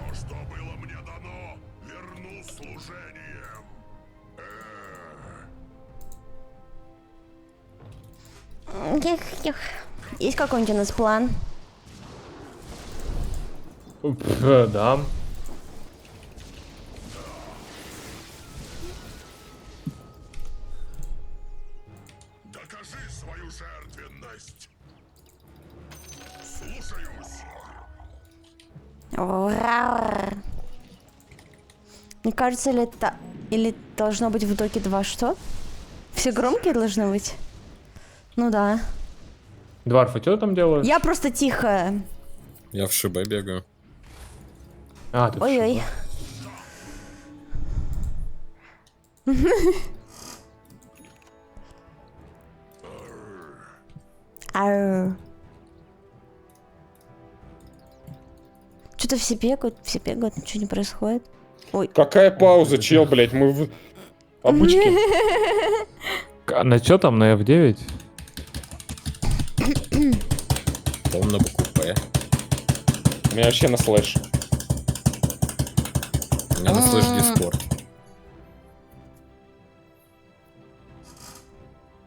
Есть какой-нибудь у нас план? Да. Докажи свою жертвенность. Слушаюсь. Ура! Мне кажется, или это... Или должно быть в доке 2 что? Все громкие должны быть? Ну да. Дварф, а что ты там делаешь? Я просто тихо. Я в ШБ бегаю. А, ты Ой-ой. Что-то все бегают, ничего не происходит. Ой, Какая пауза, чел, блядь, мы в обычке. А на что там, на F9? По-моему, на букву П. У меня вообще на слэш. У меня на слэш Дискорд.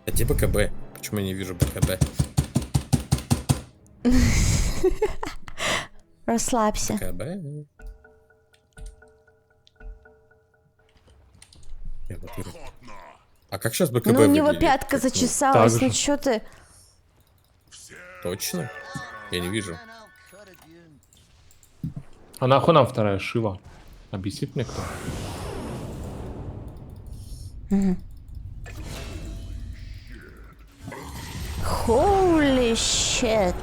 А где БКБ? Почему я не вижу БКБ? Расслабься. БКБ. А как сейчас БКБ Ну, у него выглядит? пятка Как, ну, зачесалась, так ну же. чё ты? Точно? Я не вижу. А нахуй нам вторая Шива? Объяснит мне кто? Holy shit.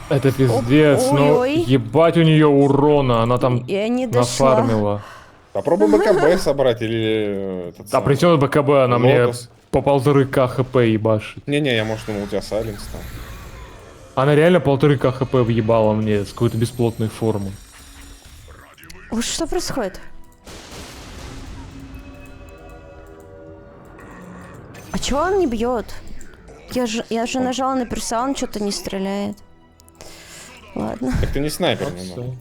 Это пиздец, но ой-ой. ебать у нее урона, она там Я не дошла. нафармила. Попробуй БКБ собрать или... этот А самый. при чем БКБ, она мне Лотос. по 1,5К хп ебашит. Не-не, я, может, думал, у тебя сайленс там. Она реально 1,5К хп въебала мне с какой-то бесплотной формы. Вот что происходит? А чего он не бьет? Я же нажала на перса, он что-то не стреляет. Ладно. Так ты не снайпер, не надо.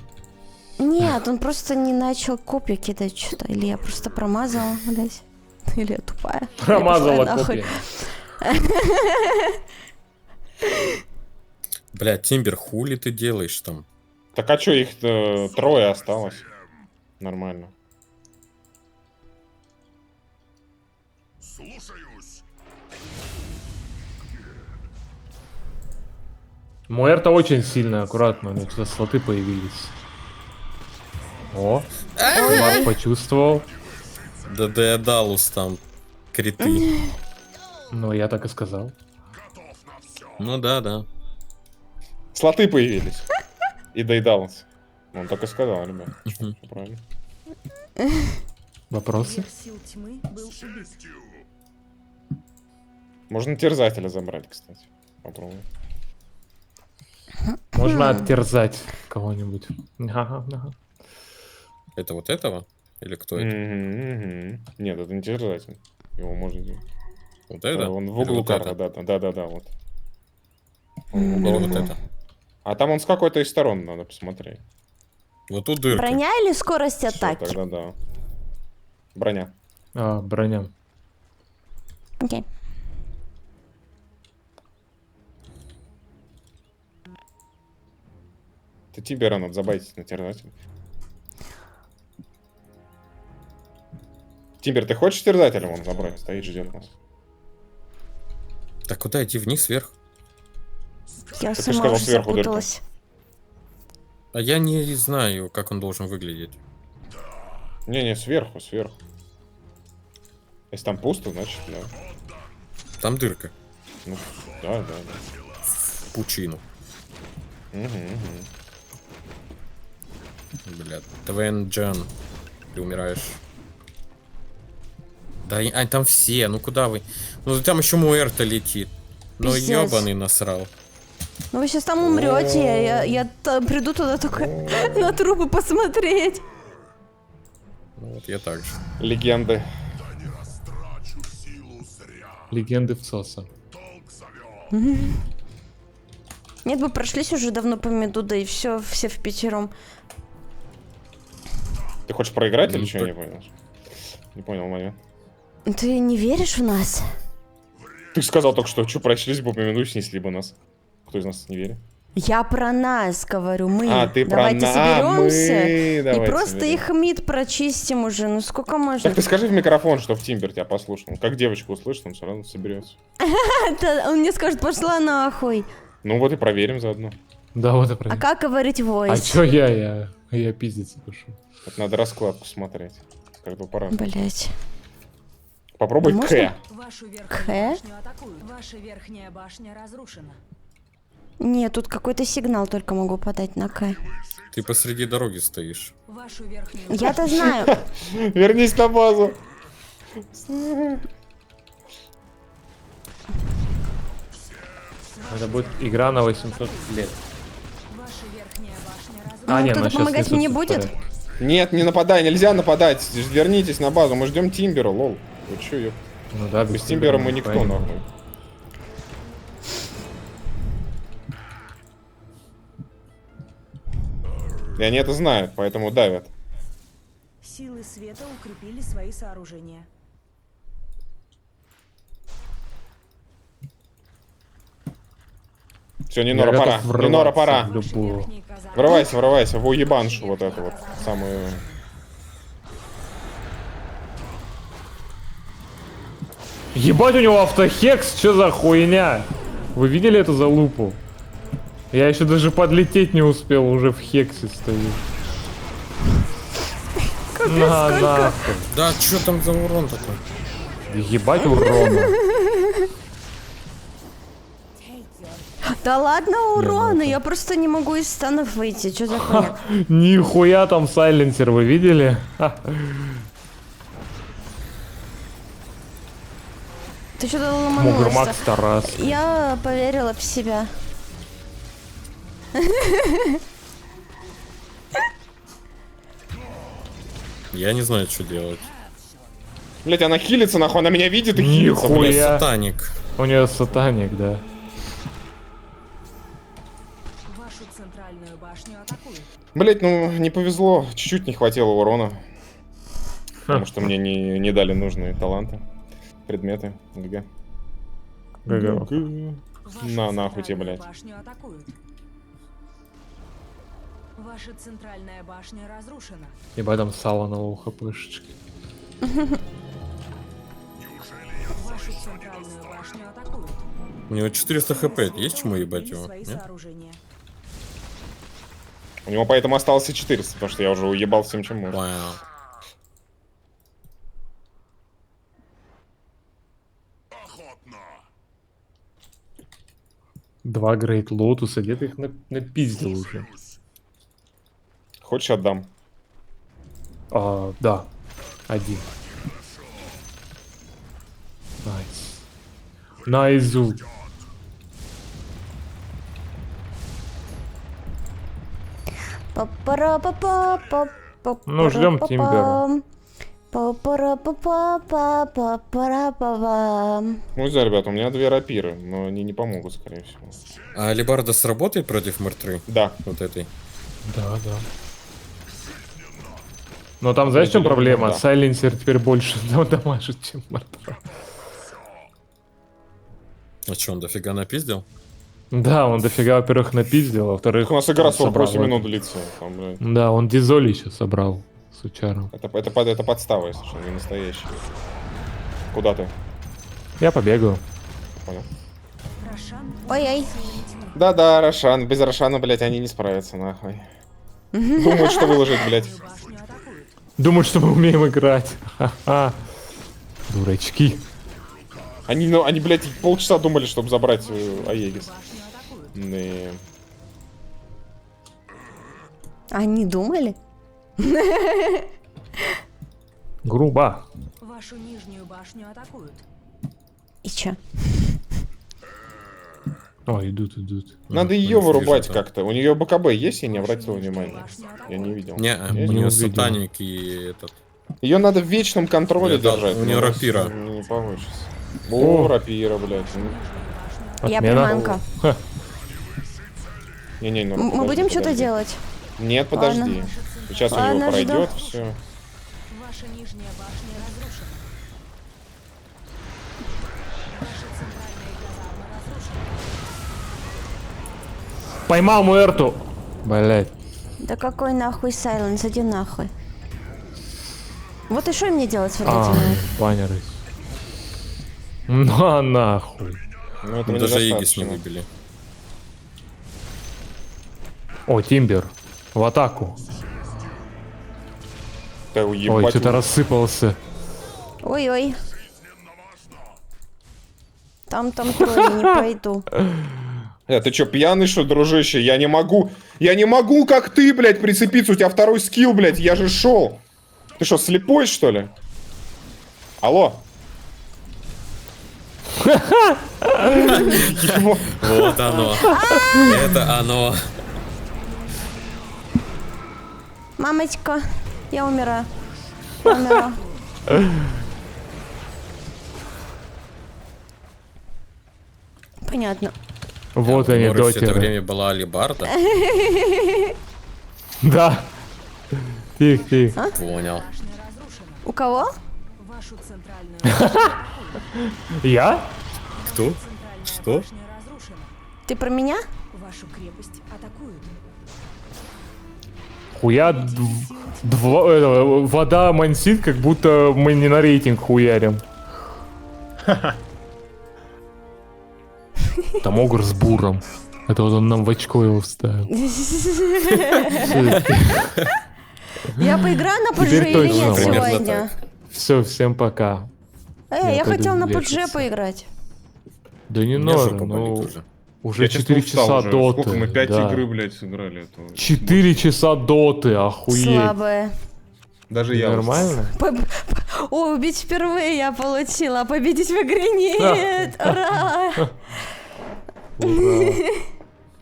Нет, он просто не начал копья кидать что-то. Или я просто промазала, блядь. Или я тупая. Я Промазала пошла нахуй. копья. Бля, Тимбер, хули ты делаешь там? Так а чё, их трое осталось? Нормально. Муэрта очень сильно, аккуратно, у него туда слоты появились. О, Марк почувствовал. Да Деодалус там. Криты. Ну, я так и сказал. Ну да, да. Слоты появились. И доедался. Он так и сказал, ребят. Мгм. Всё правильно. Вопросы? Верх сил тьмы был убит. Можно терзателя забрать, кстати. Попробуй. Можно оттерзать кого-нибудь. Ага. Это вот этого? Или кто это? Мгм. Нет, это не терзатель. Его можно делать. Вот это? Он в Или углу вот карты, это? да, вот. Он в Или углу. вот это? А там он с какой-то из сторон, надо посмотреть. Вот тут дырка. Броня или скорость Всё, атаки? тогда да. Броня. А, броня. Окей. Ты Тибера надо забайтить на терзатель. Тимбер, ты хочешь терзателя вон забрать? Стоит, ждет нас. Так куда идти? Вниз, вверх? Я ты сама сказал, уже сверху дырка. запуталась. А я не знаю, как он должен выглядеть. Не, сверху. Если там пусто, значит, да. Там дырка. Ну, да. В пучину. Угу. Бля, ТВН Джан. Ты умираешь. Да, Ань, там все, ну куда вы? Ну там еще Муэрта летит. Ну Пиздец. ебаный насрал. Ну вы сейчас там умрете, я приду туда только на трупы посмотреть. Ну вот я так же. Легенды. Легенды всоса. Нет, мы прошлись уже давно по меду, да и все в пятером. Ты хочешь проиграть или Ну, что? так- Не понял. Не понял момент. Ты не веришь в нас? Ты сказал только что прошлись бы по минуту, снесли бы нас. Кто из нас не верит? Я про нас говорю, мы. А, ты про Давайте нас. соберемся Мы, и давайте просто соберем. их мид прочистим уже. Ну сколько можно? Так ты скажи в микрофон, чтоб Тимбер тебя послушал. Как девочку услышит, он сразу соберется. Это он мне скажет, пошла нахуй. Ну вот и проверим заодно. Да, вот это А правильно. как говорить А voice? чё я пиздиться пошел. Вот надо раскладку смотреть. Как-то по-разному. Блять. Попробуй Да К. можно? Вашу Хэ? верхнюю башню атакуют. Ваша верхняя башня разрушена. Нет, тут какой-то сигнал только могу подать на К. Ты посреди дороги стоишь. Вашу верхнюю Я-то знаю. Вернись на базу. Это будет игра на 800 лет. Ваша верхняя башня разрушена. А, нет, кто-то она щас помогать мне несется будет? вторая. Нет, не нападай, нельзя нападать. Вернитесь на базу, мы ждем Тимбера, лол. Вы чё, ёп? Ну да, Без Тимбера мы никто, поймем. нахуй. И они это знают, поэтому давят. Силы света укрепили свои сооружения. Все, Нинора, Я пора. готов Нинора, врываться пора. в любую. Верхний казарм. Врывайся, врывайся, в уебаншу вот эту вот самую. Ебать, у него автохекс, что за хуйня? Вы видели эту залупу? Я еще даже подлететь не успел, уже в хексе стою. На, нахуй. Да, что там за урон такой? Ебать урона. Да ладно урона, я просто не могу из станов выйти. Что за хуйня? Нихуя там сайленсер, вы видели? Ха. Ты что-то Мугрмак ломанулся. Тарас. Я поверила в себя. Я не знаю, что делать. Блять, она хилится, нахуй, она меня видит и хилится, Нихуя. блядь. Я- Сатаник. У нее сатаник, да. Вашу центральную башню атакуют. Блять, ну не повезло, чуть-чуть не хватило урона. Потому что мне не дали нужные таланты, предметы. ГГ. ГГ. Вашу На, нахуй тебе, центральную блядь. башню атакуют. Ваша центральная башня разрушена. Ебать там сало на лоу-хпшечке. Вашу центральную башню атакуют. У него 400 хп, есть чему ебать его? Свои Нет? сооружения. У него поэтому осталось и 400, потому что я уже уебал всем, чем можно. Вау. Два Грейт Лотуса, где ты их напиздил уже? Хочешь, отдам? Да. Один. Найс. Найзу. Ну, ждем Тимбера. Ну, да, ребят, у меня 2 рапиры, но они не помогут, скорее всего. А Алибарда сработает против Мортры? Да. Вот этой. Да, да. Но там, знаешь, в чем проблема? Да. Сайленсер теперь больше дамажит, чем Мортра. А что, он дофига напиздил? Да, он дофига, во-первых, напиздил, а во-вторых... У нас игра он собрал 48 минут это. длится. Там, блядь. Да, он Дизоли еще собрал с учаром. Это подстава, если что, не настоящий. Куда ты? Я побегаю. Понял. Рошан. Ой-ой. Да-да, Рошан. Без Рошана, блядь, они не справятся, нахуй. Думают, что выложить, блядь. Башню атакуют. Думают, что мы умеем играть. Ха-ха. Дурачки. Они, ну, они, блядь, полчаса думали, чтобы забрать Аегис. Башню атакуют. Не. Они думали? Грубо. Вашу нижнюю башню атакуют. И чё? О, идут. Надо Ну, ее вижу, вырубать да. как-то. У нее БКБ есть, я не обратил внимания. Я не видел. Не, Есть? у Не него увидел. сатаник и этот. Ее надо в вечном контроле Нет, да, держать. у неё но рапира. Не получится. О. О, рапира, блядь. Я Отмена. приманка. Ха. Не-не, ну, Мы подожди, будем что-то подожди. делать? Нет, подожди. Ладно. Сейчас у Ладно, него пройдет жду. все. Ваша нижняя башня разрушена. Ваша центральная казарма разрушена. Поймал Муэрту. Блять. Да какой нахуй сайленс, иди нахуй. Вот и что мне делать с А, вратителями? баннеры. На нахуй. Ну, этого Мы даже Игис недостаточно. не выбили. О, Тимбер. В атаку. Да Ой, уебать. что-то рассыпался. Ой-ой. Там трое, не пойду. Ты чё, пьяный, что, дружище? Я не могу, как ты, блядь, прицепиться. У тебя второй скилл, блядь, я же шел. Ты что, слепой, что ли? Алло. Вот оно. Это оно. Мамочка, я умираю. Я умираю. Понятно. Вот У они, Норы все это дотеры. время была Алибарда. Да. Тихо. Понял. Башня разрушена. У кого? Вашу центральную башню атакуют. Я? Кто? Центральная Что? башня разрушена. Ты про меня? Вашу крепость атакуют. Хуя вода мансит, как будто мы не на рейтинг хуярим. Там огр с буром. Это вот он нам в очко его вставил. Я поиграю на PUBG Теперь или точно нет можно. Примерно сегодня? так. Все, всем пока. Я пойду хотела на PUBG вешаться. поиграть. Да не У меня надо, жопа болит ну уже. уже Я честно 4 устал часа уже. доты. Сколько мы 5 да. игры, блядь, сыграли? Это 4 часа доты, охуеть. Слабая. Даже я устал. Нормально? О, убить впервые я получила, а победить в игре нет. Ура! Ура.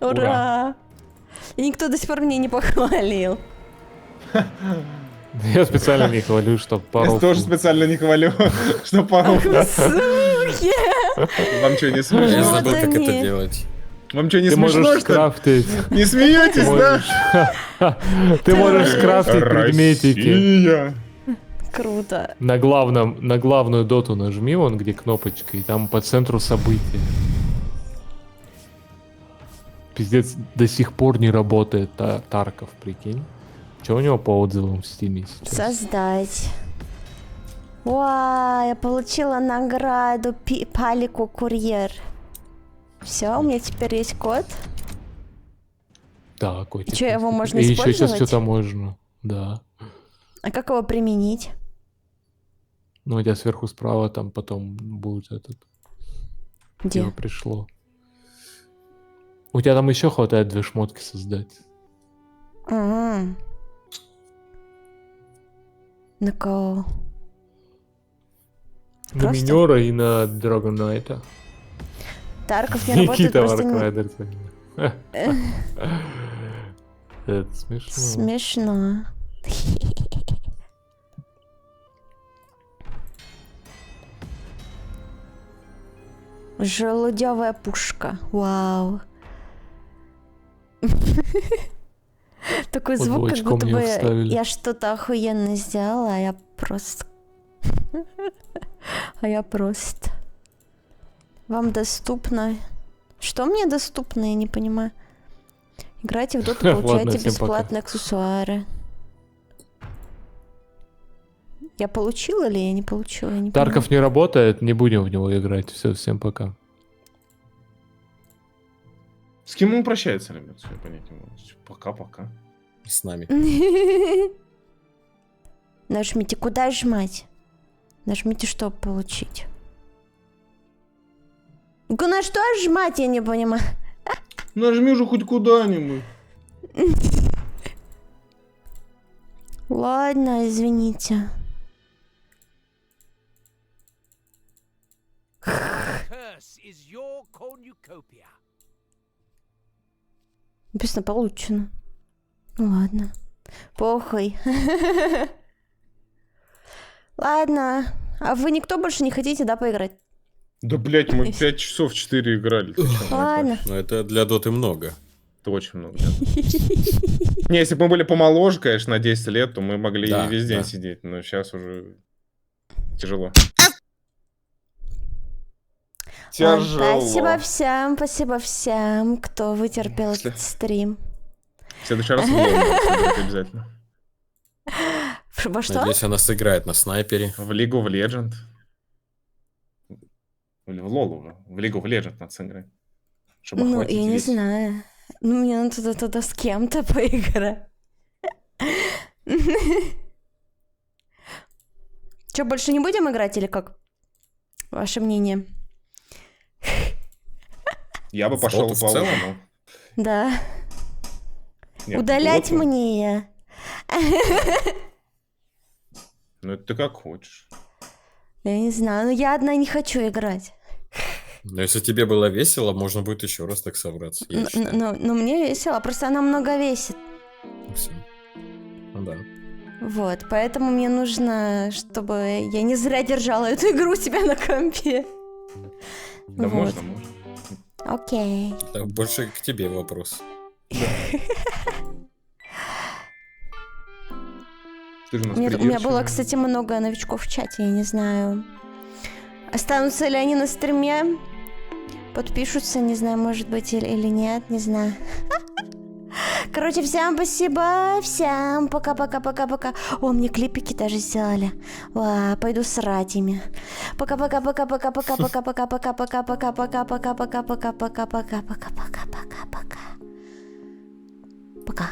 Ура! И никто до сих пор мне не похвалил. Я специально не хвалю, чтоб Я пару. тоже специально не хвалю, что пару. Суки! Вам что, не Я смешно? забыл, как они. это делать. Вам что, не Ты смешно, можешь что ли? скрафтить. Не смеетесь, да? Ты можешь скрафтить предметики. Россия. Круто. На главную доту нажми, вон где кнопочка, и там по центру события. Пиздец, до сих пор не работает Тарков, прикинь. Че у него по отзывам в стиме сейчас? Создать. Вау, я получила награду Палику Курьер. Все, у меня теперь есть код. Да, котик. Чё, его можно И еще сейчас использовать? что-то можно. Да. А как его применить? Ну, у тебя сверху справа там потом будет этот. Где? Его пришло. У тебя там еще хватает 2 шмотки создать. Ага. На кого? На Просто? минера и на Драгонайта. Тарков не работает, Никита просто не... Варкрайдер. Это смешно. Смешно. Желудевая пушка. Вау. Такой Вот звук, как очко будто мне бы вставили. я что-то охуенно сделала, а я просто... А я просто... Вам доступно... Что мне доступно, я не понимаю. Играйте в доту, Ладно, получаете всем пока. бесплатные аксессуары. Я получила или я не получила? Я не Тарков не работает, не будем в него играть. Все, всем пока. С кем он прощается, ребят? Все, я понять не могу. Пока-пока. С нами. понимаю. Нажмите, куда жмать? Нажмите, чтобы получить. На что жмать, я не понимаю. Нажми уже хоть куда-нибудь. Ладно, извините. Curse is your cornucopia. Написано получено. Ну ладно. Похуй. Ладно. А вы никто больше не хотите, да, поиграть? Да, блять, мы 5 часов 4 играли. Ты чё, Ладно. Но это для доты много. Это очень много. Не, если бы мы были помоложе, конечно, на 10 лет, то мы могли Да, и весь день да. сидеть. Но сейчас уже тяжело. Ладно, спасибо всем, кто вытерпел этот стрим. В следующий раз в Лоу надо сыграть обязательно. Во что? Надеюсь, она сыграет на снайпере. В League of Legends. Или в Лолу. В League of Legends надо сыграть. Чтобы Ну, охватить я не весь. знаю. Ну, мне надо туда с кем-то поиграть. Че, больше не будем играть или как? Ваше мнение? Я бы В пошел доту в по целом? Лолу. Да. Нет, Удалять в доту. мне. Ну, это ты как хочешь. Я не знаю, но я одна не хочу играть. Но если тебе было весело, можно будет еще раз так собраться. Я считаю. Но мне весело, просто она много весит. Всё. Ну да. Вот, поэтому мне нужно, чтобы я не зря держала эту игру у себя на компе. Да Вот. можно. Окей. Так, больше к тебе вопрос. Ты же у нас У меня было, придирчивая. кстати, много новичков в чате, я не знаю, останутся ли они на стриме. подпишутся, не знаю, может быть, или нет, не знаю. Короче, всем спасибо, всем пока-пока-пока-пока. О, мне клипики даже сделали. Ва, пойду срать ими. Пока-пока-пока-пока-пока-пока-пока-пока-пока-пока-пока-пока-пока. Пока.